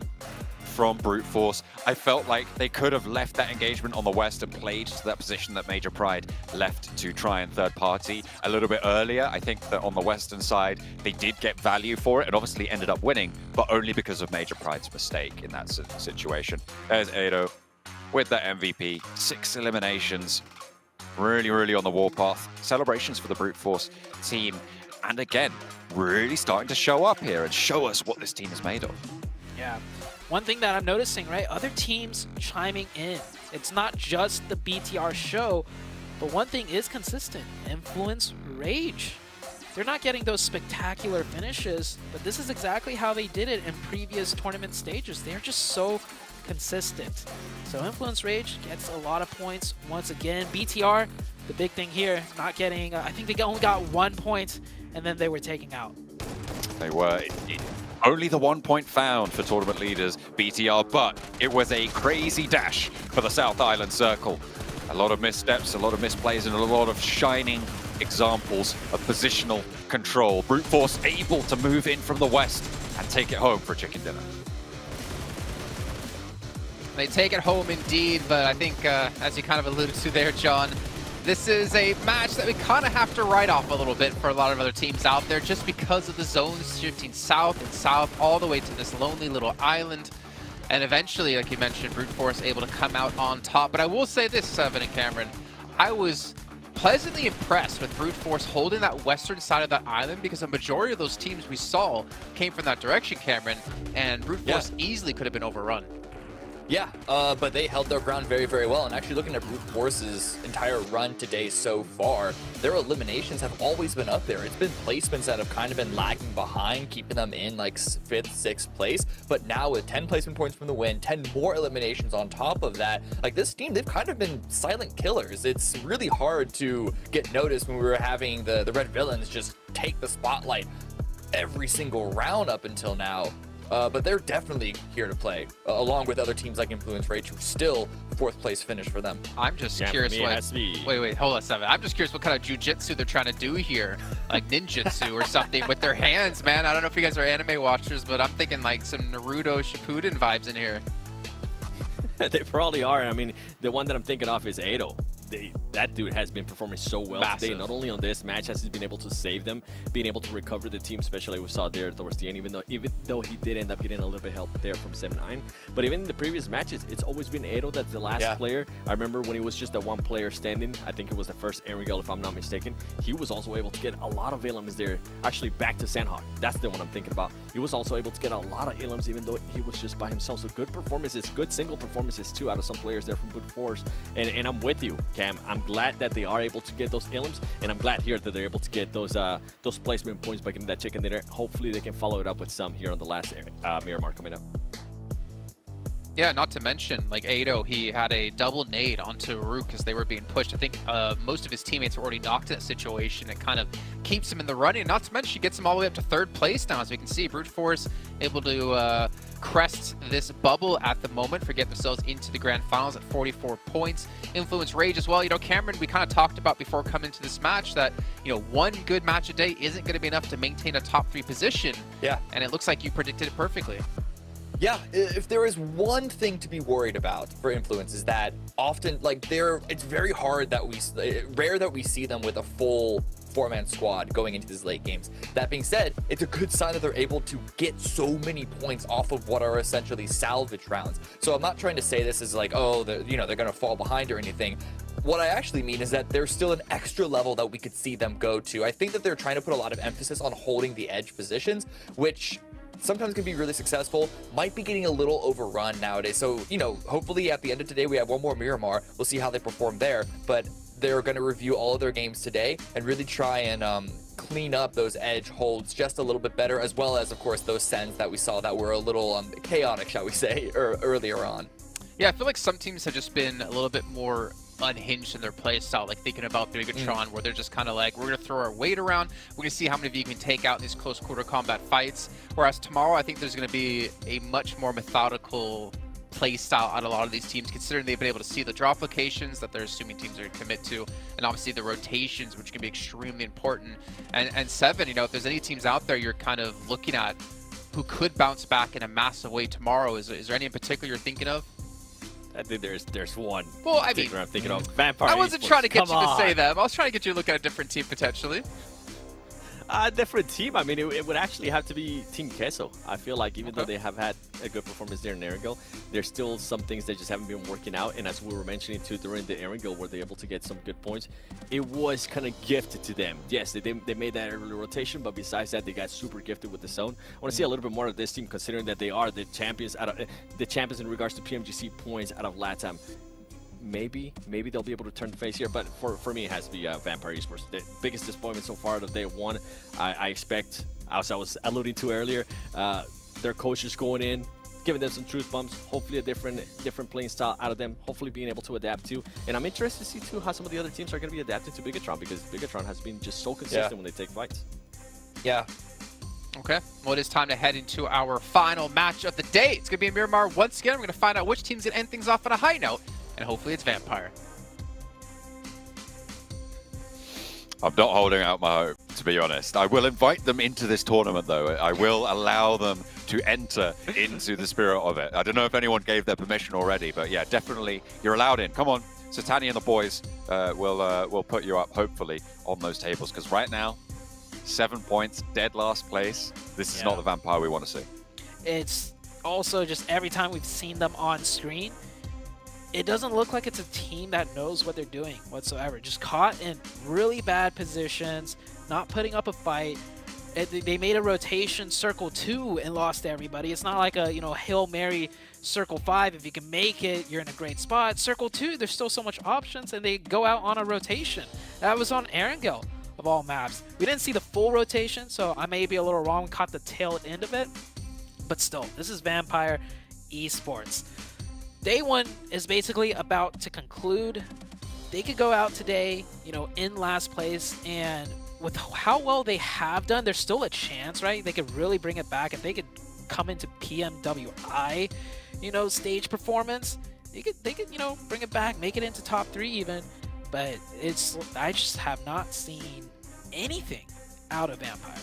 from Brute Force. I felt like they could have left that engagement on the west and played to that position that Major Pride left to try and third party a little bit earlier. I think that on the western side, they did get value for it and obviously ended up winning, but only because of Major Pride's mistake in that situation. There's Ado with that MVP, 6 eliminations, really, really on the warpath. Celebrations for the Brute Force team. And again, really starting to show up here and show us what this team is made of. Yeah. One thing that I'm noticing, right, other teams chiming in. It's not just the BTR show, but one thing is consistent. Influence Rage. They're not getting those spectacular finishes, but this is exactly how they did it in previous tournament stages. They're just so consistent. So Influence Rage gets a lot of points once again. BTR, the big thing here, not getting, I think they only got 1 point, and then they were taken out. They were. Only the 1 point found for tournament leaders, BTR, but it was a crazy dash for the South Island Circle. A lot of missteps, a lot of misplays, and a lot of shining examples of positional control. Brute Force able to move in from the west and take it home for a chicken dinner. They take it home indeed, but I think, as you kind of alluded to there, John, this is a match that we kind of have to write off a little bit for a lot of other teams out there just because of the zones shifting south and south all the way to this lonely little island. And eventually, like you mentioned, Brute Force able to come out on top. But I will say this, Seven and Cameron, I was pleasantly impressed with Brute Force holding that western side of that island because a majority of those teams we saw came from that direction, Cameron, and Brute Force easily could have been overrun. Yeah, but they held their ground very, very well. And actually looking at Brute Force's entire run today so far, their eliminations have always been up there. It's been placements that have kind of been lagging behind, keeping them in like 5th, 6th place. But now with 10 placement points from the win, 10 more eliminations on top of that, like this team, they've kind of been silent killers. It's really hard to get noticed when we were having the Red Villains just take the spotlight every single round up until now. But they're definitely here to play, along with other teams like Influence Rage, who still 4th place finish for them. I'm just curious what... Wait, hold on, Seven. I'm just curious what kind of jujitsu they're trying to do here, like ninjutsu or something with their hands, man. I don't know if you guys are anime watchers, but I'm thinking like some Naruto Shippuden vibes in here. They probably are. I mean, the one that I'm thinking of is Ado. That dude has been performing so well today, not only on this match, has he been able to save them, being able to recover the team, especially we saw there towards the end, even though he did end up getting a little bit of help there from Sem9. But even in the previous matches, it's always been Ado that's the last player. I remember when he was just that one player standing, I think it was the first Ariel, if I'm not mistaken, he was also able to get a lot of elims there, actually back to Sandhawk. That's the one I'm thinking about. He was also able to get a lot of elims, even though he was just by himself. So good performances, good single performances too out of some players there from Brute Force. And I'm with you, Cam. I'm glad that they are able to get those elims, and I'm glad here that they're able to get those placement points by getting that chicken dinner. Hopefully they can follow it up with some here on the last Miramar coming up. Yeah, not to mention, like Ado, he had a double nade onto Rook as they were being pushed. I think most of his teammates were already knocked in that situation. It kind of keeps him in the running. Not to mention, he gets him all the way up to 3rd place now, as we can see. Brute Force able to crest this bubble at the moment for getting themselves into the Grand Finals at 44 points. Influence Rage as well. You know, Cameron, we kind of talked about before coming to this match that, you know, one good match a day isn't going to be enough to maintain a top 3 position. Yeah. And it looks like you predicted it perfectly. Yeah, if there is one thing to be worried about for Influence is that often, like, it's very hard that rare that we see them with a full 4-man squad going into these late games. That being said, it's a good sign that they're able to get so many points off of what are essentially salvage rounds. So I'm not trying to say this is like, oh, they're going to fall behind or anything. What I actually mean is that there's still an extra level that we could see them go to. I think that they're trying to put a lot of emphasis on holding the edge positions, which sometimes can be really successful, might be getting a little overrun nowadays. So, you know, hopefully at the end of today, we have one more Miramar. We'll see how they perform there, but they're going to review all of their games today and really try and clean up those edge holds just a little bit better, as well as, of course, those sends that we saw that were a little chaotic, shall we say, earlier on. Yeah, I feel like some teams have just been a little bit more unhinged in their play style, like thinking about Bigatron, where they're just kind of like, we're going to throw our weight around, we're going to see how many of you can take out in these close quarter combat fights. Whereas tomorrow, I think there's going to be a much more methodical play style out of a lot of these teams, considering they've been able to see the drop locations that they're assuming teams are going to commit to, and obviously the rotations, which can be extremely important. And Seven, you know, if there's any teams out there you're kind of looking at who could bounce back in a massive way tomorrow, is there any in particular you're thinking of? I think there's one. Well, I mean, I'm thinking of Vampire. I wasn't trying to get you to say them. I was trying to get you to look at a different team potentially. Different team. I mean, it would actually have to be Team Queso. I feel like even though they have had a good performance there in Erangel, there's still some things that just haven't been working out. And as we were mentioning too, during the Erangel, where they're able to get some good points, it was kind of gifted to them. Yes, they made that early rotation, but besides that, they got super gifted with the zone. I want to see a little bit more of this team, considering that they are the champions in regards to PMGC points out of LATAM. Maybe they'll be able to turn the face here, but for me, it has to be Vampire Esports. The biggest disappointment so far of day one. I expect, as I was alluding to earlier, their coaches going in, giving them some truth bumps, hopefully a different playing style out of them, hopefully being able to adapt to. And I'm interested to see too how some of the other teams are going to be adapting to Bigatron, because Bigatron has been just so consistent when they take fights. Yeah. Okay, well, it is time to head into our final match of the day. It's going to be a Miramar once again. We're going to find out which team's going to end things off on a high note, and hopefully it's Vampire. I'm not holding out my hope, to be honest. I will invite them into this tournament, though. I will allow them to enter into the spirit of it. I don't know if anyone gave their permission already, but yeah, definitely you're allowed in. Come on, Satani and the boys will put you up, hopefully, on those tables, because right now, 7 points, dead last place. This is not the Vampire we want to see. It's also just every time we've seen them on screen, it doesn't look like it's a team that knows what they're doing whatsoever. Just caught in really bad positions, not putting up a fight. They made a rotation circle 2 and lost to everybody. It's not like a, you know, Hail Mary circle 5. If you can make it, you're in a great spot. Circle 2, there's still so much options, and they go out on a rotation. That was on Erangel, of all maps. We didn't see the full rotation, so I may be a little wrong, caught the tail end of it. But still, this is Vampire Esports. Day 1 is basically about to conclude. They could go out today, you know, in last place, and with how well they have done, there's still a chance, right? They could really bring it back. If they could come into PMWI, you know, stage performance, they could, you know, bring it back, make it into top 3 even. But I just have not seen anything out of Vampire.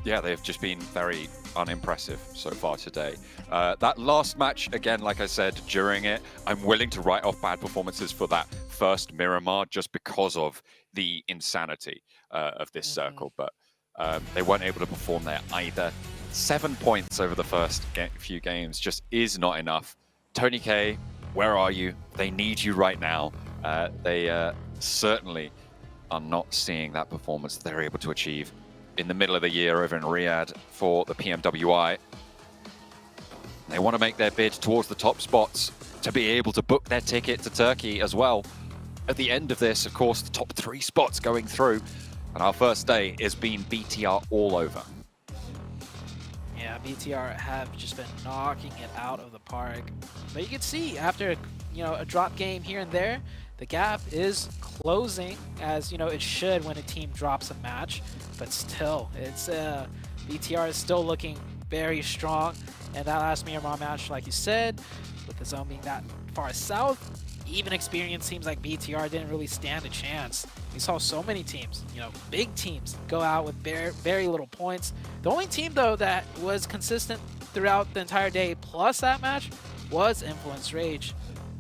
Yeah, they've just been very unimpressive so far today. That last match, again, like I said during it, I'm willing to write off bad performances for that first Miramar just because of the insanity of this circle, but they weren't able to perform there either. 7 points over the first few games just is not enough. Tony K, where are you? They need you right now. They certainly are not seeing that performance they're able to achieve in the middle of the year over in Riyadh for the PMWI. They want to make their bid towards the top spots to be able to book their ticket to Turkey as well. At the end of this, of course, the top 3 spots going through, and our first day has been BTR all over. Yeah, BTR have just been knocking it out of the park. But you can see after, a drop game here and there, the gap is closing, as it should when a team drops a match. But still, it's BTR is still looking very strong. And that last Miramar match, like you said, with the zone being that far south, even experienced teams like BTR didn't really stand a chance. We saw so many teams, big teams, go out with very, very little points. The only team, though, that was consistent throughout the entire day plus that match was Influence Rage.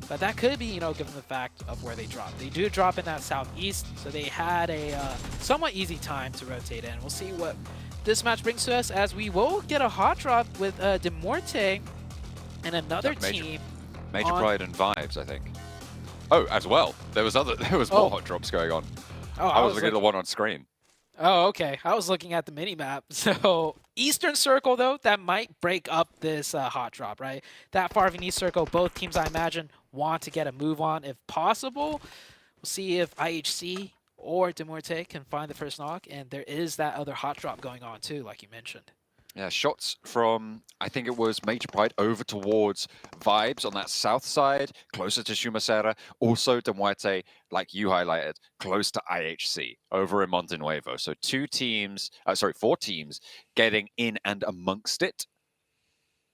But that could be, given the fact of where they dropped. They do drop in that southeast, so they had a somewhat easy time to rotate in. We'll see what this match brings to us, as we will get a hot drop with Demorte and another team. Major Pride and Vibes, I think. Oh, as well. There was more hot drops going on. Oh, I was looking at the one on screen. Oh, okay. I was looking at the mini-map. So, Eastern Circle, though, that might break up this hot drop, right? That far of an East Circle, both teams, I imagine, want to get a move on if possible. We'll see if IHC or Demorte can find the first knock, and there is that other hot drop going on, too, like you mentioned. Yeah, shots from, I think it was Major Pride over towards Vibes on that south side, closer to Shumacera. Also, Demuerte, like you highlighted, close to IHC over in Monte Nuevo. So 4 teams getting in and amongst it.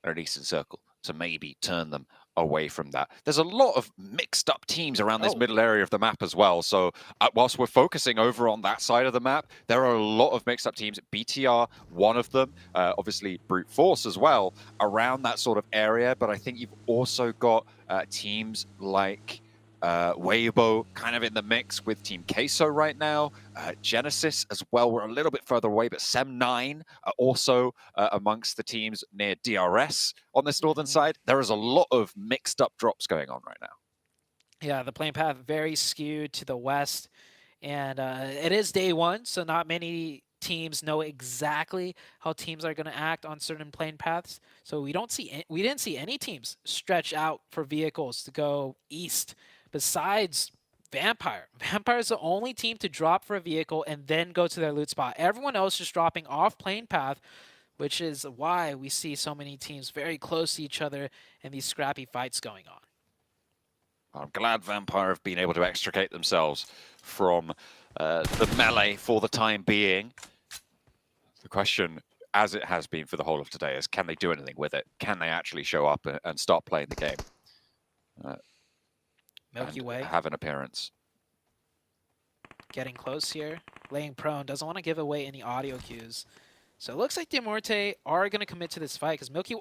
An Eastern Circle to maybe turn them away from that. There's a lot of mixed up teams around this middle area of the map as well. So whilst we're focusing over on that side of the map, there are a lot of mixed up teams. BTR, one of them, obviously Brute Force as well, around that sort of area. But I think you've also got teams like Weibo kind of in the mix with Team Queso right now. Genesis as well, we're a little bit further away, but Sem9 are also amongst the teams near DRS on this northern side. There is a lot of mixed up drops going on right now. Yeah, the playing path very skewed to the west, and it is day one, so not many teams know exactly how teams are going to act on certain playing paths. So we didn't see any teams stretch out for vehicles to go east. Besides Vampire. Vampire is the only team to drop for a vehicle and then go to their loot spot. Everyone else just dropping off plane path, which is why we see so many teams very close to each other and these scrappy fights going on. I'm glad Vampire have been able to extricate themselves from the melee for the time being. The question, as it has been for the whole of today, is can they do anything with it? Can they actually show up and start playing the game? Milky Way have an appearance. Getting close here. Laying prone. Doesn't want to give away any audio cues. So it looks like Demorte are going to commit to this fight because Milky...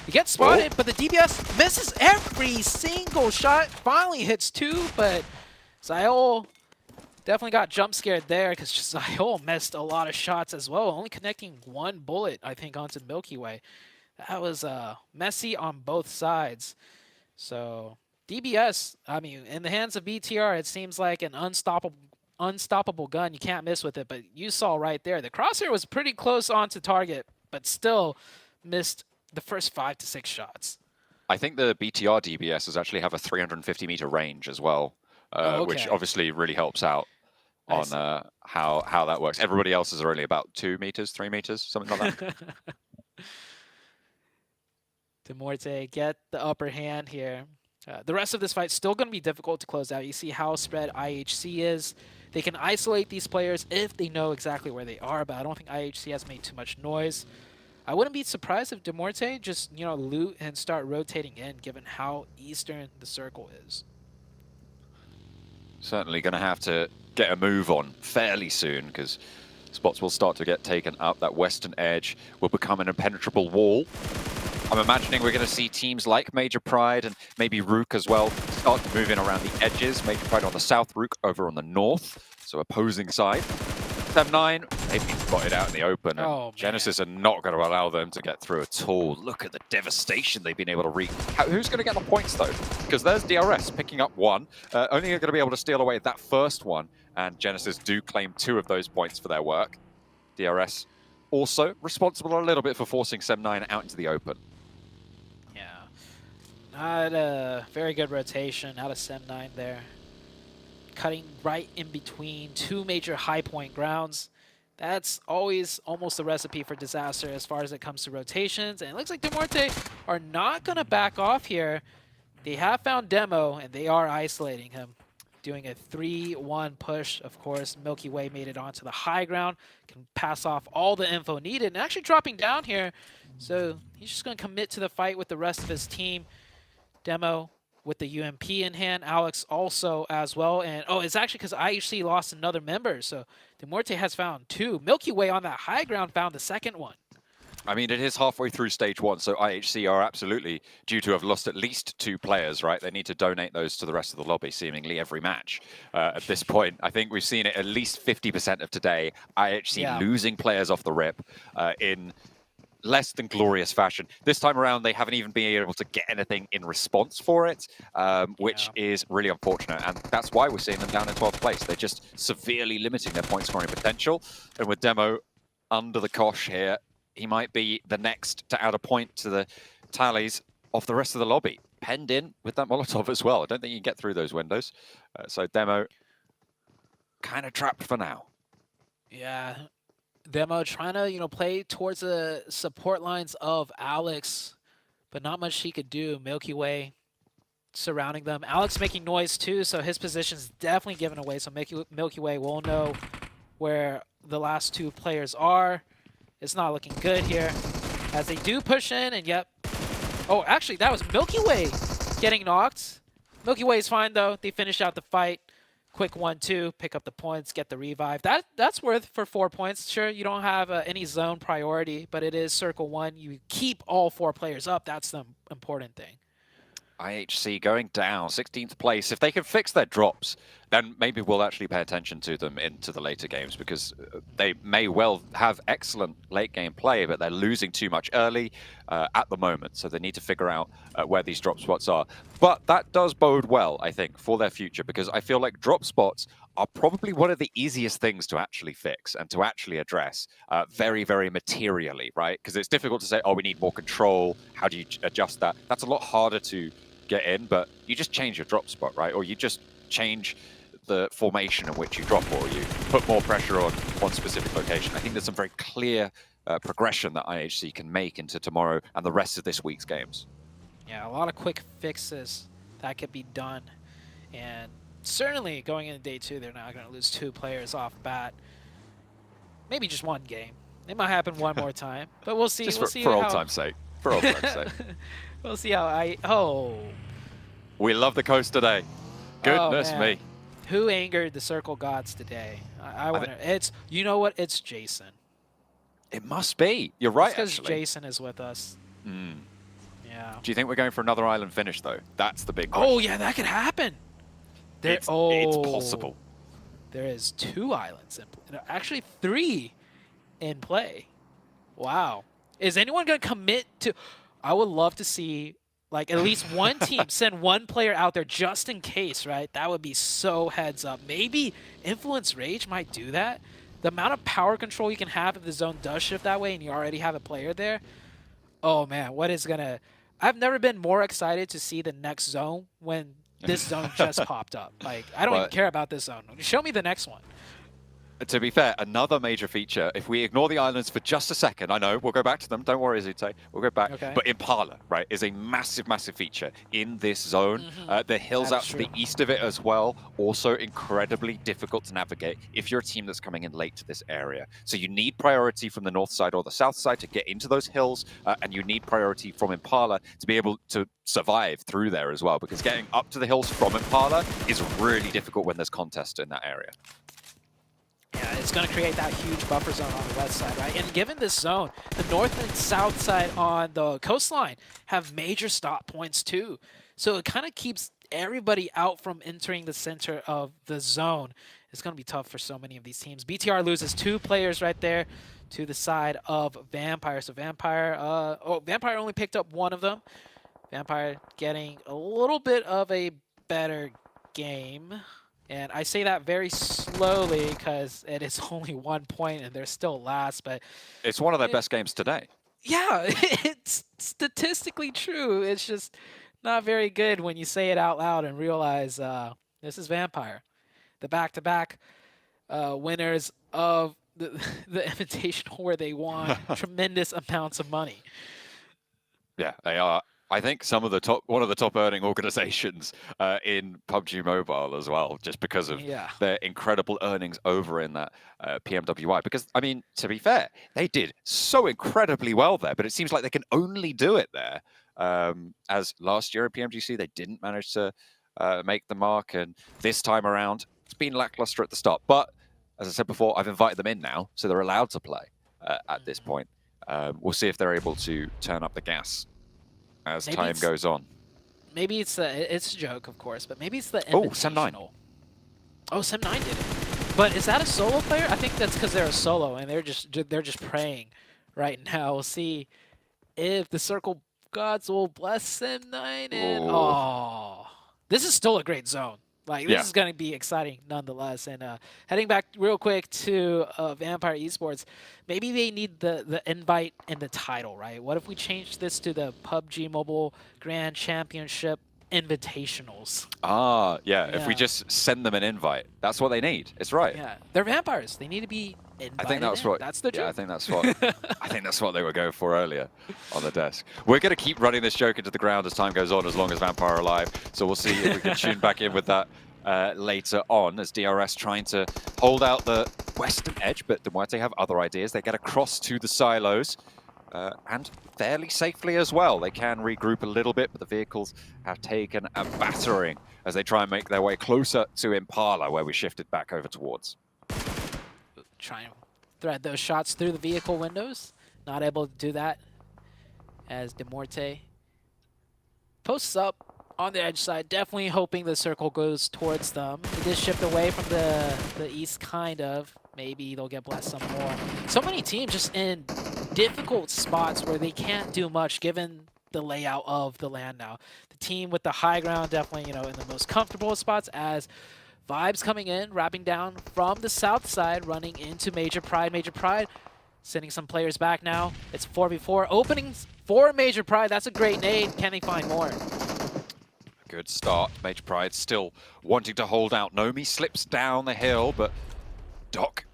He gets spotted, but the DBS misses every single shot. Finally hits 2, but Zayol definitely got jump scared there because Zayol missed a lot of shots as well. Only connecting 1 bullet, I think, onto Milky Way. That was messy on both sides. So... DBS, I mean, in the hands of BTR, it seems like an unstoppable gun. You can't miss with it, but you saw right there. The crosshair was pretty close onto target, but still missed the first 5 to 6 shots. I think the BTR DBSs actually have a 350-meter range as well, which obviously really helps out on how that works. Everybody else's are only about 2 meters, 3 meters, something like that. Demorte get the upper hand here. The rest of this fight still going to be difficult to close out. You see how spread IHC is. They can isolate these players if they know exactly where they are, but I don't think IHC has made too much noise. I wouldn't be surprised if Demorte just, loot and start rotating in, given how eastern the circle is. Certainly going to have to get a move on fairly soon, because spots will start to get taken up. That western edge will become an impenetrable wall. I'm imagining we're going to see teams like Major Pride and maybe Rook as well start to move in around the edges. Major Pride on the south, Rook over on the north, so opposing side. Sem9, they've been spotted out in the open, and Genesis are not going to allow them to get through at all. Look at the devastation they've been able to wreak. Who's going to get the points, though? Because there's DRS picking up 1. Only going to be able to steal away that first one, and Genesis do claim 2 of those points for their work. DRS also responsible a little bit for forcing Sem9 out into the open. Not a very good rotation out of Sem9 there. Cutting right in between 2 major high point grounds. That's always almost a recipe for disaster as far as it comes to rotations. And it looks like Demorte are not going to back off here. They have found Demo, and they are isolating him. Doing a 3-1 push, of course. Milky Way made it onto the high ground. Can pass off all the info needed. And actually dropping down here. So he's just going to commit to the fight with the rest of his team. Demo with the UMP in hand. Alex also as well. And oh, it's actually because IHC lost another member. So Demorte has found 2. Milky Way on that high ground found the second one. I mean, it is halfway through stage 1, so IHC are absolutely due to have lost at least 2 players, right? They need to donate those to the rest of the lobby, seemingly every match. At this point, I think we've seen it at least 50% of today. IHC losing players off the rip in less than glorious fashion. This time around, they haven't even been able to get anything in response for it, which is really unfortunate. And that's why we're seeing them down in 12th place. They're just severely limiting their point scoring potential. And with Demo under the cosh here, he might be the next to add a point to the tallies of the rest of the lobby. Penned in with that Molotov as well. I don't think you can get through those windows. So Demo kind of trapped for now. Yeah. Demo trying to, play towards the support lines of Alex, but not much he could do. Milky Way surrounding them. Alex making noise too, so his position's definitely given away. So Milky Way will know where the last 2 players are. It's not looking good here as they do push in, and yep. Oh, actually, that was Milky Way getting knocked. Milky Way is fine, though. They finish out the fight. Quick 1-2, pick up the points, get the revive. That's worth for 4 points. Sure, you don't have any zone priority, but it is Circle 1. You keep all 4 players up. That's the important thing. IHC going down, 16th place. If they can fix their drops, then maybe we'll actually pay attention to them into the later games, because they may well have excellent late game play, but they're losing too much early at the moment. So they need to figure out where these drop spots are. But that does bode well, I think, for their future, because I feel like drop spots are probably one of the easiest things to actually fix and to actually address very, very materially, right? Because it's difficult to say, oh, we need more control. How do you adjust that? That's a lot harder to get in, but you just change your drop spot, right? Or you just change the formation in which you drop, or you put more pressure on one specific location. I think there's some very clear progression that IHC can make into tomorrow and the rest of this week's games. Yeah, a lot of quick fixes that could be done. And certainly going into day 2, they're not going to lose 2 players off bat. Maybe just 1 game. It might happen one more time, but we'll see. Just we'll see for old time's sake. For old time's sake. We'll see how We love the coast today. Goodness me. Who angered the Circle Gods today? I wonder. It's, you know what? It's Jason. It must be. You're right, because Jason is with us. Yeah. Do you think we're going for another island finish, though? That's the big question. Oh, yeah, that could happen. It's possible. There is 2 islands, actually 3 in play. Wow. Is anyone going to commit to... I would love to see, like, at least one team send 1 player out there just in case, right? That would be so heads up. Maybe Influence Rage might do that. The amount of power control you can have if the zone does shift that way and you already have a player there. Oh, man, what is going to... I've never been more excited to see the next zone when this zone just popped up. Like, I don't even care about this zone. Show me the next one. To be fair, another major feature, if we ignore the islands for just a second, I know, we'll go back to them, don't worry, Zute, we'll go back. Okay. But Impala, right, is a massive, massive feature in this zone. The hills out to the east of it as well, also incredibly difficult to navigate if you're a team that's coming in late to this area. So you need priority from the north side or the south side to get into those hills, and you need priority from Impala to be able to survive through there as well, because getting up to the hills from Impala is really difficult when there's contest in that area. Yeah, it's going to create that huge buffer zone on the west side, right? And given this zone, the north and south side on the coastline have major stop points too. So it kind of keeps everybody out from entering the center of the zone. It's going to be tough for so many of these teams. BTR loses 2 players right there to the side of Vampire. So Vampire only picked up 1 of them. Vampire getting a little bit of a better game. And I say that very slowly because it is only 1 point and they're still last, but... It's one of their best games today. Yeah, it's statistically true. It's just not very good when you say it out loud and realize this is Vampire. The back-to-back winners of the Invitational where they won tremendous amounts of money. Yeah, they are. I think one of the top earning organizations in PUBG Mobile as well, just because of their incredible earnings over in that PMWI. Because, I mean, to be fair, they did so incredibly well there, but it seems like they can only do it there. As last year at PMGC, they didn't manage to make the mark, and this time around, it's been lackluster at the start. But, as I said before, I've invited them in now, so they're allowed to play at this point. We'll see if they're able to turn up the gas as time goes on. Maybe it's a joke, of course, but maybe it's the Invitational. Sem9. Oh, Sem9 did it. But is that a solo player? I think that's because they're a solo and they're just praying right now. We'll see if the Circle Gods will bless Sem9. And this is still a great zone. Like, this is going to be exciting nonetheless. And heading back real quick to Vampire Esports, maybe they need the invite and the title, right? What if we change this to the PUBG Mobile Grand Championship Invitationals? If we just send them an invite. That's what they need. It's right. Yeah, they're vampires. They need to be invited. I think that's what. That's the joke. Yeah, I think that's what they were going for earlier on the desk. We're going to keep running this joke into the ground as time goes on, as long as Vampire are alive. So we'll see if we can tune back in with that later on, as DRS trying to hold out the western edge, but Demuerte have other ideas. They get across to the silos. And fairly safely as well. They can regroup a little bit, but the vehicles have taken a battering as they try and make their way closer to Impala, where we shifted back over towards. Trying to thread those shots through the vehicle windows. Not able to do that as Demuerte posts up on the edge side. Definitely hoping the circle goes towards them. It did shift away from the east, kind of. Maybe they'll get blessed some more. So many teams just in difficult spots where they can't do much given the layout of the land now. The team with the high ground definitely, in the most comfortable spots, as Vibes coming in, wrapping down from the south side, running into Major Pride. Major Pride sending some players back now. It's 4v4. Openings for Major Pride. That's a great nade. Can they find more? Good start. Major Pride still wanting to hold out. Nomi slips down the hill, but Doc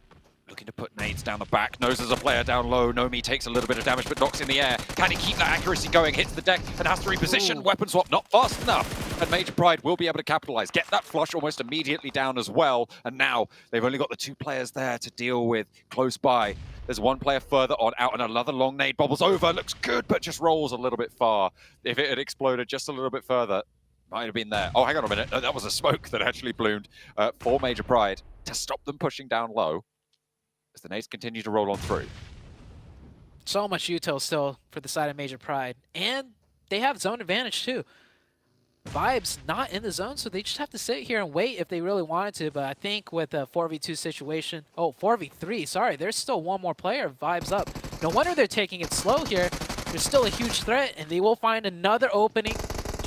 looking to put nades down the back. Knows there's a player down low. Nomi takes a little bit of damage, but Doc's in the air. Can he keep that accuracy going? Hits the deck and has to reposition. Weapon swap not fast enough. And Major Pride will be able to capitalize. Get that flush almost immediately down as well. And now they've only got the two players there to deal with close by. There's one player further on out, and another long nade bobbles over. Looks good, but just rolls a little bit far. If it had exploded just a little bit further, might have been there. Oh, hang on a minute. No, that was a smoke that actually bloomed for Major Pride to stop them pushing down low as the nades continue to roll on through. So much util still for the side of Major Pride. And they have zone advantage too. Vibes not in the zone, so they just have to sit here and wait if they really wanted to. But I think with a 4v2 situation, 4v3, sorry, there's still one more player. Vibes up. No wonder they're taking it slow here. There's still a huge threat, and they will find another opening.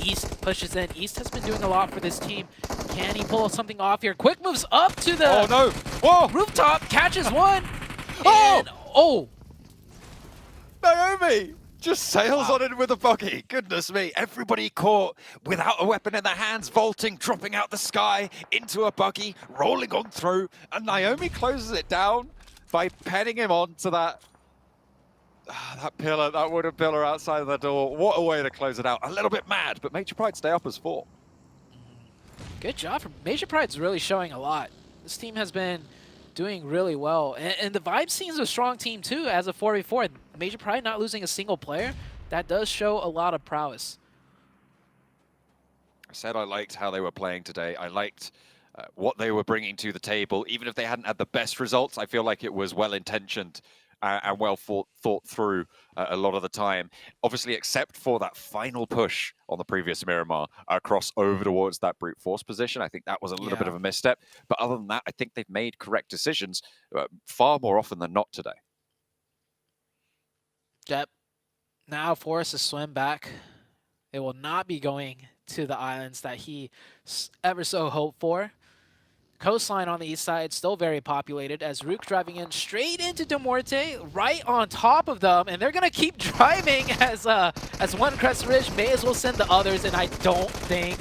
East pushes in. East has been doing a lot for this team. Can he pull something off here? Quick moves up to the rooftop, catches one. Naomi just sails on it with a buggy. Goodness me. Everybody caught without a weapon in their hands, vaulting, dropping out the sky into a buggy, rolling on through. And Naomi closes it down by penning him onto that pillar, that wooden pillar outside of the door. What a way to close it out. A little bit mad, but Major Pride stay up as 4. Good job. Major Pride's really showing a lot. This team has been doing really well. And the Vibe scene's a strong team too as a 4v4. Major Pride not losing a single player. That does show a lot of prowess. I said I liked how they were playing today. I liked what they were bringing to the table. Even if they hadn't had the best results, I feel like it was well-intentioned and well thought through a lot of the time. Obviously, except for that final push on the previous Miramar across over towards that brute force position. I think that was a little bit of a misstep. But other than that, I think they've made correct decisions far more often than not today. Yep. Now forced to swim back. It will not be going to the islands that he ever so hoped for. Coastline on the east side still very populated as Rook driving in straight into Demuerte, right on top of them, and they're gonna keep driving as one Crest Ridge may as well send the others, and I don't think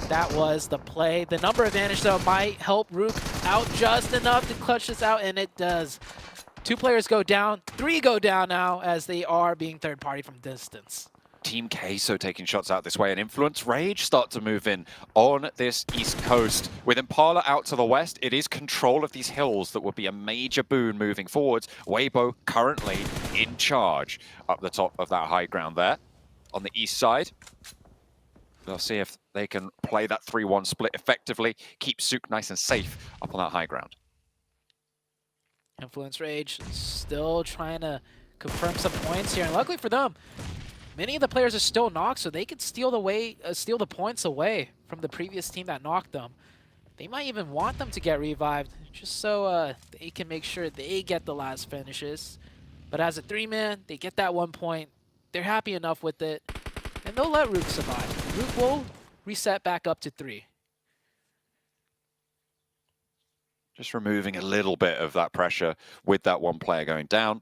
that was the play. The number advantage though might help Rook out just enough to clutch this out, and it does. 2 players go down, 3 go down now as they are being third party from distance. Team Queso taking shots out this way, and Influence Rage start to move in on this east coast. With Impala out to the west, it is control of these hills that would be a major boon moving forwards. Weibo currently in charge up the top of that high ground there on the east side. They'll see if they can play that 3-1 split effectively, keep Sook nice and safe up on that high ground. Influence Rage still trying to confirm some points here, and luckily for them, many of the players are still knocked, so they can steal the points away from the previous team that knocked them. They might even want them to get revived, just so they can make sure they get the last finishes. But as a 3-man, they get that 1 point. They're happy enough with it, and they'll let Rook survive. Rook will reset back up to 3. Just removing a little bit of that pressure with that one player going down.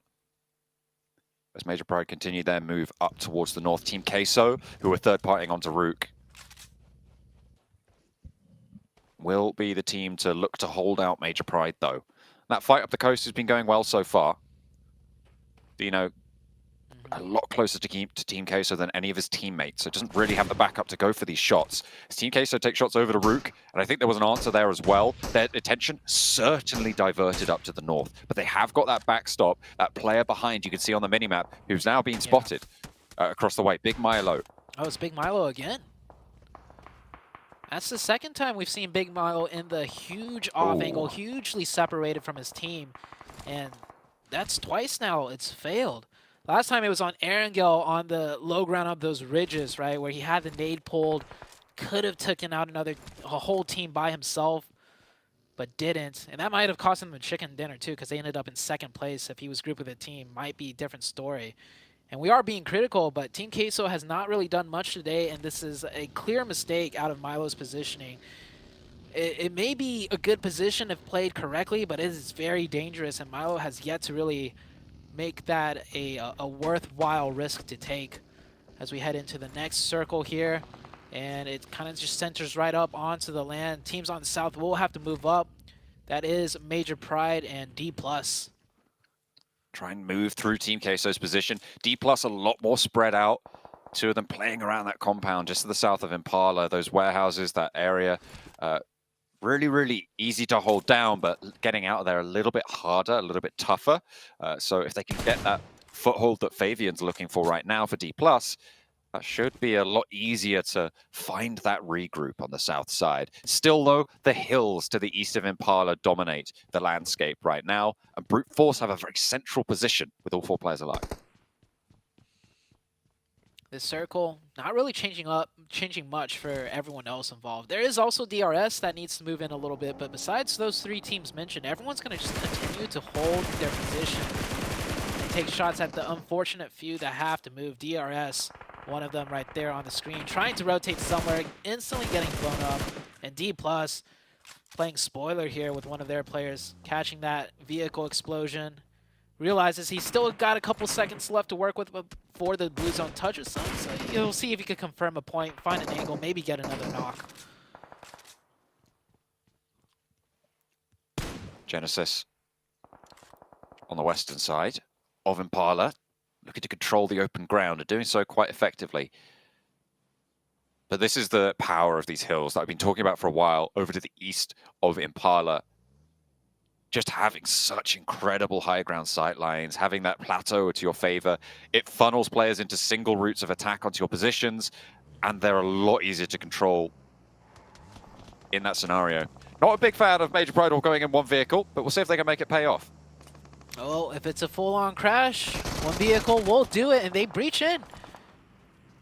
As Major Pride continue their move up towards the north, Team Queso, who are third-partying onto Rook, will be the team to look to hold out Major Pride, though. That fight up the coast has been going well so far. Dino, a lot closer to Team Queso than any of his teammates, so doesn't really have the backup to go for these shots. As Team Queso takes shots over to Rook, and I think there was an answer there as well. Their attention certainly diverted up to the north, but they have got that backstop, that player behind you can see on the minimap, who's now being spotted across the way. Big Milo. Oh, it's Big Milo again. That's the second time we've seen Big Milo in the huge off angle, hugely separated from his team, and that's twice now it's failed. Last time it was on Erangel on the low ground of those ridges, right, where he had the nade pulled, could have taken out a whole team by himself, but didn't. And that might have cost him the chicken dinner too, because they ended up in second place. If he was grouped with a team, might be a different story. And we are being critical, but Team Queso has not really done much today, and this is a clear mistake out of Milo's positioning. It may be a good position if played correctly, but it is very dangerous, and Milo has yet to really make that a worthwhile risk to take as we head into the next circle here. And it kind of just centers right up onto the land. Teams on the south will have to move up. That is Major Pride and D+. Try and move through Team Queso's position. D+ a lot more spread out. 2 of them playing around that compound just to the south of Impala. Those warehouses, that area, really, really easy to hold down, but getting out of there a little bit harder, a little bit tougher. So if they can get that foothold that Fabian's looking for right now for D+, that should be a lot easier to find that regroup on the south side. Still, though, the hills to the east of Impala dominate the landscape right now, and Brute Force have a very central position with all 4 players alive. This circle not really changing much for everyone else involved. There is also DRS that needs to move in a little bit, but besides those 3 teams mentioned, everyone's going to just continue to hold their position and take shots at the unfortunate few that have to move. DRS, one of them right there on the screen, trying to rotate somewhere, instantly getting blown up, and D+ playing spoiler here with one of their players, catching that vehicle explosion. Realizes he's still got a couple seconds left to work with before the blue zone touches some. So you'll see if he can confirm a point, find an angle, maybe get another knock. Genesis on the western side of Impala, looking to control the open ground and doing so quite effectively. But this is the power of these hills that I've been talking about for a while over to the east of Impala. Just having such incredible high ground sight lines, having that plateau to your favor, it funnels players into single routes of attack onto your positions, and they're a lot easier to control in that scenario. Not a big fan of Major Pride all going in one vehicle, but we'll see if they can make it pay off. Oh, if it's a full-on crash, one vehicle will do it, and they breach in,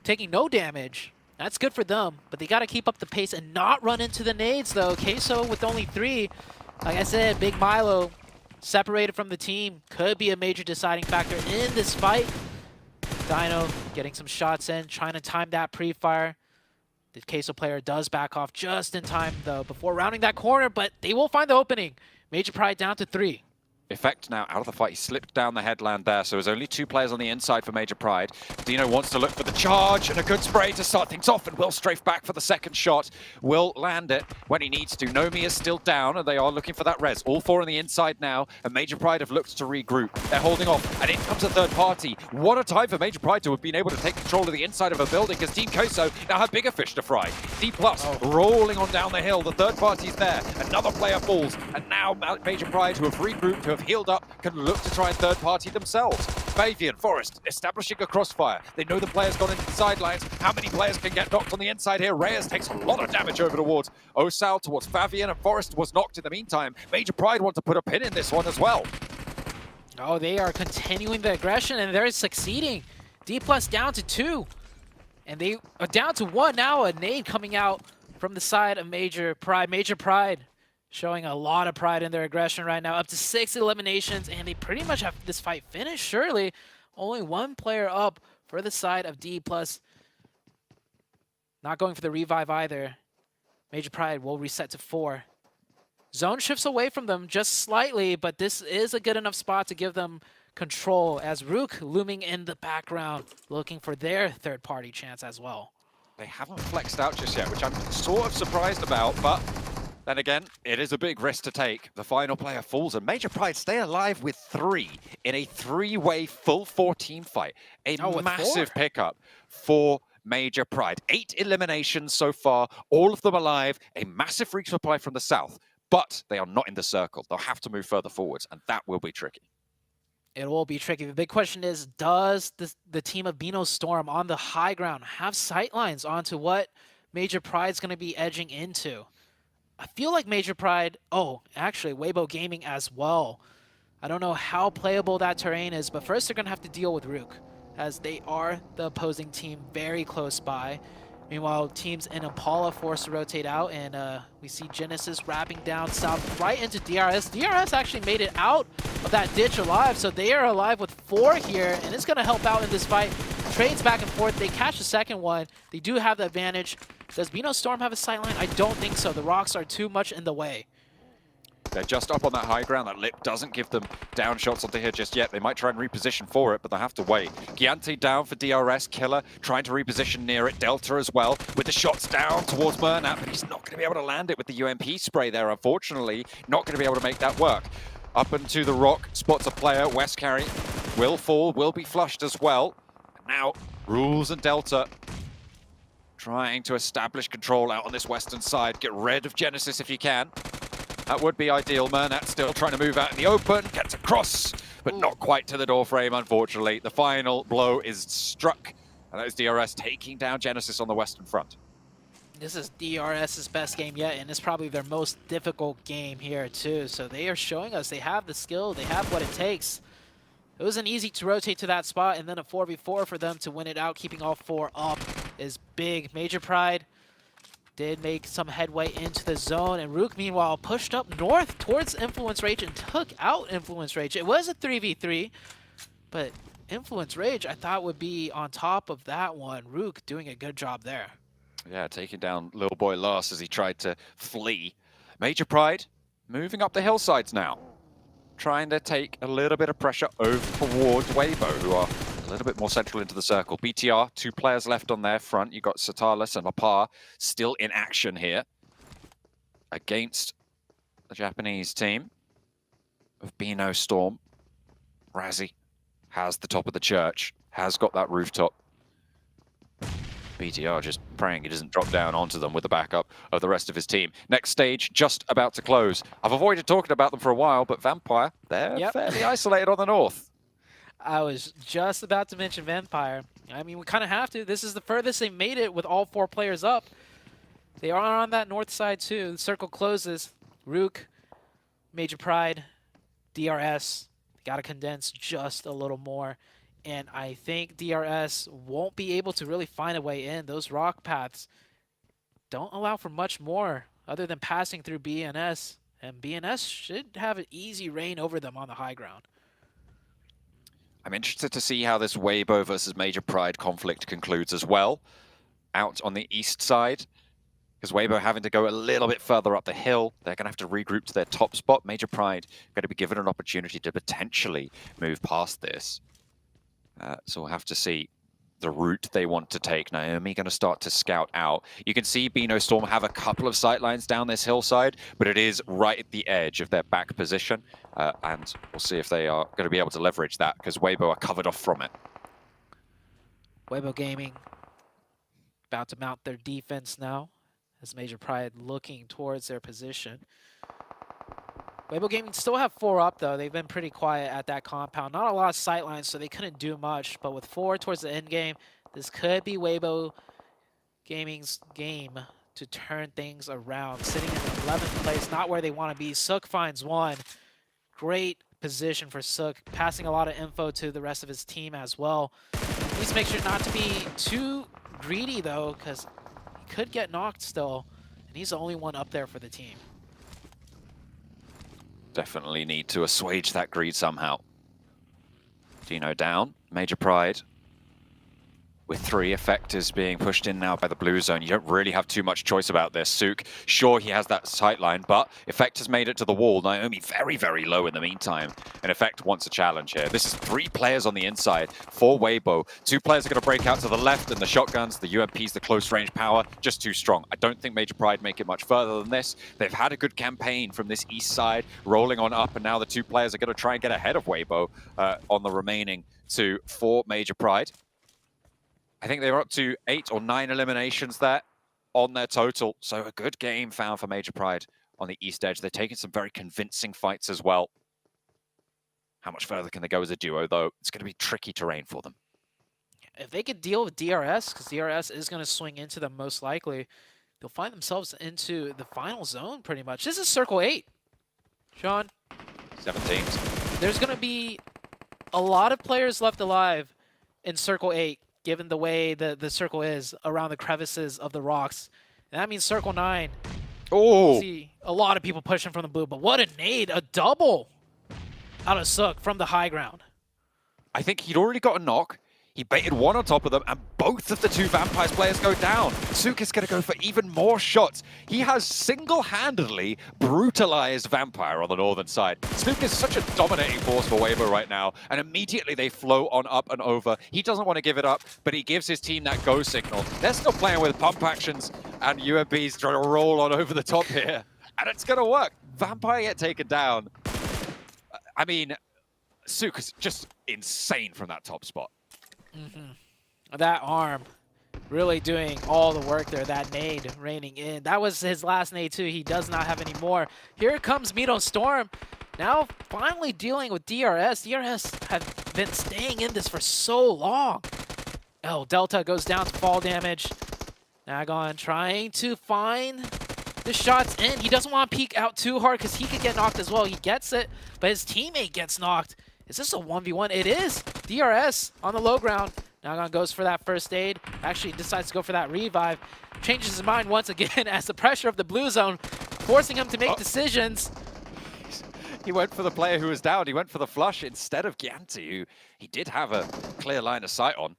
taking no damage. That's good for them, but they got to keep up the pace and not run into the nades, though. Queso with only 3. Like I said, Big Milo, separated from the team, could be a major deciding factor in this fight. Dino getting some shots in, trying to time that pre-fire. The Queso player does back off just in time, though, before rounding that corner, but they will find the opening. Major Pride down to 3. Effect now out of the fight. He slipped down the headland there, so there's only 2 players on the inside for Major Pride. Dino wants to look for the charge and a good spray to start things off, and will strafe back for the second shot. Will land it when he needs to. Nomi is still down, and they are looking for that res. All 4 on the inside now, and Major Pride have looked to regroup. They're holding off, and in comes a third party. What a time for Major Pride to have been able to take control of the inside of a building, because Team Koso now have bigger fish to fry. D+ rolling on down the hill. The third party's there. Another player falls, and now Major Pride, who have regrouped, who have healed up, can look to try and third party themselves. Favian, Forest, establishing a crossfire. They know the player's gone into the sidelines. How many players can get knocked on the inside here? Reyes takes a lot of damage over towards Osal, towards Favian, and Forest was knocked in the meantime. Major Pride want to put a pin in this one as well. Oh, they are continuing the aggression, and they're succeeding. D+ down to 2. And they are down to 1 now. A nade coming out from the side of Major Pride. Major Pride showing a lot of pride in their aggression right now. Up to 6 eliminations, and they pretty much have this fight finished, surely. Only 1 player up for the side of D+. Not going for the revive either. Major Pride will reset to 4. Zone shifts away from them just slightly, but this is a good enough spot to give them control, as Rook looming in the background, looking for their third-party chance as well. They haven't flexed out just yet, which I'm sort of surprised about, but then again, it is a big risk to take. The final player falls, and Major Pride stay alive with 3 in a 3-way full 4 team fight. A massive pickup for Major Pride. 8 eliminations so far, all of them alive. A massive resupply from the south, but they are not in the circle. They'll have to move further forwards, and that will be tricky. It will be tricky. The big question is, does the team of Bino Storm on the high ground have sightlines onto what Major Pride's going to be edging into? I feel like Major Pride, actually, Weibo Gaming as well. I don't know how playable that terrain is, but first they're going to have to deal with Rook, as they are the opposing team very close by. Meanwhile, teams in Impala forced to rotate out, and we see Genesis wrapping down south right into DRS. DRS actually made it out of that ditch alive, so they are alive with 4 here, and it's going to help out in this fight. Trades back and forth. They catch the second one. They do have the advantage. Does Bino Storm have a sightline? I don't think so. The rocks are too much in the way. They're just up on that high ground. That lip doesn't give them down shots onto here just yet. They might try and reposition for it, but they'll have to wait. Giante down for DRS. Killer trying to reposition near it. Delta as well with the shots down towards Murnat, but he's not going to be able to land it with the UMP spray there, unfortunately. Not going to be able to make that work. Up into the rock, spots a player. West carry will fall, will be flushed as well. Now, Rules and Delta trying to establish control out on this western side. Get rid of Genesis if you can. That would be ideal. Murnat still trying to move out in the open. Gets across, but not quite to the door frame, unfortunately. The final blow is struck, and that is DRS taking down Genesis on the western front. This is DRS's best game yet, and it's probably their most difficult game here, too. So they are showing us they have the skill, they have what it takes. It wasn't easy to rotate to that spot, and then a 4v4 for them to win it out. Keeping all 4 up is big. Major Pride did make some headway into the zone, and Rook, meanwhile, pushed up north towards Influence Rage and took out Influence Rage. It was a 3v3, but Influence Rage, I thought, would be on top of that one. Rook doing a good job there. Yeah, taking down Little Boy Last as he tried to flee. Major Pride moving up the hillsides now, trying to take a little bit of pressure over towards Weibo, who are a little bit more central into the circle. BTR, 2 players left on their front. You've got Satalis and Apar still in action here against the Japanese team of Bino Storm. Razzie has the top of the church, has got that rooftop. BTR just praying he doesn't drop down onto them with the backup of the rest of his team. Next stage just about to close. I've avoided talking about them for a while, but Vampire, they're fairly isolated on the north. I was just about to mention Vampire. I mean, we kind of have to. This is the furthest they made it with all 4 players up. They are on that north side, too. The circle closes. Rook, Major Pride, DRS. Got to condense just a little more. And I think DRS won't be able to really find a way in. Those rock paths don't allow for much more other than passing through BNS. And BNS should have an easy reign over them on the high ground. I'm interested to see how this Weibo versus Major Pride conflict concludes as well. Out on the east side, because Weibo having to go a little bit further up the hill. They're going to have to regroup to their top spot. Major Pride going to be given an opportunity to potentially move past this. So we'll have to see the route they want to take. Naomi going to start to scout out. You can see Beano Storm have a couple of sightlines down this hillside, but it is right at the edge of their back position. And we'll see if they are going to be able to leverage that, because Weibo are covered off from it. Weibo Gaming about to mount their defense now, as Major Pride looking towards their position. Weibo Gaming still have 4 up, though. They've been pretty quiet at that compound. Not a lot of sightlines, so they couldn't do much. But with 4 towards the end game, this could be Weibo Gaming's game to turn things around. Sitting in 11th place, not where they want to be. Sook finds 1. Great position for Sook, passing a lot of info to the rest of his team as well. He needs to make sure not to be too greedy, though, because he could get knocked still. And he's the only one up there for the team. Definitely need to assuage that greed somehow. Dino down, Major Pride. With 3 effectors being pushed in now by the blue zone, you don't really have too much choice about this. Sook, sure, he has that sightline, but effectors made it to the wall. Naomi very, very low in the meantime. And Effect wants a challenge here. This is 3 players on the inside for Weibo. 2 players are going to break out to the left, and the shotguns, the UMPs, the close range power, just too strong. I don't think Major Pride make it much further than this. They've had a good campaign from this east side, rolling on up, and now the 2 players are going to try and get ahead of Weibo on the remaining 2 for Major Pride. I think they were up to 8 or 9 eliminations there on their total. So a good game found for Major Pride on the east edge. They're taking some very convincing fights as well. How much further can they go as a duo, though? It's going to be tricky terrain for them. If they could deal with DRS, because DRS is going to swing into them most likely, they'll find themselves into the final zone pretty much. This is Circle 8. Sean? 7 teams. There's going to be a lot of players left alive in Circle 8. Given the way the circle is around the crevices of the rocks. And that means Circle 9. Oh! See a lot of people pushing from the blue, but what a nade, a double out of Sook from the high ground. I think he'd already got a knock. He baited 1 on top of them, and both of the 2 Vampires players go down. Sook is going to go for even more shots. He has single-handedly brutalized Vampire on the northern side. Sook is such a dominating force for Weibo right now, and immediately they flow on up and over. He doesn't want to give it up, but he gives his team that go signal. They're still playing with pump actions, and UMPs trying to roll on over the top here. And it's going to work. Vampire get taken down. I mean, Sook is just insane from that top spot. That arm really doing all the work there. That nade raining in. That was his last nade too. He does not have any more. Here comes Beano Storm. Now finally dealing with DRS. DRS have been staying in this for so long. Oh, Delta goes down to fall damage. Nagon trying to find the shots in. He doesn't want to peek out too hard because he could get knocked as well. He gets it, but his teammate gets knocked. Is this a 1v1? It is. DRS on the low ground. Nagon goes for that first aid. Actually decides to go for that revive. Changes his mind once again as the pressure of the blue zone forcing him to make decisions. He went for the player who was down. He went for the flush instead of Gianti, who he did have a clear line of sight on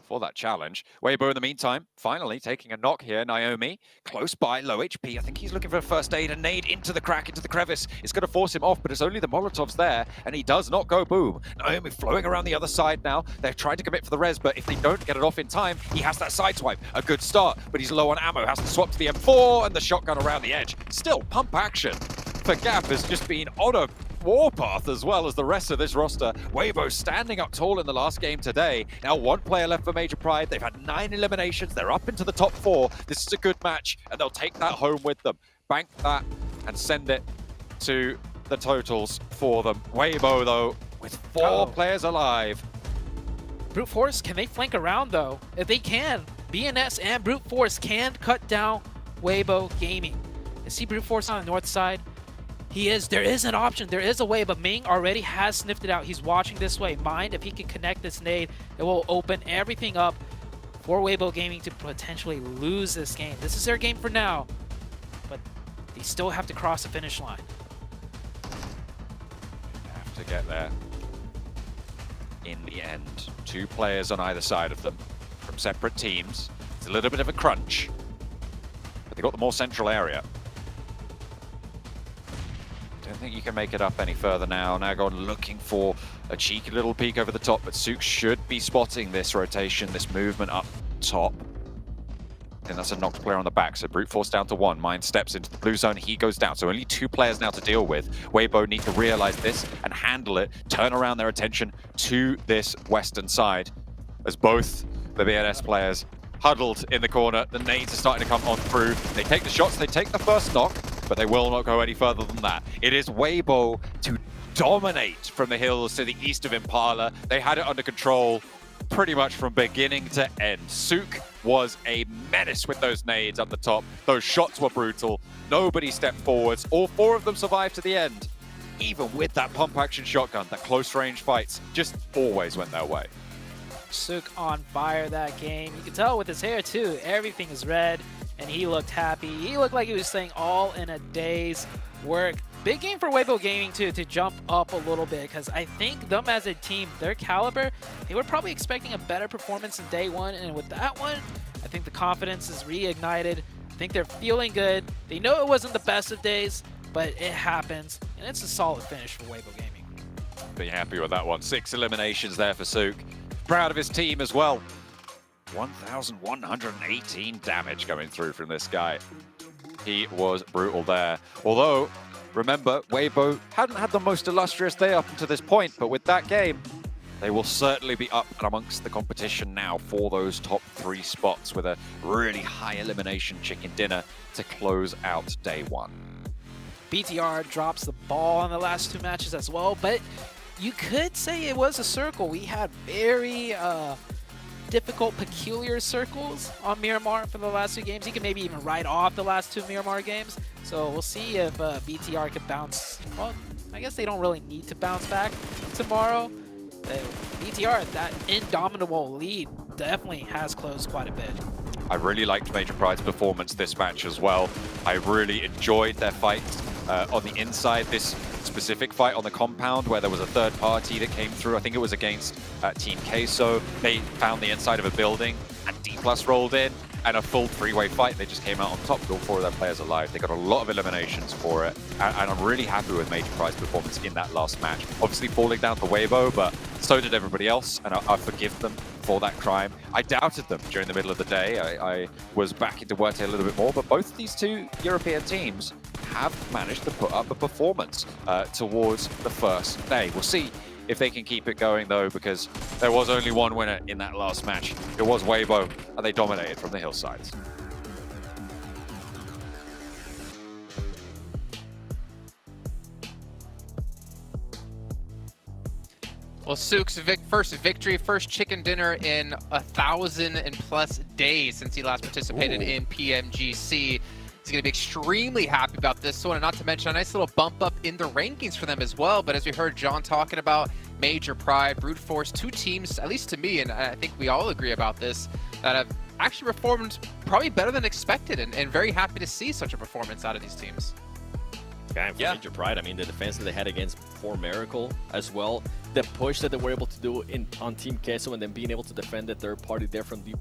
for that challenge. Weibo in the meantime, finally taking a knock here. Naomi, close by, low HP. I think he's looking for a first aid. A nade into the crack, into the crevice. It's going to force him off, but it's only the Molotovs there, and he does not go boom. Naomi flowing around the other side now. They're trying to commit for the res, but if they don't get it off in time, he has that side swipe. A good start, but he's low on ammo. Has to swap to the M4 and the shotgun around the edge. Still, pump action for Gap has just been on a warpath as well as the rest of this roster. Weibo standing up tall in the last game today. Now 1 player left for Major Pride. They've had 9 eliminations. They're up into the top 4. This is a good match, and they'll take that home with them. Bank that and send it to the totals for them. Weibo, though, with 4 players alive. Brute Force, can they flank around, though? If they can, BNS and Brute Force can cut down Weibo Gaming. I see Brute Force on the north side. There is an option, there is a way, but Ming already has sniffed it out. He's watching this way. Mind if he can connect this nade, it will open everything up for Weibo Gaming to potentially lose this game. This is their game for now, but they still have to cross the finish line. Have to get there in the end. 2 players on either side of them from separate teams. It's a little bit of a crunch. but they got the more central area. Don't think you can make it up any further now. Nagon looking for a cheeky little peek over the top, but Sook should be spotting this rotation, this movement up top. And that's a knocked player on the back, so brute force down to 1. Mind steps into the blue zone, he goes down. So only 2 players now to deal with. Weibo need to realize this and handle it, turn around their attention to this western side. As both the BNS players huddled in the corner, the nades are starting to come on through. They take the shots, they take the first knock, but they will not go any further than that. It is Weibo to dominate from the hills to the east of Impala. They had it under control pretty much from beginning to end. Sook was a menace with those nades up the top. Those shots were brutal. Nobody stepped forwards. All 4 of them survived to the end. Even with that pump action shotgun, that close range fights just always went their way. Sook on fire that game. You can tell with his hair too. Everything is red and he looked happy. He looked like he was saying all in a day's work. Big game for Weibo Gaming too, to jump up a little bit, because I think them as a team, their caliber, they were probably expecting a better performance in day 1, and with that one, I think the confidence is reignited. I think they're feeling good. They know it wasn't the best of days, but it happens, and it's a solid finish for Weibo Gaming. Be happy with that one. 6 eliminations there for Sook. Proud of his team as well. 1,118 damage coming through from this guy. He was brutal there. Although, remember, Weibo hadn't had the most illustrious day up until this point, but with that game, they will certainly be up and amongst the competition now for those top 3 spots with a really high elimination chicken dinner to close out day 1. BTR drops the ball in the last 2 matches as well, but you could say it was a circle. We had very difficult, peculiar circles on Miramar for the last 2 games. He can maybe even write off the last 2 Miramar games. So we'll see if BTR can bounce. Well, I guess they don't really need to bounce back tomorrow. BTR, that indomitable lead, definitely has closed quite a bit. I really liked Major Pride's performance this match as well. I really enjoyed their fights on the inside. This specific fight on the compound where there was a third party that came through. I think it was against Team Queso. They found the inside of a building and D+ rolled in, and a full 3-way fight. They just came out on top with all 4 of their players alive. They got a lot of eliminations for it, and I'm really happy with Major Pride's performance in that last match. Obviously falling down to Weibo, but so did everybody else, and I forgive them for that crime. I doubted them during the middle of the day. I was back into Werte a little bit more, but both of these 2 European teams have managed to put up a performance towards the first day. We'll see if they can keep it going though, because there was only one winner in that last match. It was Weibo, and they dominated from the hillsides. Well, Sook's first victory, first chicken dinner in 1,000+ days since he last participated in PMGC. He's going to be extremely happy about this one, and not to mention a nice little bump up in the rankings for them as well. But as we heard John talking about, Major Pride, Brute Force, 2 teams, at least to me, and I think we all agree about this, that have actually performed probably better than expected, and very happy to see such a performance out of these teams. Yeah, and for Major Pride, I mean, the defense that they had against 4 Miracle as well, the push that they were able to do on Team Queso, and then being able to defend the third party there from D+.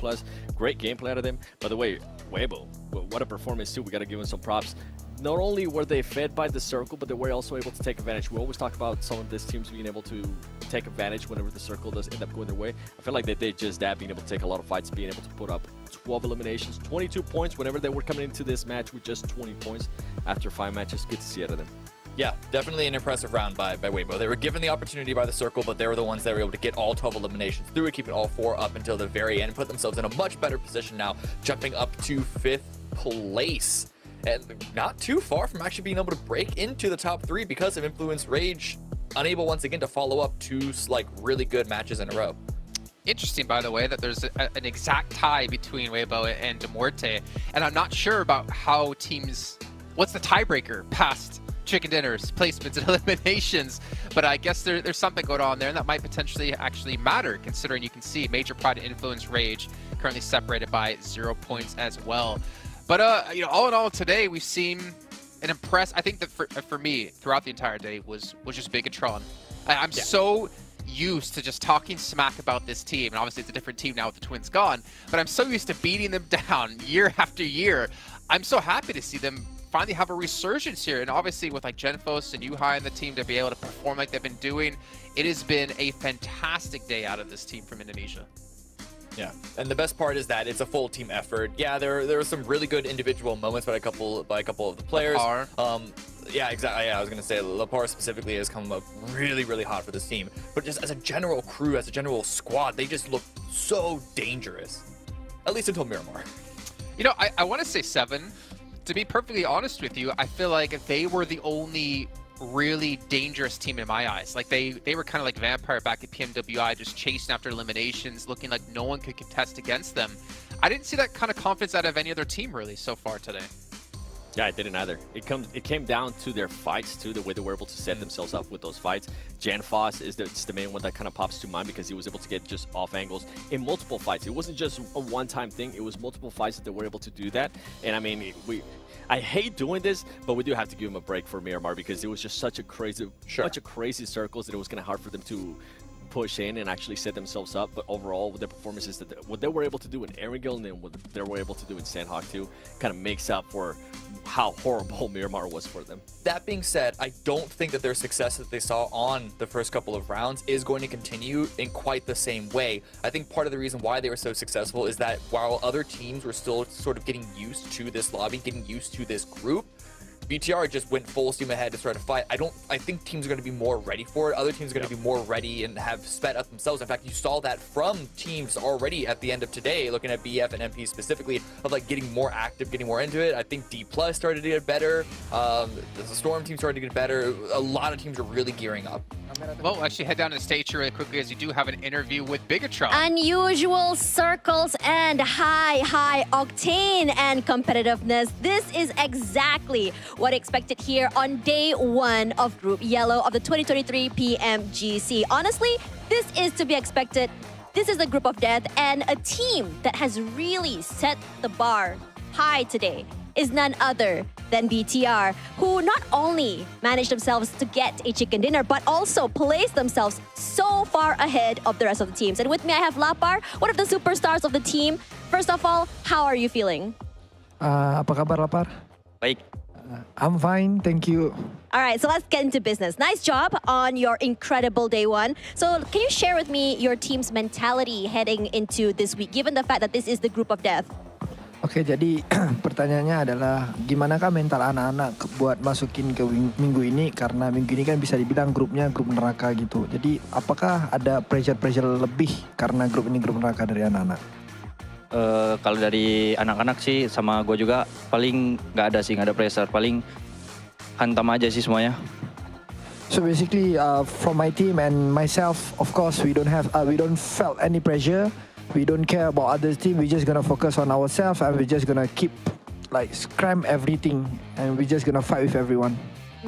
Great gameplay out of them. By the way, Weibo, what a performance too. We got to give them some props. Not only were they fed by the circle, but they were also able to take advantage. We always talk about some of these teams being able to take advantage whenever the circle does end up going their way. I feel like they did just that, being able to take a lot of fights, being able to put up 12 eliminations, 22 points whenever they were coming into this match with just 20 points after 5 matches. Good to see out of them. Yeah, definitely an impressive round by Weibo. They were given the opportunity by the circle, but they were the ones that were able to get all 12 eliminations through it, keeping all 4 up until the very end, and put themselves in a much better position now, jumping up to 5th place. And not too far from actually being able to break into the top 3 because of Influence Rage, unable once again to follow up 2 like really good matches in a row. Interesting, by the way, that there's an exact tie between Weibo and Demorte, and I'm not sure about how teams, what's the tiebreaker past chicken dinners, placements, and eliminations, but I guess there's something going on there, and that might potentially actually matter, considering you can see Major Pride and Influence Rage currently separated by 0 points as well. But you know, all in all, today we've seen an I think that for me throughout the entire day was just Bigatron. I'm so used to just talking smack about this team, and obviously it's a different team now with the Twins gone, but I'm so used to beating them down year after year. I'm so happy to see them finally have a resurgence here. And obviously with like Genfos and Yuhai and the team to be able to perform like they've been doing, it has been a fantastic day out of this team from Indonesia. Yeah, and the best part is that it's a full team effort. Yeah, there were some really good individual moments by a couple of the players. Yeah, exactly. Yeah, I was gonna say Lapar specifically has come up really, really hot for this team. But just as a general crew, as a general squad, they just look so dangerous. At least until Miramar. You know, I want to say 7. To be perfectly honest with you, I feel like they were the only really dangerous team in my eyes. Like they were kind of like Vampire back at PMWI, just chasing after eliminations, looking like no one could contest against them. I didn't see that kind of confidence out of any other team really so far today. Yeah, I didn't either. It came down to their fights too, the way they were able to set themselves up with those fights. Genfos is the main one that kind of pops to mind because he was able to get just off angles in multiple fights. It wasn't just a one-time thing. It was multiple fights that they were able to do that. And I mean, I hate doing this, but we do have to give him a break for Miramar because it was just such a crazy, bunch of crazy circles that it was kind of hard for them to push in and actually set themselves up. But overall, with the performances that what they were able to do in Erangel and then what they were able to do in Sandhawk too, kind of makes up for how horrible Miramar was for them. That being said, I don't think that their success that they saw on the first couple of rounds is going to continue in quite the same way. I think part of the reason why they were so successful is that while other teams were still sort of getting used to this lobby, getting used to this group, BTR just went full steam ahead to start a fight. I think teams are going to be more ready for it. Other teams are going to be more ready and have sped up themselves. In fact, you saw that from teams already at the end of today, looking at BF and MP specifically, of like getting more active, getting more into it. I think D+ started to get better. The Storm team started to get better. A lot of teams are really gearing up. Well, actually head down to the stage here really quickly as you do have an interview with Bigatron. Unusual circles and high octane and competitiveness. This is exactly what expected here on day 1 of Group Yellow of the 2023 PMGC. Honestly, this is to be expected. This is a group of death, and a team that has really set the bar high today is none other than BTR, who not only managed themselves to get a chicken dinner, but also placed themselves so far ahead of the rest of the teams. And with me, I have Lapar, one of the superstars of the team. First of all, how are you feeling? Apa kabar, Lapar? Baik. I'm fine, thank you. All right, so let's get into business. Nice job on your incredible day 1. So can you share with me your team's mentality heading into this week, given the fact that this is the group of death? Oke, jadi pertanyaannya adalah gimanakah mental anak-anak buat masukin ke minggu ini, karena minggu ini kan bisa dibilang grupnya grup neraka gitu. Jadi apakah ada pressure lebih karena grup ini grup neraka dari anak-anak? Kalau dari anak-anak sih sama gue juga paling nggak ada pressure, paling hantam aja sih semuanya. So basically from my team and myself, of course we don't felt any pressure. We don't care about other team. We're just gonna focus on ourselves and we're just gonna keep scram everything and we're just gonna fight with everyone.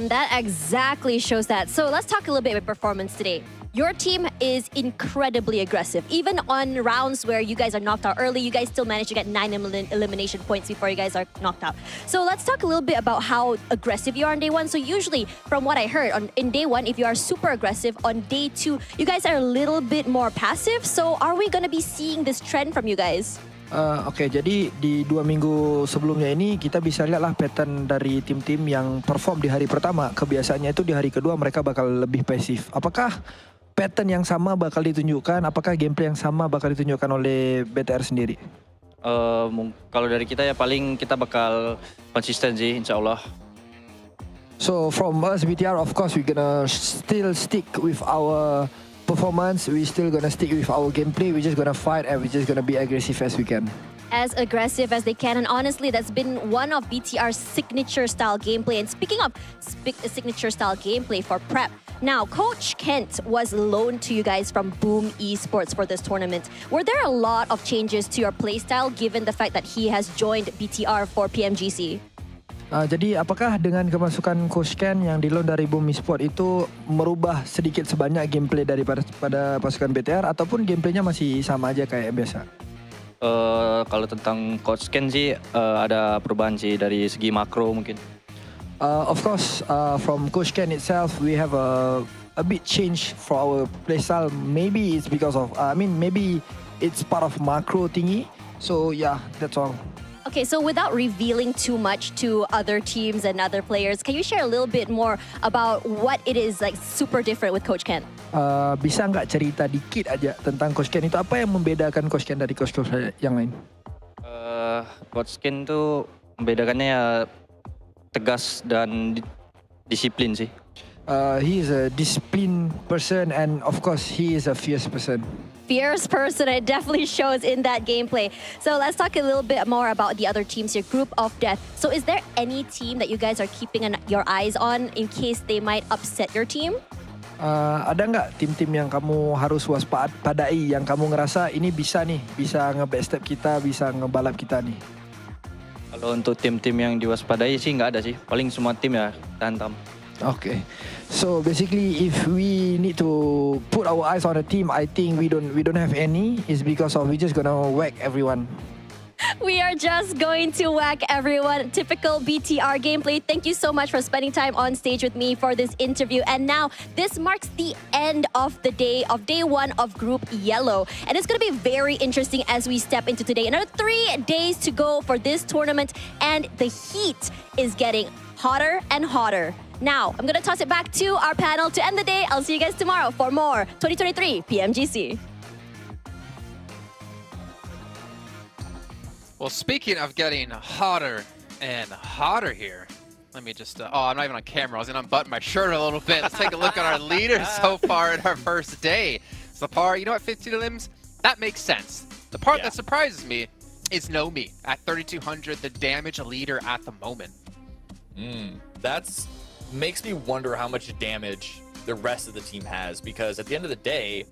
That exactly shows that. So let's talk a little bit about performance today. Your team is incredibly aggressive. Even on rounds where you guys are knocked out early, you guys still manage to get 9 elimination points before you guys are knocked out. So let's talk a little bit about how aggressive you are on day 1. So usually, from what I heard, in day 1, if you are super aggressive, on day 2, you guys are a little bit more passive. So are we going to be seeing this trend from you guys? Oke, jadi di 2 minggu sebelumnya ini kita bisa lihatlah pattern dari tim-tim yang perform di hari pertama. Kebiasaannya itu di hari kedua mereka bakal lebih pasif. Apakah pattern yang sama bakal ditunjukkan? Apakah gameplay yang sama bakal ditunjukkan oleh BTR sendiri? Kalau dari kita ya paling kita bakal konsisten sih, insya Allah. So from us BTR, of course we're gonna still stick with our performance. We're still gonna stick with our gameplay. We're just gonna fight and we're just gonna be aggressive as we can. As aggressive as they can, and honestly, that's been one of BTR's signature style gameplay. And speaking of signature style gameplay for prep, now Coach Kent was loaned to you guys from Boom Esports for this tournament. Were there a lot of changes to your playstyle given the fact that he has joined BTR for PMGC? Jadi apakah dengan kemasukan Coach Ken yang di-loan dari Boom Esports itu merubah sedikit sebanyak gameplay daripada pasukan BTR, ataupun gameplaynya masih sama aja kayak biasa? Kalau tentang Coach Ken sih ada perubahan sih dari segi makro mungkin. Of course, from Coach Ken itself, we have a bit change for our playstyle. Maybe it's because of, maybe it's part of macro thingy. So yeah, that's all. Okay, so without revealing too much to other teams and other players, can you share a little bit more about what it is like super different with Coach Ken? Bisa nggak cerita dikit aja tentang Coach Ken itu, apa yang membedakan Coach Ken dari coach-coach yang lain? Coach Ken tuh membedakannya ya tegas dan disiplin sih. He is a disciplined person and of course he is a fierce person. Fierce person, it definitely shows in that gameplay. So let's talk a little bit more about the other teams, your group of death. So is there any team that you guys are keeping your eyes on in case they might upset your team? Ada nggak tim-tim yang kamu harus waspadai, yang kamu ngerasa ini bisa nge-backstep kita, bisa ngebalap kita nih? Kalau untuk tim-tim yang diwaspadai sih nggak ada sih. Paling semua tim ya hantam. Okay, so basically, if we need to put our eyes on a team, I think we don't have any. It's because we just gonna whack everyone. We are just going to whack everyone. Typical BTR gameplay. Thank you so much for spending time on stage with me for this interview. And now, this marks the end of the day one of Group Yellow. And it's going to be very interesting as we step into today. Another 3 days to go for this tournament. And the heat is getting hotter and hotter. Now, I'm going to toss it back to our panel to end the day. I'll see you guys tomorrow for more 2023 PMGC. Well, speaking of getting hotter and hotter here, let me just, oh, I'm not even on camera. I was going to unbutton my shirt a little bit. Let's take a look at our leaders so far in our first day. Lapar, you know what, 15 limbs? That makes sense. The part that surprises me is Nomi at 3,200, the damage leader at the moment. That's makes me wonder how much damage the rest of the team has, because at the end of the day,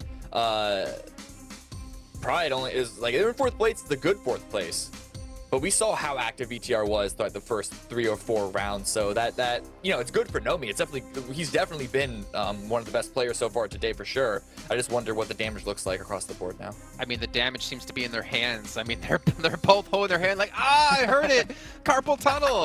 Pride only is like, they're in 4th place. It's a good 4th place, but we saw how active BTR was throughout the first 3 or 4 rounds. So that you know, it's good for Nomi. He's definitely been one of the best players so far today for sure. I just wonder what the damage looks like across the board now. I mean, the damage seems to be in their hands. I mean, they're both holding their hand like, I heard it, carpal tunnel.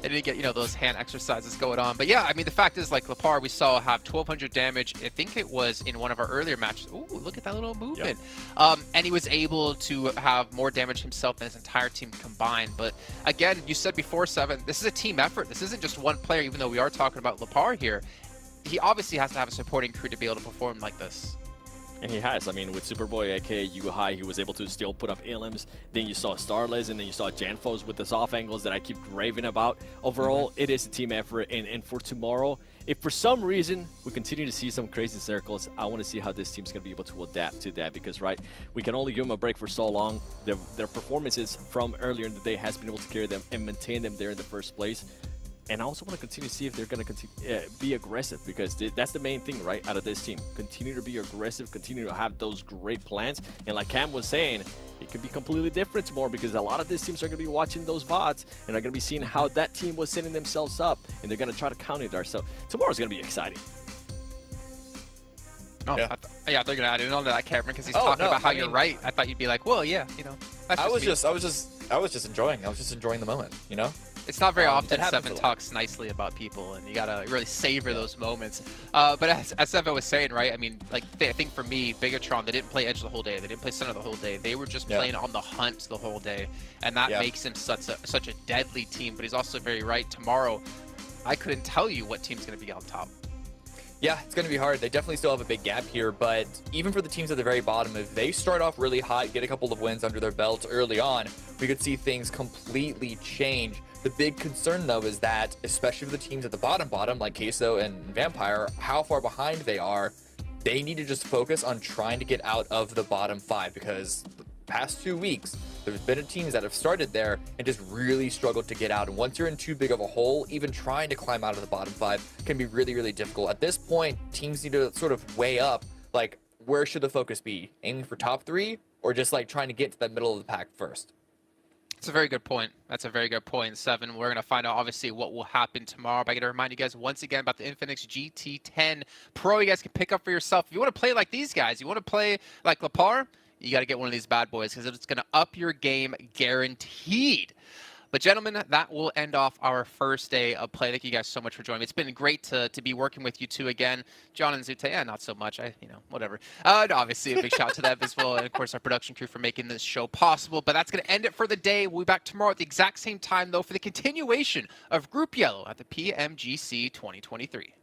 They didn't get, you know, those hand exercises going on. But yeah, I mean, the fact is, like, Lapar, we saw have 1,200 damage. I think it was in one of our earlier matches. Ooh, look at that little movement. And he was able to have more damage himself than his entire team combined. But again, you said before, Seven, this is a team effort. This isn't just one player, even though we are talking about Lapar here. He obviously has to have a supporting crew to be able to perform like this. And he has. I mean, with Superboy, aka Yuhai, he was able to still put up Ilims. Then you saw Starless, and then you saw Janfos with the soft angles that I keep raving about. Overall, it is a team effort. And for tomorrow, if for some reason we continue to see some crazy circles, I want to see how this team's going to be able to adapt to that. Because, right, we can only give them a break for so long. Their performances from earlier in the day has been able to carry them and maintain them there in the first place. And I also want to continue to see if they're going to be aggressive, because that's the main thing, right, out of this team. Continue to be aggressive, continue to have those great plans. And like Cam was saying, it could be completely different tomorrow, because a lot of these teams are going to be watching those VODs and are going to be seeing how that team was setting themselves up, and they're going to try to counter there. So tomorrow's going to be exciting. Oh, yeah, I thought you were going to add in on that, Cameron, because he's talking about how you're right. I thought you'd be like, well, yeah, you know. I was just enjoying the moment, you know. It's not very often Seven talks nicely about people, and you gotta really savor those moments. But as Seven was saying, right? I mean, like, I think for me, Bigatron, they didn't play Edge the whole day. They didn't play Center the whole day. They were just playing on the hunt the whole day, and that makes him such a deadly team. But he's also very right. Tomorrow, I couldn't tell you what team's gonna be on top. Yeah, it's going to be hard. They definitely still have a big gap here, but even for the teams at the very bottom, if they start off really hot, get a couple of wins under their belts early on, we could see things completely change. The big concern, though, is that, especially for the teams at the bottom, like Queso and Vampire, how far behind they are, they need to just focus on trying to get out of the bottom 5, because the past 2 weeks, there's been teams that have started there and just really struggled to get out. And once you're in too big of a hole, even trying to climb out of the bottom 5 can be really, really difficult. At this point, teams need to sort of weigh up, like, where should the focus be? Aiming for top 3, or just, like, trying to get to that middle of the pack first? That's a very good point. That's a very good point, Seven. We're going to find out, obviously, what will happen tomorrow. But I got to remind you guys once again about the Infinix GT10 Pro. You guys can pick up for yourself. If you want to play like these guys, you want to play like Lapar, you got to get one of these bad boys, because it's going to up your game guaranteed. But gentlemen, that will end off our first day of play. Thank you guys so much for joining me. It's been great to be working with you two again. John and Zute, not so much. Whatever. Obviously, a big shout out to them as well. And of course, our production crew for making this show possible. But that's going to end it for the day. We'll be back tomorrow at the exact same time, though, for the continuation of Group Yellow at the PMGC 2023.